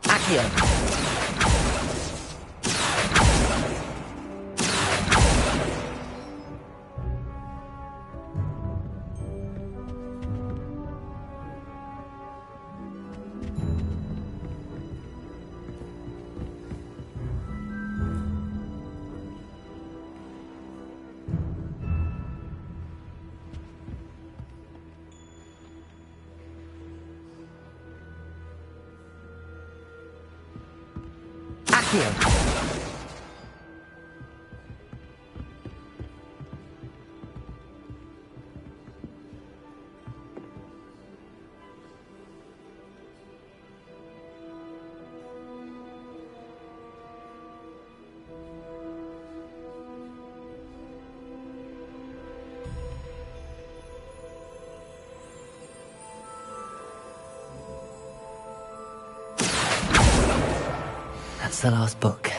Accio. Here. That's the last book.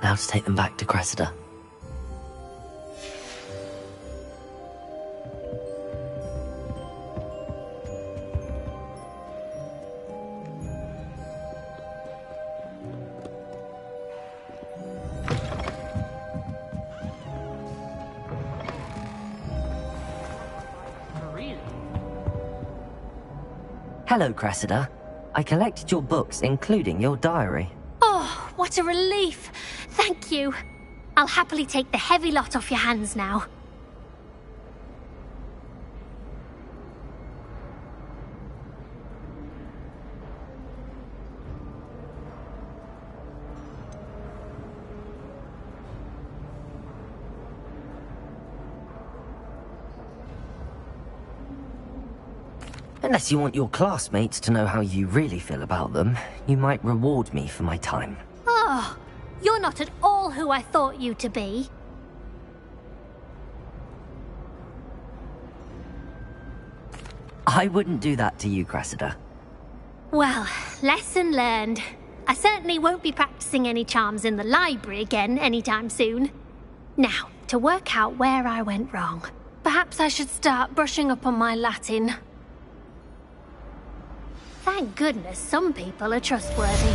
Now to take them back to Cressida. Hello, Cressida. I collected your books, including your diary. Oh, what a relief. Thank you. I'll happily take the heavy lot off your hands now. Unless you want your classmates to know how you really feel about them, you might reward me for my time. Oh, you're not at all who I thought you to be. I wouldn't do that to you, Cressida. Well, lesson learned. I certainly won't be practicing any charms in the library again anytime soon. Now, to work out where I went wrong. Perhaps I should start brushing up on my Latin. Thank goodness some people are trustworthy.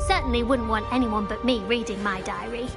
Certainly wouldn't want anyone but me reading my diary.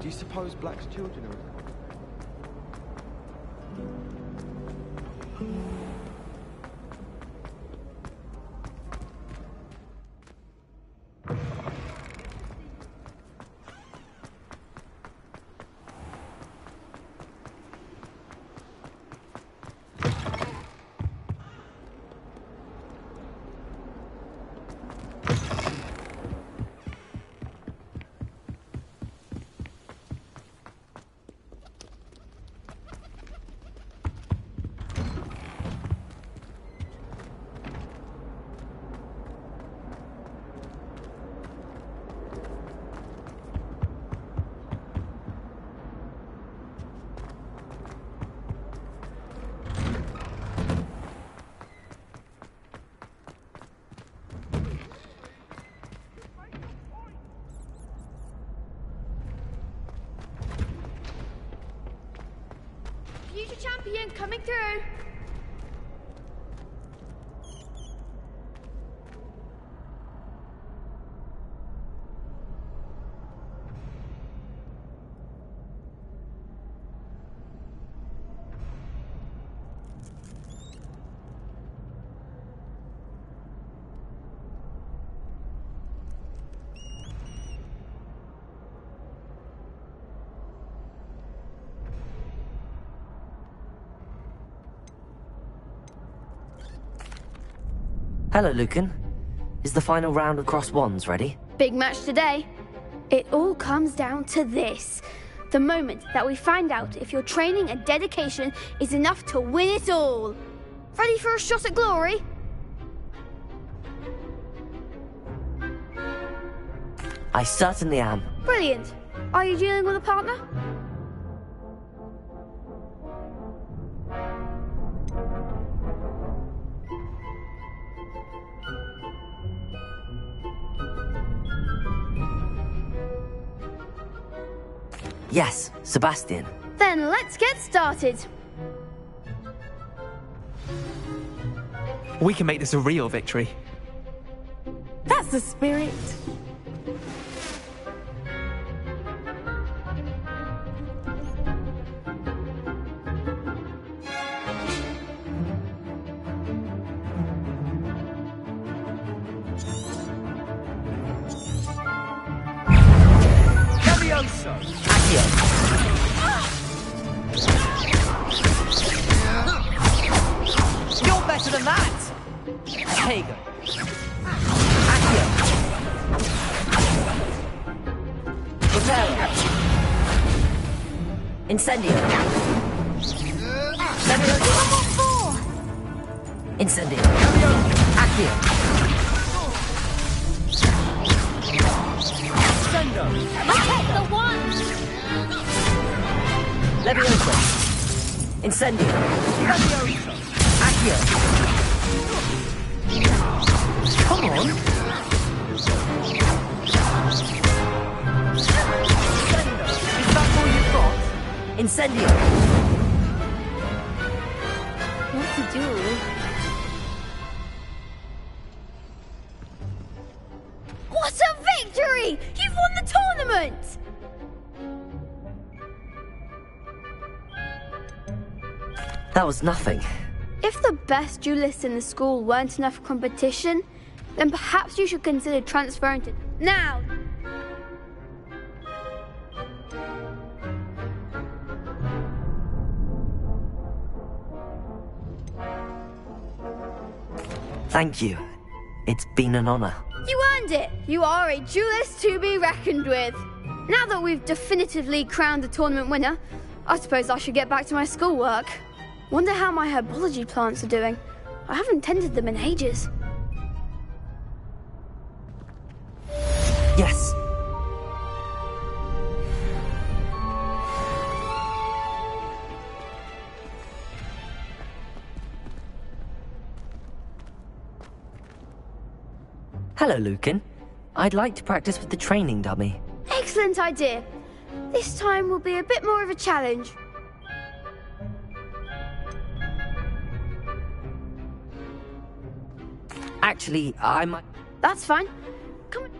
Do you suppose Black's children are... champion coming through. Hello, Lucan. Is the final round of Cross Wands ready? Big match today. It all comes down to this. The moment that we find out if your training and dedication is enough to win it all. Ready for a shot at glory? I certainly am. Brilliant. Are you dealing with a partner? Yes, Sebastian. Then let's get started. We can make this a real victory. That's the spirit. You're better than that! Here you go. Accio. Prepare. Incendio. Incendio. Accio. Sendo. Protect the one! Levioso. Incendio. Levioso. Accio. Come on. Is that all you've got? Incendio. What to do? What a victory! You've won the tournament! That was nothing. If the best duelists in the school weren't enough for competition, then perhaps you should consider transferring to... Now! Thank you. It's been an honor. You earned it! You are a duelist to be reckoned with. Now that we've definitively crowned the tournament winner, I suppose I should get back to my schoolwork. Wonder how my herbology plants are doing. I haven't tended them in ages. Yes. Hello, Lucan. I'd like to practice with the training dummy. Excellent idea. This time will be a bit more of a challenge. Actually, I might... That's fine. Come on.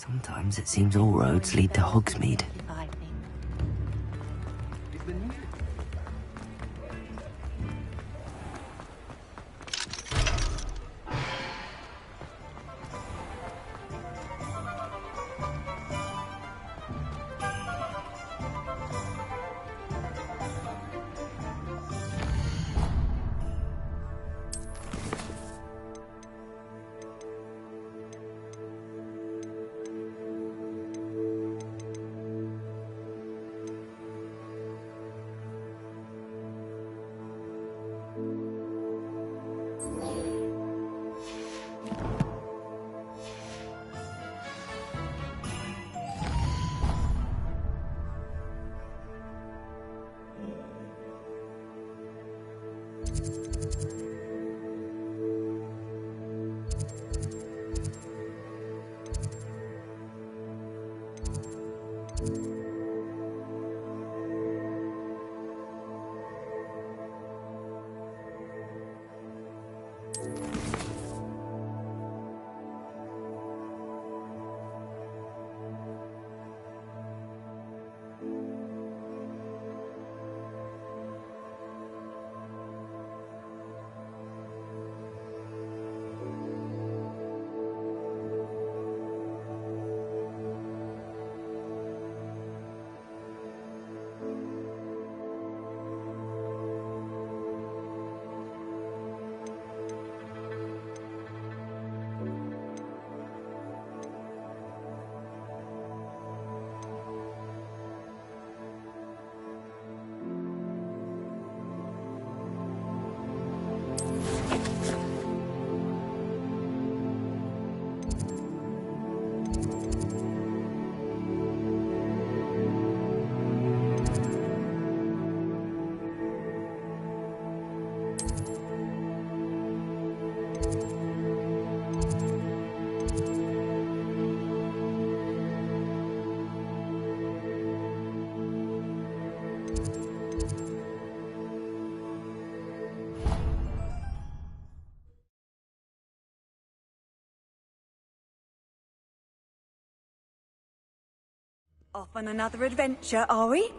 Sometimes it seems all roads lead to Hogsmeade. Off on another adventure, are we?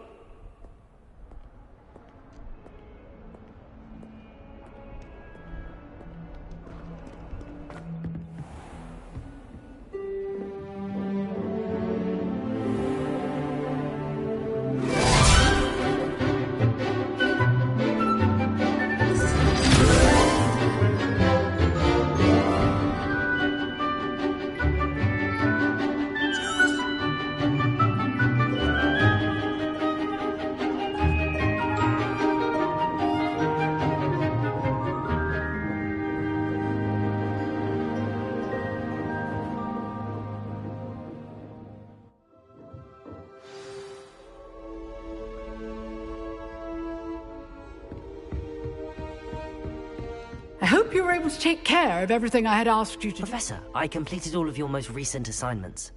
I hope you were able to take care of everything I had asked you to do. Professor, I completed all of your most recent assignments.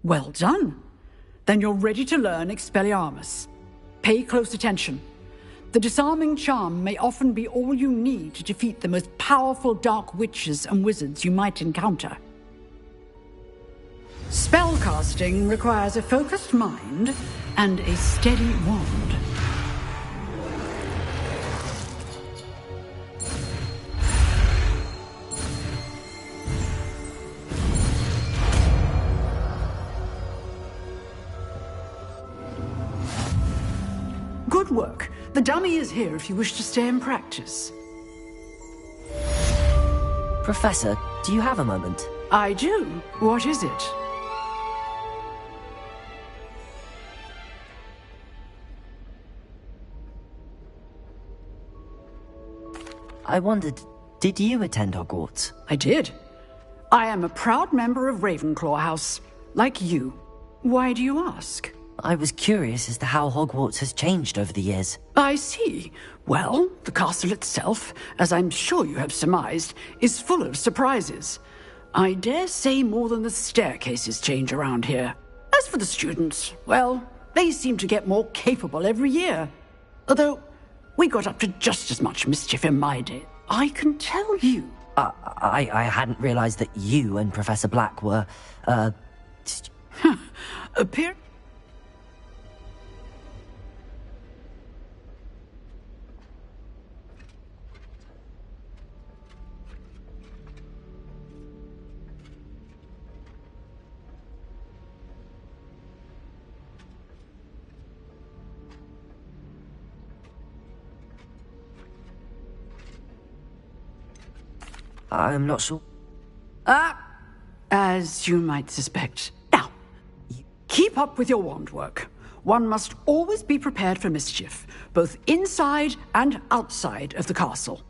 Well done. Then you're ready to learn Expelliarmus. Pay close attention. The disarming charm may often be all you need to defeat the most powerful dark witches and wizards you might encounter. Spellcasting requires a focused mind and a steady wand. Good work. The dummy is here if you wish to stay and practice. Professor, do you have a moment? I do. What is it? I wondered, did you attend Hogwarts? I did. I am a proud member of Ravenclaw House, like you. Why do you ask? I was curious as to how Hogwarts has changed over the years. I see. Well, the castle itself, as I'm sure you have surmised, is full of surprises. I dare say more than the staircases change around here. As for the students, well, they seem to get more capable every year. Although, we got up to just as much mischief in my day. I can tell you. I hadn't realized that you and Professor Black were, Appear. I'm not sure. As you might suspect. Now, keep up with your wand work. One must always be prepared for mischief, both inside and outside of the castle.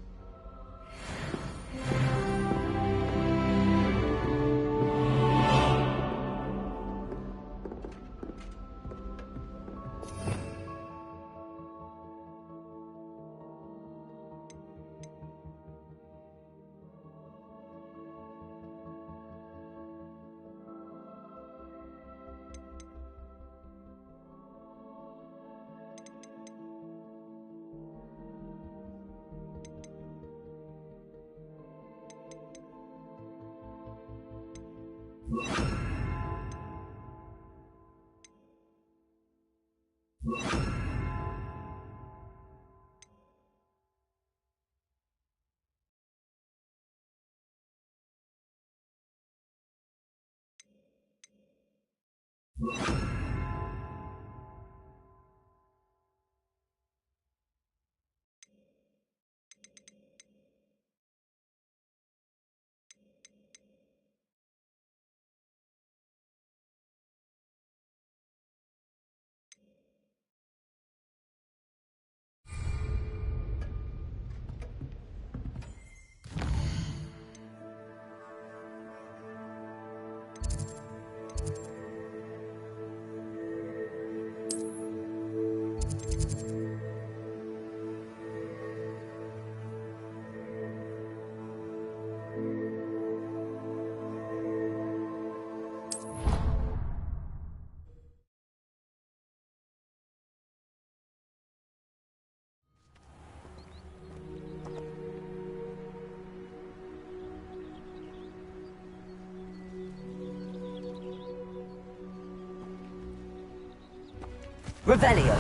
Revelio.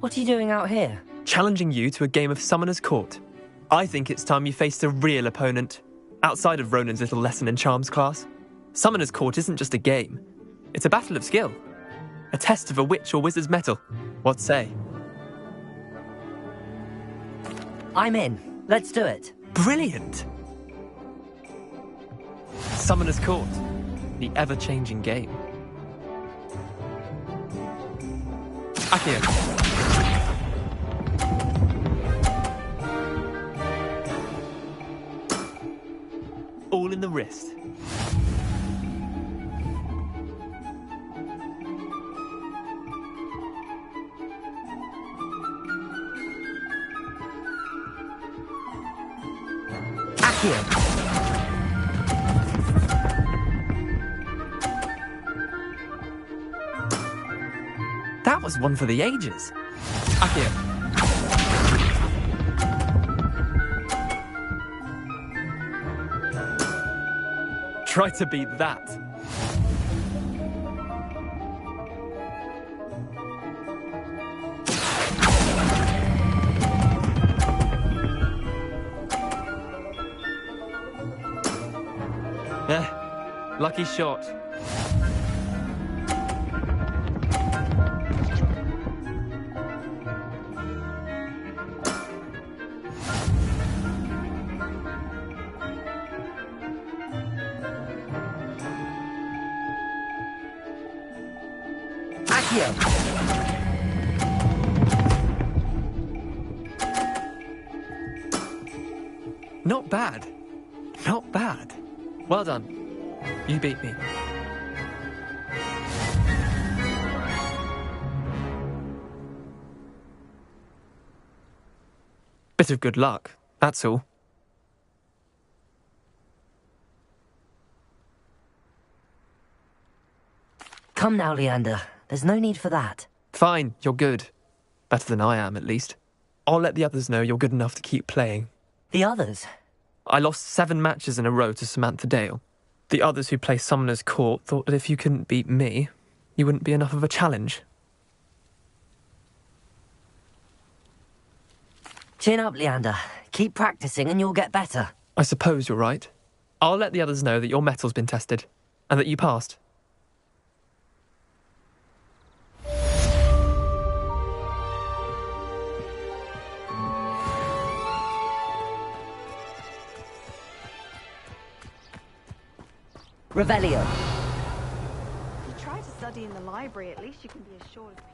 What are you doing out here? Challenging you to a game of Summoner's Court. I think it's time you faced a real opponent, outside of Ronan's little lesson in charms class. Summoner's Court isn't just a game. It's a battle of skill. A test of a witch or wizard's mettle. What say? I'm in. Let's do it. Brilliant! Summoner's Court. The ever-changing game. Accio. All in the wrist. Accio. That was one for the ages. Accio. Try to beat that. Lucky shot. Not bad. Not bad. Well done. You beat me. Bit of good luck, that's all. Come now, Leander. There's no need for that. Fine, you're good. Better than I am, at least. I'll let the others know you're good enough to keep playing. The others? I lost 7 matches in a row to Samantha Dale. The others who play Summoner's Court thought that if you couldn't beat me, you wouldn't be enough of a challenge. Chin up, Leander. Keep practicing and you'll get better. I suppose you're right. I'll let the others know that your metal's been tested, and that you passed. Revelio. If you try to study in the library, at least you can be assured of peace.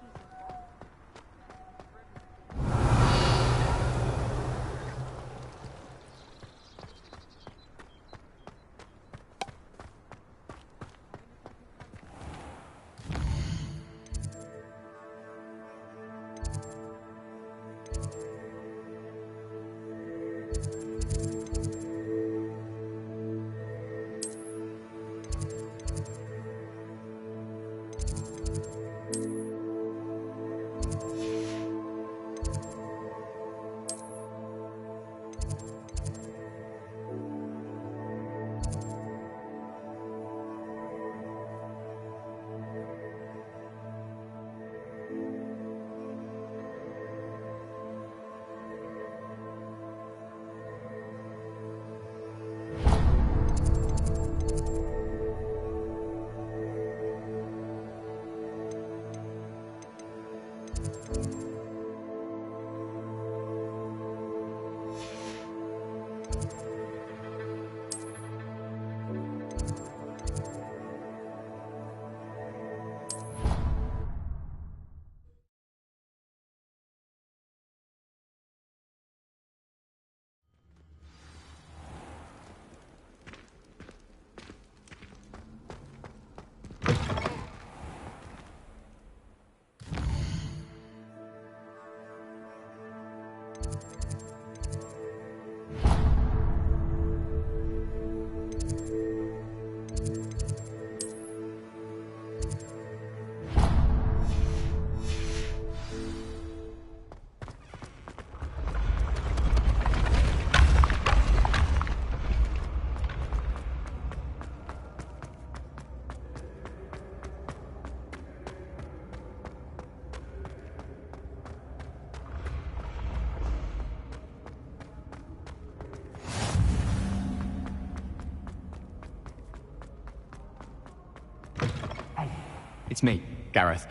It's me, Gareth.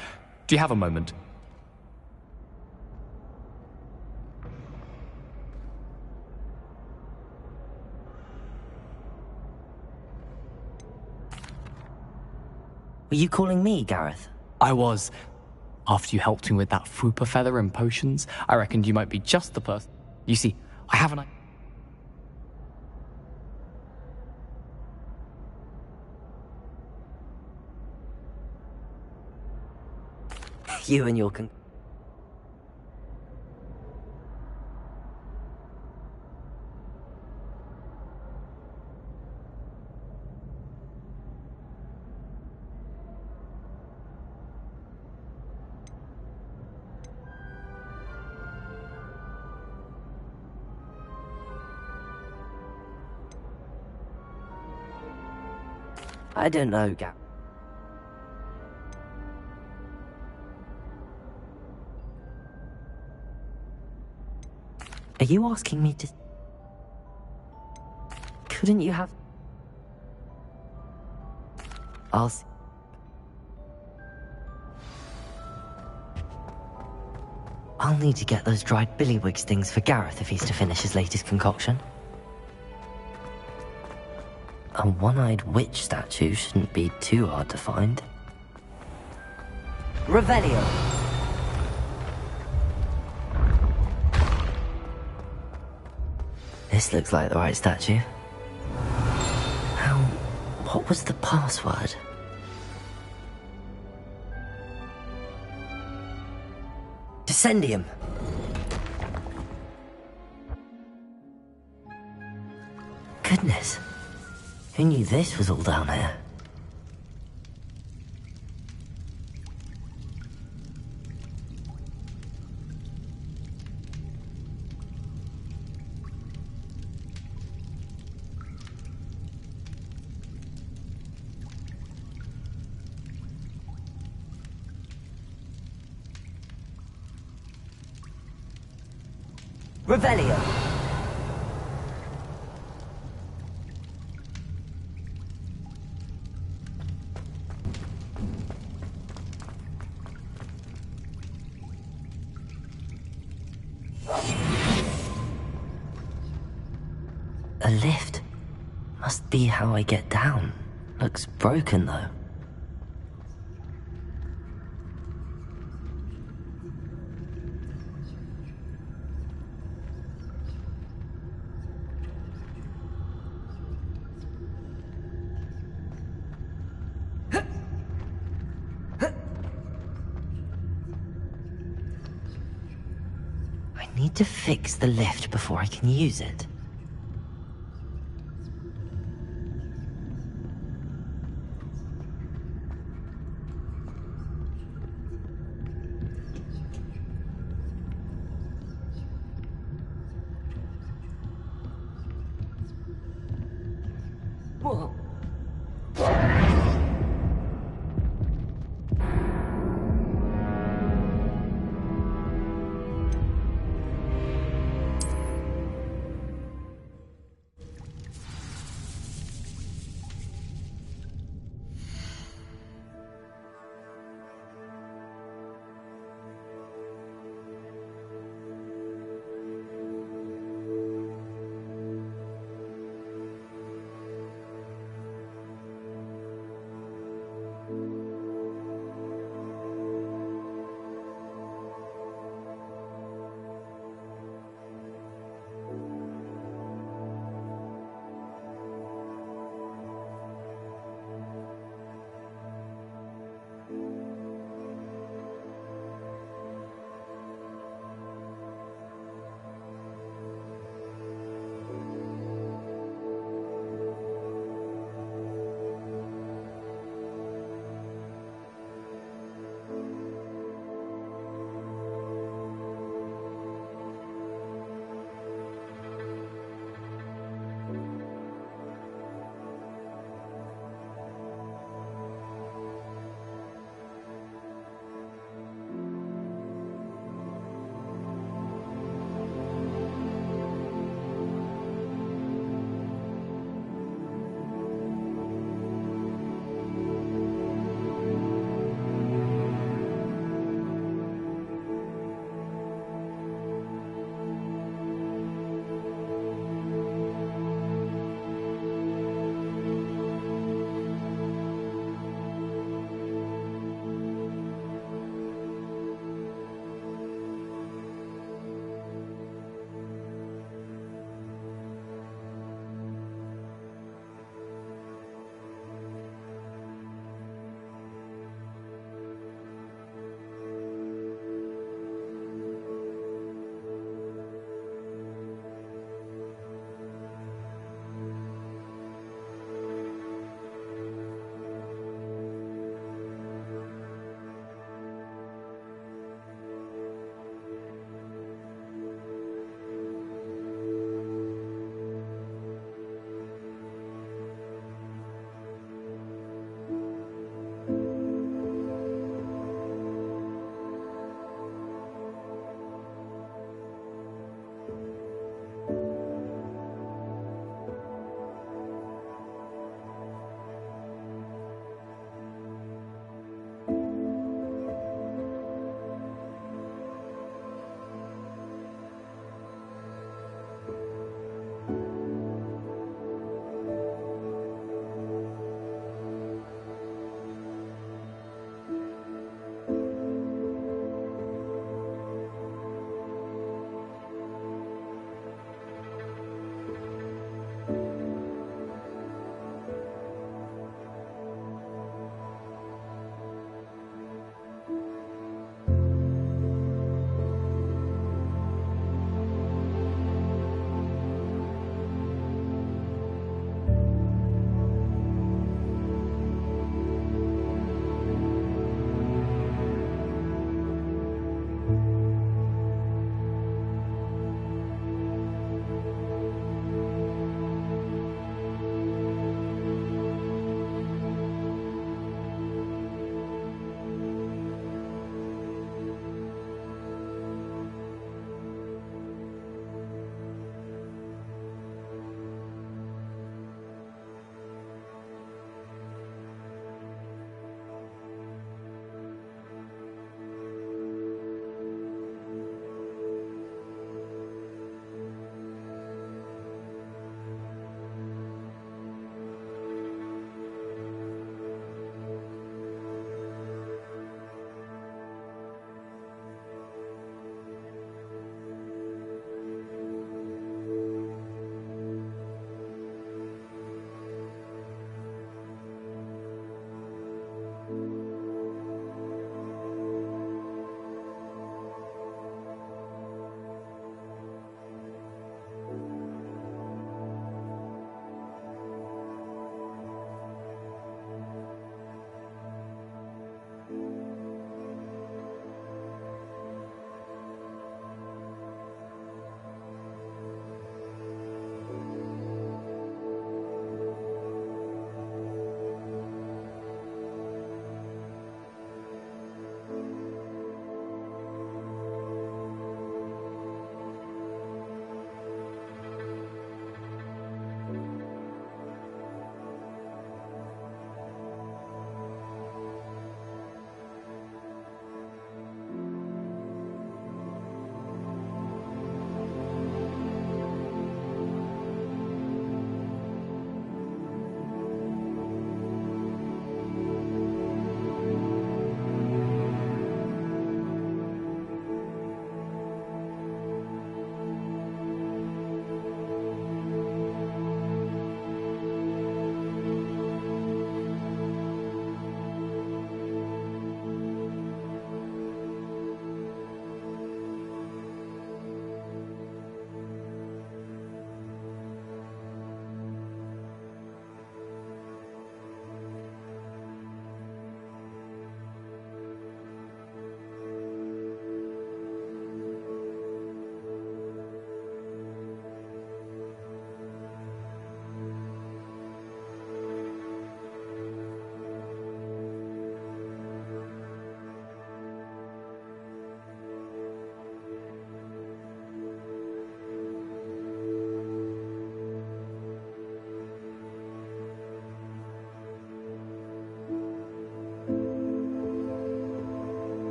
Do you have a moment? Were you calling me, Gareth? I was. After you helped me with that Fupa feather and potions, I reckoned you might be just the person. You see, I have an idea. You and your I don't know, Gareth. Are you asking me to... Couldn't you have... I'll see. I'll need to get those dried billywigs things for Gareth if he's to finish his latest concoction. A one-eyed witch statue shouldn't be too hard to find. Revelio! This looks like the right statue. What was the password? Descendium! Goodness. Who knew this was all down here? Revelio. A lift. Must be how I get down. Looks broken though. I need to fix the lift before I can use it. Whoa.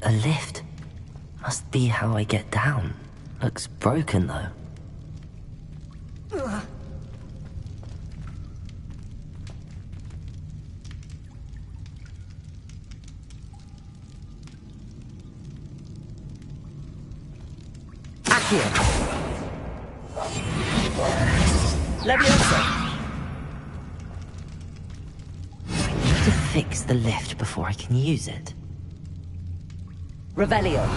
A lift? Must be how I get down. Looks broken, though. Accio! Leviosa! I need to fix the lift before I can use it. Revelio!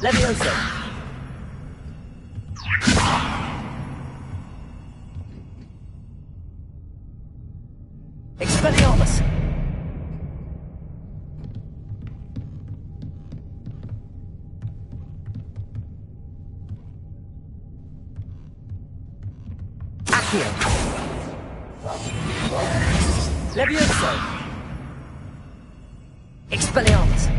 Leviosa! Expelliarmus! Accio! Leviosa! Expelliarmus!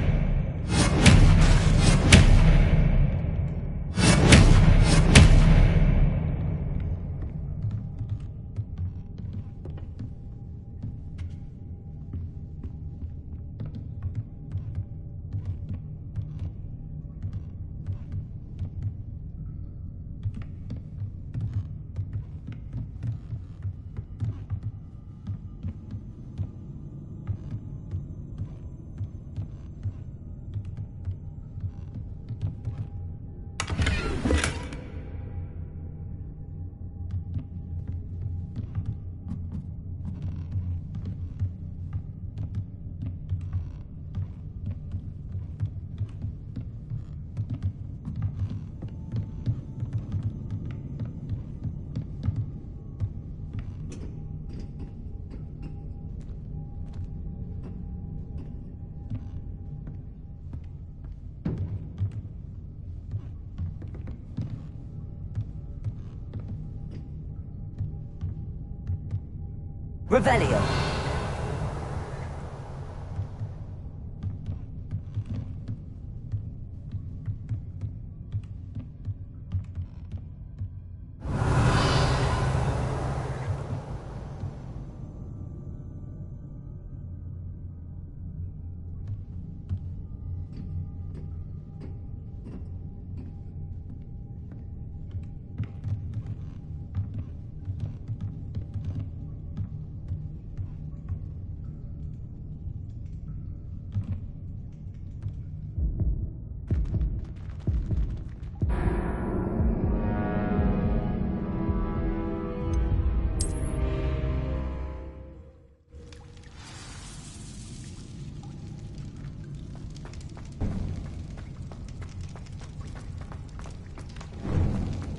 Revelio.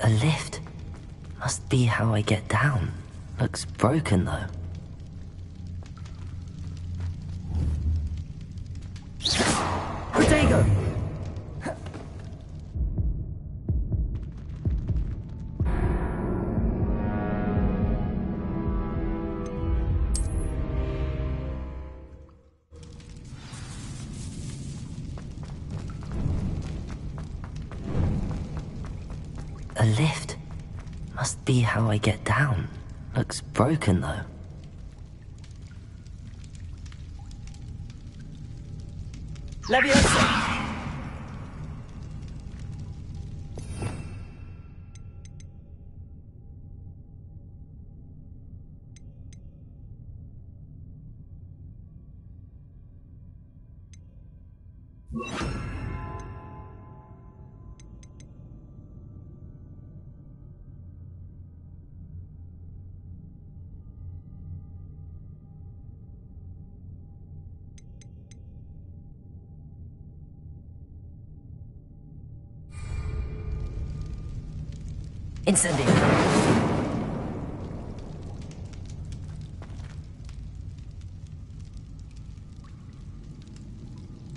A lift? Must be how I get down. Looks broken, though. Protego! A lift. Must be how I get down. Looks broken, though. Leviosa! Incendio.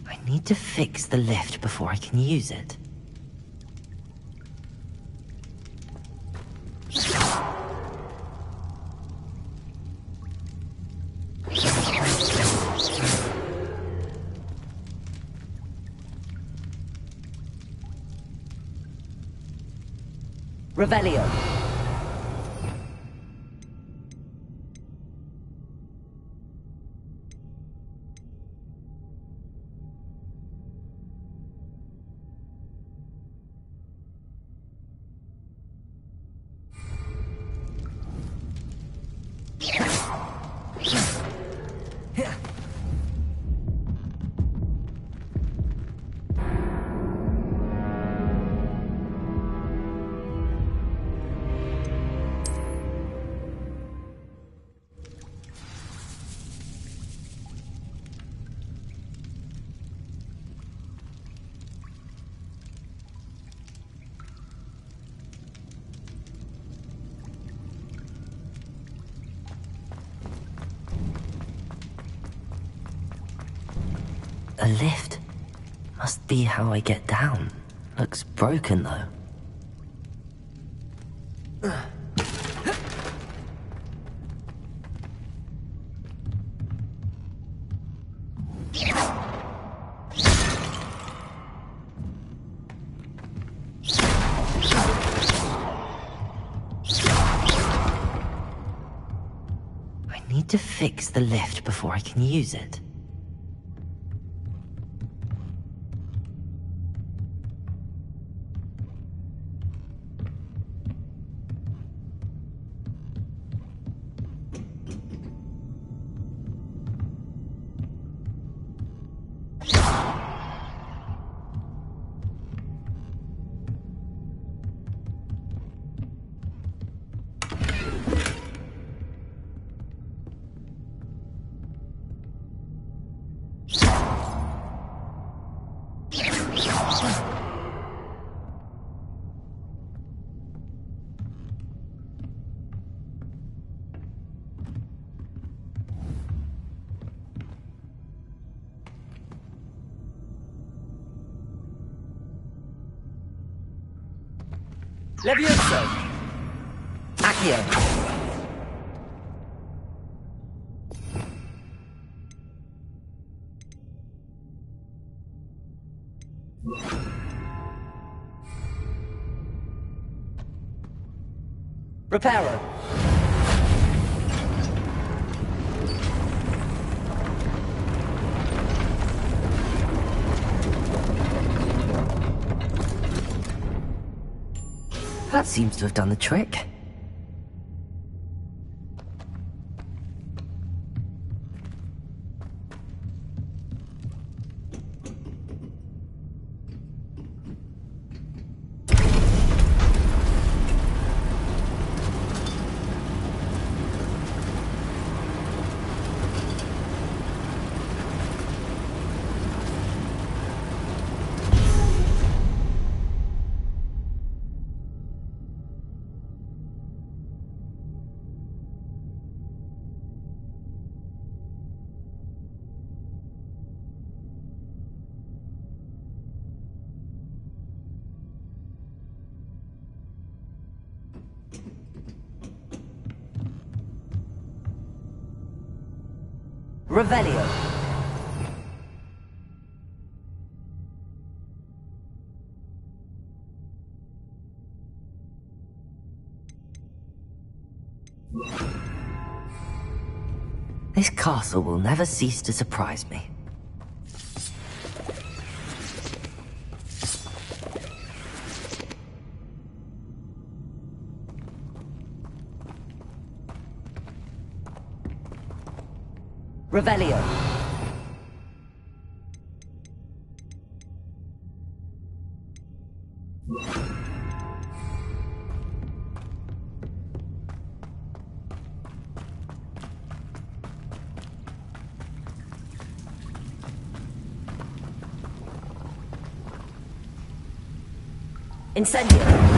I need to fix the lift before I can use it. Revelio. A lift. Must be how I get down. Looks broken, though. I need to fix the lift before I can use it. Levioso! Accio! Reparo! That seems to have done the trick. Revelio. This castle will never cease to surprise me. Revelio. Incendio.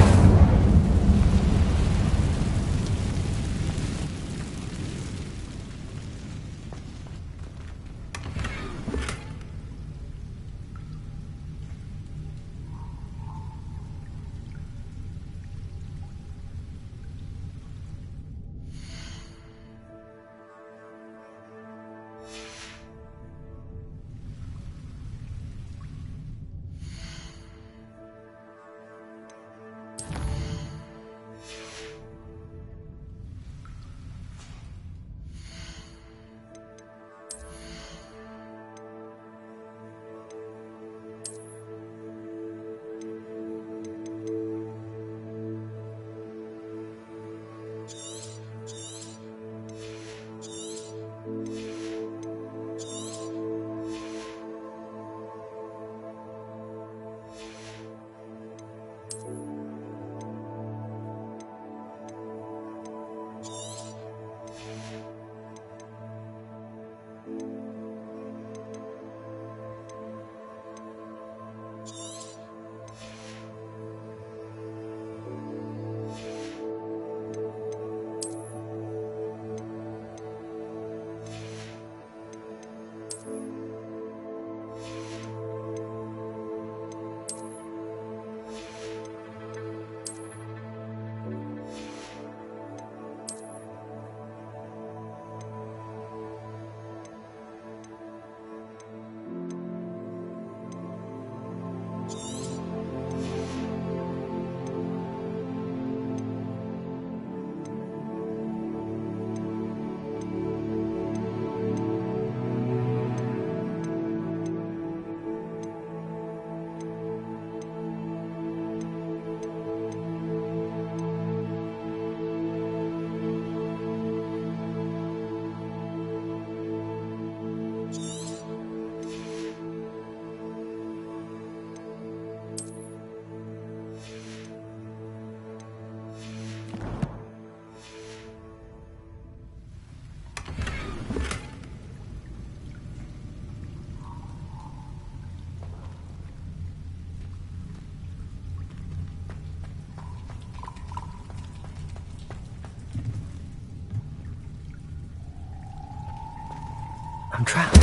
I'm trapped.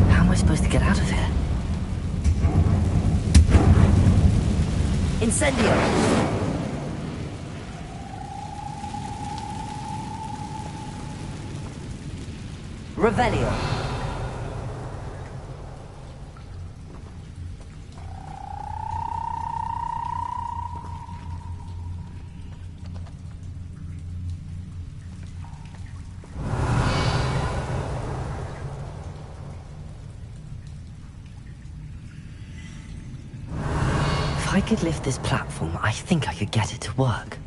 How am I supposed to get out of here? Incendio. Revelio. If I could lift this platform, I think I could get it to work.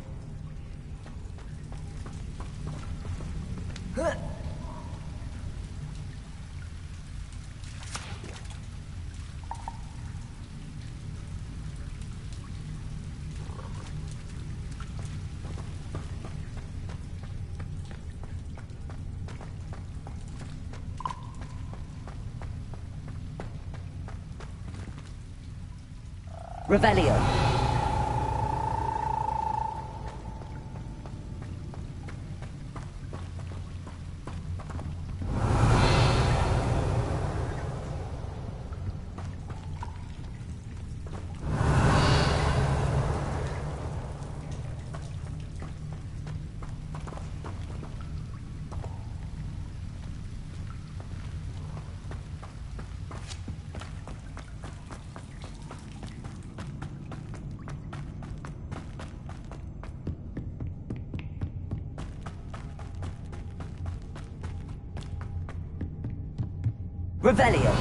Revelio. Revelio.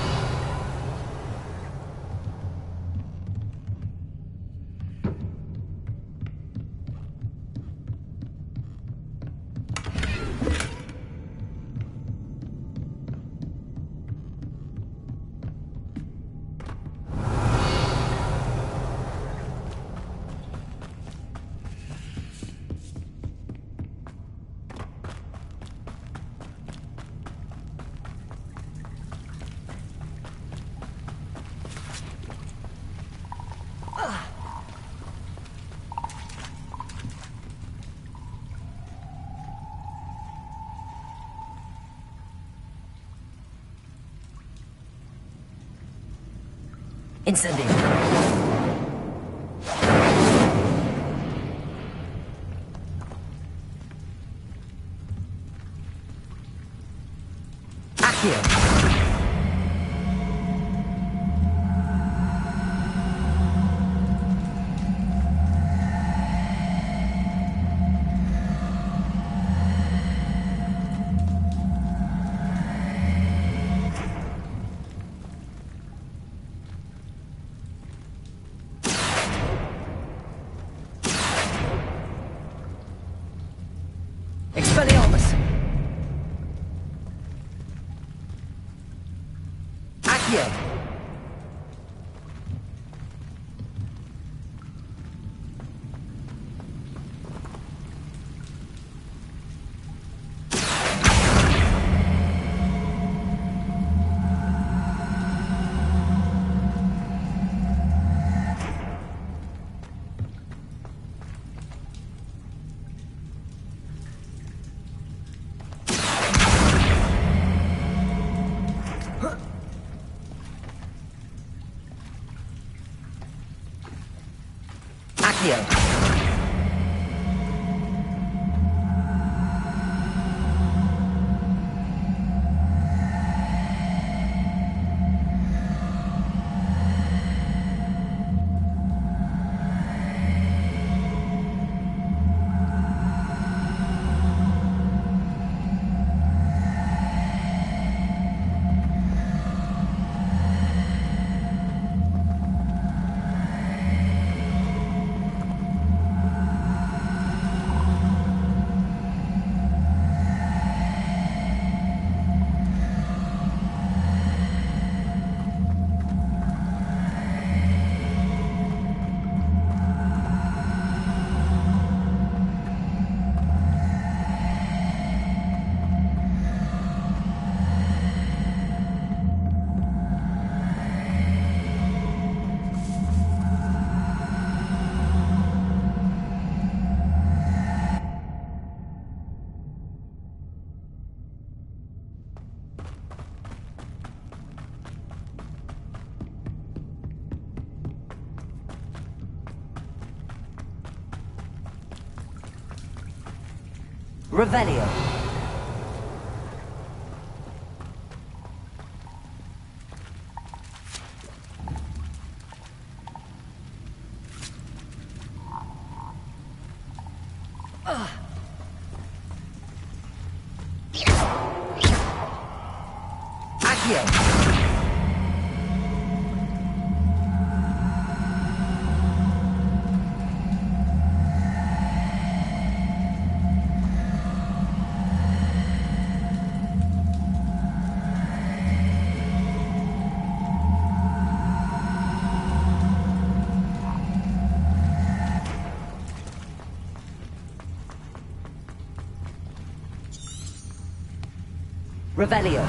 Incendio. Accio. Expelliarmus! Accio! Accio! Revelio. Accio. Revelio.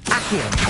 Accio.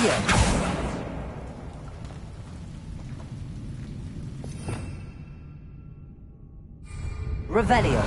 Accio. Revelio.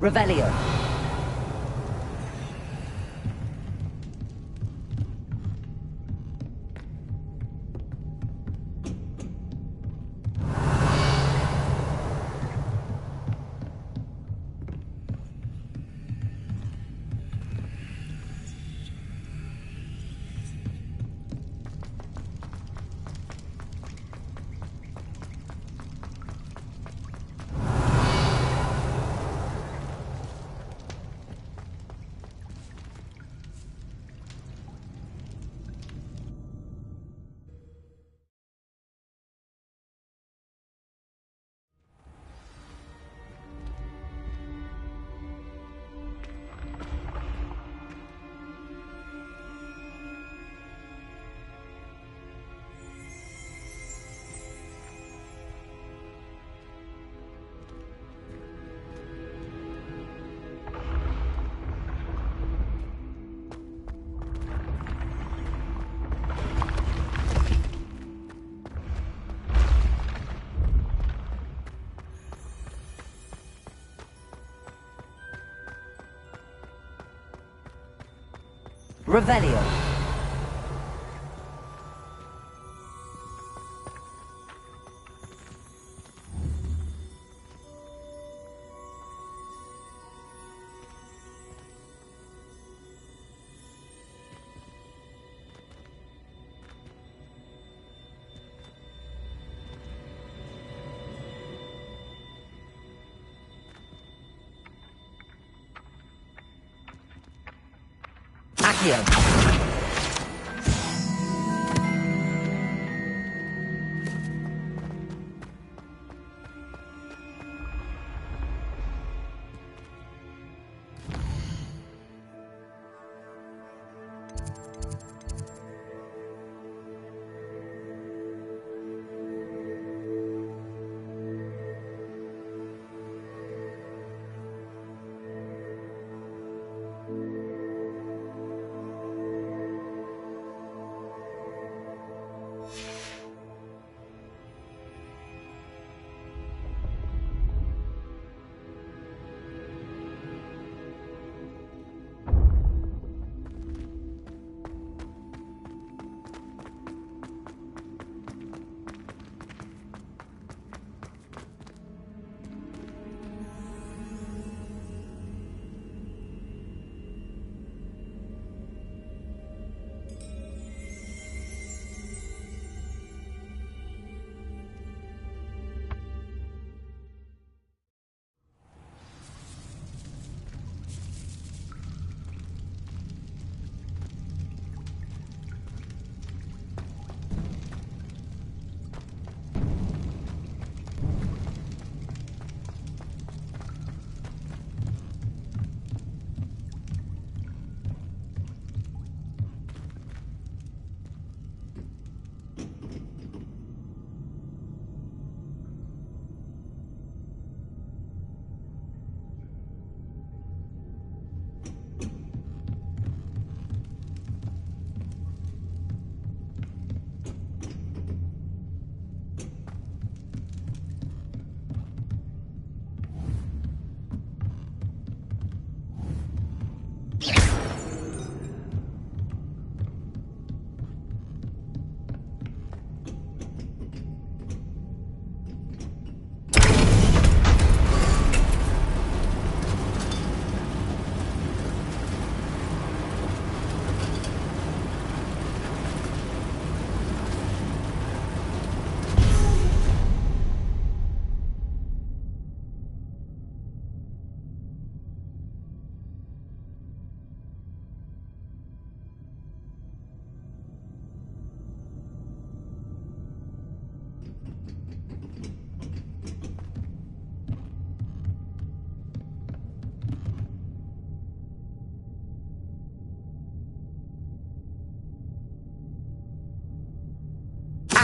Revelio. Revelio. Accio.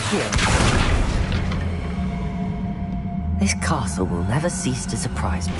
Accio. This castle will never cease to surprise me.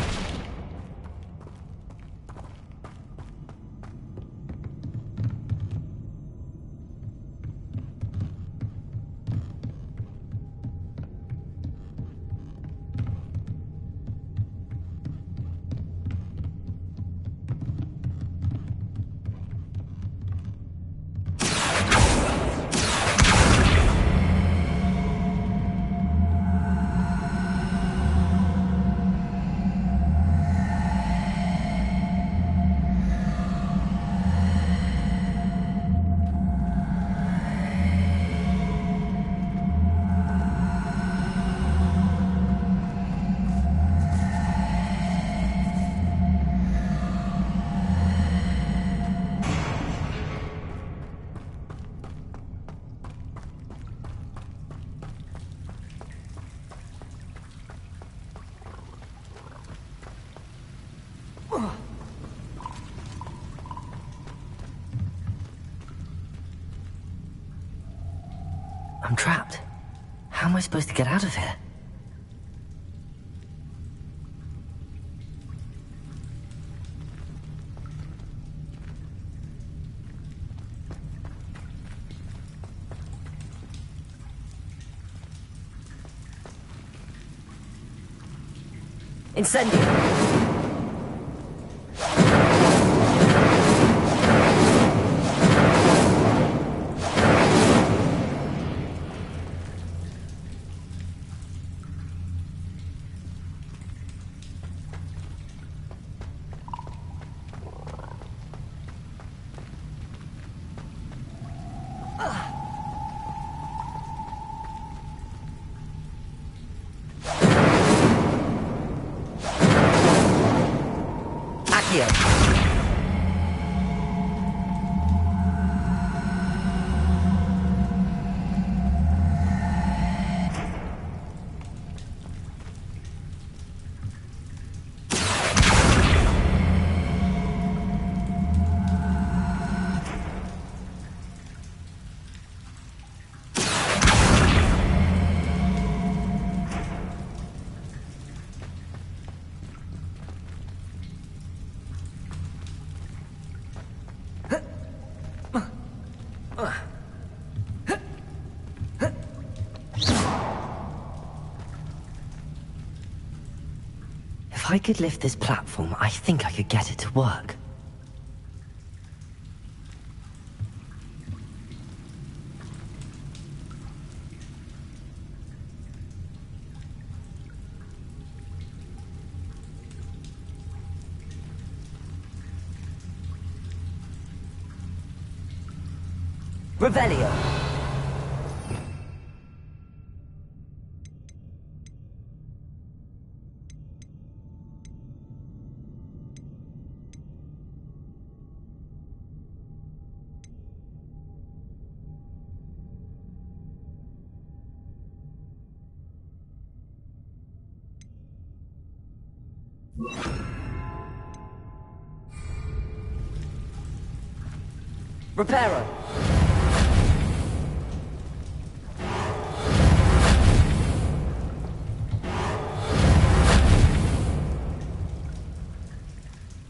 I'm trapped. How am I supposed to get out of here? Incendio! If I could lift this platform, I think I could get it to work. Revelio. Reparo.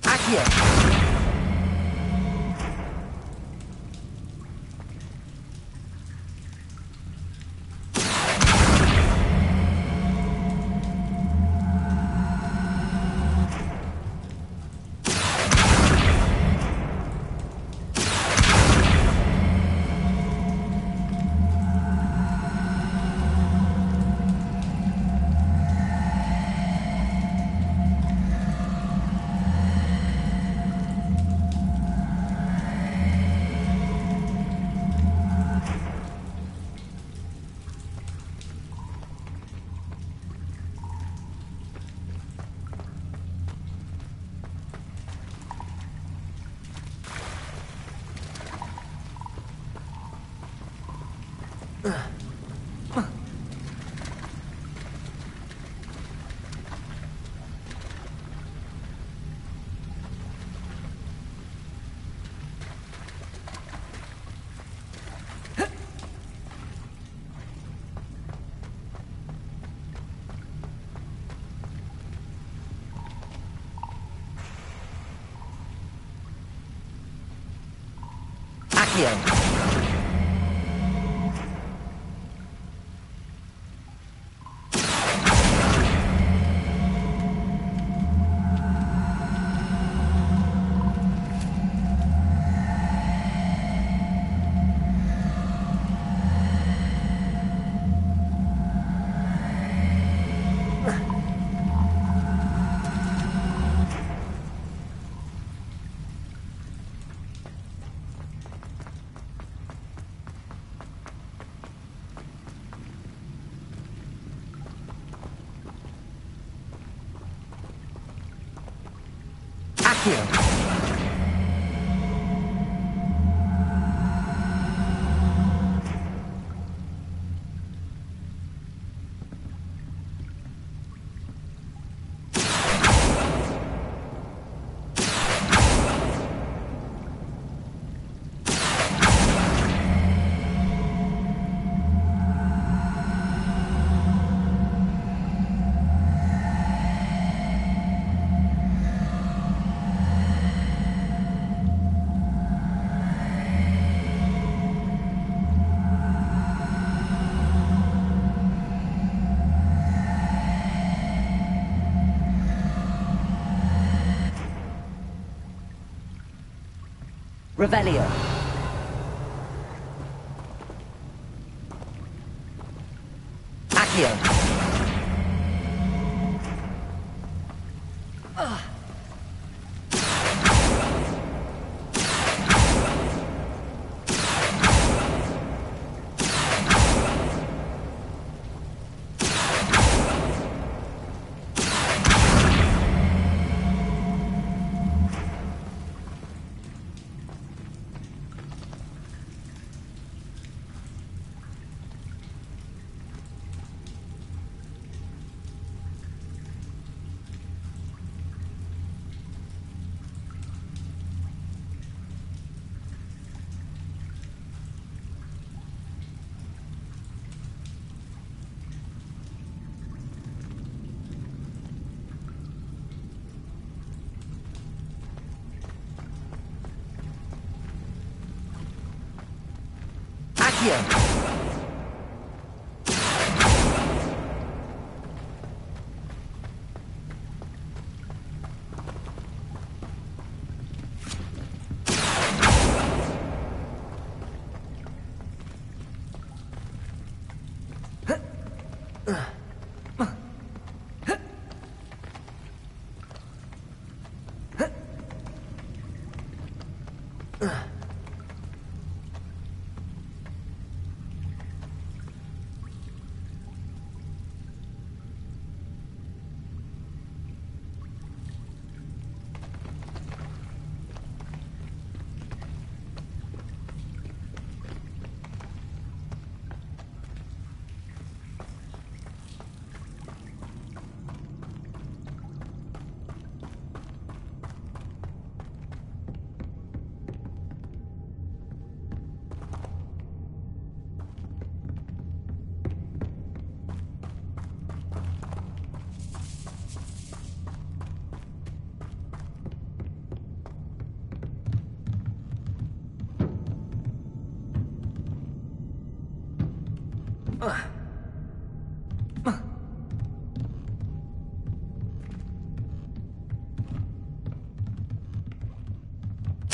Accio. Accio. Revelio. Accio. Accio.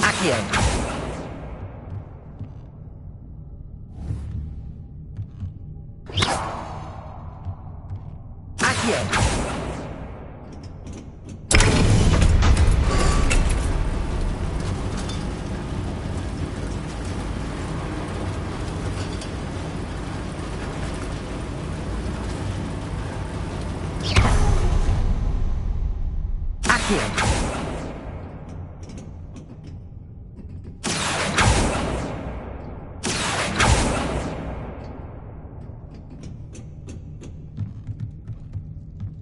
Accio. Accio.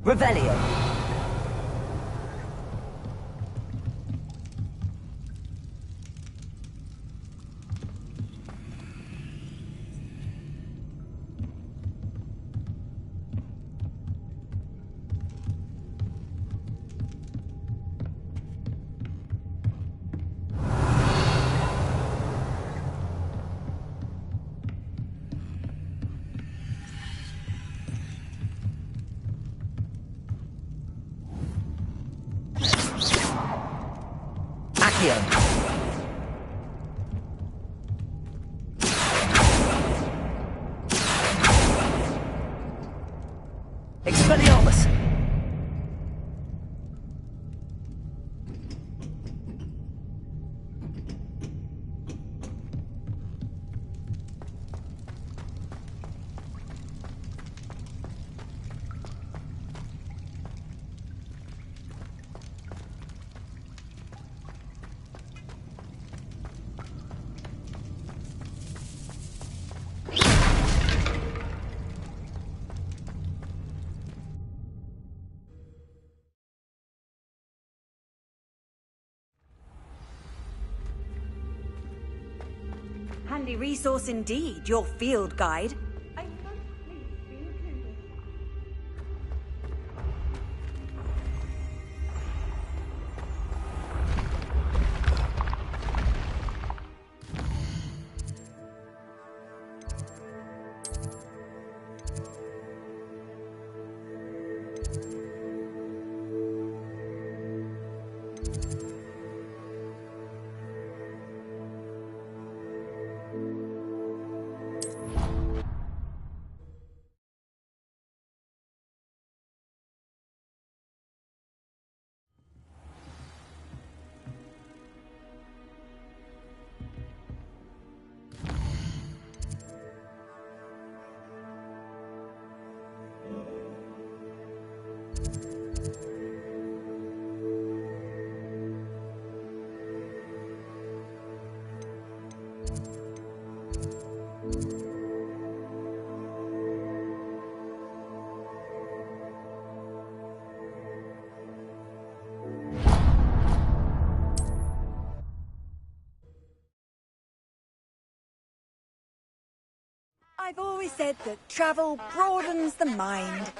Revelio. Accio. Expelliarmus. Handy resource indeed, your field guide. I've always said that travel broadens the mind.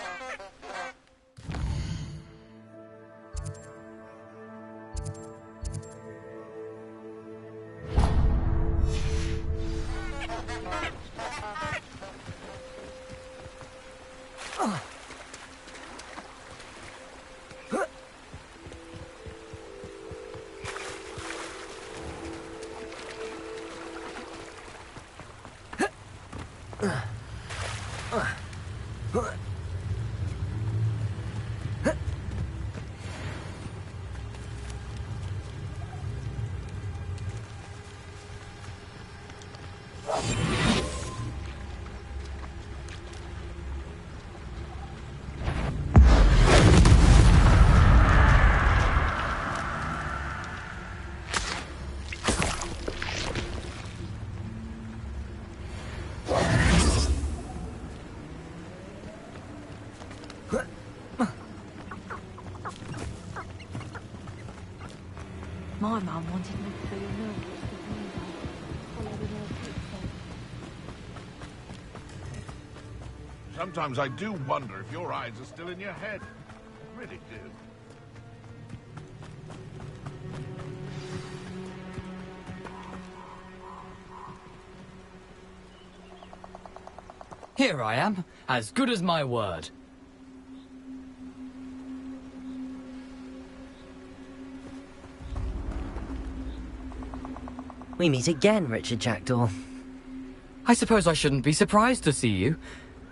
My mum wanted me to be a milk. Sometimes I do wonder if your eyes are still in your head. I really do. Here I am, as good as my word. We meet again, Richard Jackdaw. I suppose I shouldn't be surprised to see you.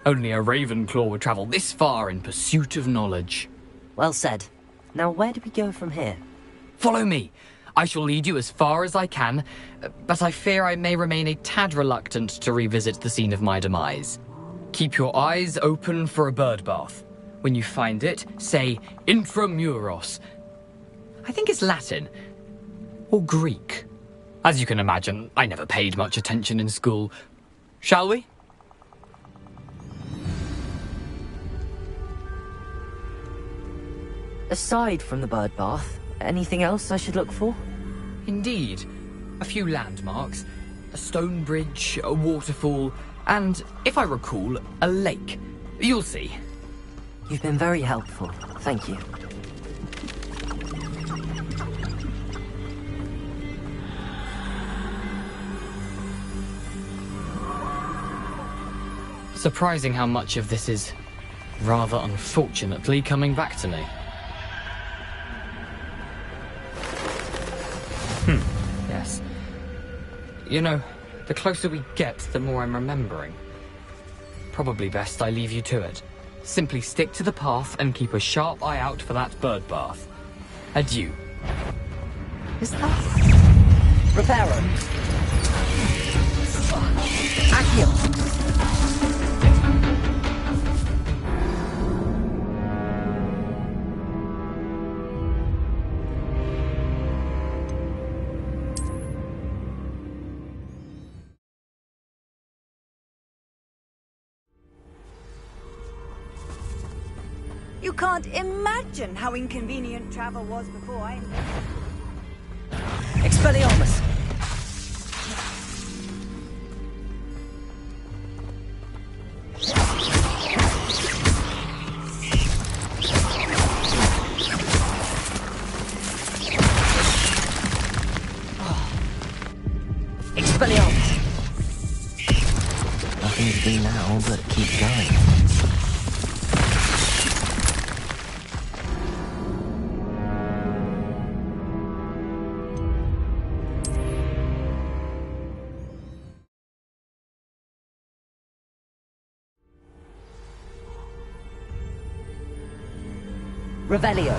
Only a Ravenclaw would travel this far in pursuit of knowledge. Well said. Now where do we go from here? Follow me. I shall lead you as far as I can, but I fear I may remain a tad reluctant to revisit the scene of my demise. Keep your eyes open for a bird bath. When you find it, say Intramuros. I think it's Latin. Or Greek. As you can imagine, I never paid much attention in school. Shall we? Aside from the bird bath, anything else I should look for? Indeed. A few landmarks. A stone bridge, a waterfall, and, if I recall, a lake. You'll see. You've been very helpful. Thank you. Surprising how much of this is, rather unfortunately, coming back to me. You know, the closer we get, the more I'm remembering. Probably best I leave you to it. Simply stick to the path and keep a sharp eye out for that bird bath. Adieu. Is that... Reparo. Accio. You can't imagine how inconvenient travel was before I... Expelliarmus! Expelliarmus! Nothing to do now but keep going. Revelio.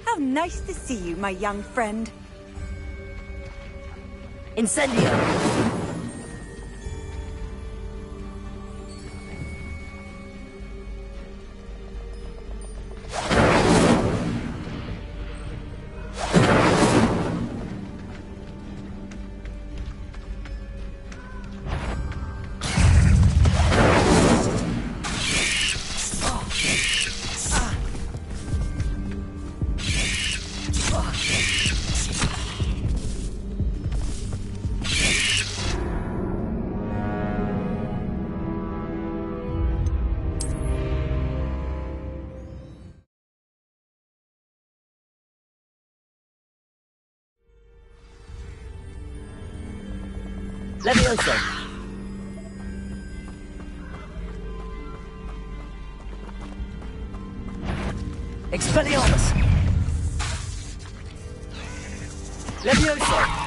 How nice to see you, my young friend. Incendio. Levioso. Expelliarmus. Levioso.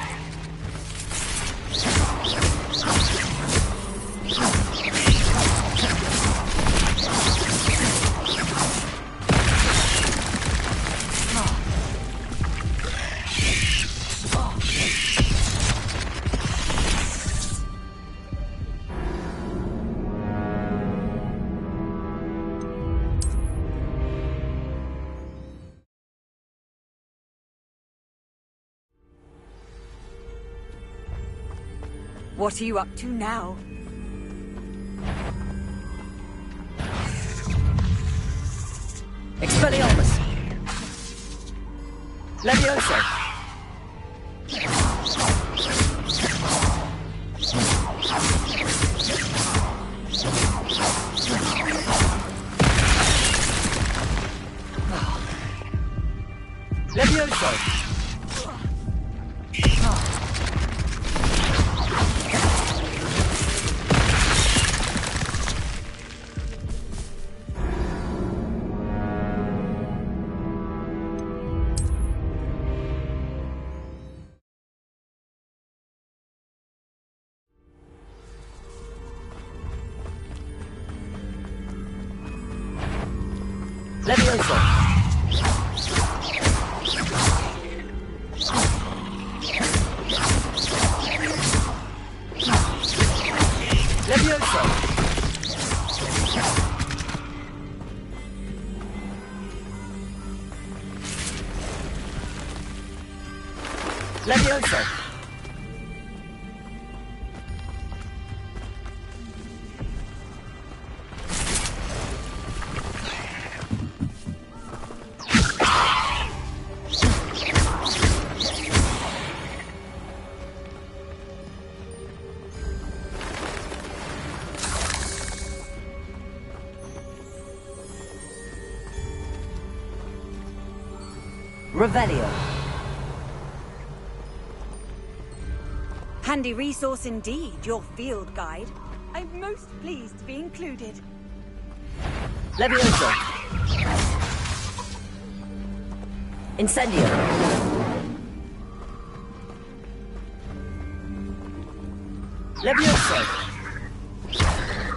What are you up to now? Expelliarmus. Levioso. Levioso. Levioso. Levioso. Levioso. Revelio. Handy resource indeed, your field guide. I'm most pleased to be included. Levioso. Incendio. Levioso.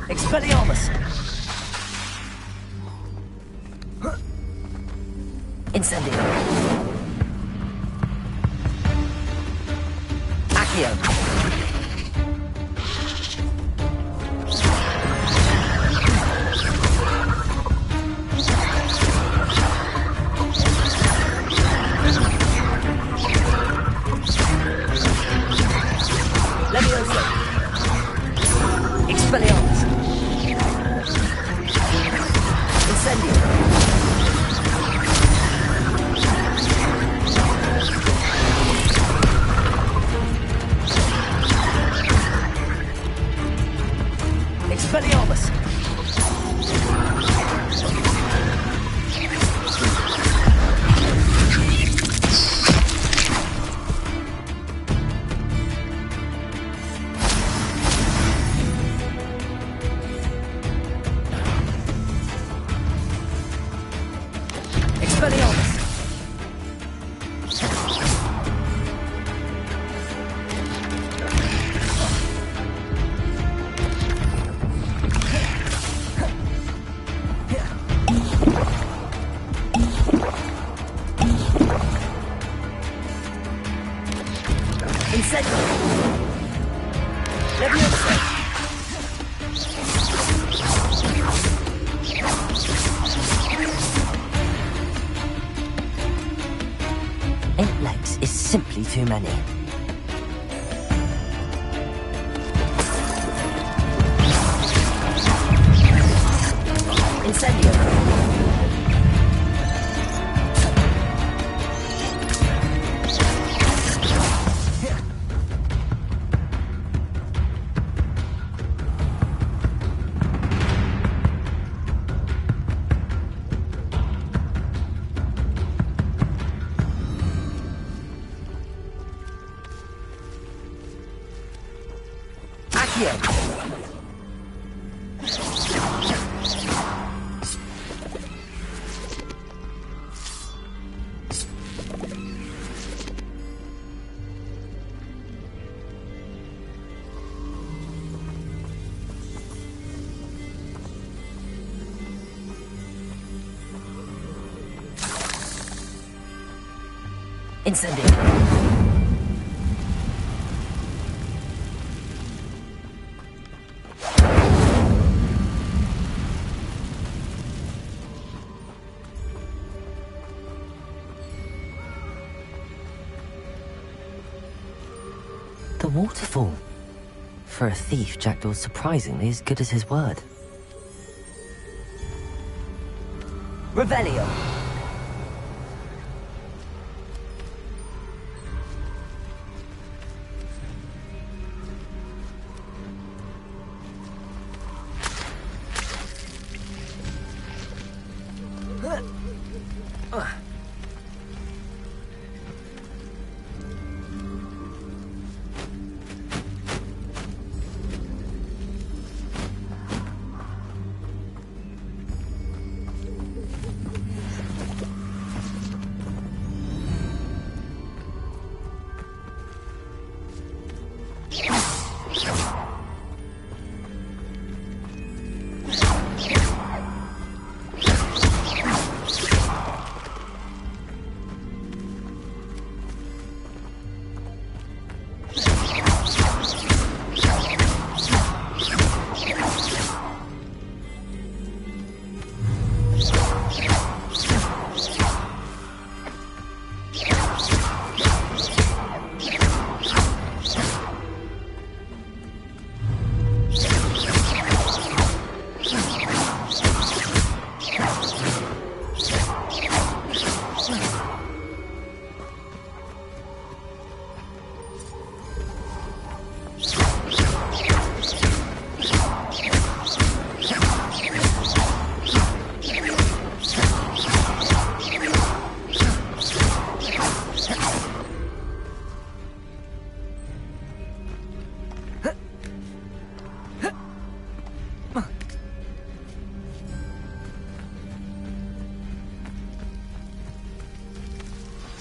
Expelliarmus. Incendio. Accio. Levioso. Expelliarmus. Incendio. Expelliarmus. Expelliarmus. Incendio. Levioso. Eight legs is simply too many. Incendio. Accio. Incendio. The waterfall. For a thief, Jackdaw's surprisingly as good as his word. Revelio.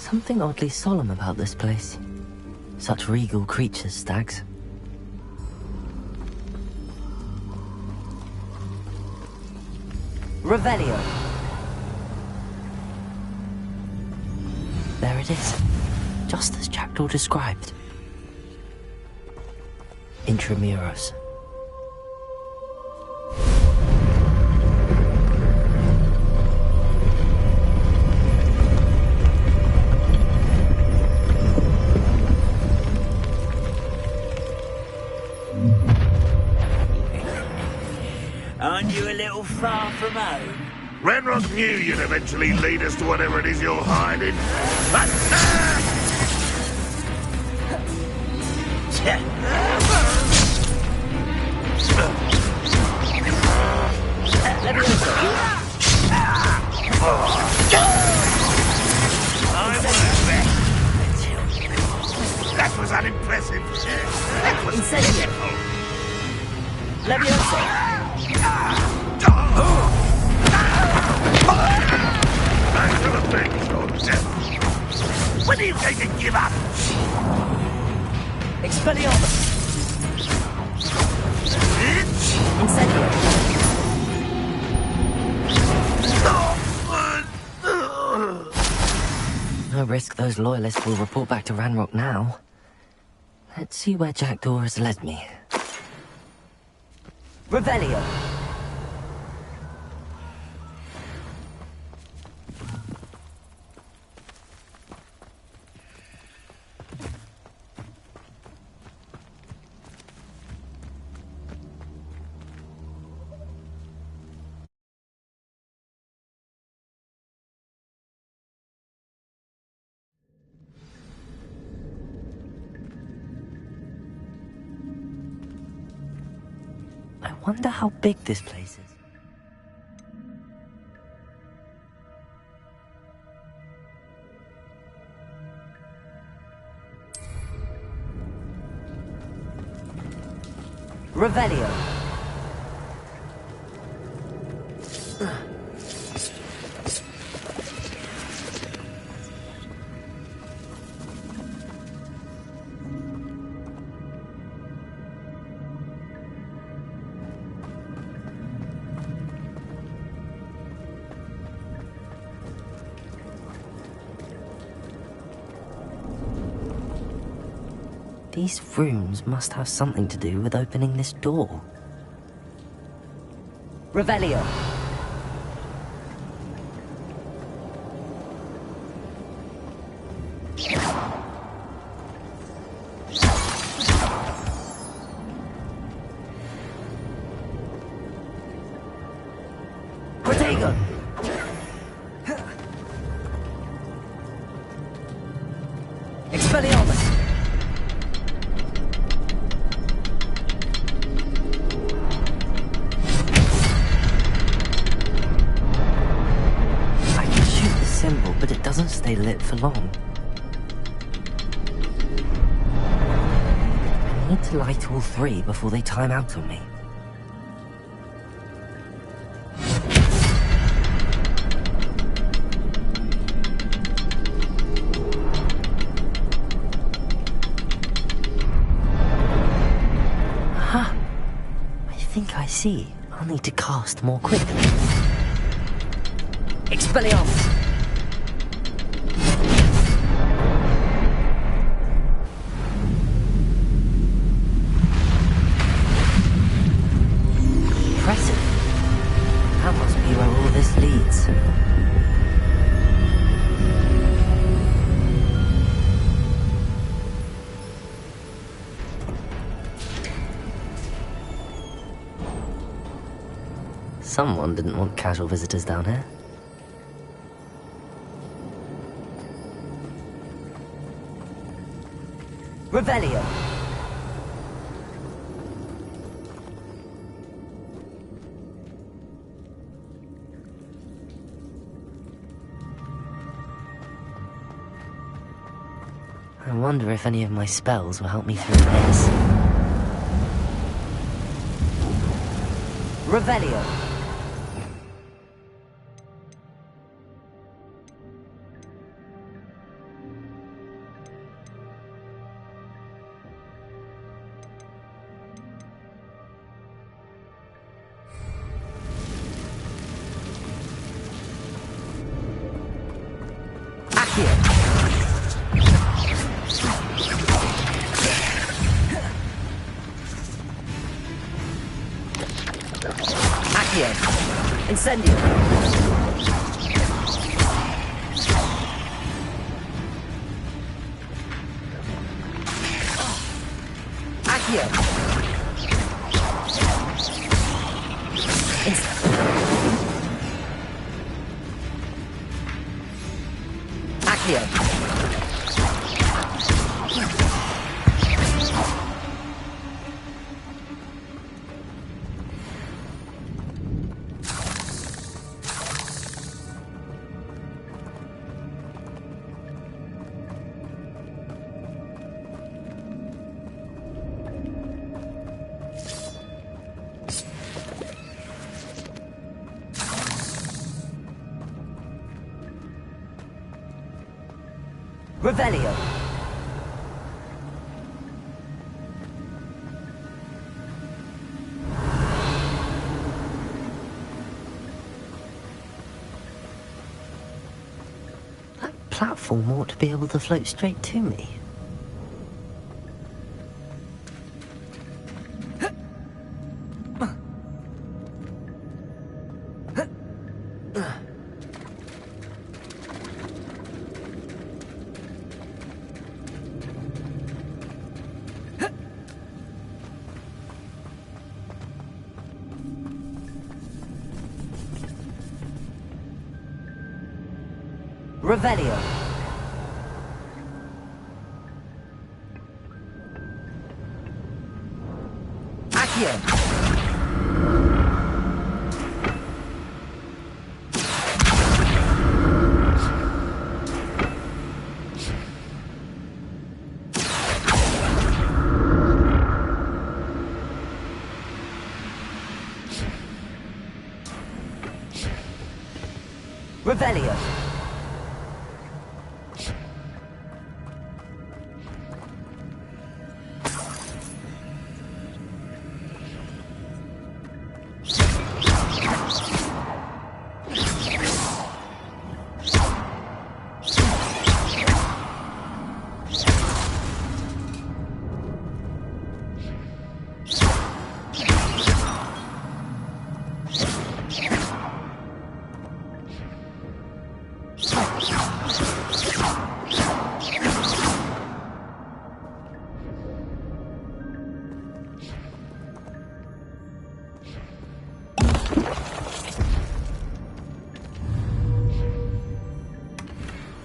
Something oddly solemn about this place. Such regal creatures, stags. Revelio. There it is. Just as Jackdaw described. Intramuros. Aren't you a little far from home? Renrock knew you'd eventually lead us to whatever it is you're hiding. That was unimpressive. That was pitiful. Levioso. Back to the bench, old devil. When are you going to give up? Expelliarmus. Incendio. No risk those loyalists will report back to Ranrock now. Let's see where Jackdaw has led me. Revelio. I wonder how big this place is. Revelio. These rooms must have something to do with opening this door. Revelio. Protego. Expelliarmus. But it doesn't stay lit for long. I need to light all three before they time out on me. Aha! I think I see. I'll need to cast more quickly. Expelliarmus. That must be where all this leads. Someone didn't want casual visitors down here. Revelio. I wonder if any of my spells will help me through this. Revelio. Accio. Incendio. Accio. Accio. Revelio. That platform ought to be able to float straight to me. Revelio. Accio. Revelio.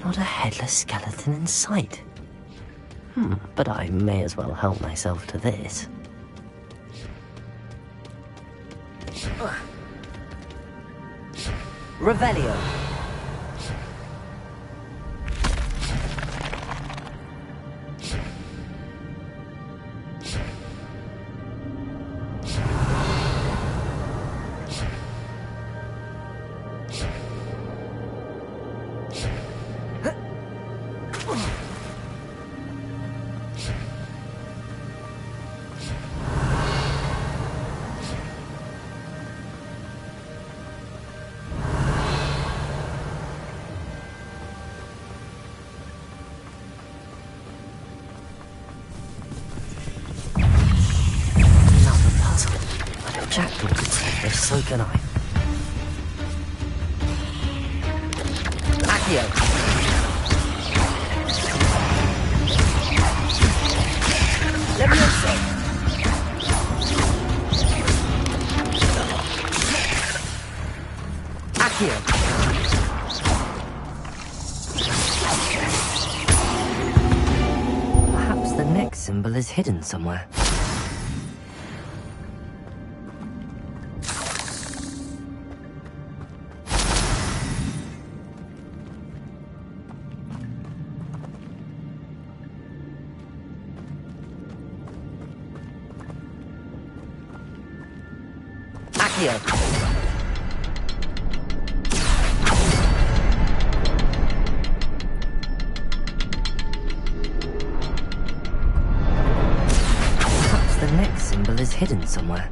Not a headless skeleton in sight. But I may as well help myself to this. Revelio. Jackdaw could save this, so can I. Accio. Levioso. Accio. Perhaps the next symbol is hidden somewhere. Perhaps the next symbol is hidden somewhere.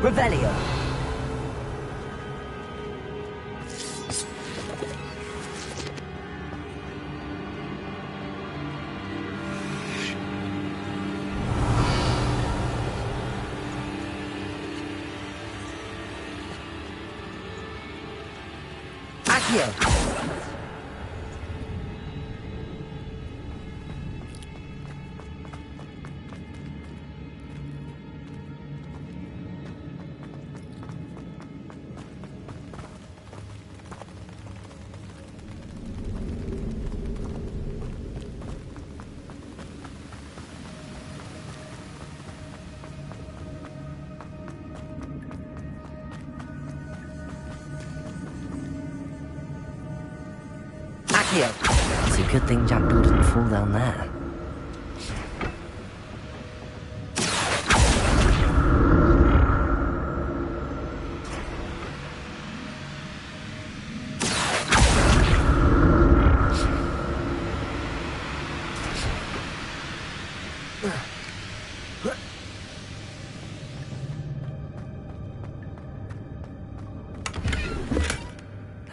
Revelio. Accio. It's a good thing Jackdaw didn't fall down there.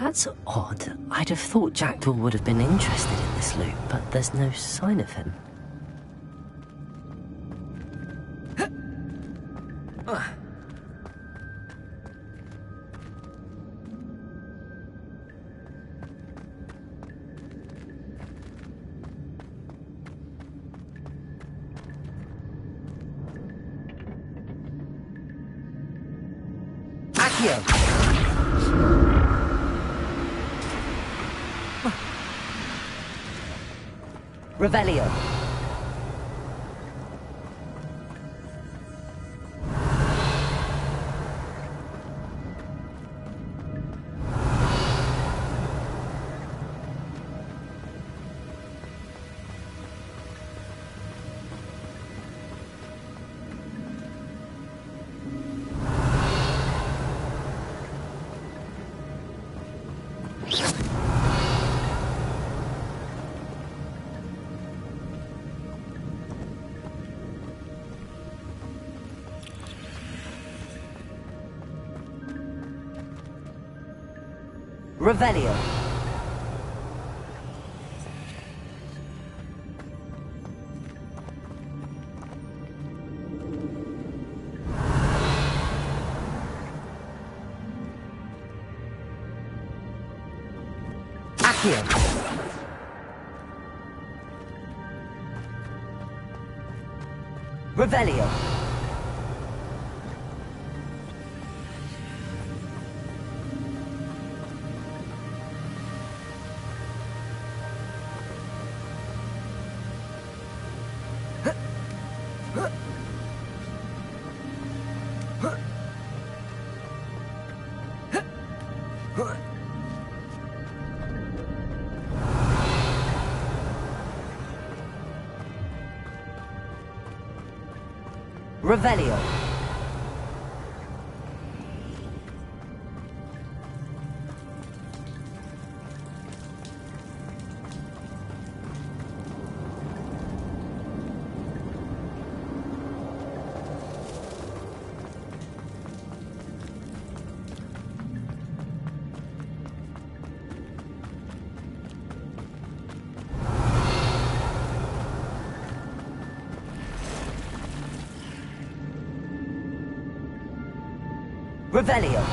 That's odd. I'd have thought Jackdaw would have been interested in this loot, but there's no sign of him. Accio. Revelio. Revelio. Accio. Revelio. Revelio. Revelio.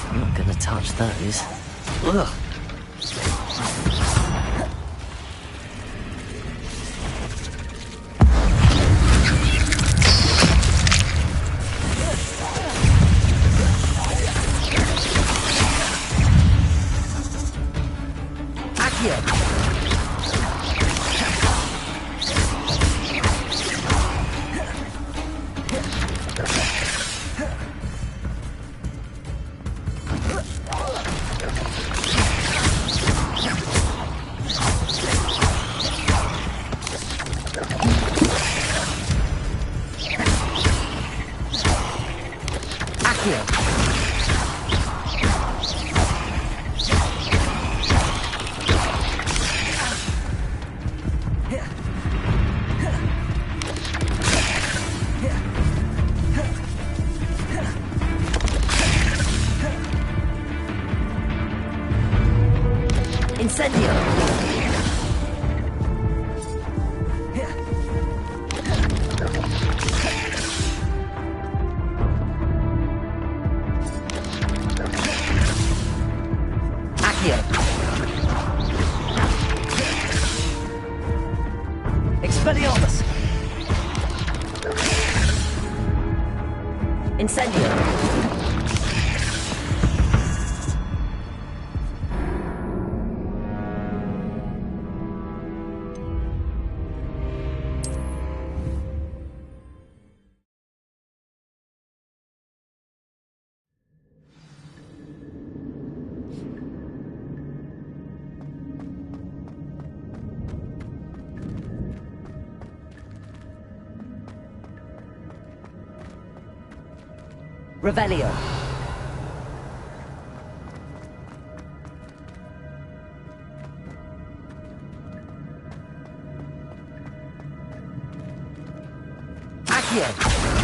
I'm not gonna touch those. Ugh. Accio. Incendio. Accio. Expelliarmus. Incendio. Revelio. Accio.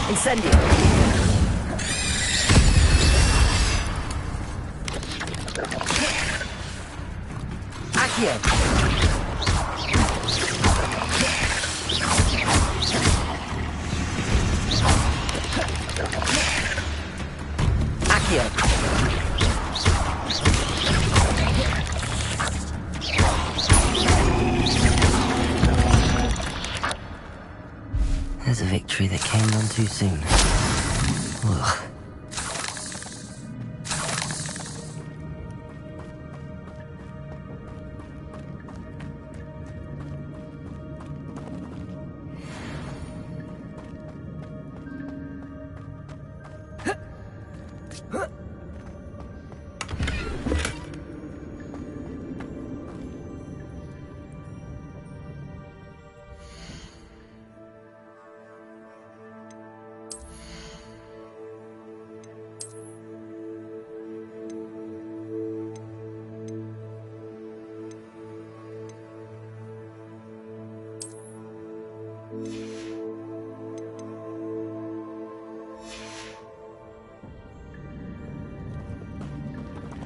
Incendio. Accio. Accio. There's a victory that came none too soon. Ugh.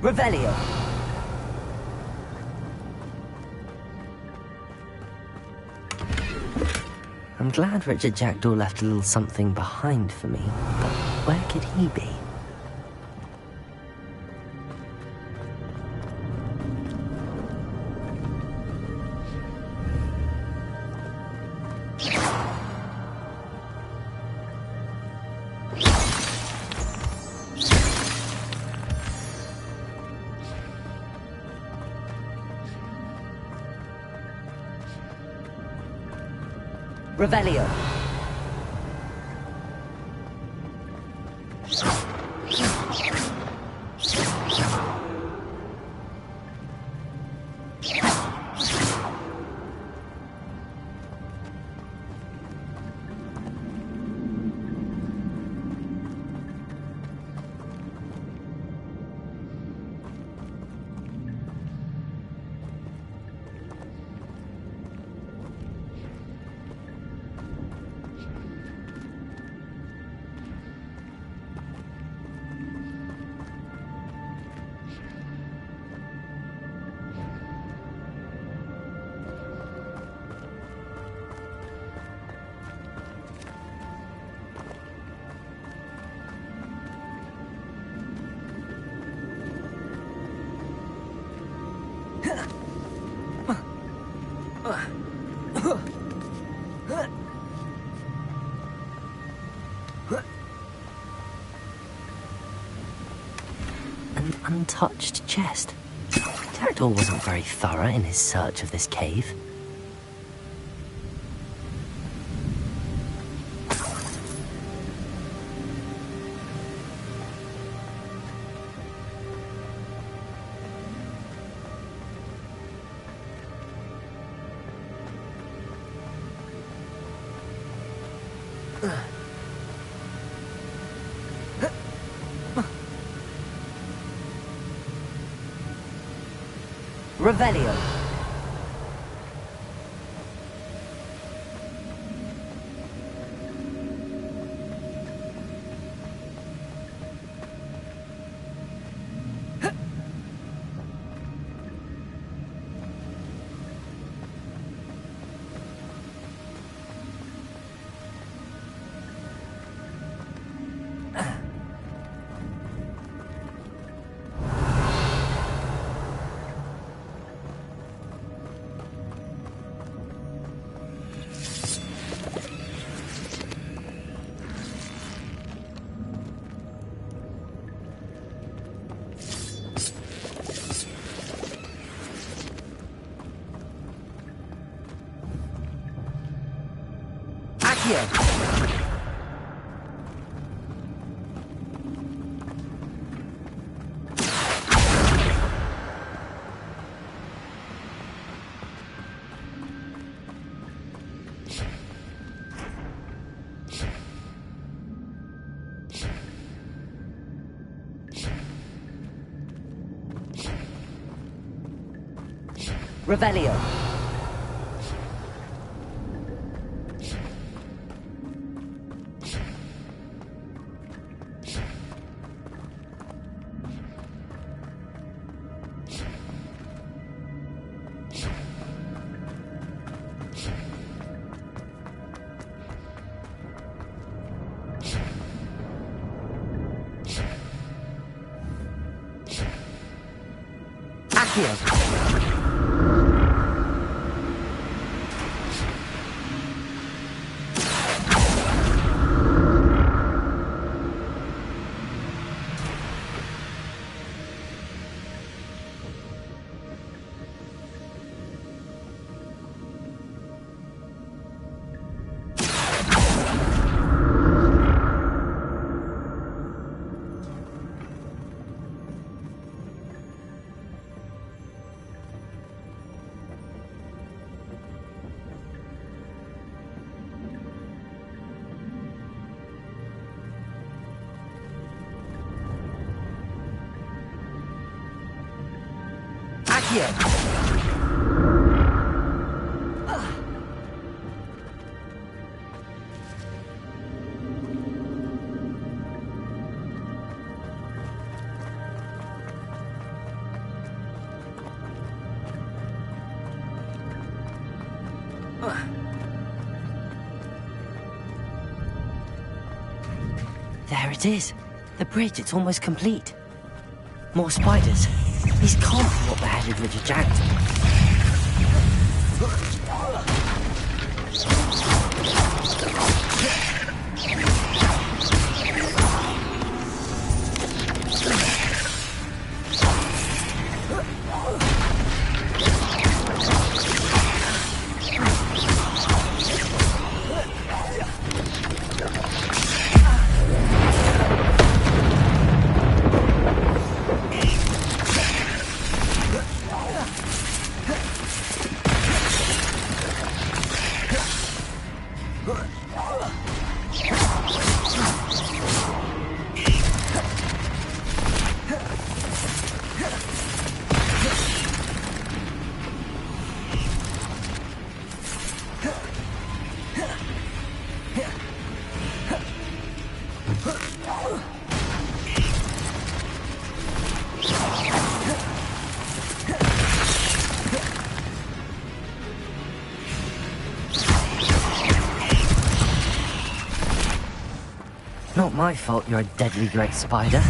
Revelio. I'm glad Richard Jackdaw left a little something behind for me, but where could he be? Revelio. An untouched chest. Jackdaw wasn't very thorough in his search of this cave. Revelio. Revelio. Accio. There it is. The bridge, it's almost complete. More spiders. These can't be what beheaded Richard Jackson. Not my fault you're a deadly great spider.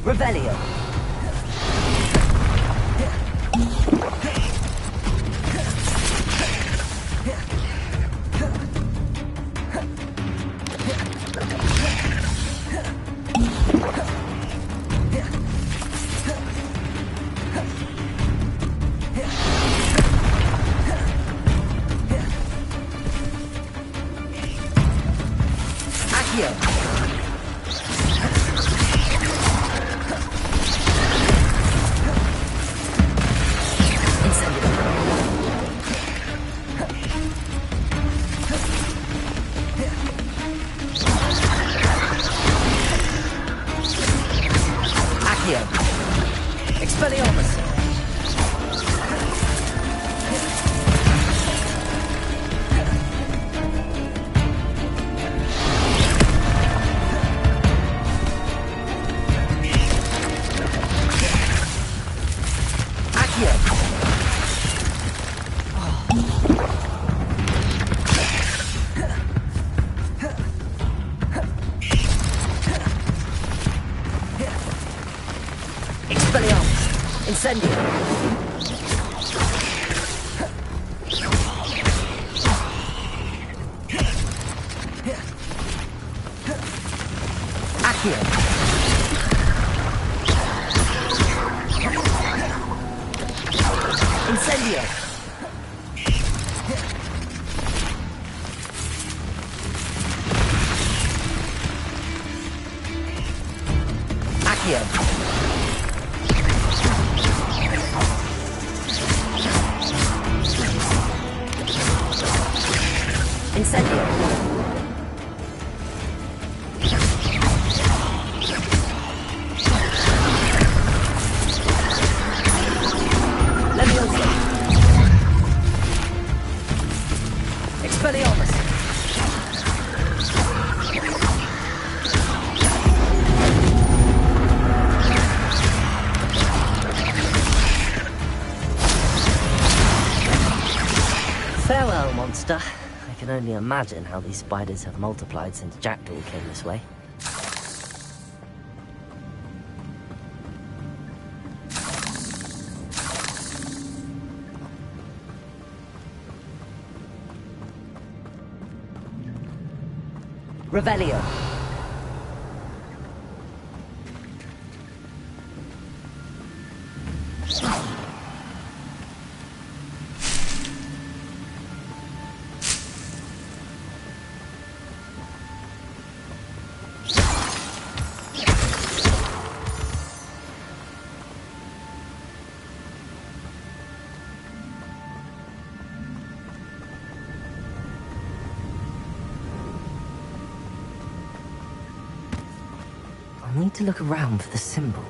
Revelio. Incendio. Accio. Incendio. Accio. Incendio. Leviosa. Expelliarmus. Farewell, monster. I can only imagine how these spiders have multiplied since Jackdaw came this way. Revelio. I'll need to look around for the symbol.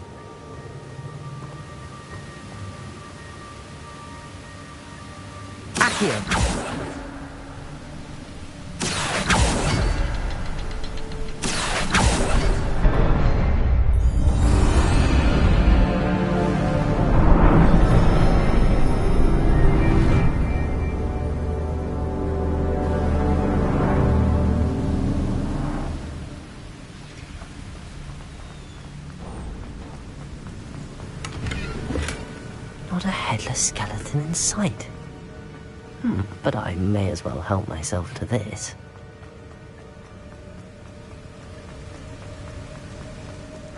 Accio! Not a headless skeleton in sight. But I may as well help myself to this.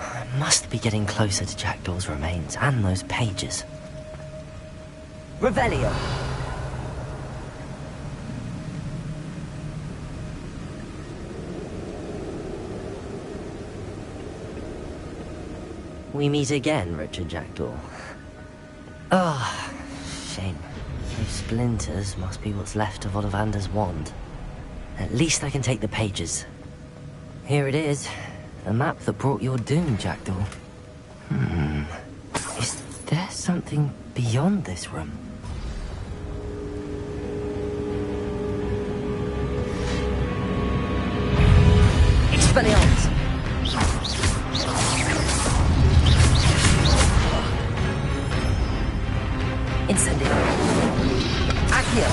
I must be getting closer to Jackdaw's remains and those pages. Revelio. We meet again, Richard Jackdaw. Ah, shame. Those splinters must be what's left of Ollivander's wand. At least I can take the pages. Here it is. The map that brought your doom, Jackdaw. Is there something beyond this room? Expelliarmus. Incendio. Accio.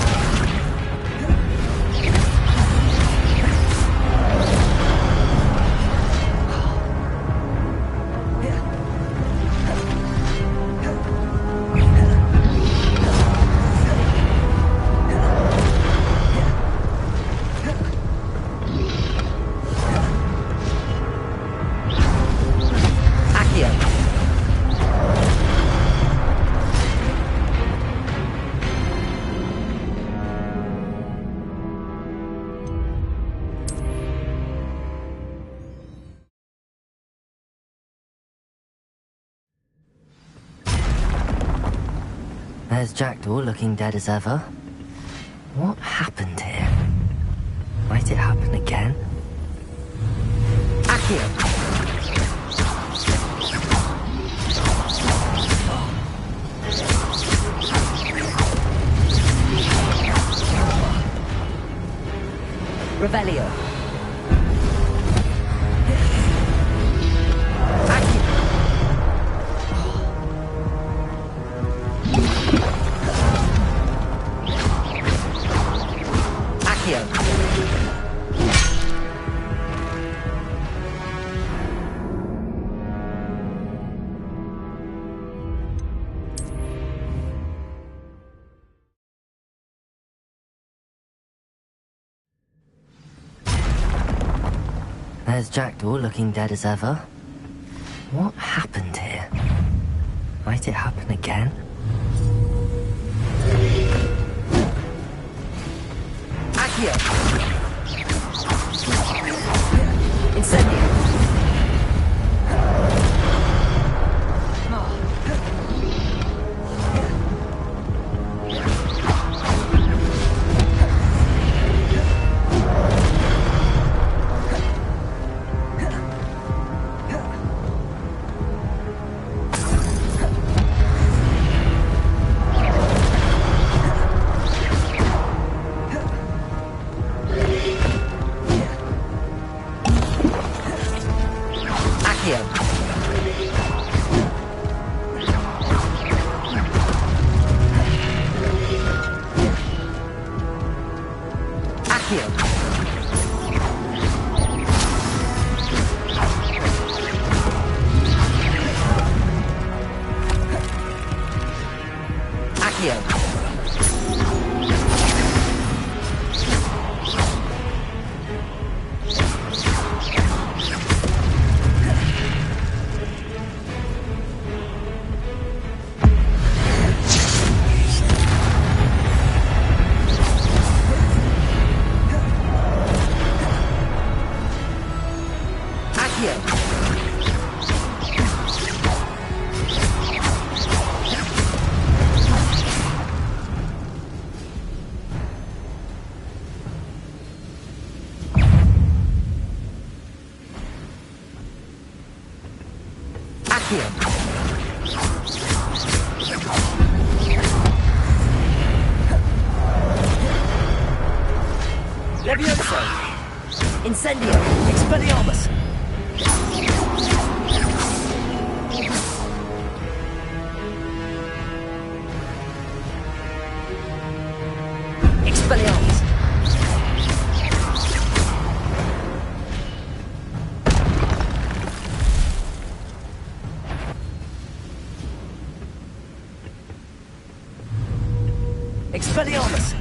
There's Jackdaw looking dead as ever. What happened here? Might it happen again? Accio. Revelio. There's Jackdaw looking dead as ever. What happened here? Might it happen again? Accio. Incendio. Levioso! Incendio! Expelliarmus! Expelliarmus! Expelliarmus!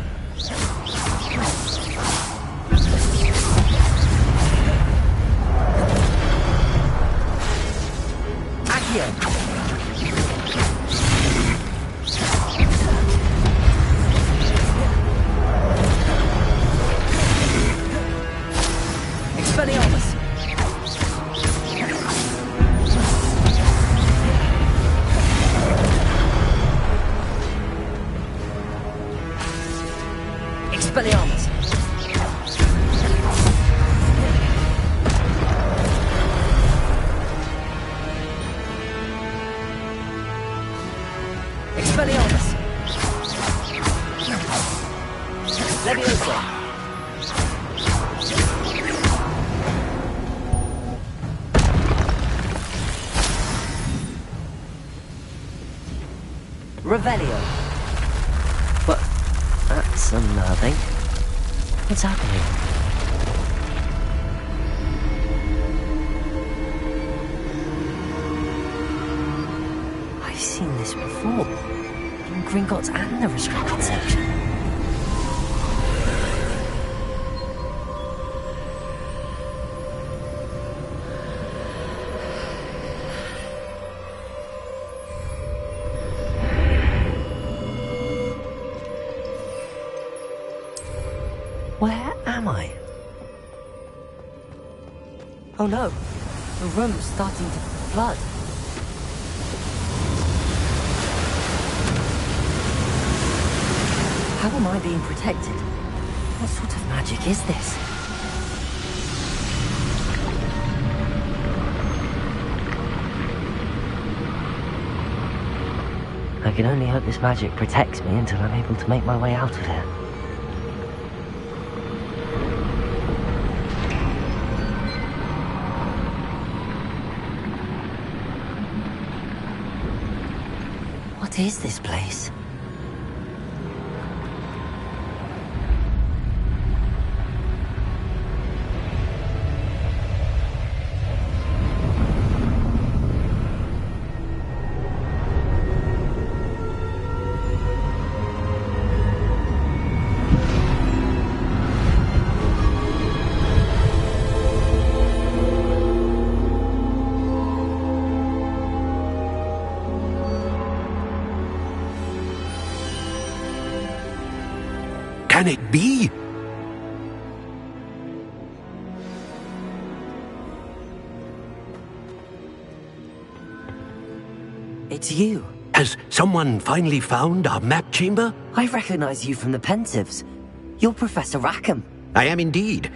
Expelliarmus! Expelliarmus! Expelliarmus! Levioso! Revelio. But that's unnerving. What's happening? I've seen this before. In Gringotts and the restricted section. Where am I? Oh no, the room's starting to flood. How am I being protected? What sort of magic is this? I can only hope this magic protects me until I'm able to make my way out of here. What is this place? Can it be? It's you. Has someone finally found our map chamber? I recognize you from the Pensieves. You're Professor Rackham. I am indeed.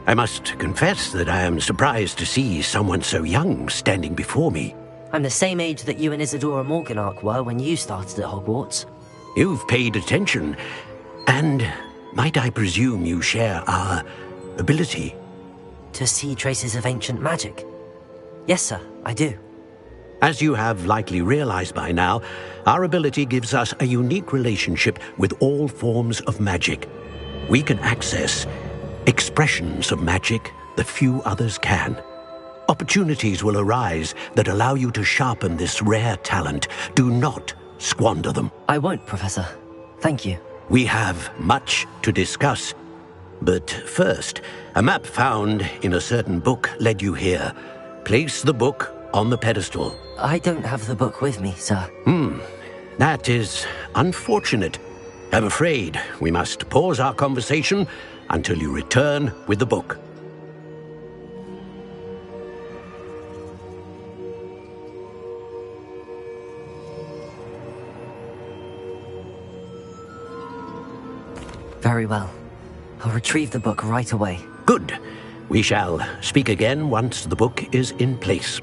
I must confess that I am surprised to see someone so young standing before me. I'm the same age that you and Isadora Morganach were when you started at Hogwarts. You've paid attention, and might I presume you share our ability? To see traces of ancient magic? Yes, sir, I do. As you have likely realized by now, our ability gives us a unique relationship with all forms of magic. We can access expressions of magic that few others can. Opportunities will arise that allow you to sharpen this rare talent. Do not squander them. I won't, Professor. Thank you. We have much to discuss. But first, a map found in a certain book led you here. Place the book on the pedestal. I don't have the book with me, sir. That is unfortunate. I'm afraid we must pause our conversation until you return with the book. Very well. I'll retrieve the book right away. Good. We shall speak again once the book is in place.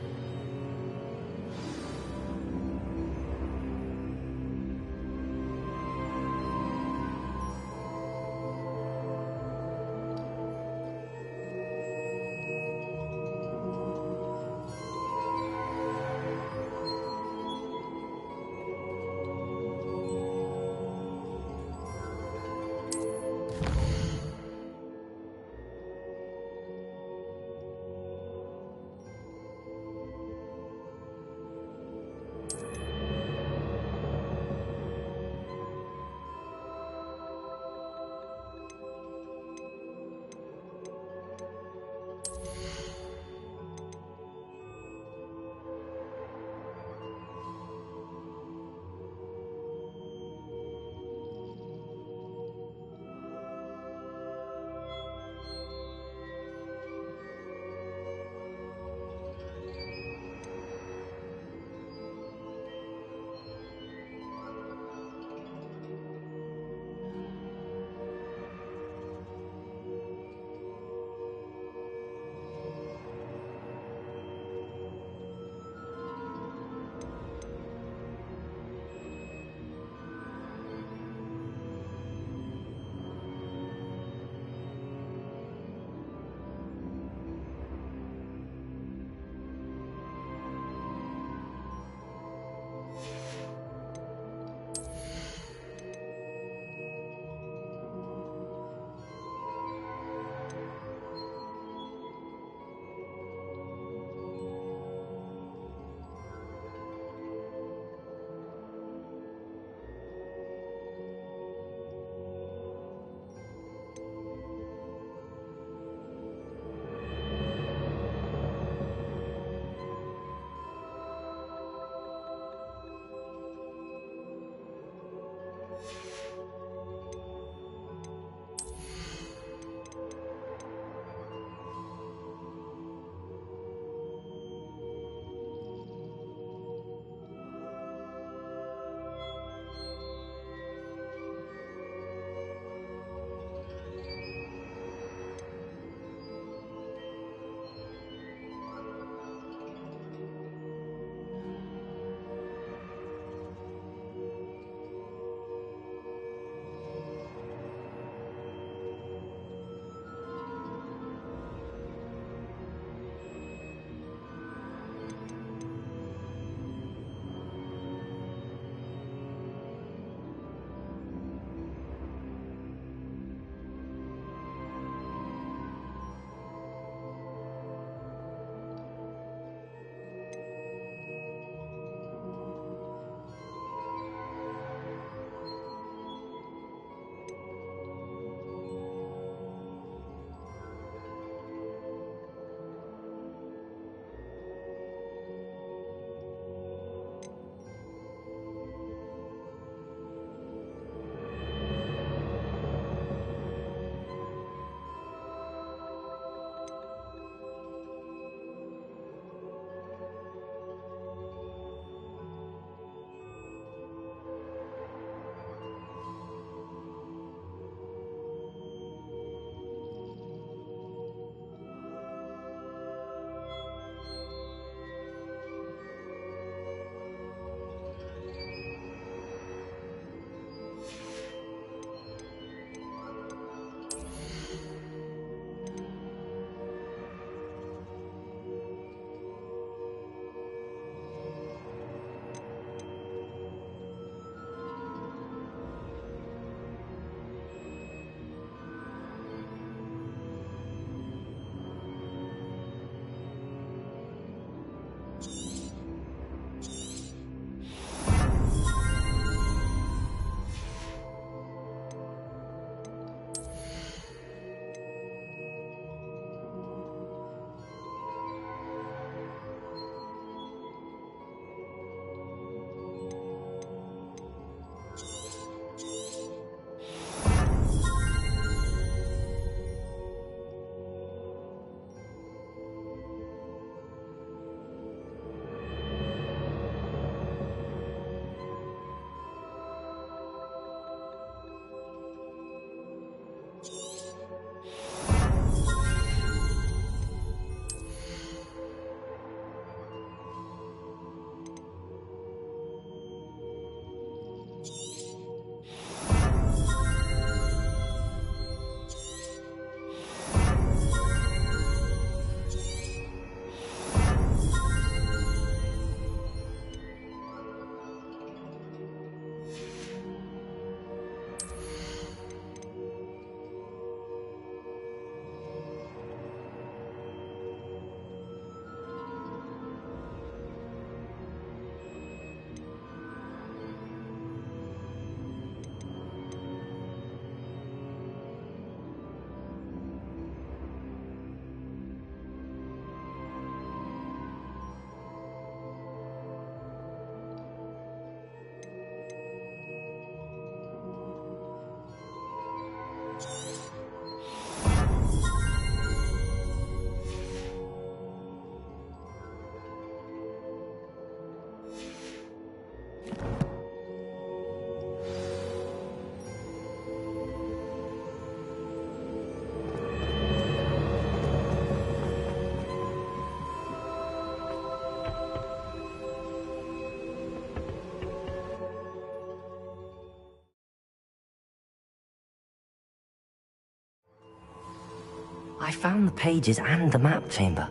I found the pages and the map chamber.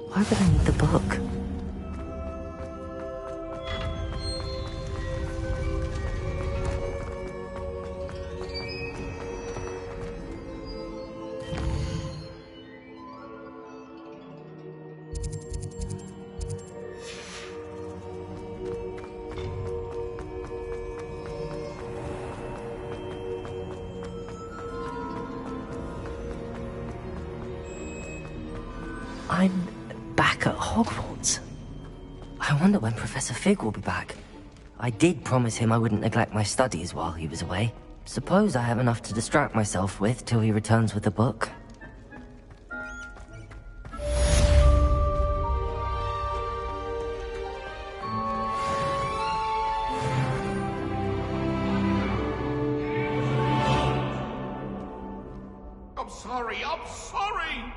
Why would I need the book? I'm back at Hogwarts. I wonder when Professor Fig will be back. I did promise him I wouldn't neglect my studies while he was away. Suppose I have enough to distract myself with till he returns with the book. I'm sorry, I'm sorry!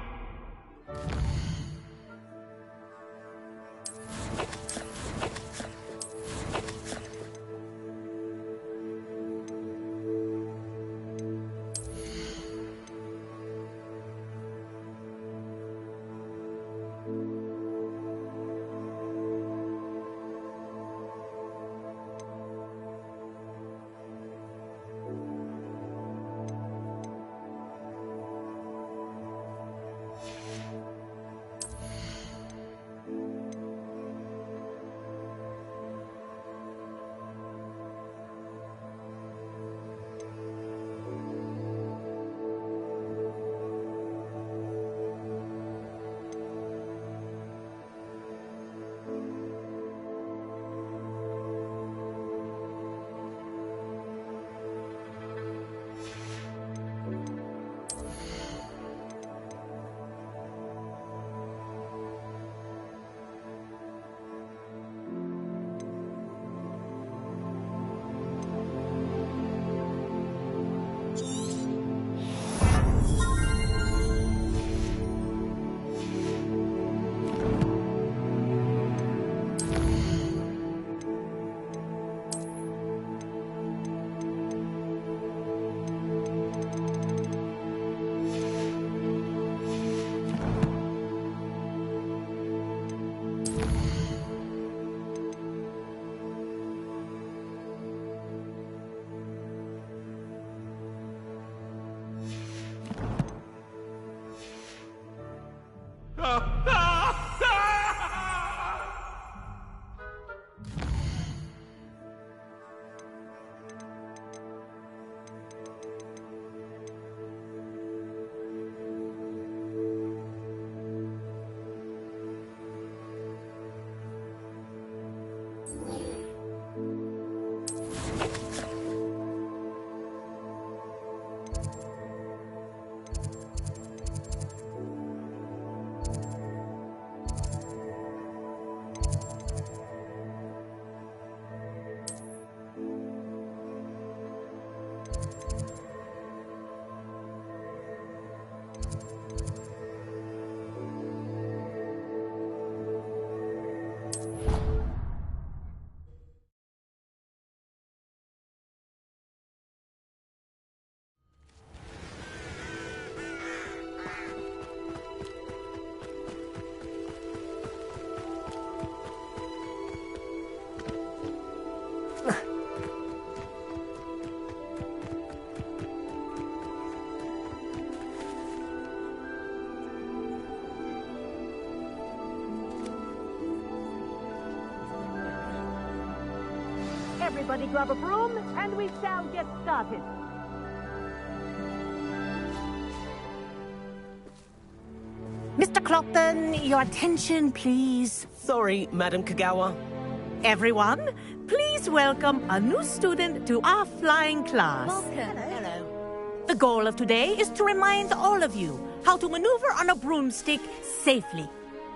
Everybody grab a broom, and we shall get started. Mr. Clopton, your attention, please. Sorry, Madam Kagawa. Everyone, please welcome a new student to our flying class. Welcome. Hello. The goal of today is to remind all of you how to maneuver on a broomstick safely,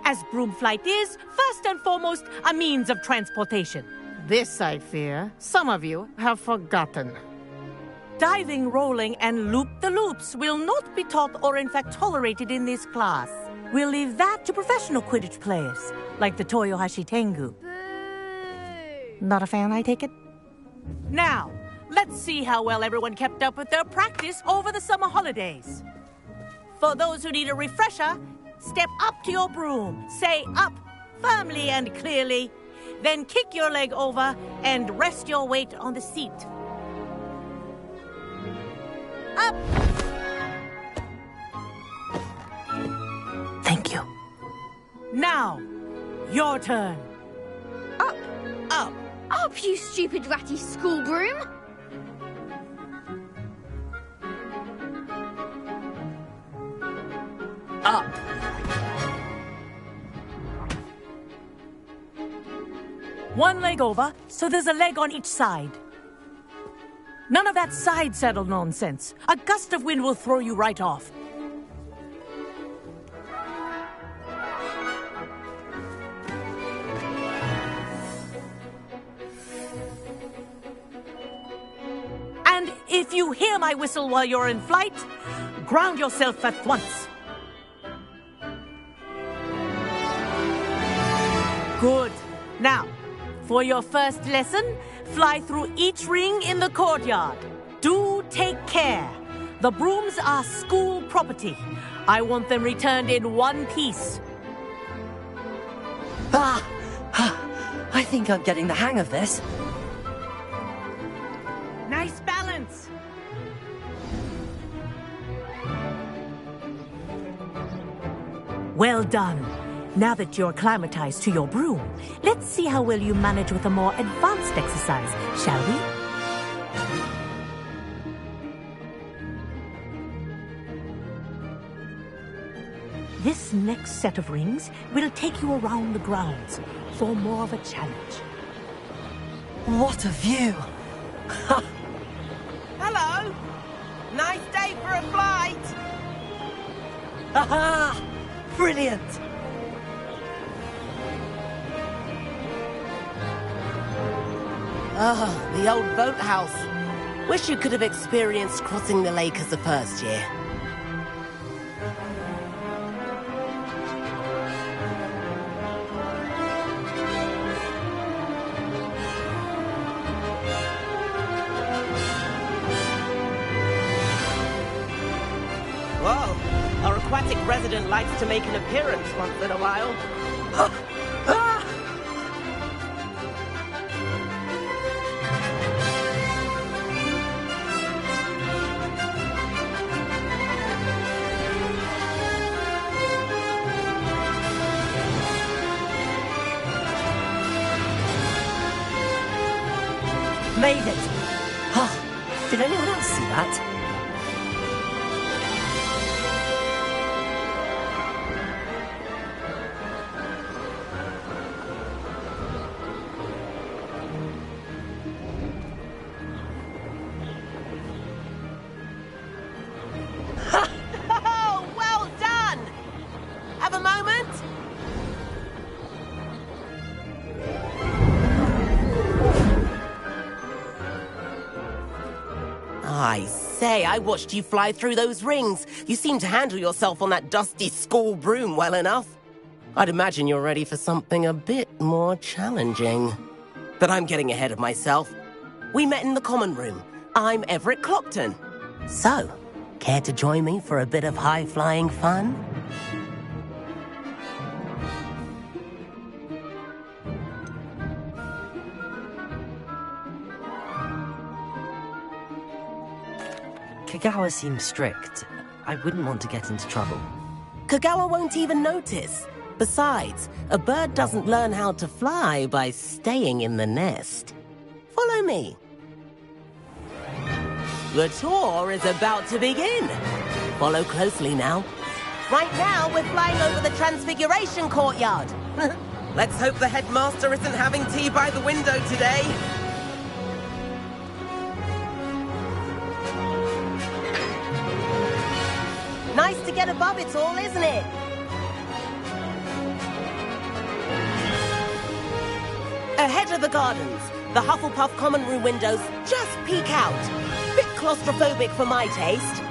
as broom flight is, first and foremost, a means of transportation. This, I fear, some of you have forgotten. Diving, rolling, and loop-the-loops will not be taught or in fact tolerated in this class. We'll leave that to professional Quidditch players, like the Toyohashi Tengu. Not a fan, I take it? Now, let's see how well everyone kept up with their practice over the summer holidays. For those who need a refresher, step up to your broom. Say up firmly and clearly. Then kick your leg over and rest your weight on the seat. Up! Thank you. Now, your turn. Up! Up! Up, you stupid ratty school broom! Up. One leg over, so there's a leg on each side. None of that side saddle nonsense. A gust of wind will throw you right off. And if you hear my whistle while you're in flight, ground yourself at once. Good. Now, for your first lesson, fly through each ring in the courtyard. Do take care. The brooms are school property. I want them returned in one piece. I think I'm getting the hang of this. Nice balance. Well done. Now that you're acclimatized to your broom, let's see how well you manage with a more advanced exercise, shall we? This next set of rings will take you around the grounds for more of a challenge. What a view! Hello! Nice day for a flight! Aha! Brilliant! Oh, the old boathouse. Wish you could have experienced crossing the lake as a first year. Whoa, our aquatic resident likes to make an appearance once in a while. Made it! Oh, did anyone else see that? Oh, well done! Have a moment? I say, I watched you fly through those rings. You seem to handle yourself on that dusty school broom well enough. I'd imagine you're ready for something a bit more challenging. But I'm getting ahead of myself. We met in the common room. I'm Everett Clopton. So, care to join me for a bit of high-flying fun? Kagawa seems strict. I wouldn't want to get into trouble. Kagawa won't even notice. Besides, a bird doesn't learn how to fly by staying in the nest. Follow me. The tour is about to begin. Follow closely now. Right now, we're flying over the Transfiguration Courtyard. Let's hope the headmaster isn't having tea by the window today. Nice to get above it all, isn't it? Ahead of the gardens, the Hufflepuff common room windows just peek out. Bit claustrophobic for my taste.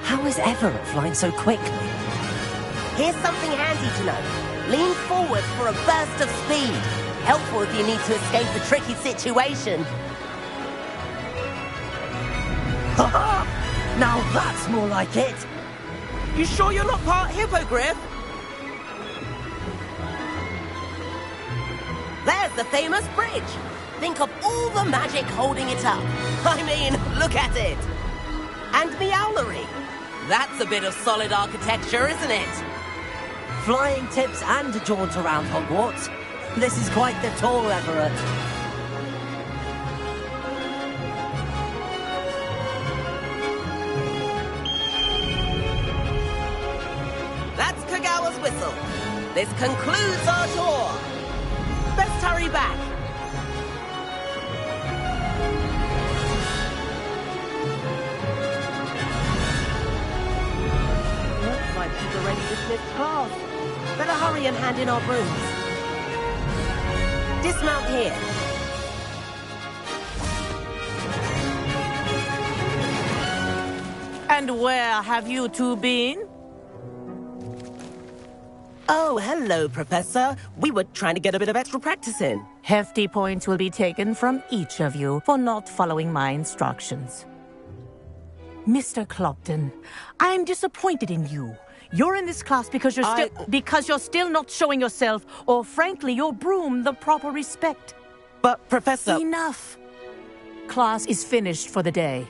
How is Everett flying so quickly? Here's something handy to know. Lean forward for a burst of speed. Helpful if you need to escape a tricky situation. Ha-ha! Now that's more like it! You sure you're not part hippogriff? There's the famous bridge. Think of all the magic holding it up. I mean, look at it. And Meowlery. That's a bit of solid architecture, isn't it? Flying tips and a jaunt around Hogwarts. This is quite the tour, Everett. That's Kagawa's whistle. This concludes our tour. Best hurry back. Looks like she's already dismissed class. Better hurry and hand in our brooms. Dismount here. And where have you two been? Oh, hello, Professor. We were trying to get a bit of extra practice in. Hefty points will be taken from each of you for not following my instructions. Mr. Clopton, I'm disappointed in you. You're in this class because you're still not showing yourself, or frankly, your broom the proper respect. But, Professor... Enough. Class is finished for the day.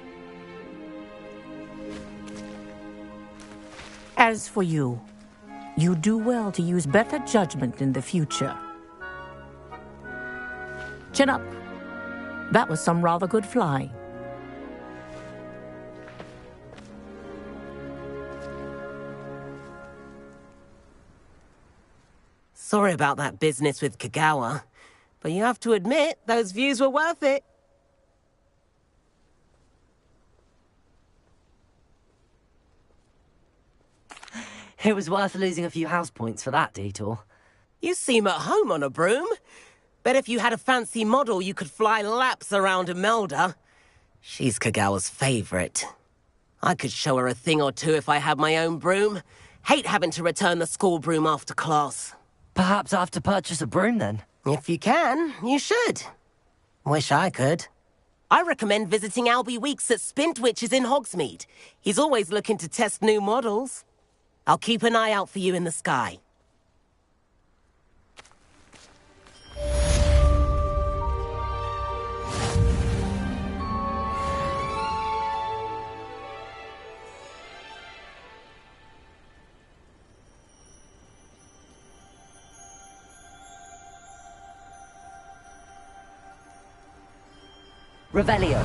As for you, you do well to use better judgment in the future. Chin up. That was some rather good flying. Sorry about that business with Kagawa, but you have to admit, those views were worth it. It was worth losing a few house points for that detour. You seem at home on a broom. Bet if you had a fancy model, you could fly laps around Imelda. She's Kagawa's favorite. I could show her a thing or two if I had my own broom. Hate having to return the school broom after class. Perhaps I have to purchase a broom then. If you can, you should. Wish I could. I recommend visiting Albie Weeks at Spintwitches in Hogsmeade. He's always looking to test new models. I'll keep an eye out for you in the sky. Revelio.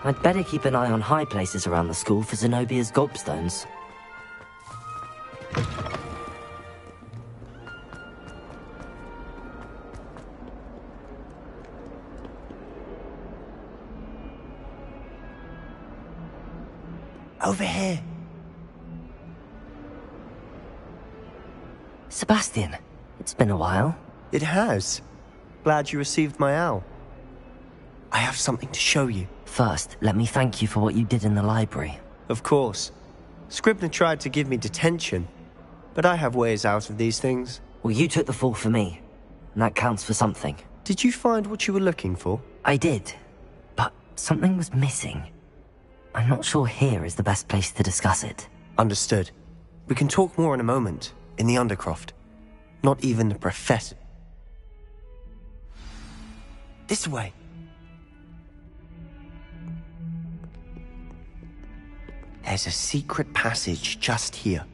I'd better keep an eye on high places around the school for Zenobia's gobstones. Over here. Sebastian, it's been a while. It has. Glad you received my owl. I have something to show you. First, let me thank you for what you did in the library. Of course. Scribner tried to give me detention, but I have ways out of these things. Well, you took the fall for me, and that counts for something. Did you find what you were looking for? I did, but something was missing. I'm not sure here is the best place to discuss it. Understood. We can talk more in a moment, in the Undercroft. Not even the professor. This way. There's a secret passage just here.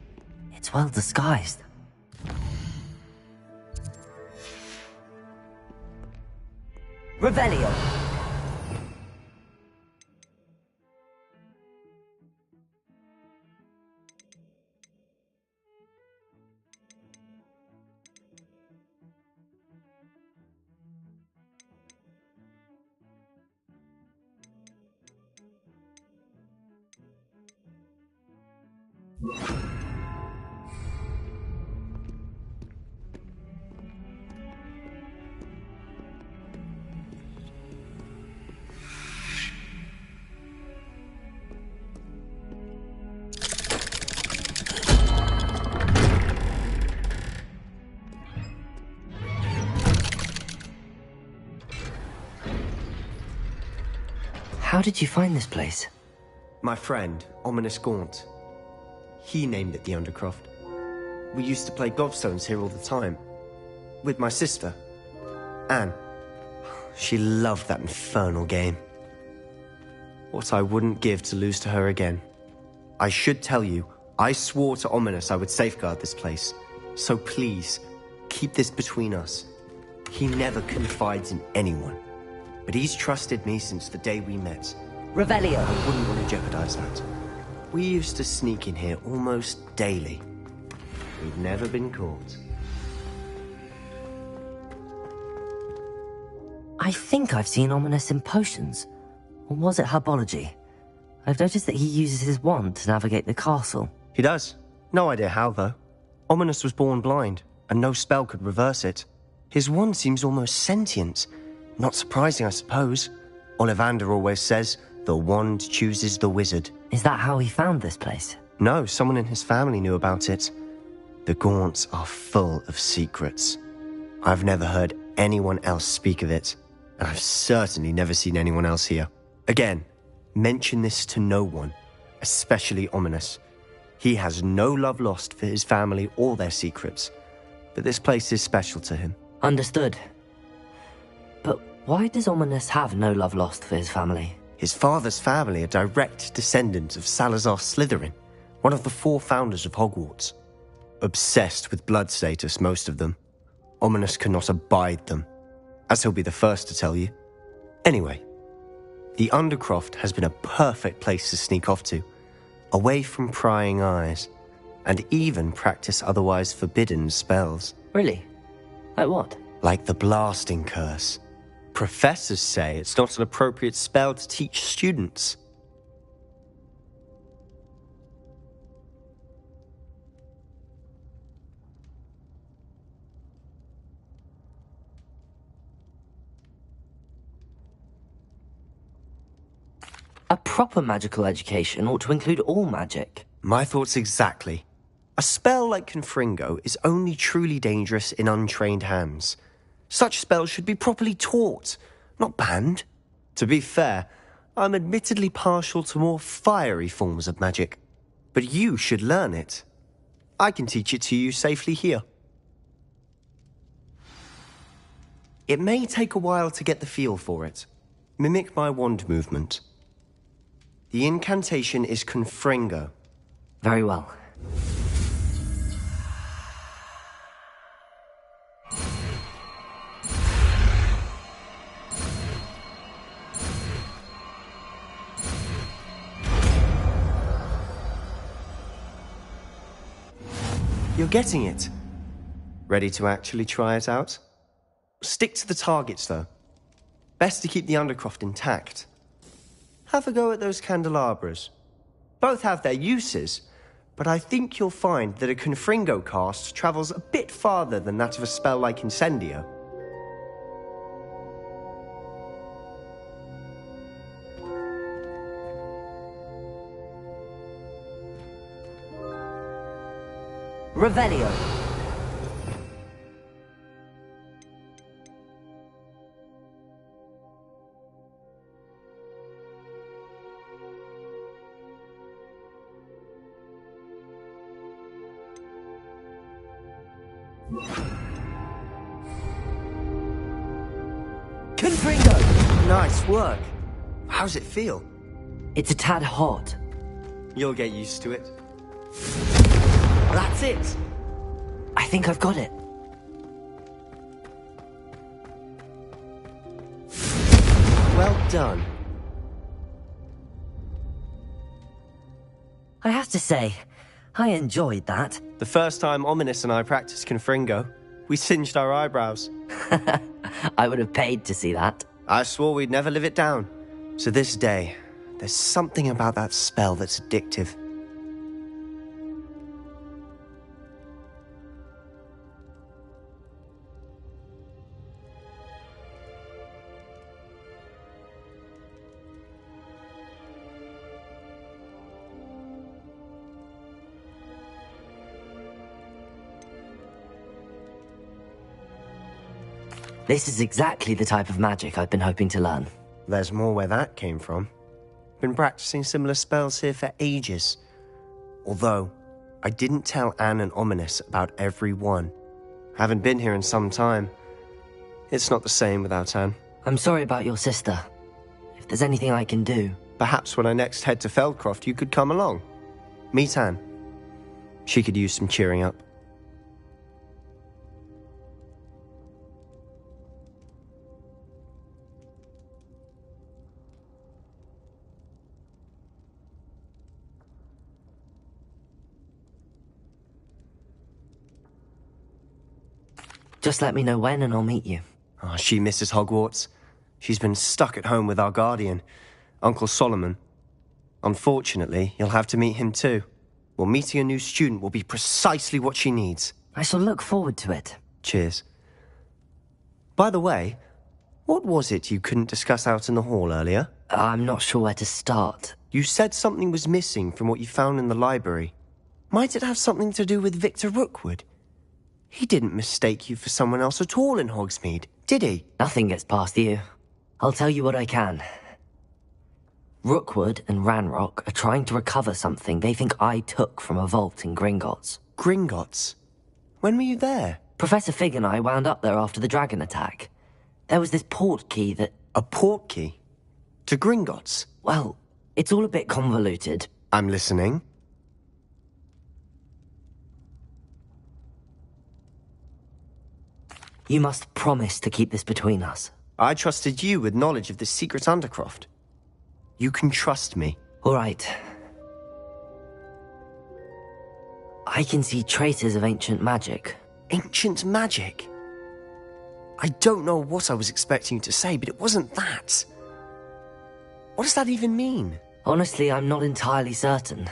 It's well disguised. Revelio. How did you find this place? My friend, Ominous Gaunt. He named it the Undercroft. We used to play gobstones here all the time. With my sister, Anne. She loved that infernal game. What I wouldn't give to lose to her again. I should tell you, I swore to Ominous I would safeguard this place. So please, keep this between us. He never confides in anyone. But he's trusted me since the day we met. Revelio. I wouldn't want to jeopardize that. We used to sneak in here almost daily. We've never been caught. I think I've seen Ominous in potions. Or was it herbology? I've noticed that he uses his wand to navigate the castle. He does. No idea how, though. Ominous was born blind, and no spell could reverse it. His wand seems almost sentient. Not surprising, I suppose. Ollivander always says, the wand chooses the wizard. Is that how he found this place? No, someone in his family knew about it. The Gaunts are full of secrets. I've never heard anyone else speak of it, and I've certainly never seen anyone else here. Again, mention this to no one, especially Ominous. He has no love lost for his family or their secrets, but this place is special to him. Understood. But why does Ominous have no love lost for his family? His father's family are direct descendants of Salazar Slytherin, one of the 4 founders of Hogwarts. Obsessed with blood status, most of them. Ominous cannot abide them, as he'll be the first to tell you. Anyway, the Undercroft has been a perfect place to sneak off to, away from prying eyes, and even practice otherwise forbidden spells. Really? Like what? Like the blasting curse. Professors say it's not an appropriate spell to teach students. A proper magical education ought to include all magic. My thoughts exactly. A spell like Confringo is only truly dangerous in untrained hands. Such spells should be properly taught, not banned. To be fair, I'm admittedly partial to more fiery forms of magic. But you should learn it. I can teach it to you safely here. It may take a while to get the feel for it. Mimic my wand movement. The incantation is Confringo. Very well. You're getting it. Ready to actually try it out? Stick to the targets, though. Best to keep the Undercroft intact. Have a go at those candelabras. Both have their uses, but I think you'll find that a Confringo cast travels a bit farther than that of a spell like Incendio. Revelio. Confringo! Nice work. How's it feel? It's a tad hot. You'll get used to it. That's it! I think I've got it. Well done. I have to say, I enjoyed that. The first time Ominous and I practiced Confringo, we singed our eyebrows. I would have paid to see that. I swore we'd never live it down. To this day, there's something about that spell that's addictive. This is exactly the type of magic I've been hoping to learn. There's more where that came from. Been practicing similar spells here for ages. Although, I didn't tell Anne and Ominous about every one. Haven't been here in some time. It's not the same without Anne. I'm sorry about your sister. If there's anything I can do... Perhaps when I next head to Feldcroft, you could come along. Meet Anne. She could use some cheering up. Just let me know when and I'll meet you. Oh, she misses Hogwarts. She's been stuck at home with our guardian, Uncle Solomon. Unfortunately, you'll have to meet him too. Well, meeting a new student will be precisely what she needs. I shall look forward to it. Cheers. By the way, what was it you couldn't discuss out in the hall earlier? I'm not sure where to start. You said something was missing from what you found in the library. Might it have something to do with Victor Rookwood? He didn't mistake you for someone else at all in Hogsmeade, did he? Nothing gets past you. I'll tell you what I can. Rookwood and Ranrock are trying to recover something they think I took from a vault in Gringotts. Gringotts? When were you there? Professor Fig and I wound up there after the dragon attack. There was this port key that... A port key? To Gringotts? Well, it's all a bit convoluted. I'm listening. You must promise to keep this between us. I trusted you with knowledge of the secret Undercroft. You can trust me. All right. I can see traces of ancient magic. Ancient magic? I don't know what I was expecting you to say, but it wasn't that. What does that even mean? Honestly, I'm not entirely certain.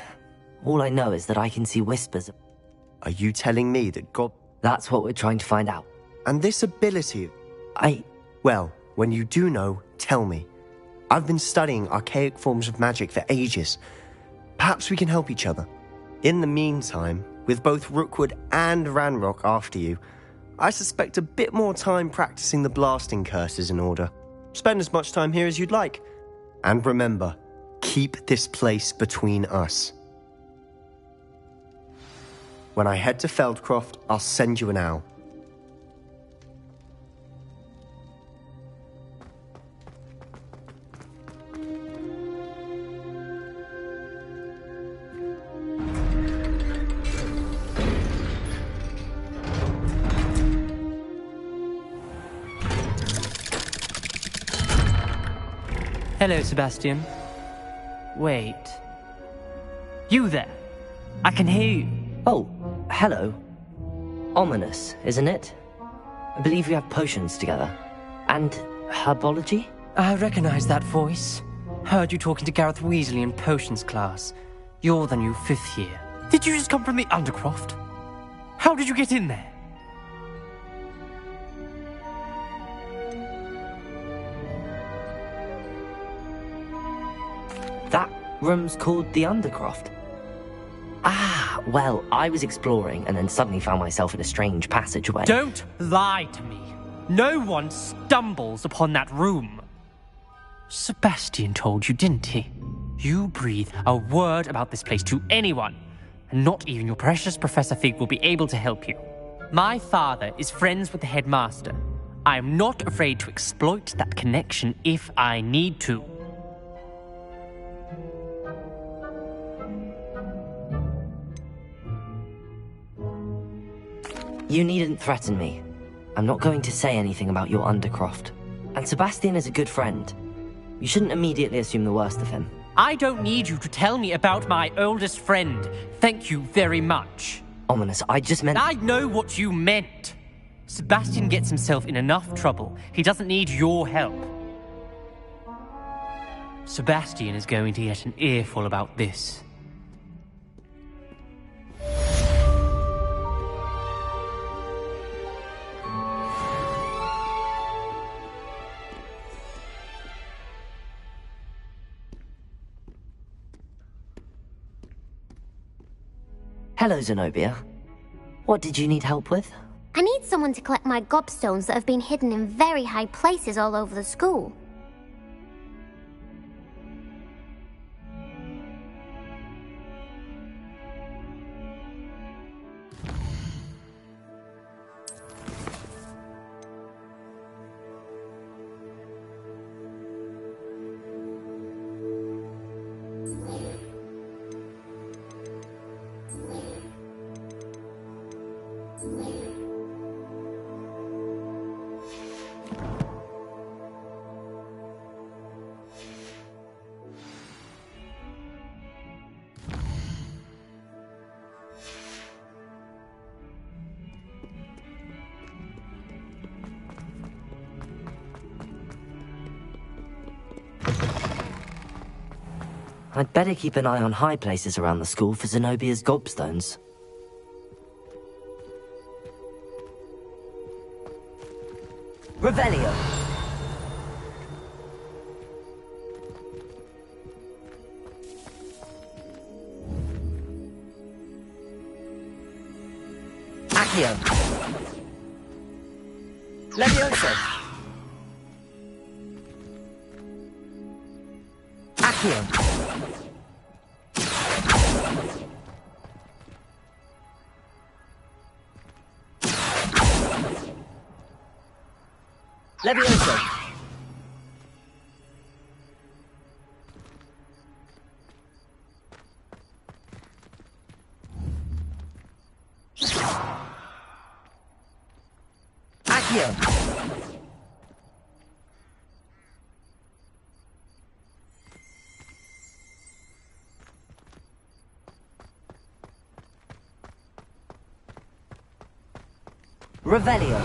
All I know is that I can see whispers. Are you telling me that God... That's what we're trying to find out. And this ability... Well, when you do know, tell me. I've been studying archaic forms of magic for ages. Perhaps we can help each other. In the meantime, with both Rookwood and Ranrock after you, I suspect a bit more time practicing the blasting curse is in order. Spend as much time here as you'd like. And remember, keep this place between us. When I head to Feldcroft, I'll send you an owl. Hello, Sebastian. Wait. You there? I can hear you. Oh, hello. Ominous, isn't it? I believe we have potions together. And herbology? I recognize that voice. Heard you talking to Gareth Weasley in potions class. You're the new 5th year. Did you just come from the Undercroft? How did you get in there? That room's called the Undercroft. Ah, well, I was exploring and then suddenly found myself in a strange passageway. Don't lie to me. No one stumbles upon that room. Sebastian told you, didn't he? You breathe a word about this place to anyone, and not even your precious Professor Fig will be able to help you. My father is friends with the headmaster. I am not afraid to exploit that connection if I need to. You needn't threaten me. I'm not going to say anything about your Undercroft. And Sebastian is a good friend. You shouldn't immediately assume the worst of him. I don't need you to tell me about my oldest friend. Thank you very much. Ominous, I just meant... I know what you meant. Sebastian gets himself in enough trouble. He doesn't need your help. Sebastian is going to get an earful about this. Hello, Zenobia. What did you need help with? I need someone to collect my gobstones that have been hidden in very high places all over the school. I'd better keep an eye on high places around the school for Zenobia's gobstones. Revelio! Accio! Levioso! Accio! Levioso! Accio! Revelio!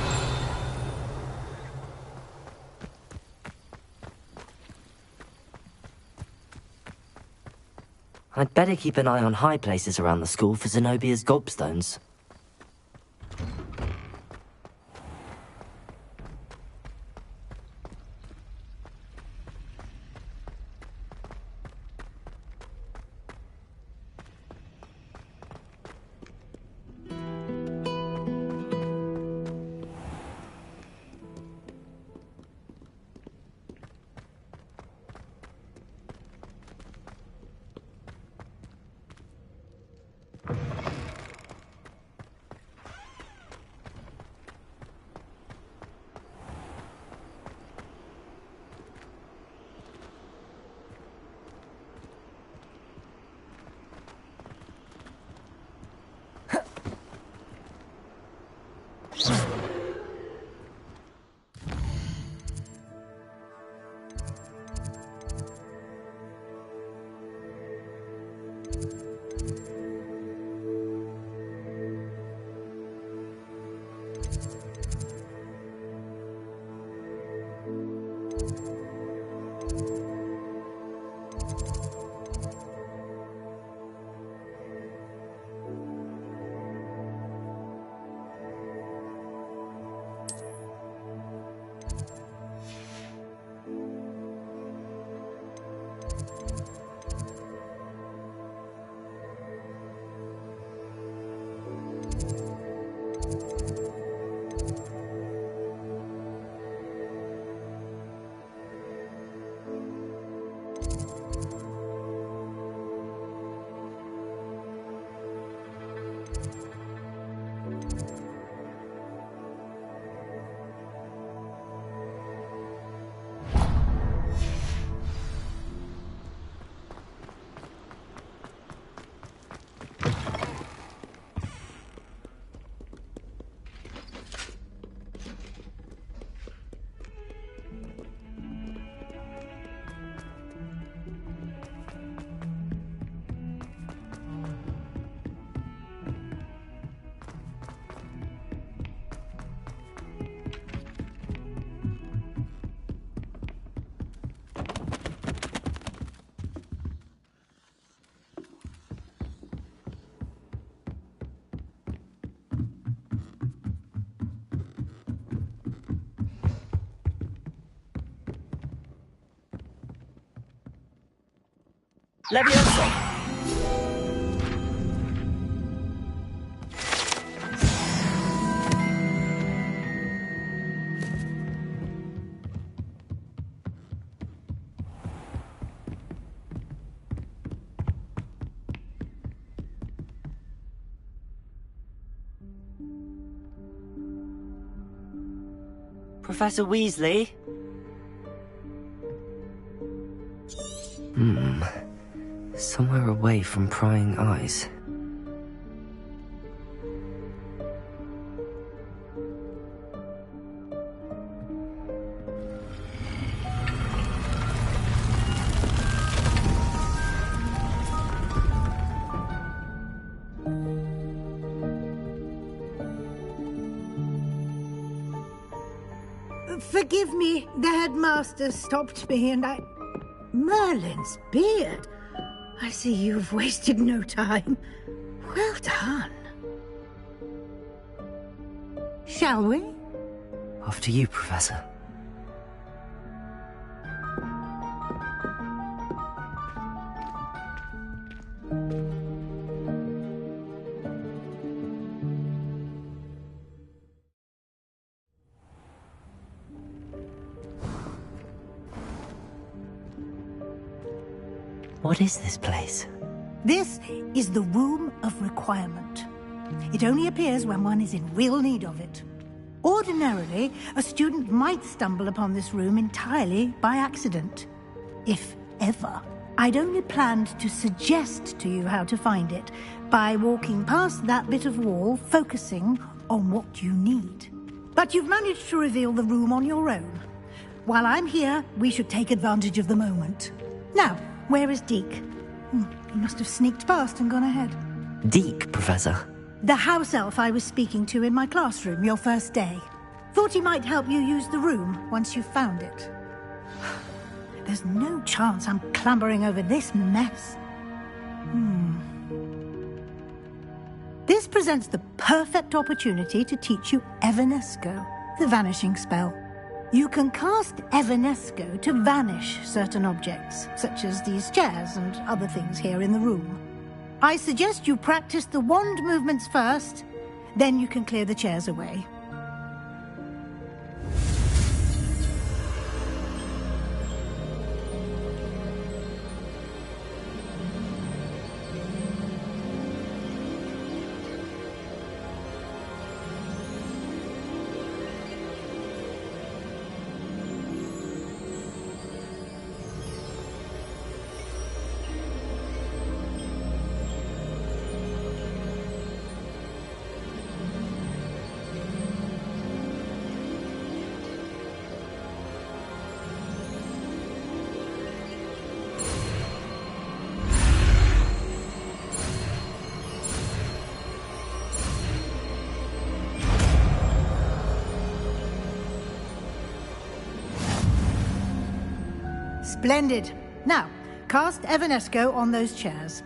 I'd better keep an eye on high places around the school for Zenobia's gobstones. Leviosa! Professor Weasley? Somewhere away from prying eyes. Forgive me, the headmaster stopped me and I... Merlin's beard. I see you've wasted no time. Well done. Shall we? After you, Professor. What is this place? This is the Room of Requirement. It only appears when one is in real need of it. Ordinarily, a student might stumble upon this room entirely by accident. If ever. I'd only planned to suggest to you how to find it by walking past that bit of wall, focusing on what you need. But you've managed to reveal the room on your own. While I'm here, we should take advantage of the moment. Now, where is Deke? He must have sneaked past and gone ahead. Deke, Professor? The house elf I was speaking to in my classroom your first day. Thought he might help you use the room once you've found it. There's no chance I'm clambering over this mess. This presents the perfect opportunity to teach you Evanesco, the vanishing spell. You can cast Evanesco to vanish certain objects, such as these chairs and other things here in the room. I suggest you practice the wand movements first, then you can clear the chairs away. Splendid. Now, cast Evanesco on those chairs.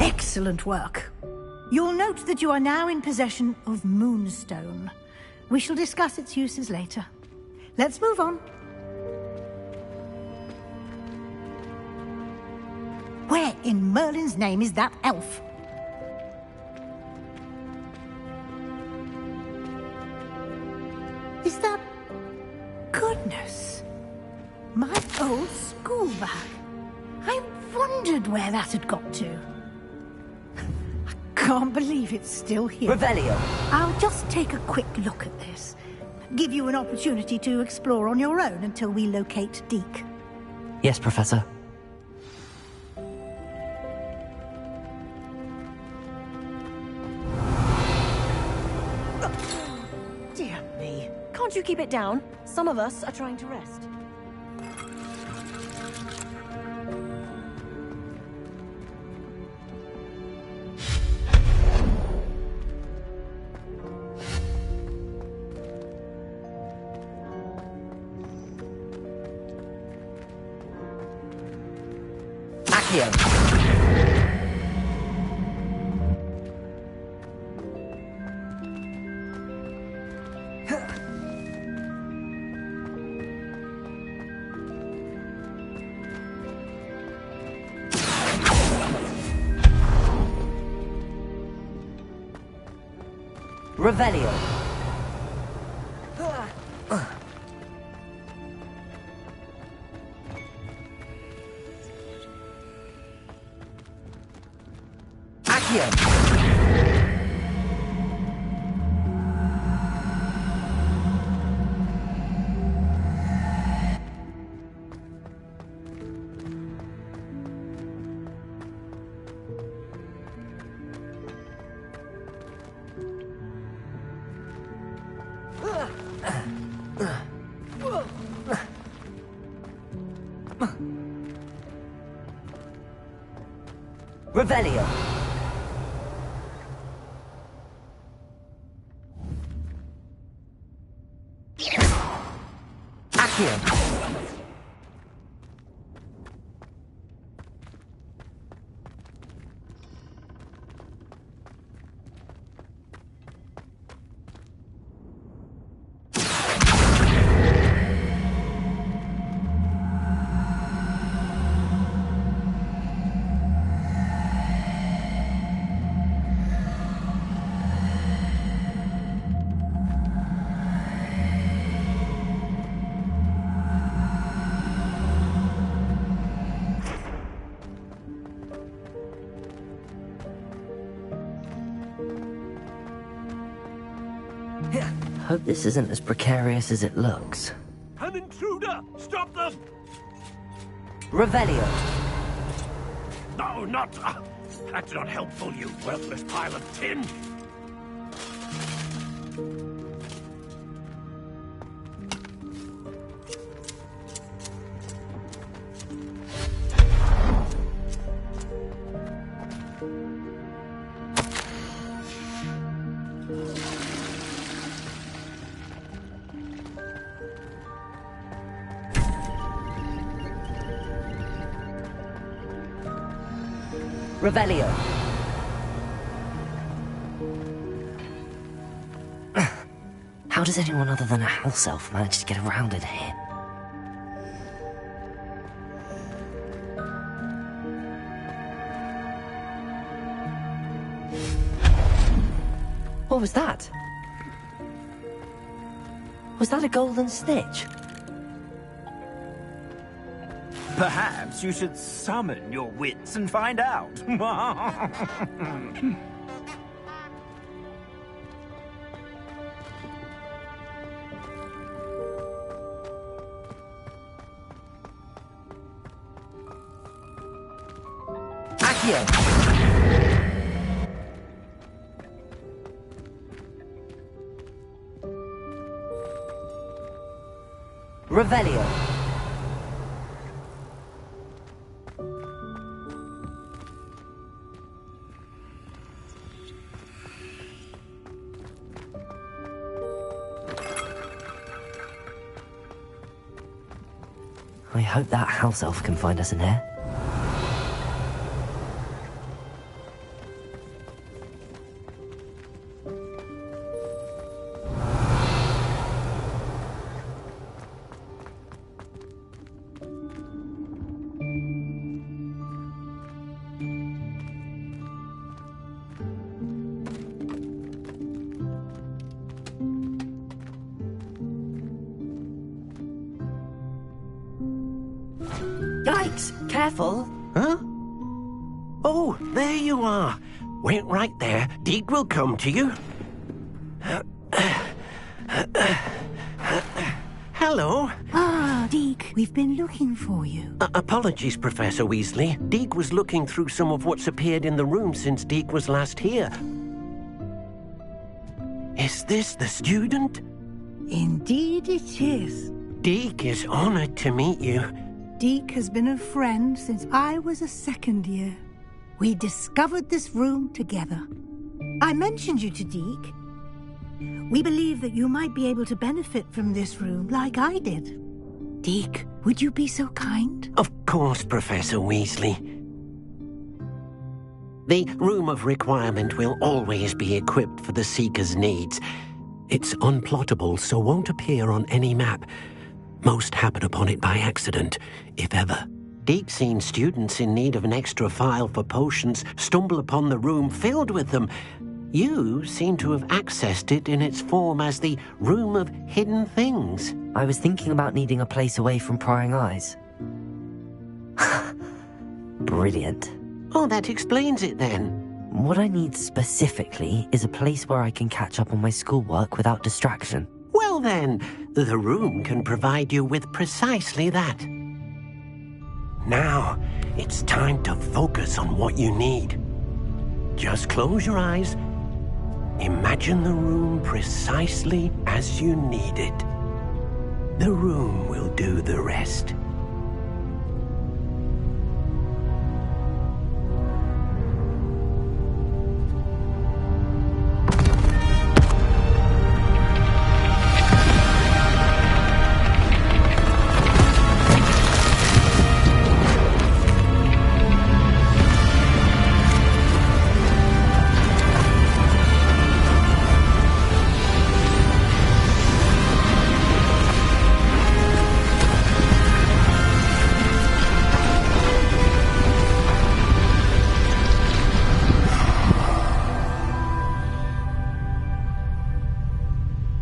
Excellent work. You'll note that you are now in possession of Moonstone. We shall discuss its uses later. Let's move on. Where in Merlin's name is that elf? Is that... Goodness. My old school bag. I wondered where that had got to. I can't believe it's still here. Revelio. I'll just take a quick look at this. Give you an opportunity to explore on your own until we locate Deke. Yes, Professor. Dear me. Can't you keep it down? Some of us are trying to rest. Revelio. Revelio. Accio. Hope this isn't as precarious as it looks. An intruder! Stop them! Revelio. No, not... that's not helpful, you worthless pile of tin! Revelio. How does anyone other than a house elf manage to get around in here? What was that? Was that a golden snitch? Perhaps you should summon your wits and find out. Accio! Revelio. I hope that house elf can find us in here. Yikes! Careful! Huh? Oh, there you are. Wait right there. Deke will come to you. Hello. Ah, Deke, we've been looking for you. Apologies, Professor Weasley. Deke was looking through some of what's appeared in the room since Deke was last here. Is this the student? Indeed it is. Deke is honored to meet you. Deke has been a friend since I was a second year. We discovered this room together. I mentioned you to Deke. We believe that you might be able to benefit from this room like I did. Deke, would you be so kind? Of course, Professor Weasley. The Room of Requirement will always be equipped for the Seeker's needs. It's unplottable, so won't appear on any map. Most happen upon it by accident, if ever. Deke's seen students in need of an extra file for potions stumble upon the room filled with them. You seem to have accessed it in its form as the Room of Hidden Things. I was thinking about needing a place away from prying eyes. Brilliant. Oh, that explains it then. What I need specifically is a place where I can catch up on my schoolwork without distraction. Well then, the room can provide you with precisely that. Now, it's time to focus on what you need. Just close your eyes. Imagine the room precisely as you need it. The room will do the rest.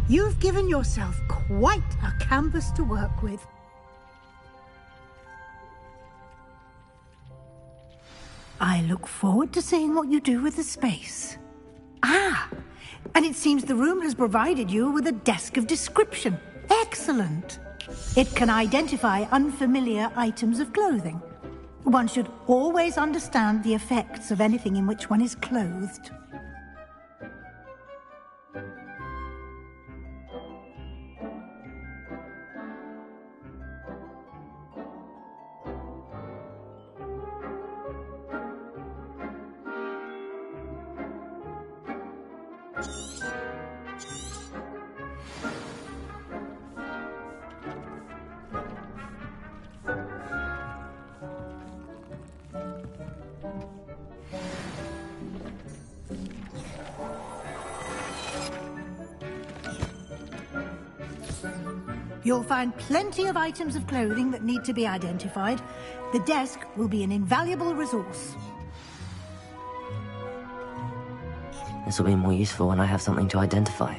You've given yourself quite a canvas to work with. I look forward to seeing what you do with the space. Ah, and it seems the room has provided you with a desk of description. Excellent. It can identify unfamiliar items of clothing. One should always understand the effects of anything in which one is clothed. You'll find plenty of items of clothing that need to be identified. The desk will be an invaluable resource. This will be more useful when I have something to identify.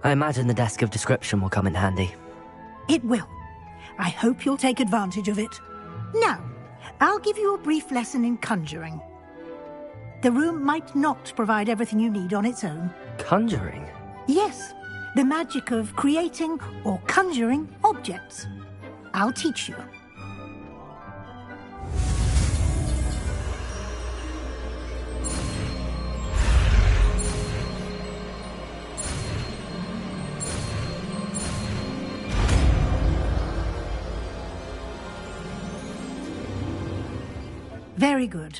I imagine the desk of description will come in handy. It will. I hope you'll take advantage of it. Now, I'll give you a brief lesson in conjuring. The room might not provide everything you need on its own. Conjuring? Yes, the magic of creating or conjuring objects. I'll teach you. Very good.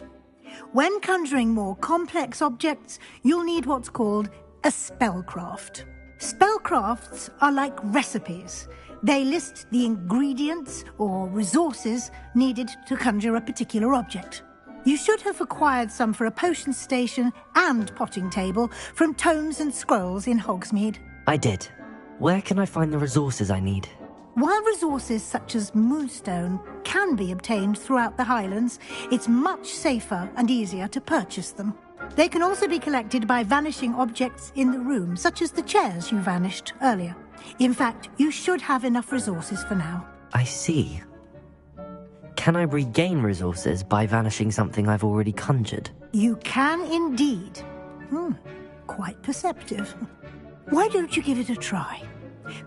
When conjuring more complex objects, you'll need what's called a spellcraft. Spellcrafts are like recipes. They list the ingredients or resources needed to conjure a particular object. You should have acquired some for a potion station and potting table from tomes and scrolls in Hogsmeade. I did. Where can I find the resources I need? While resources such as moonstone can be obtained throughout the Highlands, it's much safer and easier to purchase them. They can also be collected by vanishing objects in the room, such as the chairs you vanished earlier. In fact, you should have enough resources for now. I see. Can I regain resources by vanishing something I've already conjured? You can indeed. Quite perceptive. Why don't you give it a try?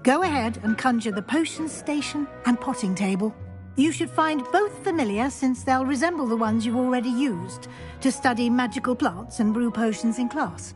Go ahead and conjure the potion station and potting table. You should find both familiar, since they'll resemble the ones you've already used to study magical plants and brew potions in class.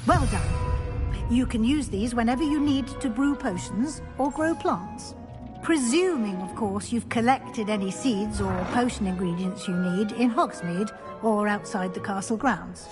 Well done. You can use these whenever you need to brew potions or grow plants. Presuming, of course, you've collected any seeds or potion ingredients you need in Hogsmeade or outside the castle grounds.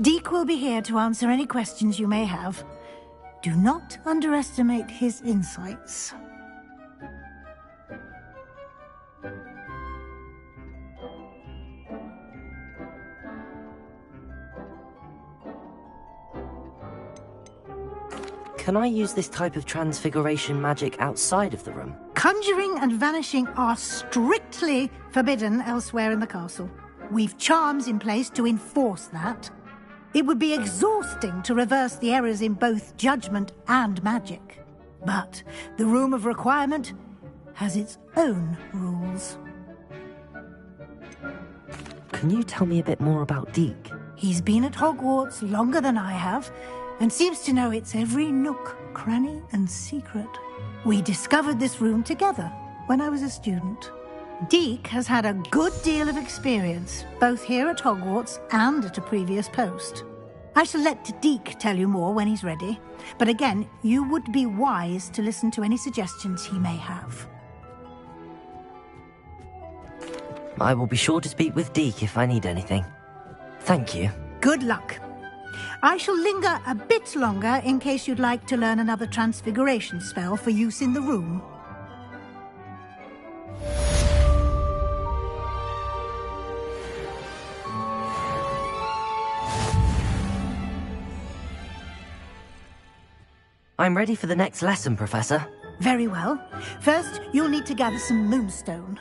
Deke will be here to answer any questions you may have. Do not underestimate his insights. Can I use this type of transfiguration magic outside of the room? Conjuring and vanishing are strictly forbidden elsewhere in the castle. We've charms in place to enforce that. It would be exhausting to reverse the errors in both judgment and magic. But the Room of Requirement has its own rules. Can you tell me a bit more about Deke? He's been at Hogwarts longer than I have, and seems to know its every nook, cranny, and secret. We discovered this room together when I was a student. Deke has had a good deal of experience, both here at Hogwarts and at a previous post. I shall let Deke tell you more when he's ready, but again, you would be wise to listen to any suggestions he may have. I will be sure to speak with Deke if I need anything. Thank you. Good luck. I shall linger a bit longer in case you'd like to learn another transfiguration spell for use in the room. I'm ready for the next lesson, Professor. Very well. First, you'll need to gather some moonstone.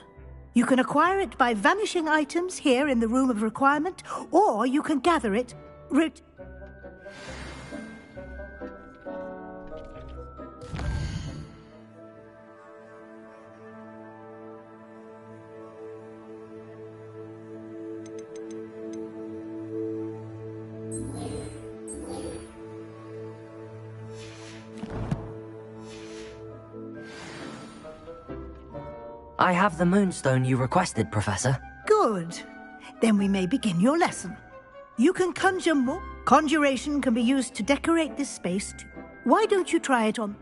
You can acquire it by vanishing items here in the Room of Requirement, or you can gather it... I have the moonstone you requested, Professor. Good. Then we may begin your lesson. You can conjure more. Conjuration can be used to decorate this space. Why don't you try it on...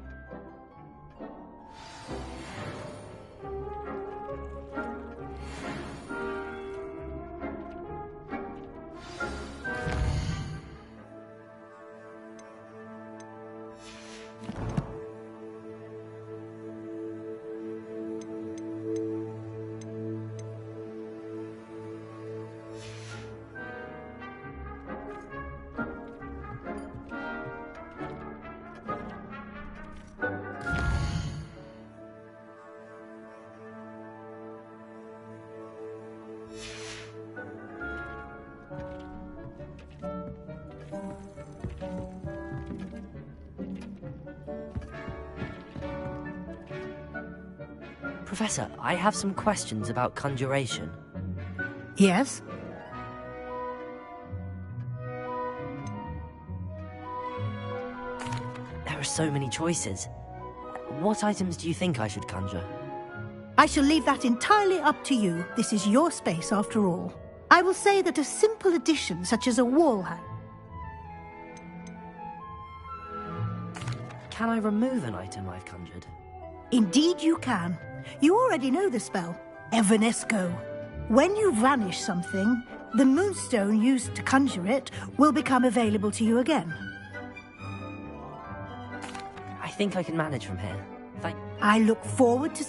Professor, I have some questions about conjuration. Yes? There are so many choices. What items do you think I should conjure? I shall leave that entirely up to you. This is your space, after all. I will say that a simple addition, such as a wall hang... Can I remove an item I've conjured? Indeed you can. You already know the spell, Evanesco. When you vanish something, the moonstone used to conjure it will become available to you again. I think I can manage from here. I look forward to...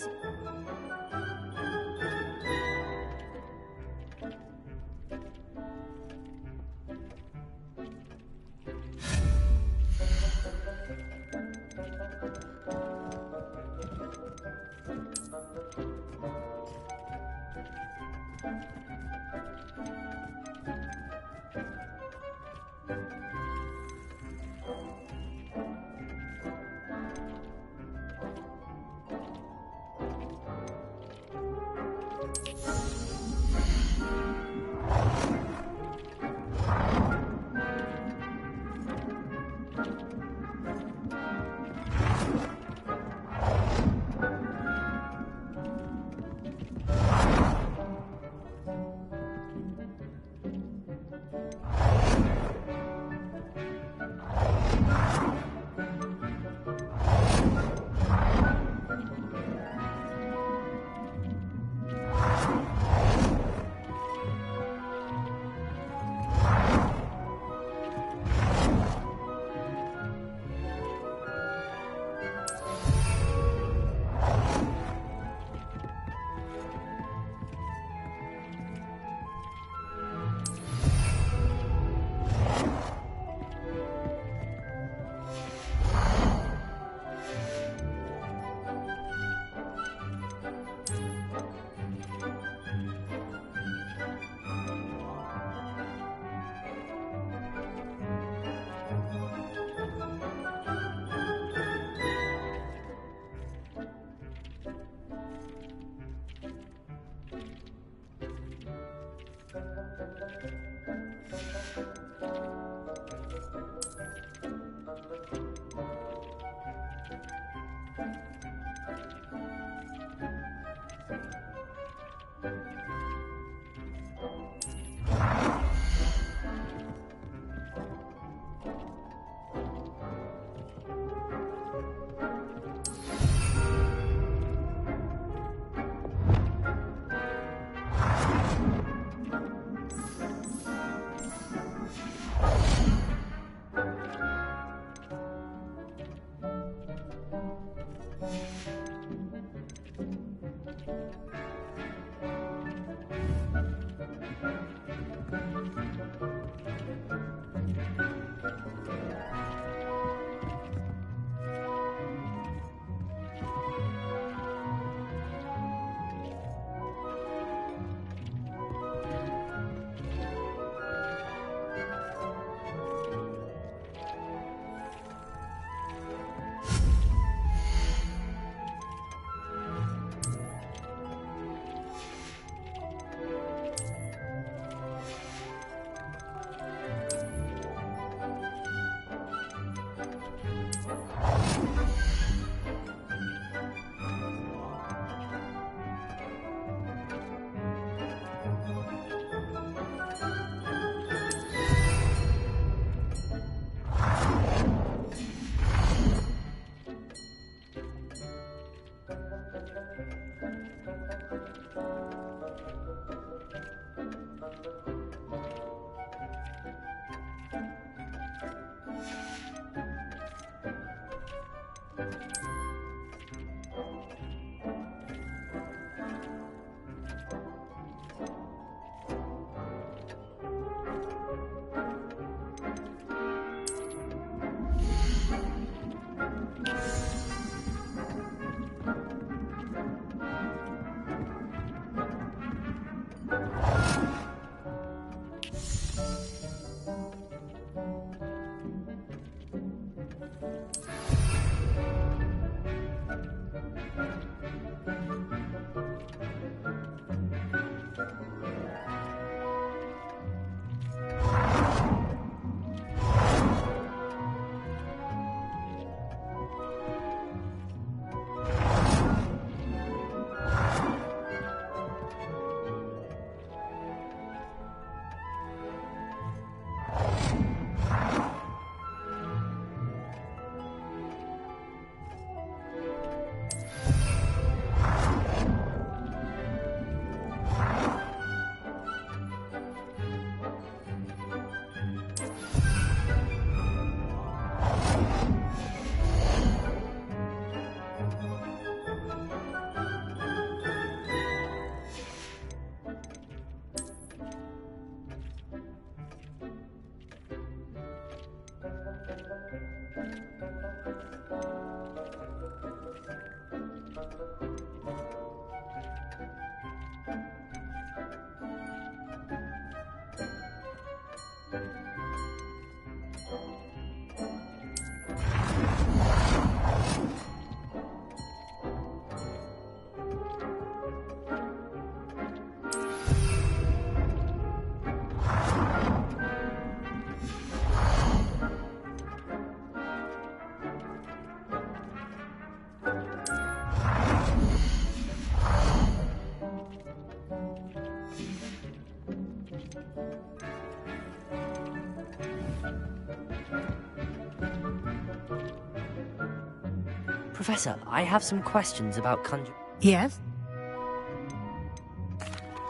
Professor, I have some questions about conjure... Yes?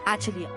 Actually...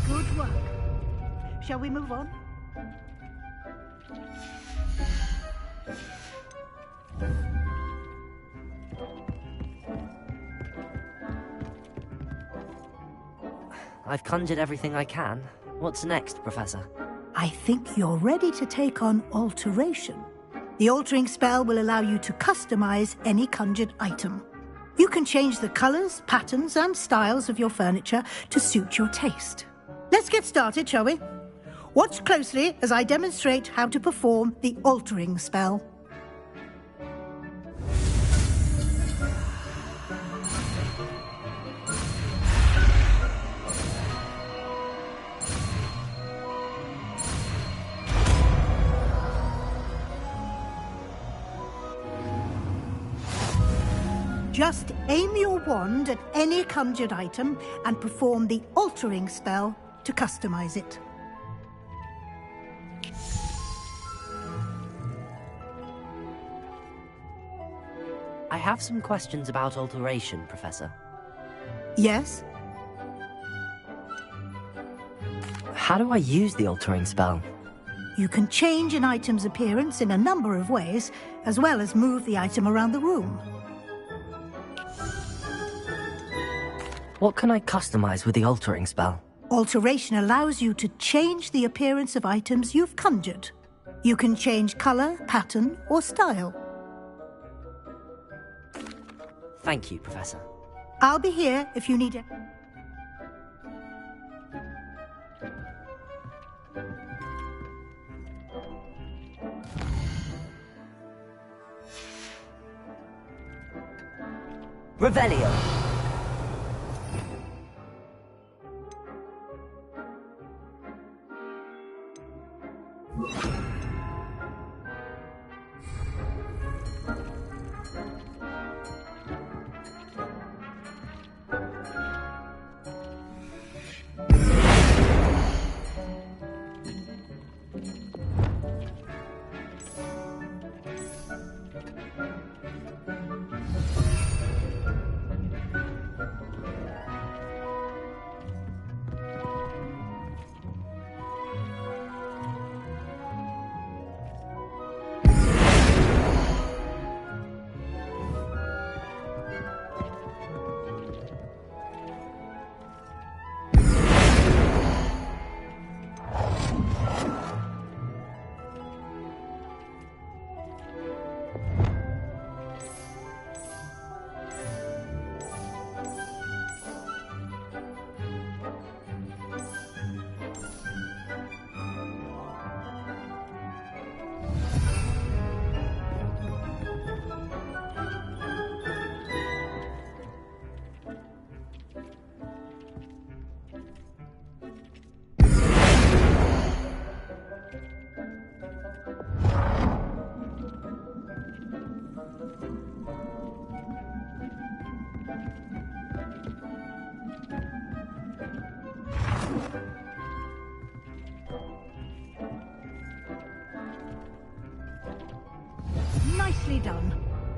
Good work. Shall we move on? I've conjured everything I can. What's next, Professor? I think you're ready to take on alteration. The altering spell will allow you to customize any conjured item. You can change the colors, patterns, and styles of your furniture to suit your taste. Let's get started, shall we? Watch closely as I demonstrate how to perform the altering spell. Just aim your wand at any conjured item and perform the altering spell to customize it. I have some questions about alteration, Professor. Yes? How do I use the altering spell? You can change an item's appearance in a number of ways, as well as move the item around the room. What can I customize with the altering spell? Alteration allows you to change the appearance of items you've conjured. You can change color, pattern, or style. Thank you, Professor. I'll be here if you need it. Revelio.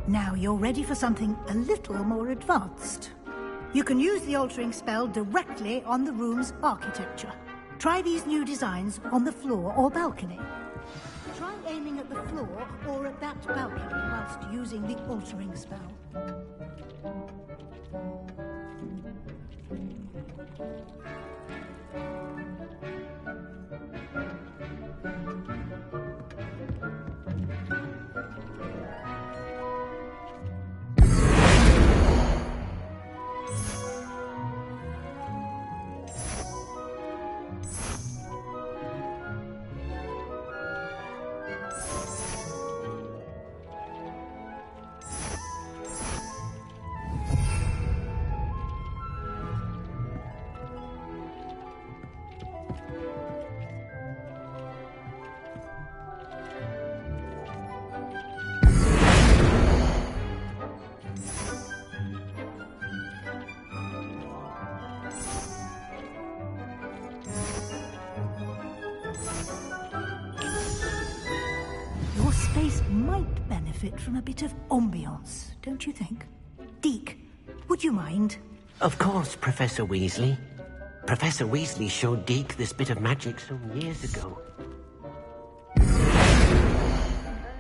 Now you're ready for something a little more advanced. You can use the altering spell directly on the room's architecture. Try these new designs on the floor or balcony. Try aiming at the floor or at that balcony whilst using the altering spell. Your space might benefit from a bit of ambiance, don't you think? Deke, would you mind? Of course, Professor Weasley. Professor Weasley showed Deke this bit of magic some years ago.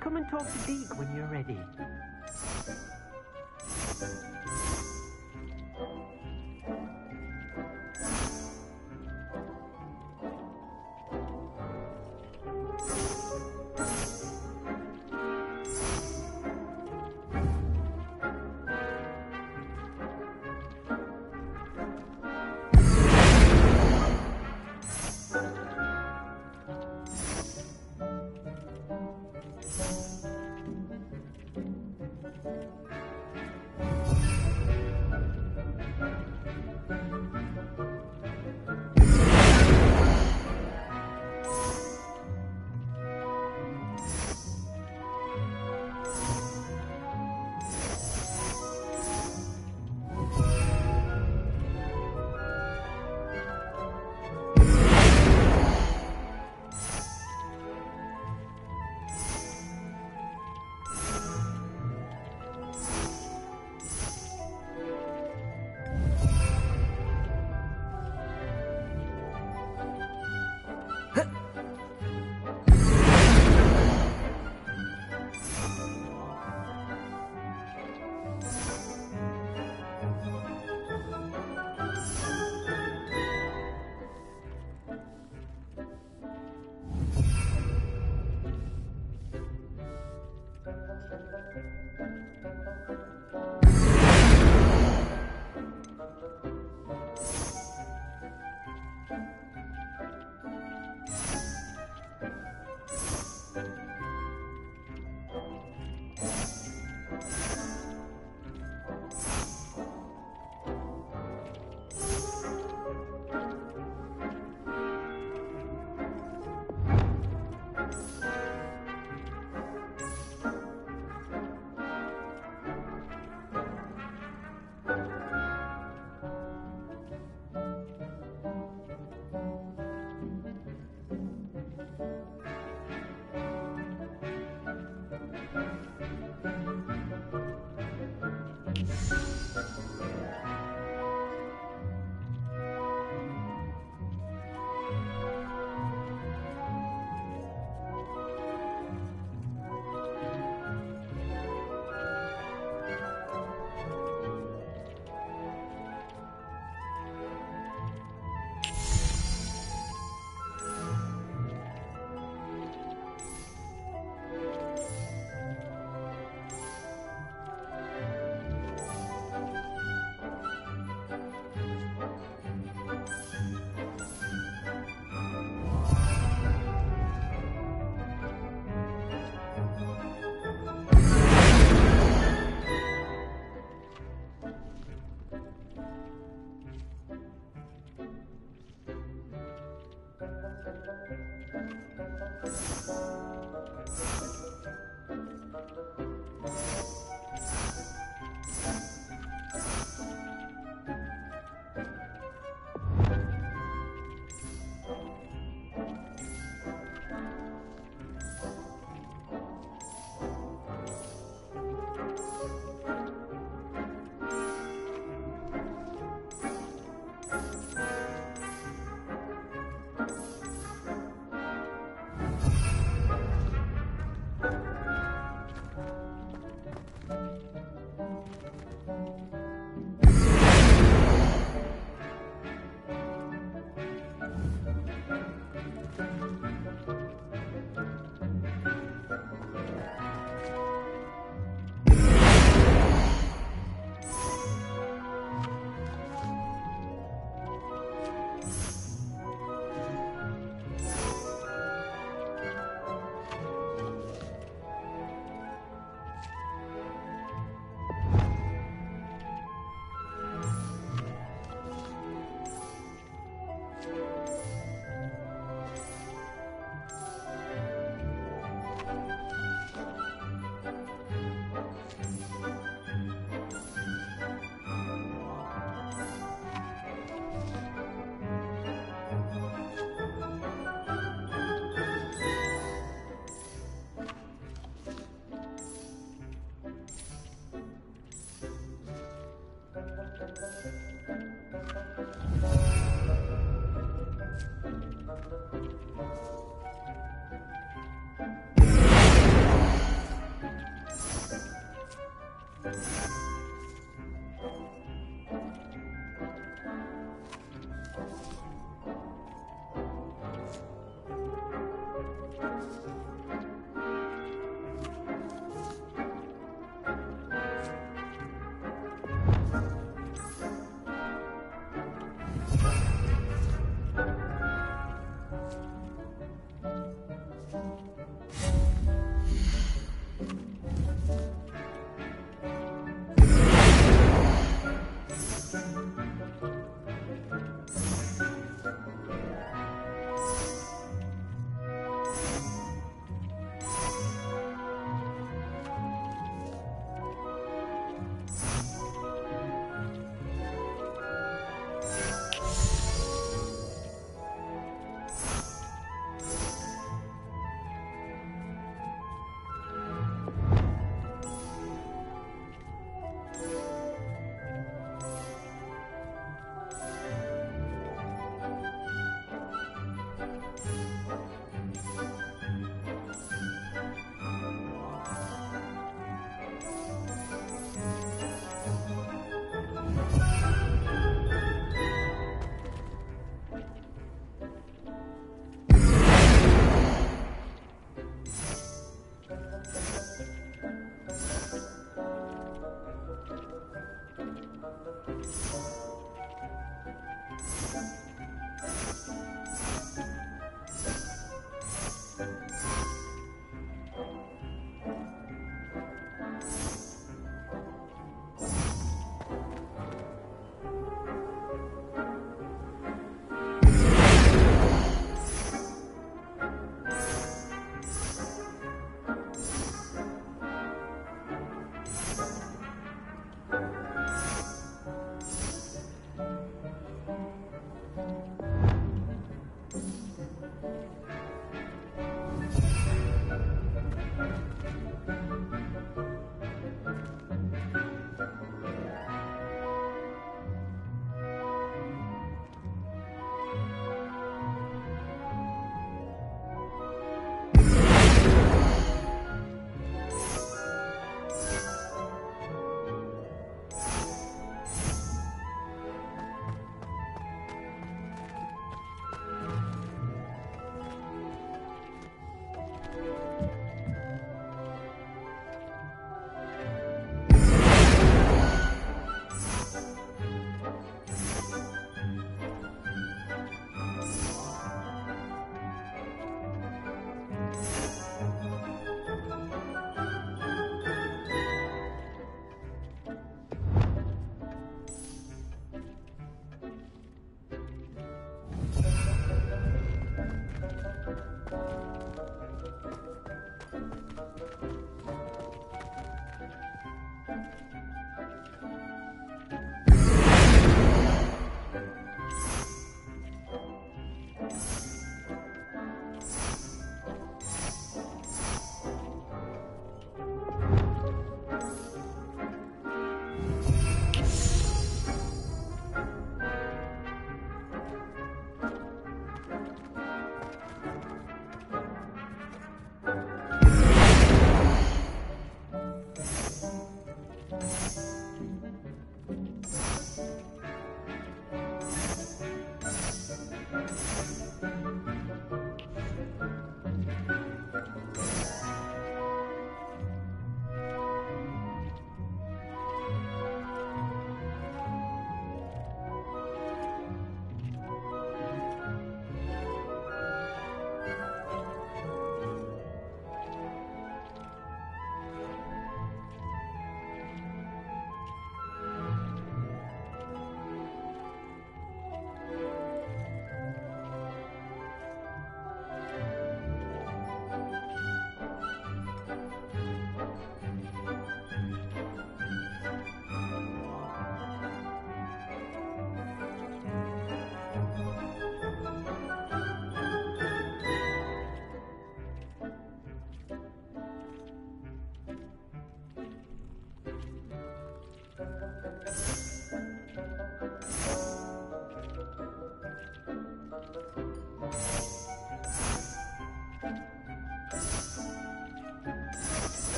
Come and talk to Deke when you're ready.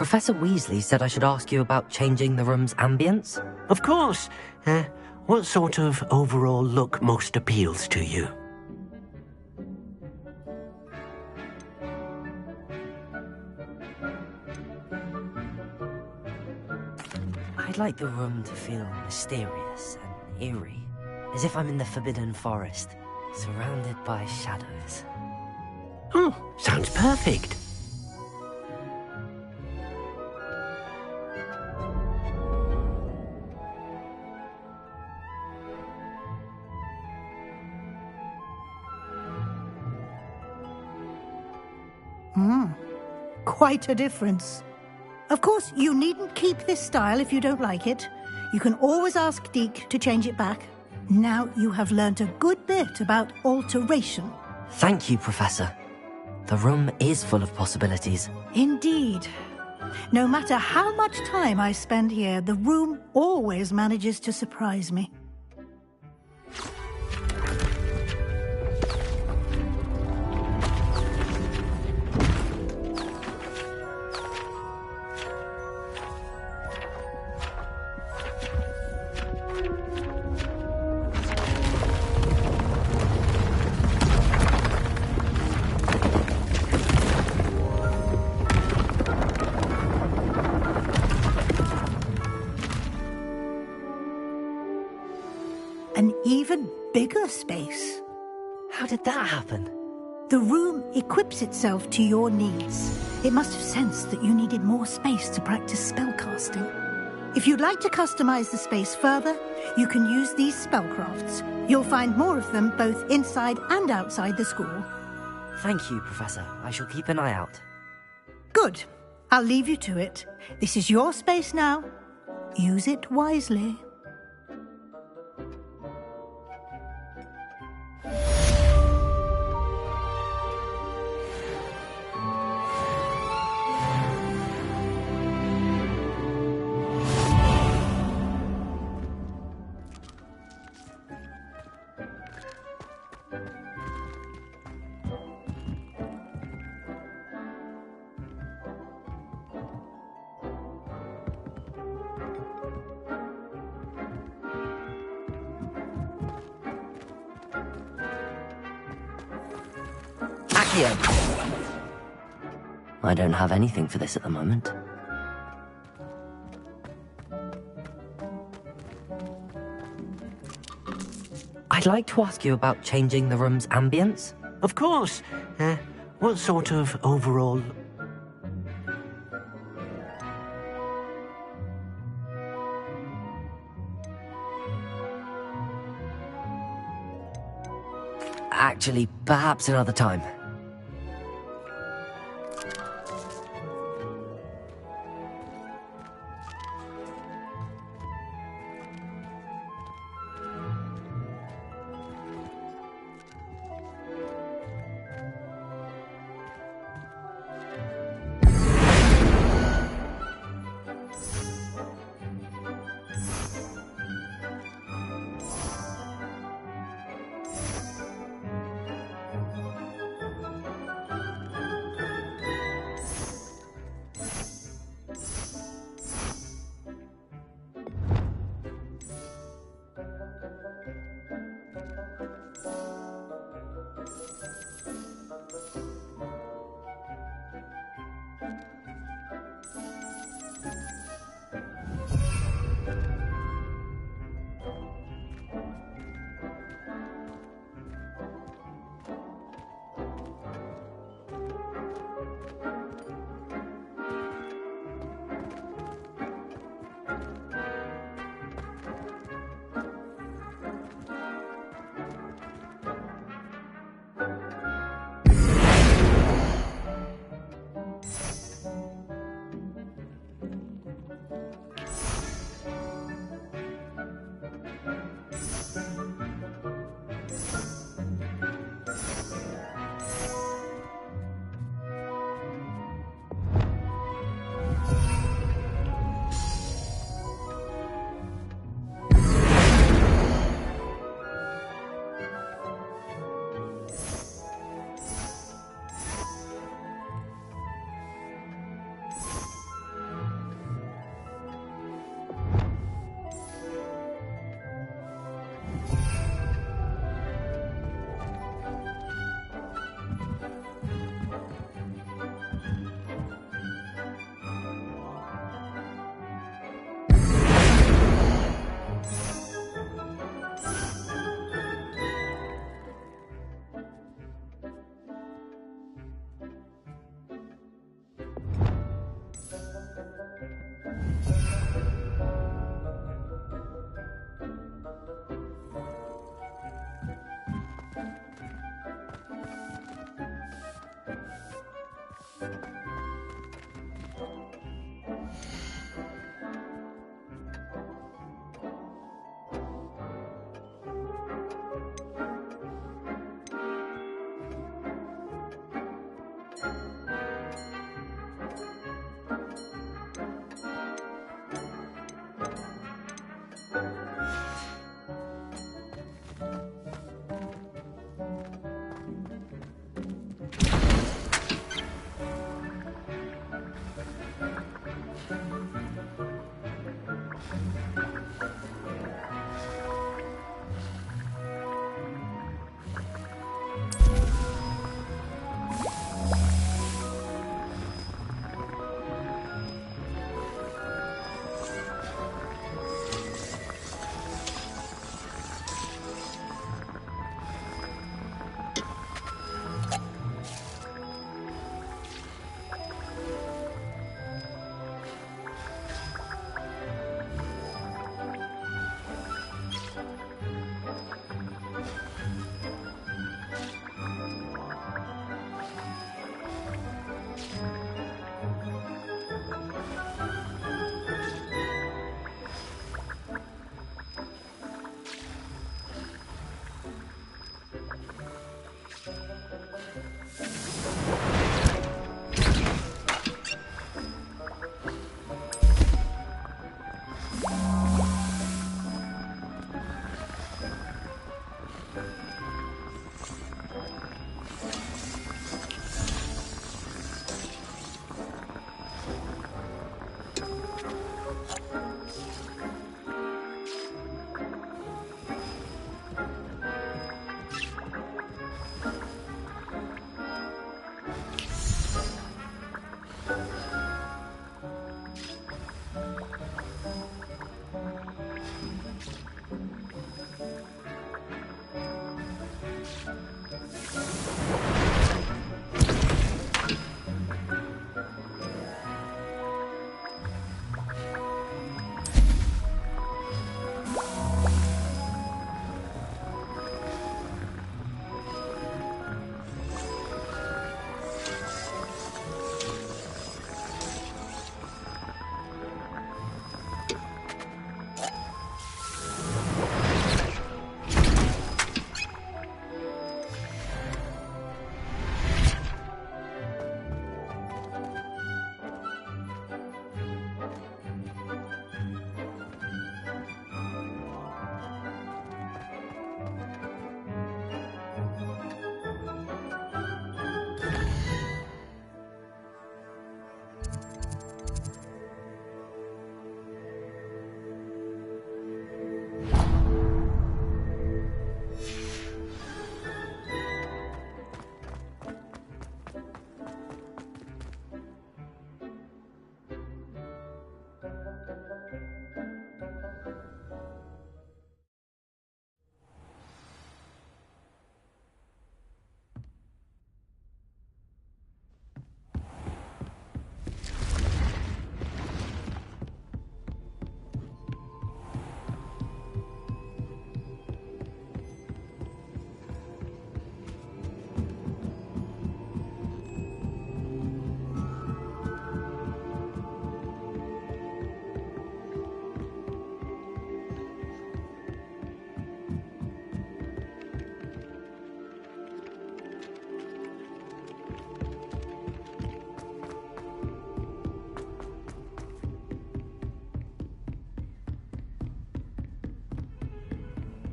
Professor Weasley said I should ask you about changing the room's ambience? Of course. What sort of overall look most appeals to you? I'd like the room to feel mysterious and eerie, as if I'm in the Forbidden Forest, surrounded by shadows. Oh, sounds perfect. Quite a difference. Of course, you needn't keep this style if you don't like it. You can always ask Deke to change it back. Now you have learnt a good bit about alteration. Thank you, Professor. The room is full of possibilities. Indeed. No matter how much time I spend here, the room always manages to surprise me. An even bigger space. How did that happen? The room equips itself to your needs. It must have sensed that you needed more space to practice spellcasting. If you'd like to customize the space further, you can use these spellcrafts. You'll find more of them both inside and outside the school. Thank you, Professor. I shall keep an eye out. Good. I'll leave you to it. This is your space now. Use it wisely. I don't have anything for this at the moment. I'd like to ask you about changing the room's ambience. Of course. What sort of overall... Actually, perhaps another time.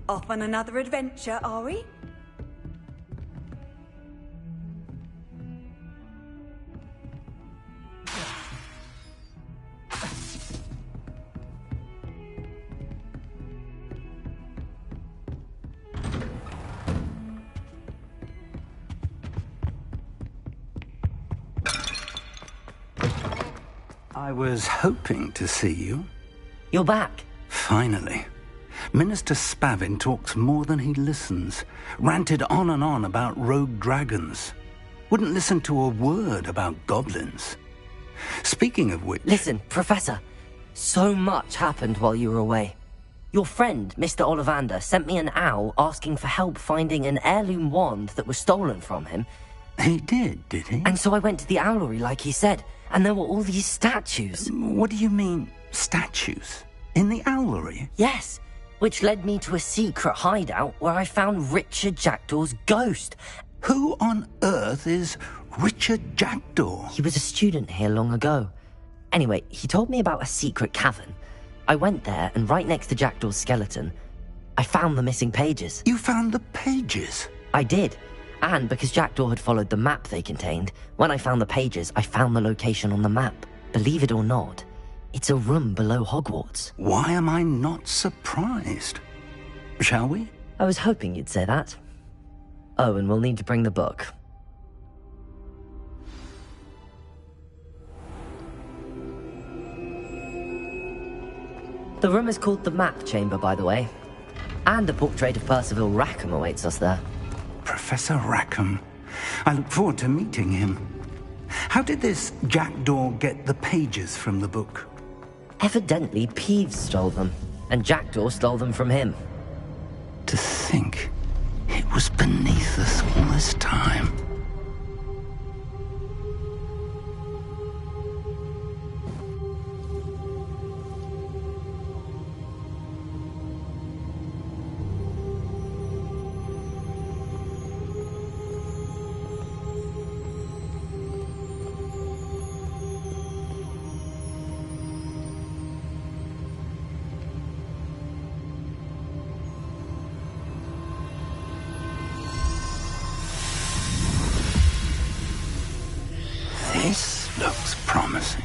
Off on another adventure, are we? I was hoping to see you. You're back. Finally. Minister Spavin talks more than he listens. Ranted on and on about rogue dragons. Wouldn't listen to a word about goblins. Speaking of which... Listen, Professor. So much happened while you were away. Your friend, Mr. Ollivander, sent me an owl asking for help finding an heirloom wand that was stolen from him. He did he? And so I went to the owlery like he said, and there were all these statues. What do you mean, statues? In the owlery? Yes, which led me to a secret hideout where I found Richard Jackdaw's ghost. Who on earth is Richard Jackdaw? He was a student here long ago. Anyway, he told me about a secret cavern. I went there, and right next to Jackdaw's skeleton, I found the missing pages. You found the pages? I did. And because Jackdaw had followed the map they contained, when I found the pages, I found the location on the map. Believe it or not, it's a room below Hogwarts. Why am I not surprised? Shall we? I was hoping you'd say that. Oh, and we'll need to bring the book. The room is called the Map Chamber, by the way. And a portrait of Percival Rackham awaits us there. Professor Rackham. I look forward to meeting him. How did this Jackdaw get the pages from the book? Evidently, Peeves stole them, and Jackdaw stole them from him. To think it was beneath us all this time. This looks promising.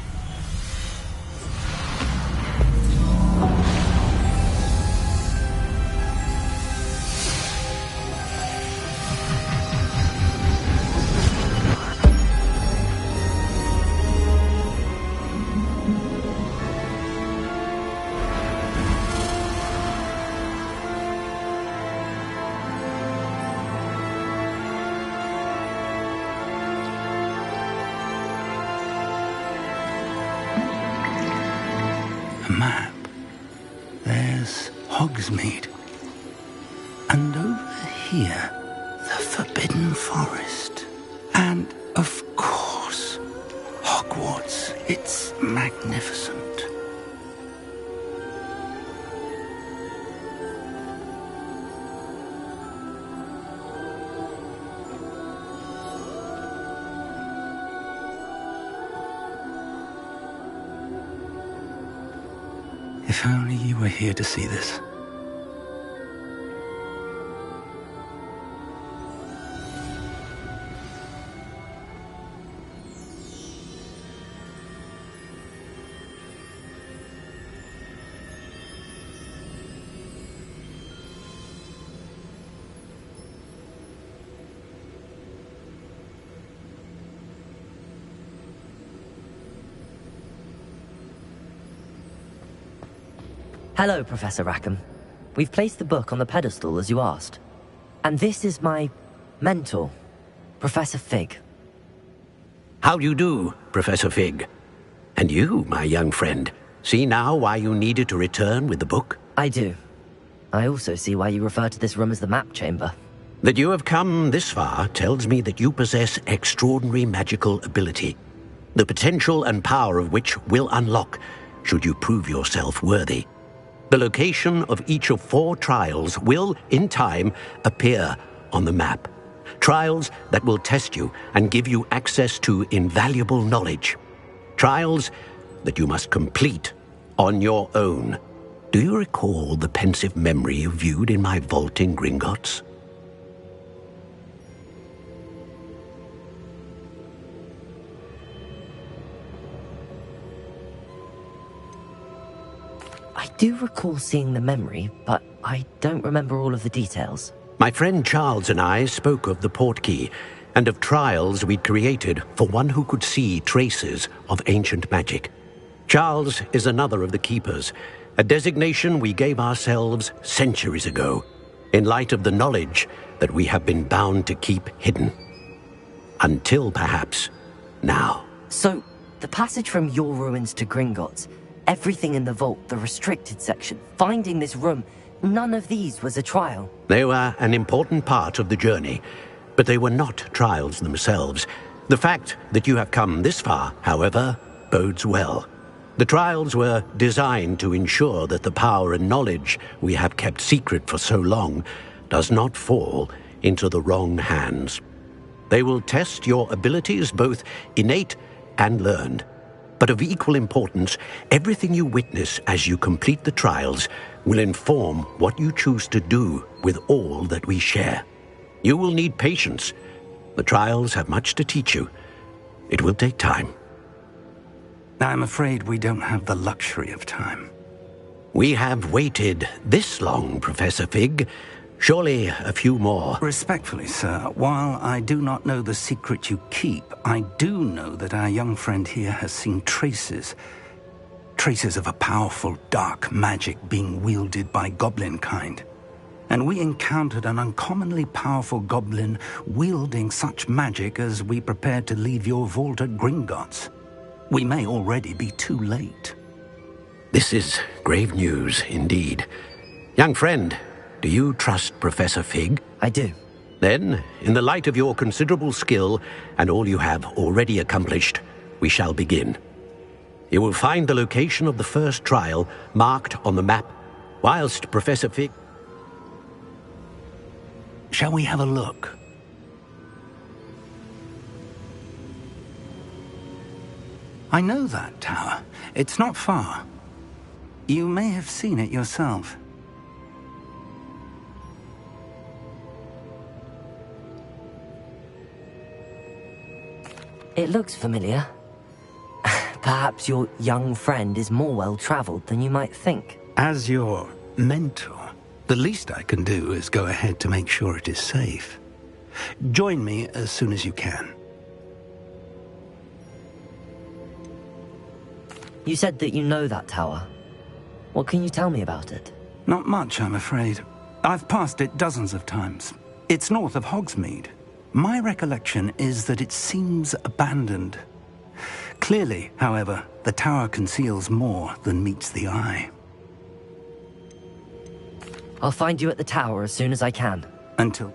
Map. There's Hogsmeade. And over here, the Forbidden Forest. And, of course, Hogwarts. It's magnificent. If only you were here to see this. Hello, Professor Rackham. We've placed the book on the pedestal as you asked. And this is my mentor, Professor Fig. How do you do, Professor Fig? And you, my young friend, see now why you needed to return with the book? I do. I also see why you refer to this room as the Map Chamber. That you have come this far tells me that you possess extraordinary magical ability, the potential and power of which will unlock should you prove yourself worthy. The location of each of 4 trials will, in time, appear on the map. Trials that will test you and give you access to invaluable knowledge. Trials that you must complete on your own. Do you recall the pensive memory you viewed in my vault in Gringotts? I do recall seeing the memory, but I don't remember all of the details. My friend Charles and I spoke of the portkey and of trials we'd created for one who could see traces of ancient magic. Charles is another of the keepers, a designation we gave ourselves centuries ago, in light of the knowledge that we have been bound to keep hidden. Until perhaps now. So, the passage from your ruins to Gringotts, everything in the vault, the restricted section, finding this room, none of these was a trial. They were an important part of the journey, but they were not trials themselves. The fact that you have come this far, however, bodes well. The trials were designed to ensure that the power and knowledge we have kept secret for so long does not fall into the wrong hands. They will test your abilities, both innate and learned. But of equal importance, everything you witness as you complete the trials will inform what you choose to do with all that we share. You will need patience. The trials have much to teach you. It will take time. I'm afraid we don't have the luxury of time. We have waited this long, Professor Fig. Surely a few more. Respectfully, sir, while I do not know the secret you keep, I do know that our young friend here has seen traces of a powerful dark magic being wielded by goblin kind. And we encountered an uncommonly powerful goblin wielding such magic as we prepared to leave your vault at Gringotts. We may already be too late. This is grave news indeed. Young friend, do you trust Professor Fig? I do. Then, in the light of your considerable skill and all you have already accomplished, we shall begin. You will find the location of the first trial marked on the map, whilst Professor Fig... Shall we have a look? I know that tower. It's not far. You may have seen it yourself. It looks familiar. Perhaps your young friend is more well-traveled than you might think. As your mentor, the least I can do is go ahead to make sure it is safe. Join me as soon as you can. You said that you know that tower. What can you tell me about it? Not much, I'm afraid. I've passed it dozens of times. It's north of Hogsmeade. My recollection is that it seems abandoned. Clearly, however, the tower conceals more than meets the eye. I'll find you at the tower as soon as I can. Until...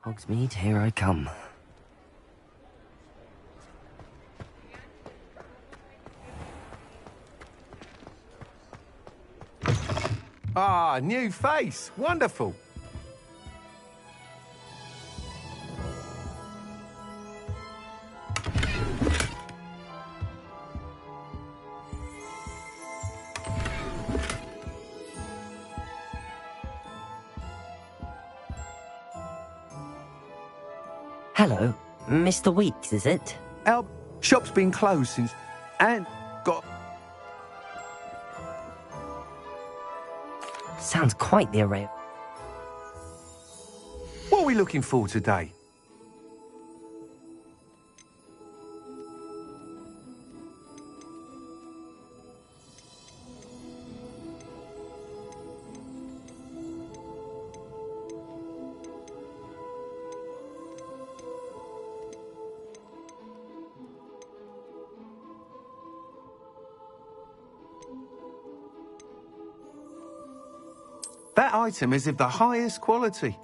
Hogsmeade, here I come. Ah, new face. Wonderful. Hello, Mr. Weeks, is it? Our shop's been closed since... and got... Sounds quite the array. What are we looking for today? That item is of the highest quality.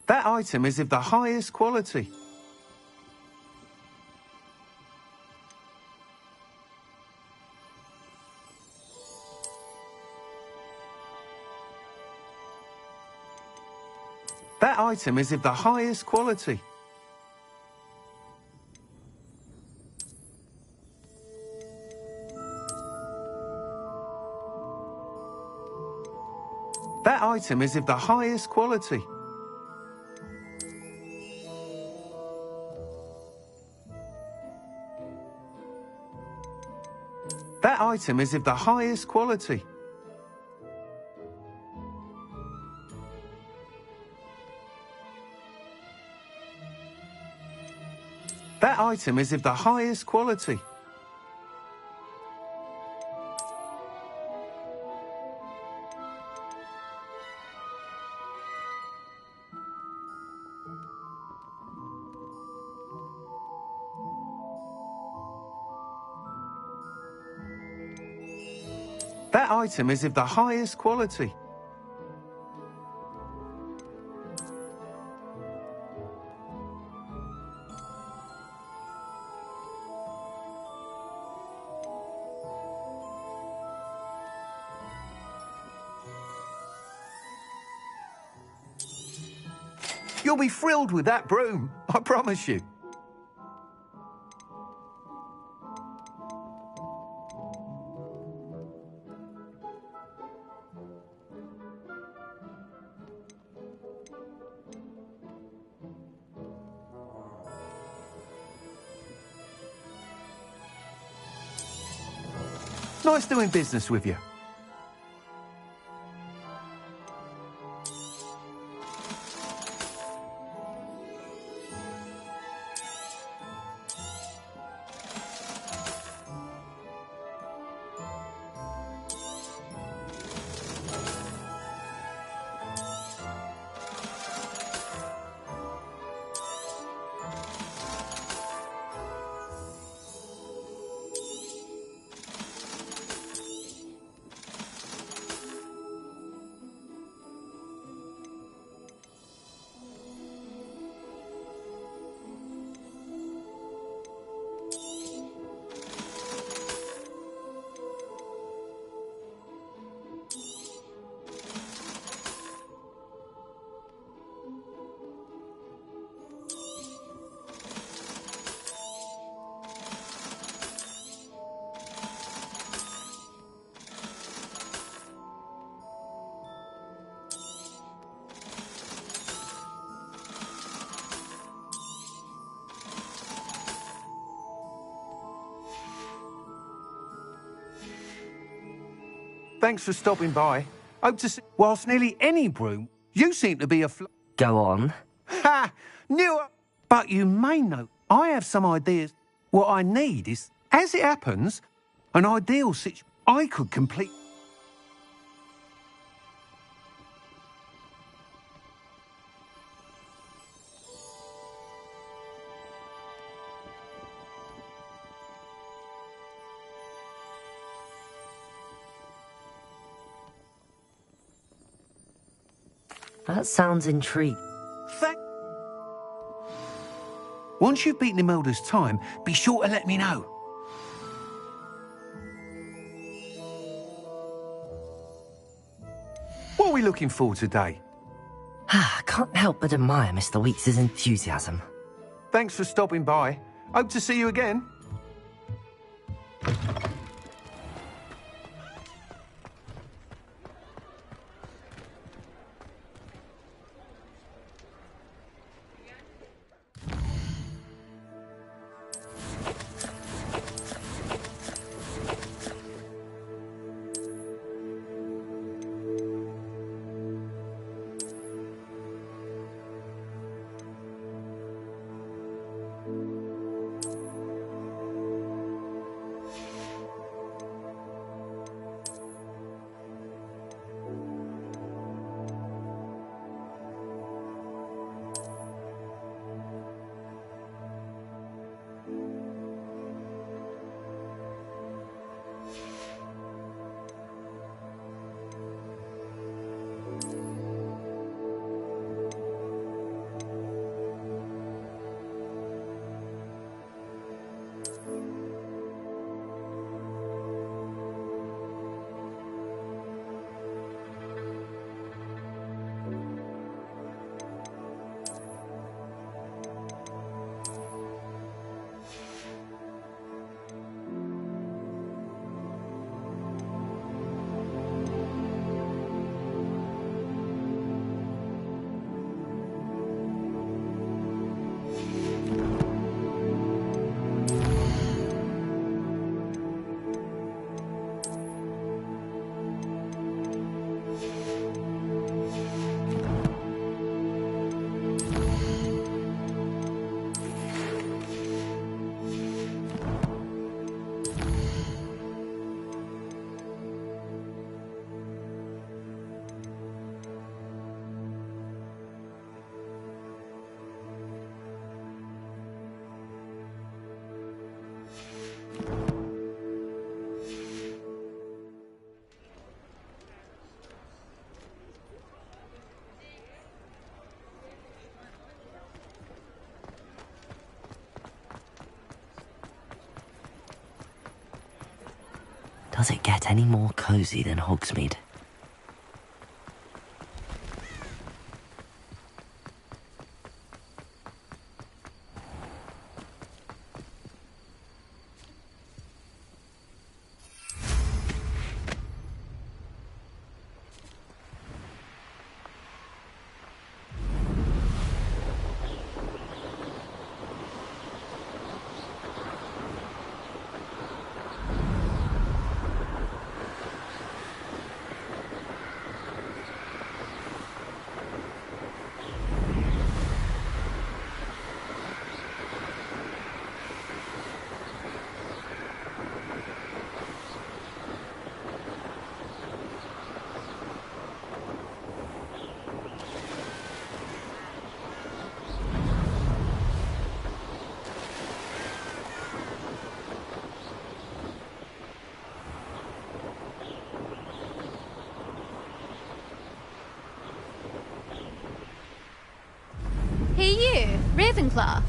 That item is of the highest quality. That item is of the highest quality. That item is of the highest quality. That item is of the highest quality. That item is of the highest quality. That item is of the highest quality. You'll be thrilled with that broom, I promise you. Nice doing business with you. Thanks for stopping by. Hope to see... Whilst nearly any broom, you seem to be a Go on. Ha! Knew it! But you may know, I have some ideas. What I need is, as it happens, an ideal situation I could complete. That sounds intriguing. Once you've beaten Imelda's time, be sure to let me know. What are we looking for today? I can't help but admire Mr. Weeks' enthusiasm. Thanks for stopping by. Hope to see you again. Does it get any more cozy than Hogsmeade? Ravenclaw.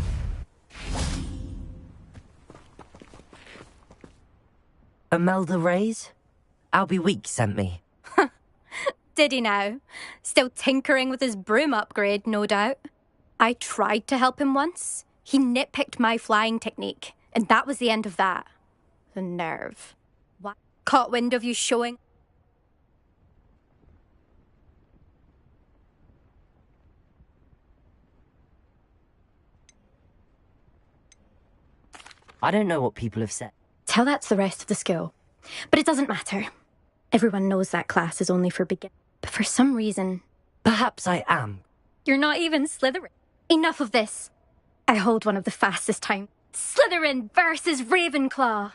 Imelda Reyes? Albie Weeks sent me. Did he now? Still tinkering with his broom upgrade, no doubt. I tried to help him once. He nitpicked my flying technique, and that was the end of that. The nerve. What? Caught wind of you showing... I don't know what people have said. Tell that to the rest of the school. But it doesn't matter. Everyone knows that class is only for beginners. But for some reason... Perhaps I am You're not even Slytherin. Enough of this. I hold one of the fastest time. Slytherin versus Ravenclaw.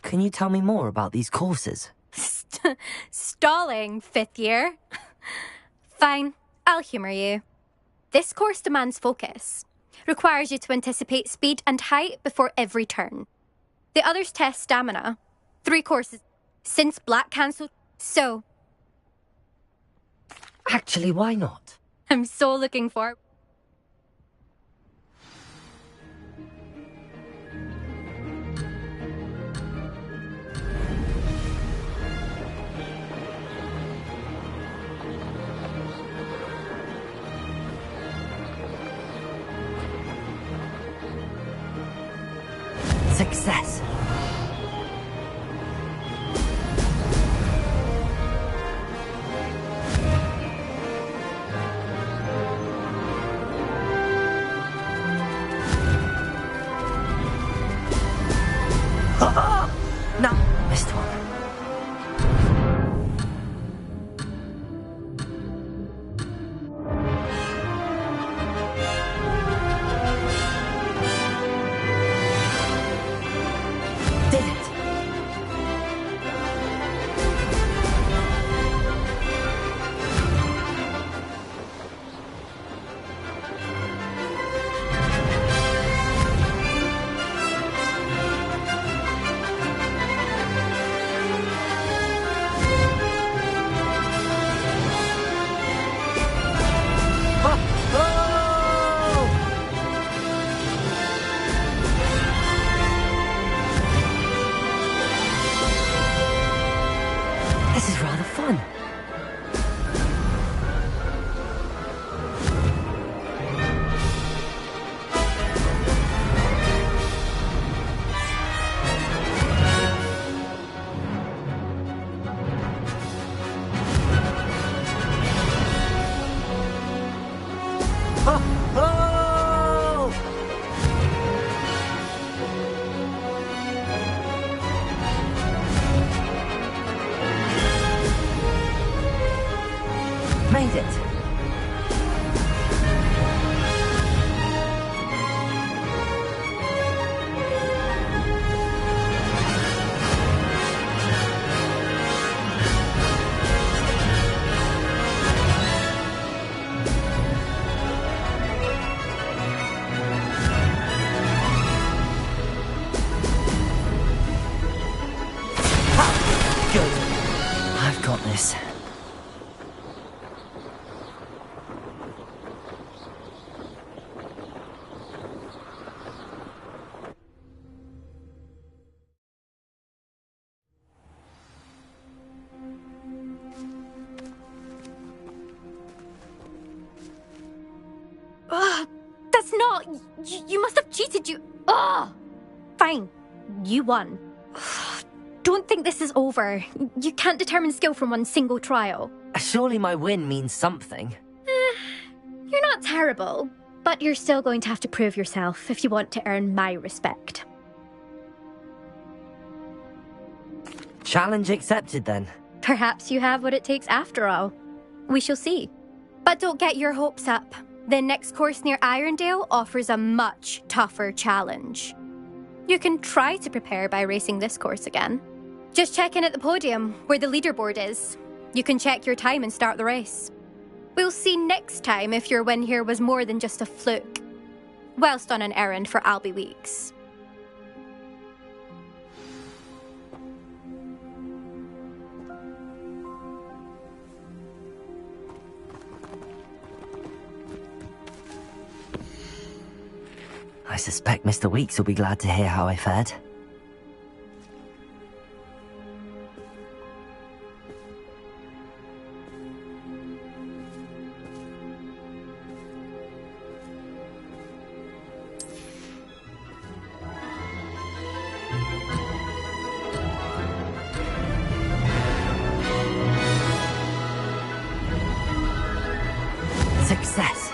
Can you tell me more about these courses? Stalling, 5th year. Fine, I'll humour you. This course demands focus. Requires you to anticipate speed and height before every turn. The others test stamina. 3 courses. Since Black cancelled, so... Actually, why not? I'm so looking forward. Success. No, missed one. Did it? This is rather fun. Made it. Good. I've got this. Ugh, that's not... You must have cheated, you... Ugh! Fine, you won. Don't think this is over. You can't determine skill from one single trial. Surely my win means something. You're not terrible, but you're still going to have to prove yourself if you want to earn my respect. Challenge accepted, then. Perhaps you have what it takes after all. We shall see. But don't get your hopes up. The next course near Irondale offers a much tougher challenge. You can try to prepare by racing this course again. Just check in at the podium, where the leaderboard is. You can check your time and start the race. We'll see next time if your win here was more than just a fluke. Whilst on an errand for Albie Weeks. I suspect Mr. Weeks will be glad to hear how I fared. Success.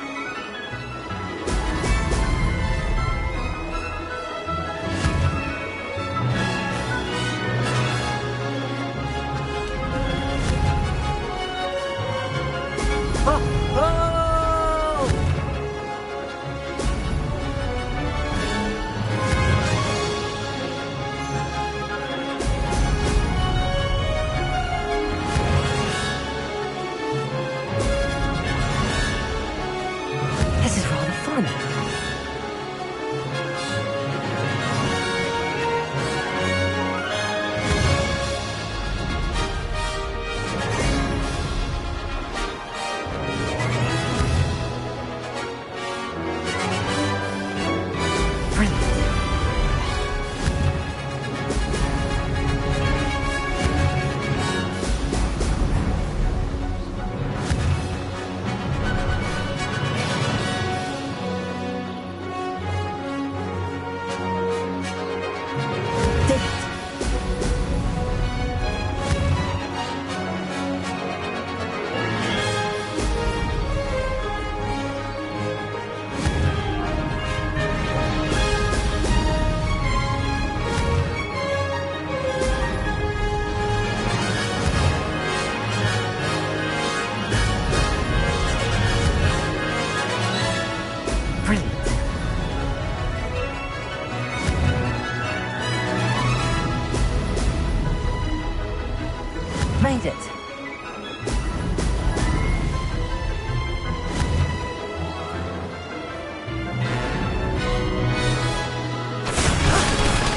made it.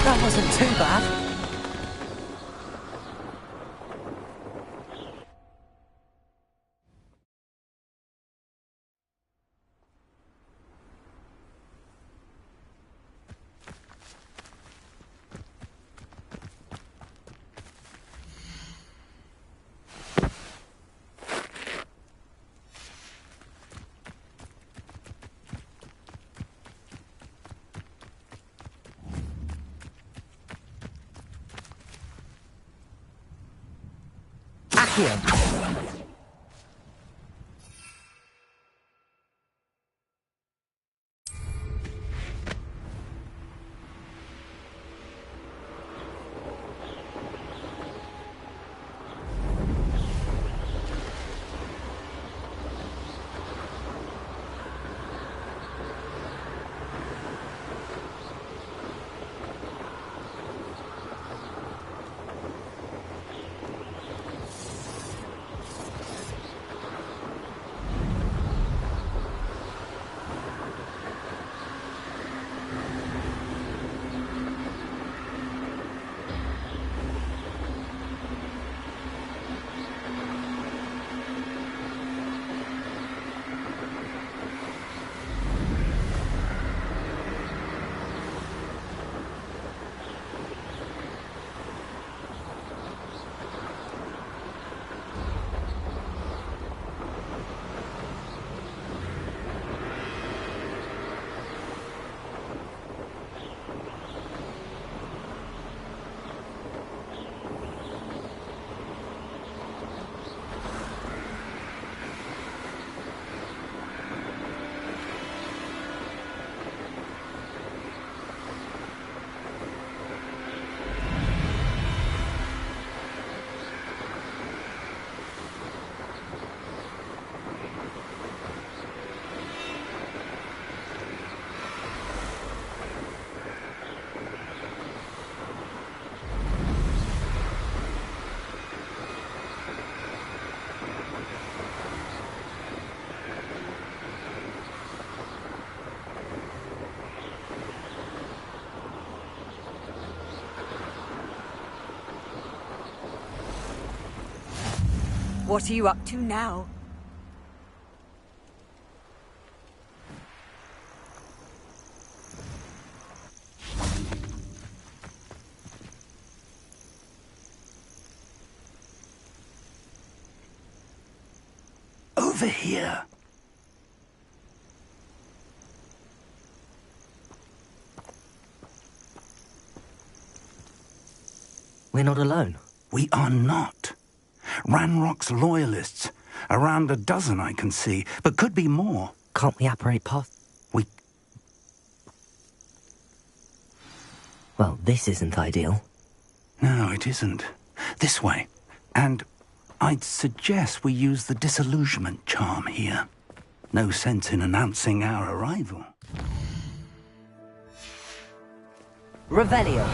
That wasn't too bad. Accio. What are you up to now? Over here. We're not alone. We are not. Ranrock's loyalists. Around a dozen I can see, but could be more. Can't we apparate past? Well, this isn't ideal. No, it isn't. This way. And I'd suggest we use the disillusionment charm here. No sense in announcing our arrival. Revelio.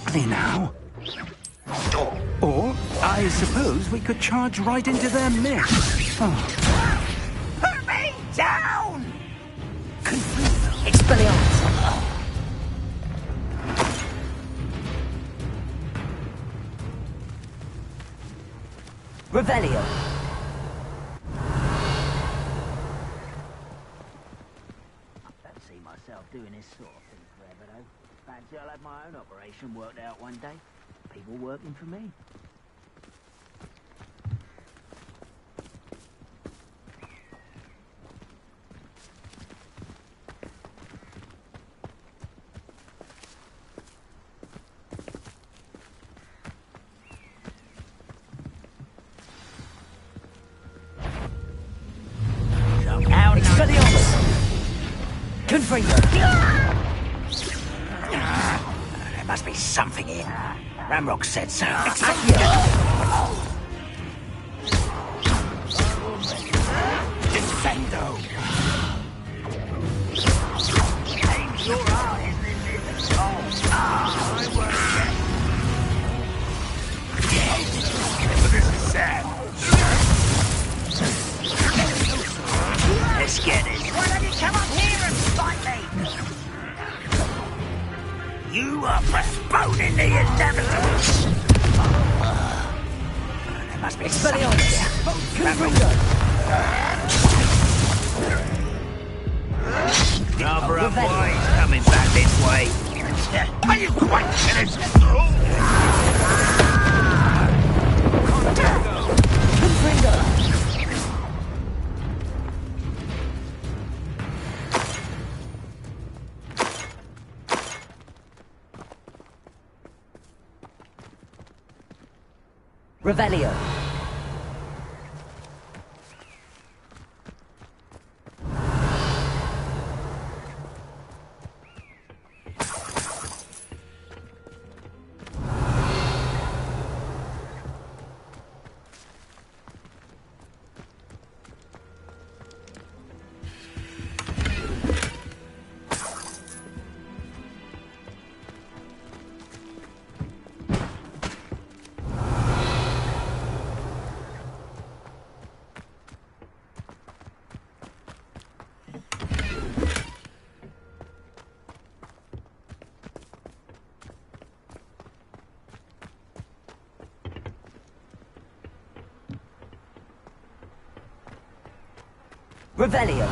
quickly now. Or, I suppose we could charge right into their midst. Oh. Put me down! Expelliarmus! Revelio! See myself doing this sort of thing forever, though. Fancy I'll have my own operation worked out one day. People working for me. Expelliarmus! Confringo! There must be something here. Ramrock said so. Defendo! Aims your eyes in this hole. I won't get. This is sad. Let's get it. Why don't you come up here and fight me? You are postponing the inevitable. There must be Expelliarmus! Confringo! Rather unwise coming back this way. Are you quite finished? Confringo! Revelio. Revelio.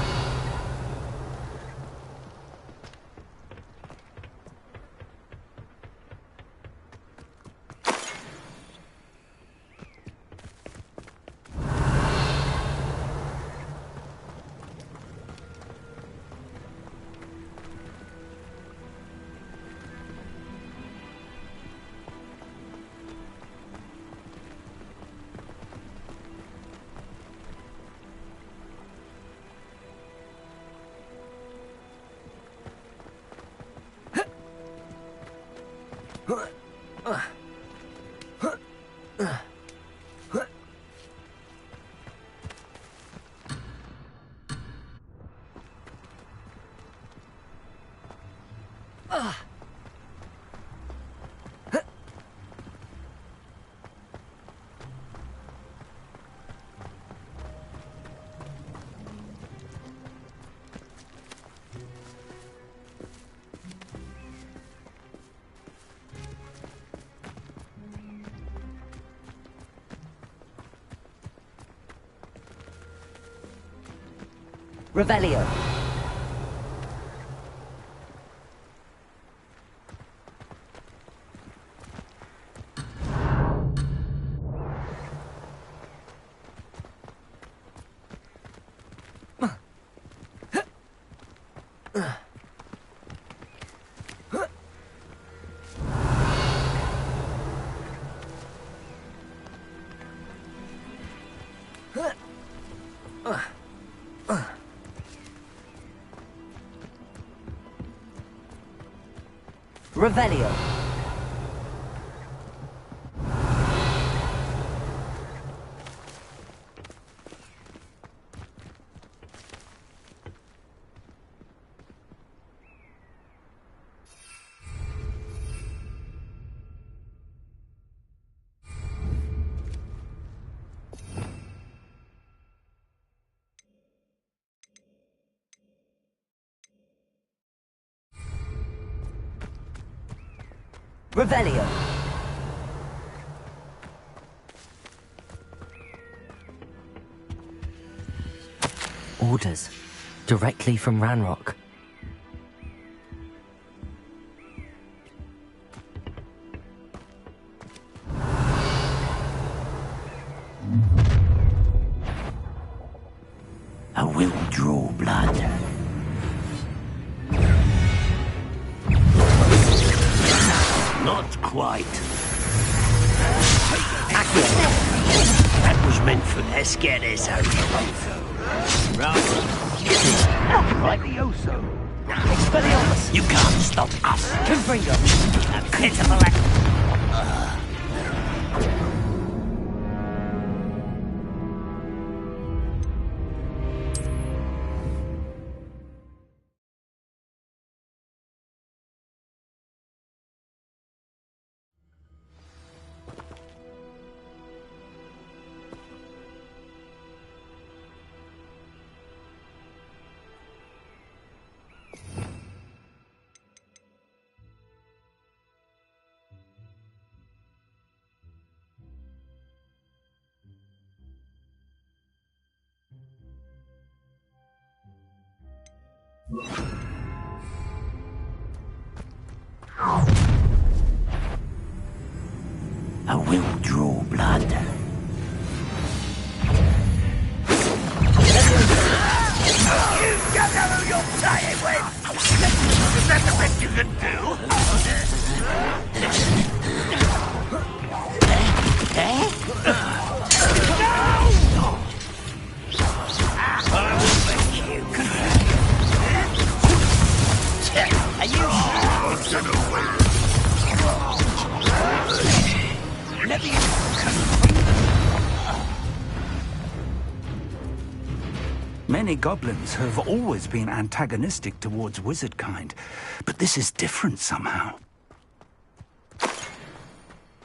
Revelio. Revelio. Revelio. Orders. Directly from Ranrock. I will draw blood. Not quite. That was meant for... Let's get this over with. Levioso. Expelliarmus. You can't stop us. Confringo. A pitiful act. I will draw blood. You don't know who you're playing with! Is that the best you can do? I will make you. Are you Many goblins have always been antagonistic towards wizard kind, but this is different somehow.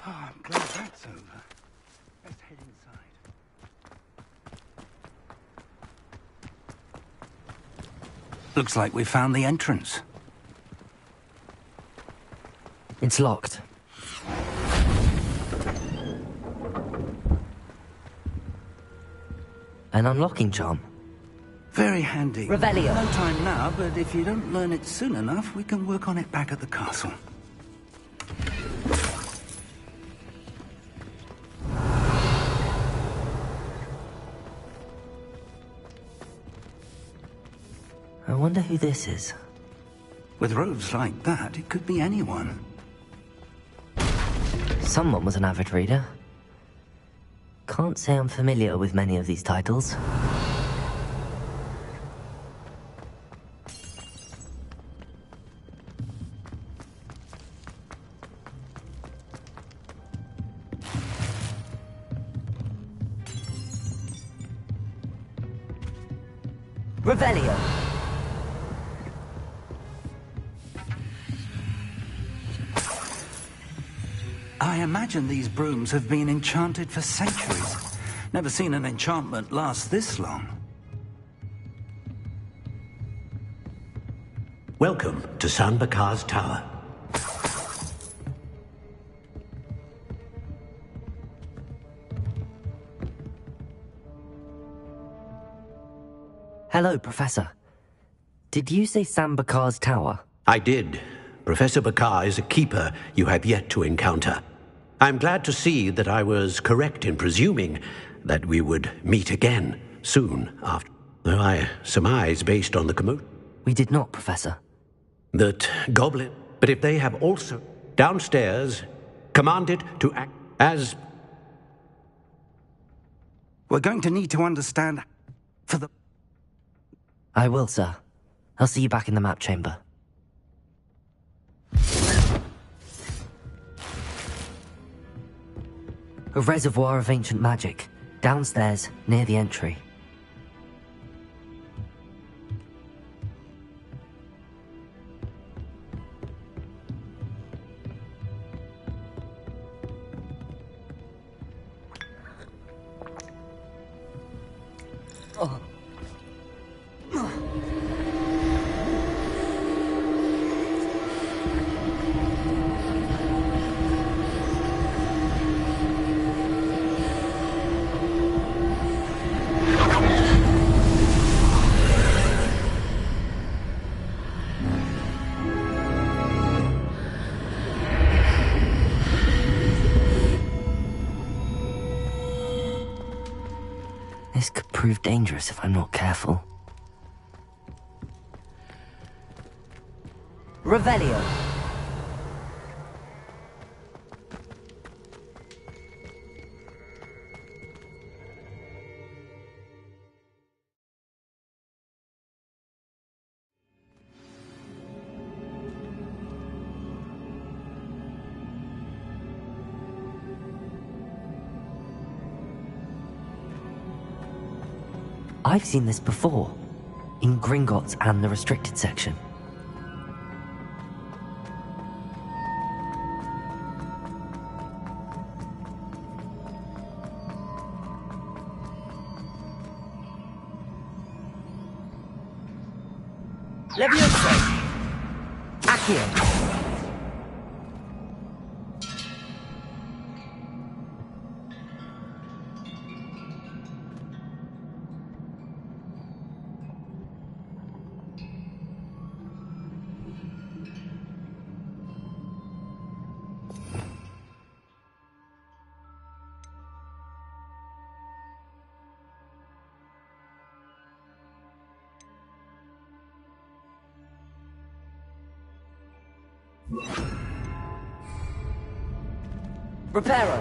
I'm glad that's over. Let's head inside. Looks like we found the entrance. It's locked. An unlocking charm. Very handy. Revelio. No time now, but if you don't learn it soon enough, we can work on it back at the castle. I wonder who this is. With robes like that, it could be anyone. Someone was an avid reader. Can't say I'm familiar with many of these titles. Revelio. I imagine these brooms have been enchanted for centuries. Never seen an enchantment last this long. Welcome to San Bakar's Tower. Hello, Professor. Did you say Sam Bakar's tower? I did. Professor Bakar is a keeper you have yet to encounter. I'm glad to see that I was correct in presuming that we would meet again soon after. Though I surmise, based on the commotion. We did not, Professor. That goblin. But if they have also downstairs commanded to act as. We're going to need to understand for the. I will, sir. I'll see you back in the map chamber. A reservoir of ancient magic, downstairs, near the entry. Oh. prove dangerous if I'm not careful. Revelio. I've seen this before, in Gringotts and the restricted section. Levioso. Accio. Reparo.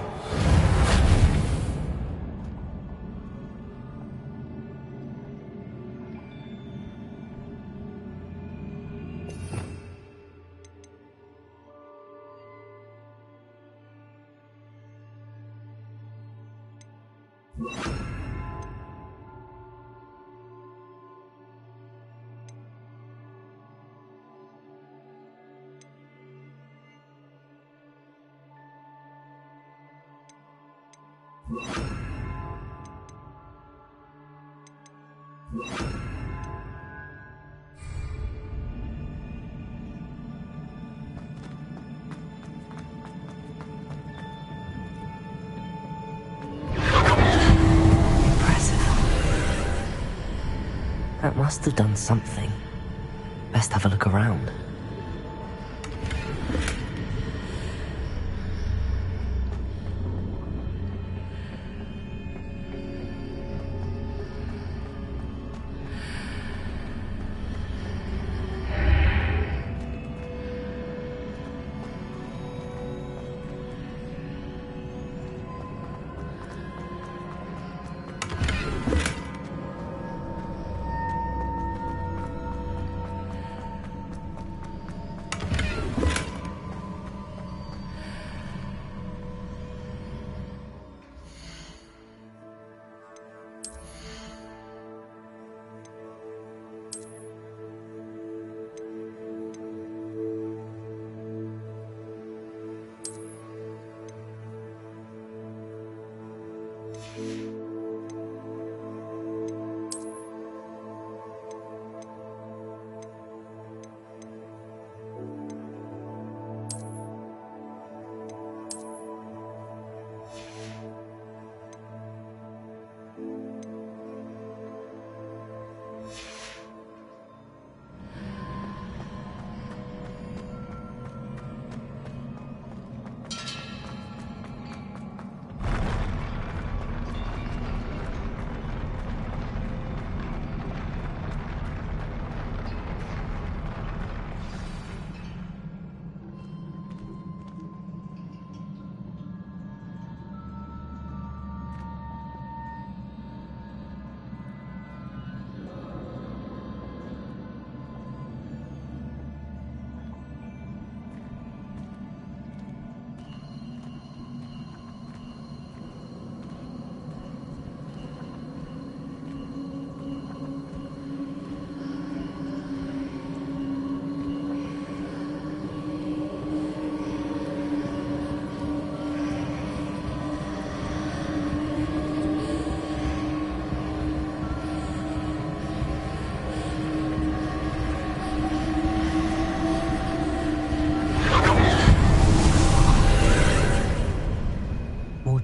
That must have done something. Best have a look around.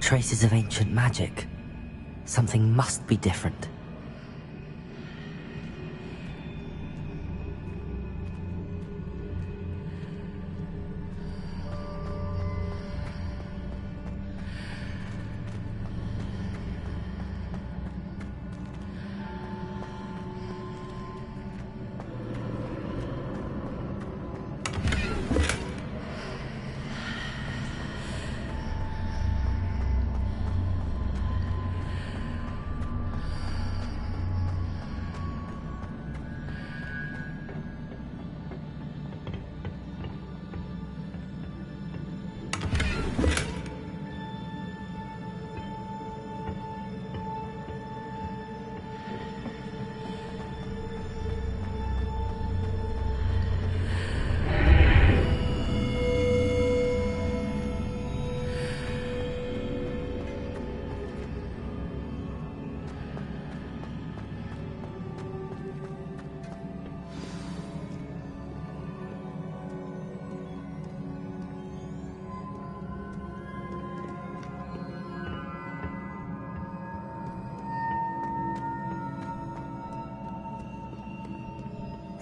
Traces of ancient magic. Something must be different.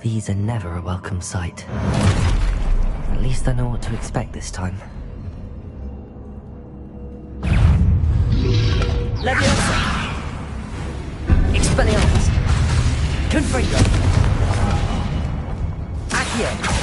These are never a welcome sight. At least I know what to expect this time. Leviosa! Expelliarmus! Confringo! Accio!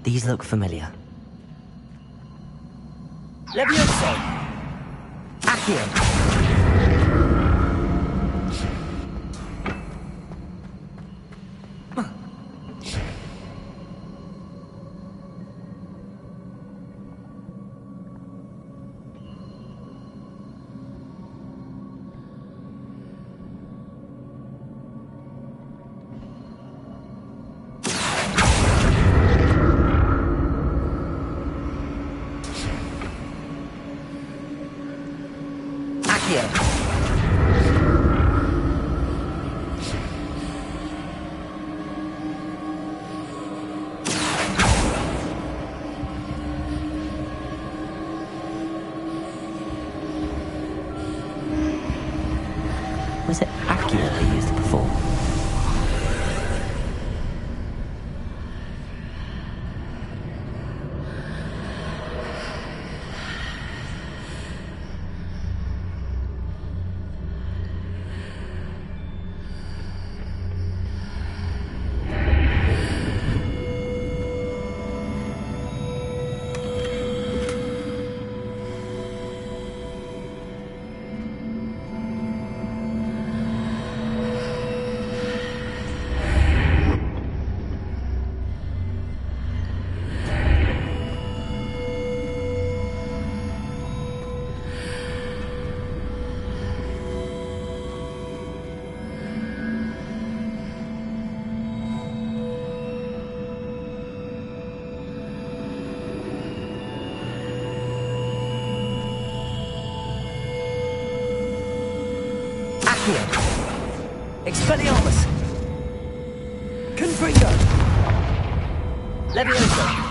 These look familiar. Leviosa! Accio! Was it Accio they used before? Expelliarmus! Confringo! Leviosa!